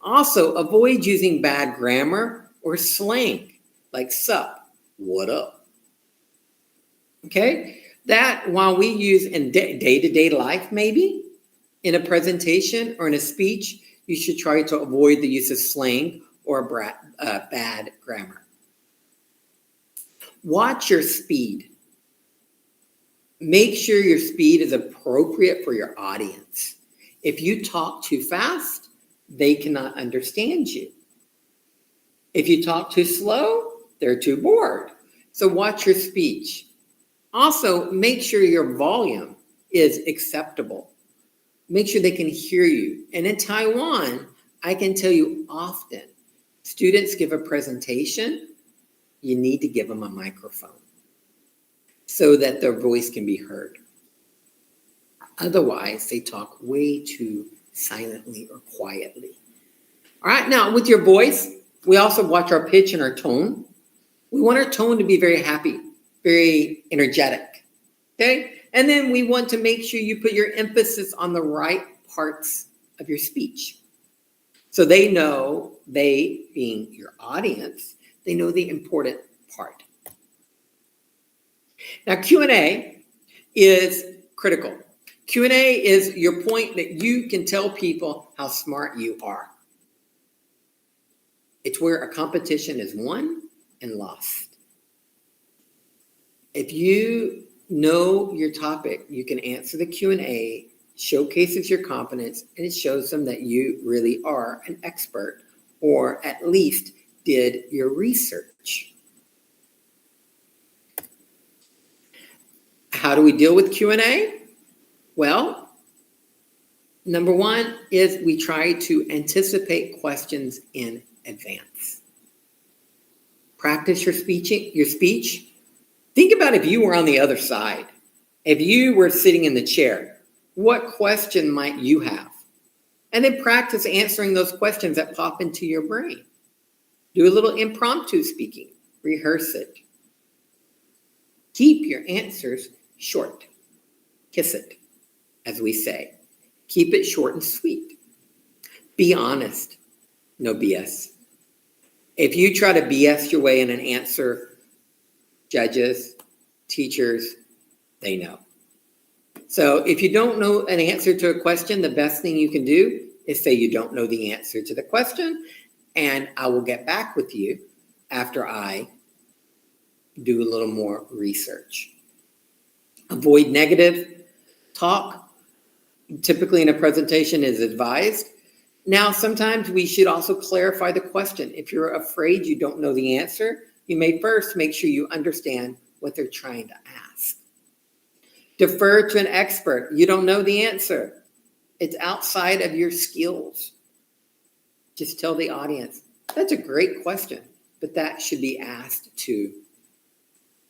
Also, avoid using bad grammar or slang, like sup, what up. Okay? That, while we use in day-to-day life, maybe, in a presentation or in a speech, you should try to avoid the use of slang or bad grammar. Watch your speed. Make sure your speed is appropriate for your audience. If you talk too fast, they cannot understand you. If you talk too slow, they're too bored. So watch your speech. Also, make sure your volume is acceptable. Make sure they can hear you. And in Taiwan, I can tell you often, students give a presentation, you need to give them a microphone so that their voice can be heard. Otherwise, they talk way too silently or quietly. All right, now with your voice, we also watch our pitch and our tone. We want our tone to be very happy, very energetic, okay? And then we want to make sure you put your emphasis on the right parts of your speech. So they know, they being your audience, they know the important part. Now, Q&A is critical. Q&A is your point that you can tell people how smart you are. It's where a competition is won and lost. If you know your topic, you can answer the Q&A, showcases your confidence, and it shows them that you really are an expert or at least did your research. How do we deal with Q&A? Well, number one is we try to anticipate questions in advance. Practice your speech. Think about if you were on the other side. If you were sitting in the chair, what question might you have? And then practice answering those questions that pop into your brain. Do a little impromptu speaking. Rehearse it. Keep your answers short. Kiss it, as we say. Keep it short and sweet. Be honest. No BS. If you try to BS your way in an answer, judges, teachers, they know. So if you don't know an answer to a question, the best thing you can do is say you don't know the answer to the question, and I will get back with you after I do a little more research. Avoid negative talk. Typically in a presentation is advised. Now, sometimes we should also clarify the question. If you're afraid you don't know the answer, you may first make sure you understand what they're trying to ask. Defer to an expert. You don't know the answer. It's outside of your skills. Just tell the audience, that's a great question, but that should be asked to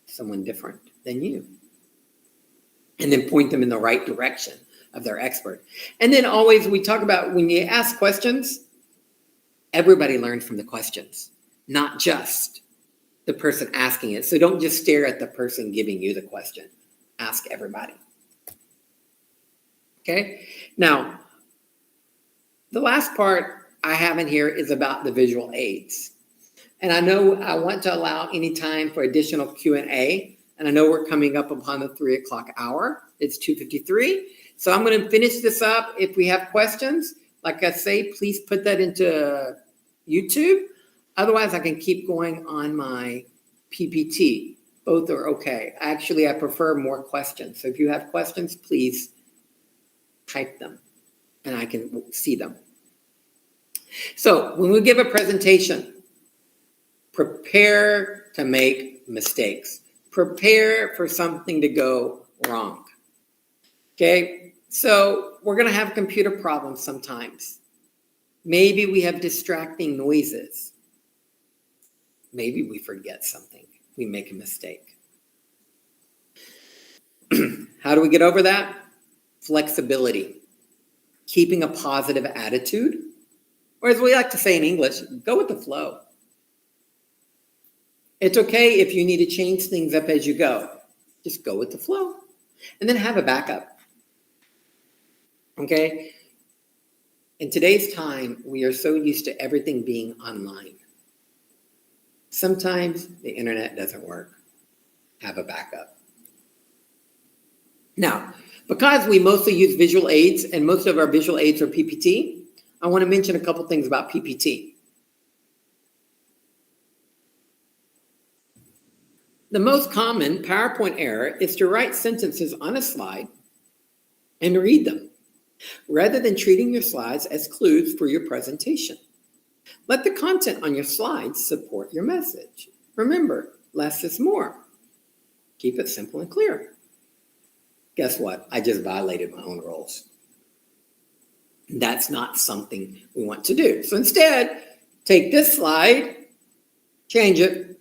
someone different than you. And then point them in the right direction of their expert. And then always we talk about when you ask questions, everybody learns from the questions, not just the person asking it. So don't just stare at the person giving you the question. Ask everybody. Okay? Now, the last part I have in here is about the visual aids. And I know I want to allow any time for additional Q&A. And I know we're coming up upon the 3 o'clock hour. It's 2:53. So I'm going to finish this up. If we have questions, like I say, please put that into YouTube. Otherwise, I can keep going on my PPT. Both are okay. Actually, I prefer more questions. So if you have questions, please type them and I can see them. So when we give a presentation, prepare to make mistakes. Prepare for something to go wrong. Okay, so we're going to have computer problems sometimes. Maybe we have distracting noises. Maybe we forget something. We make a mistake. How do we get over that? Flexibility. Keeping a positive attitude. Or as we like to say in English, go with the flow. It's okay if you need to change things up as you go. Just go with the flow. And then have a backup. Okay? In today's time, we are so used to everything being online. Sometimes the internet doesn't work. Have a backup. Now, because we mostly use visual aids and most of our visual aids are PPT, I want to mention a couple things about PPT. The most common PowerPoint error is to write sentences on a slide and read them, rather than treating your slides as clues for your presentation. Let the content on your slides support your message. Remember, less is more. Keep it simple and clear. Guess what? I just violated my own rules. That's not something we want to do. So instead, take this slide, change it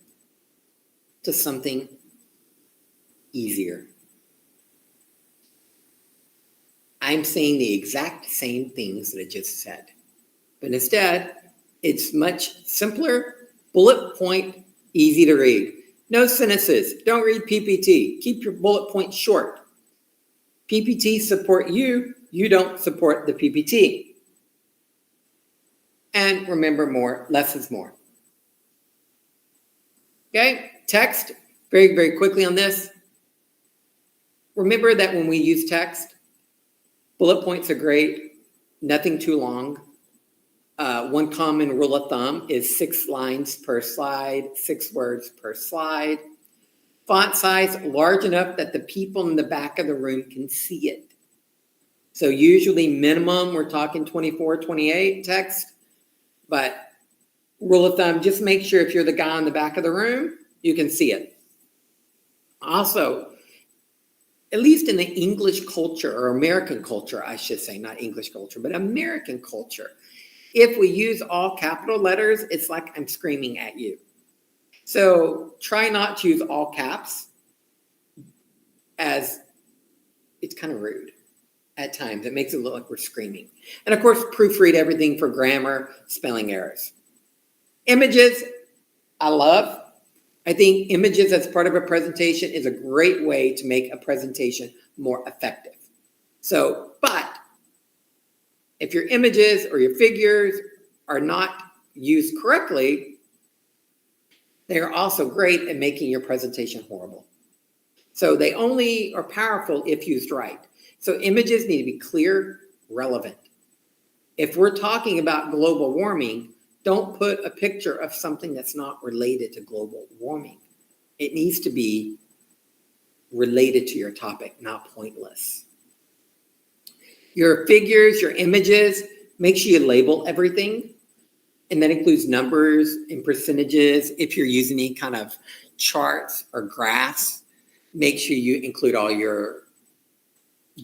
to something easier. I'm saying the exact same things that I just said, but instead, it's much simpler, bullet point, easy to read. No sentences. Don't read PPT. Keep your bullet points short. PPT support you. You don't support the PPT. And remember, more, less is more. Okay, text, very, very quickly on this. Remember that when we use text, bullet points are great, nothing too long. One common rule of thumb is 6 lines per slide, 6 words per slide. Font size large enough that the people in the back of the room can see it. So usually minimum, we're talking 24, 28 text, but rule of thumb, just make sure if you're the guy in the back of the room, you can see it. Also, at least in the English culture, or American culture, I should say, not English culture, but American culture, if we use all capital letters, it's like I'm screaming at you. So try not to use all caps, as it's kind of rude at times. It makes it look like we're screaming. And of course, proofread everything for grammar, spelling errors. Images, I love. I think images as part of a presentation is a great way to make a presentation more effective. So, but if your images or your figures are not used correctly, they are also great at making your presentation horrible. So they only are powerful if used right. So images need to be clear, relevant. If we're talking about global warming, don't put a picture of something that's not related to global warming. It needs to be related to your topic, not pointless. Your figures, your images, make sure you label everything. And that includes numbers and percentages. If you're using any kind of charts or graphs, make sure you include all your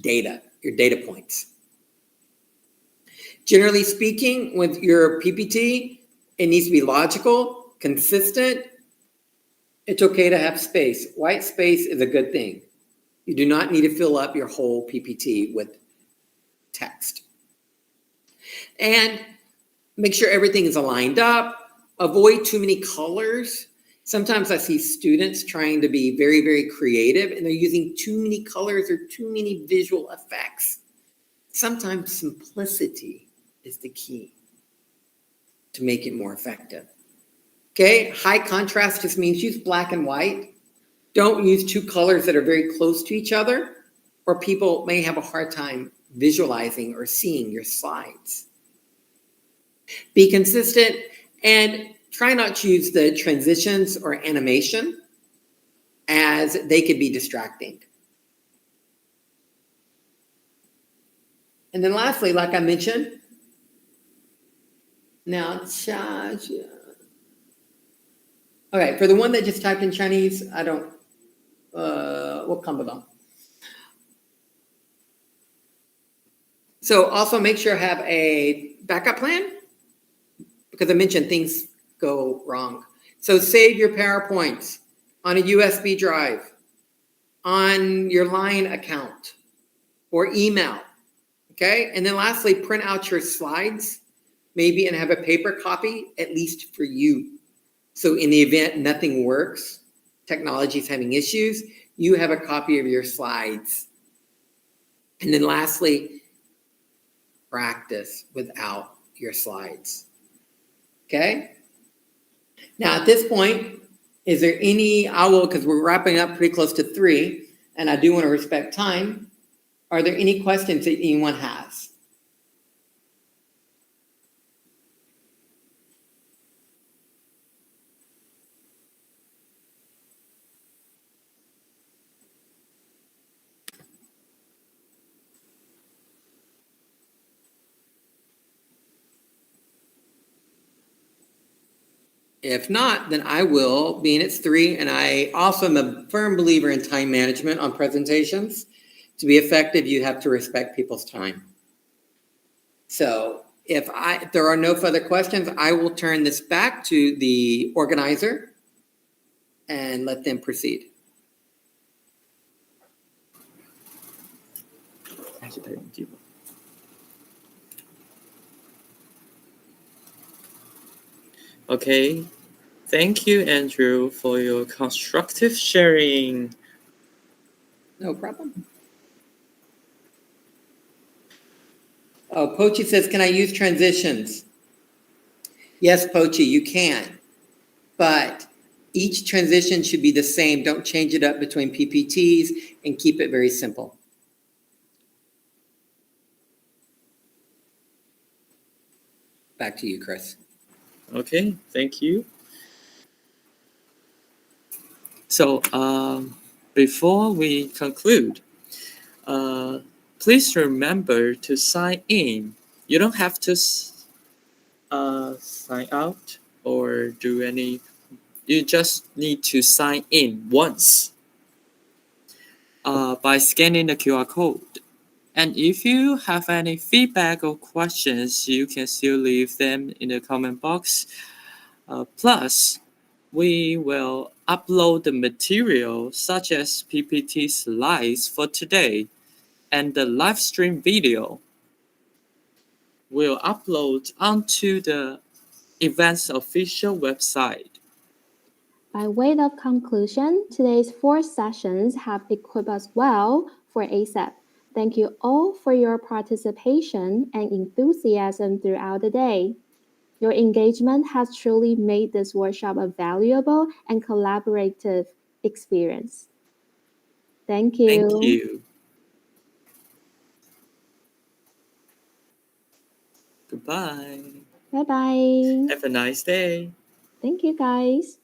data points. Generally speaking, with your PPT, it needs to be logical, consistent. It's okay to have space. White space is a good thing. You do not need to fill up your whole PPT with text. And make sure everything is aligned up. Avoid too many colors. Sometimes I see students trying to be very, very creative and they're using too many colors or too many visual effects. Sometimes simplicity is the key to make it more effective. Okay, high contrast just means use black and white. Don't use two colors that are very close to each other, or people may have a hard time visualizing or seeing your slides. Be consistent and try not to use the transitions or animation. as they could be distracting. And then lastly, like I mentioned, now, okay, for the one that just typed in Chinese, I don't, what come along. So also make sure I have a backup plan, because I mentioned things go wrong. So save your PowerPoints on a USB drive, on your Line account, or email, okay? And then lastly, print out your slides, maybe, and have a paper copy, at least for you. So in the event nothing works, technology is having issues, you have a copy of your slides. And then lastly, practice without your slides. Okay? Now at this point, is there any, because we're wrapping up pretty close to 3, and I do want to respect time, are there any questions that anyone has? If not, then I will, being it's 3, and I also am a firm believer in time management on presentations. To be effective, you have to respect people's time. So if there are no further questions, I will turn this back to the organizer and let them proceed. Okay, thank you, Andrew, for your constructive sharing. No problem. Oh, Pochi says, can I use transitions? Yes, Pochi, you can. But each transition should be the same. Don't change it up between PPTs and keep it very simple. Back to you, Chris. Okay, thank you. So before we conclude, please remember to sign in. You don't have to sign out or do any. You just need to sign in once by scanning the QR code. And if you have any feedback or questions, you can still leave them in the comment box. Plus, we will upload the material such as PPT slides for today, and the live stream video will upload onto the event's official website. By way of conclusion, today's 4 sessions have equipped us well for ASEP. Thank you all for your participation and enthusiasm throughout the day. Your engagement has truly made this workshop a valuable and collaborative experience. Thank you. Thank you. Goodbye. Bye-bye. Have a nice day. Thank you, guys.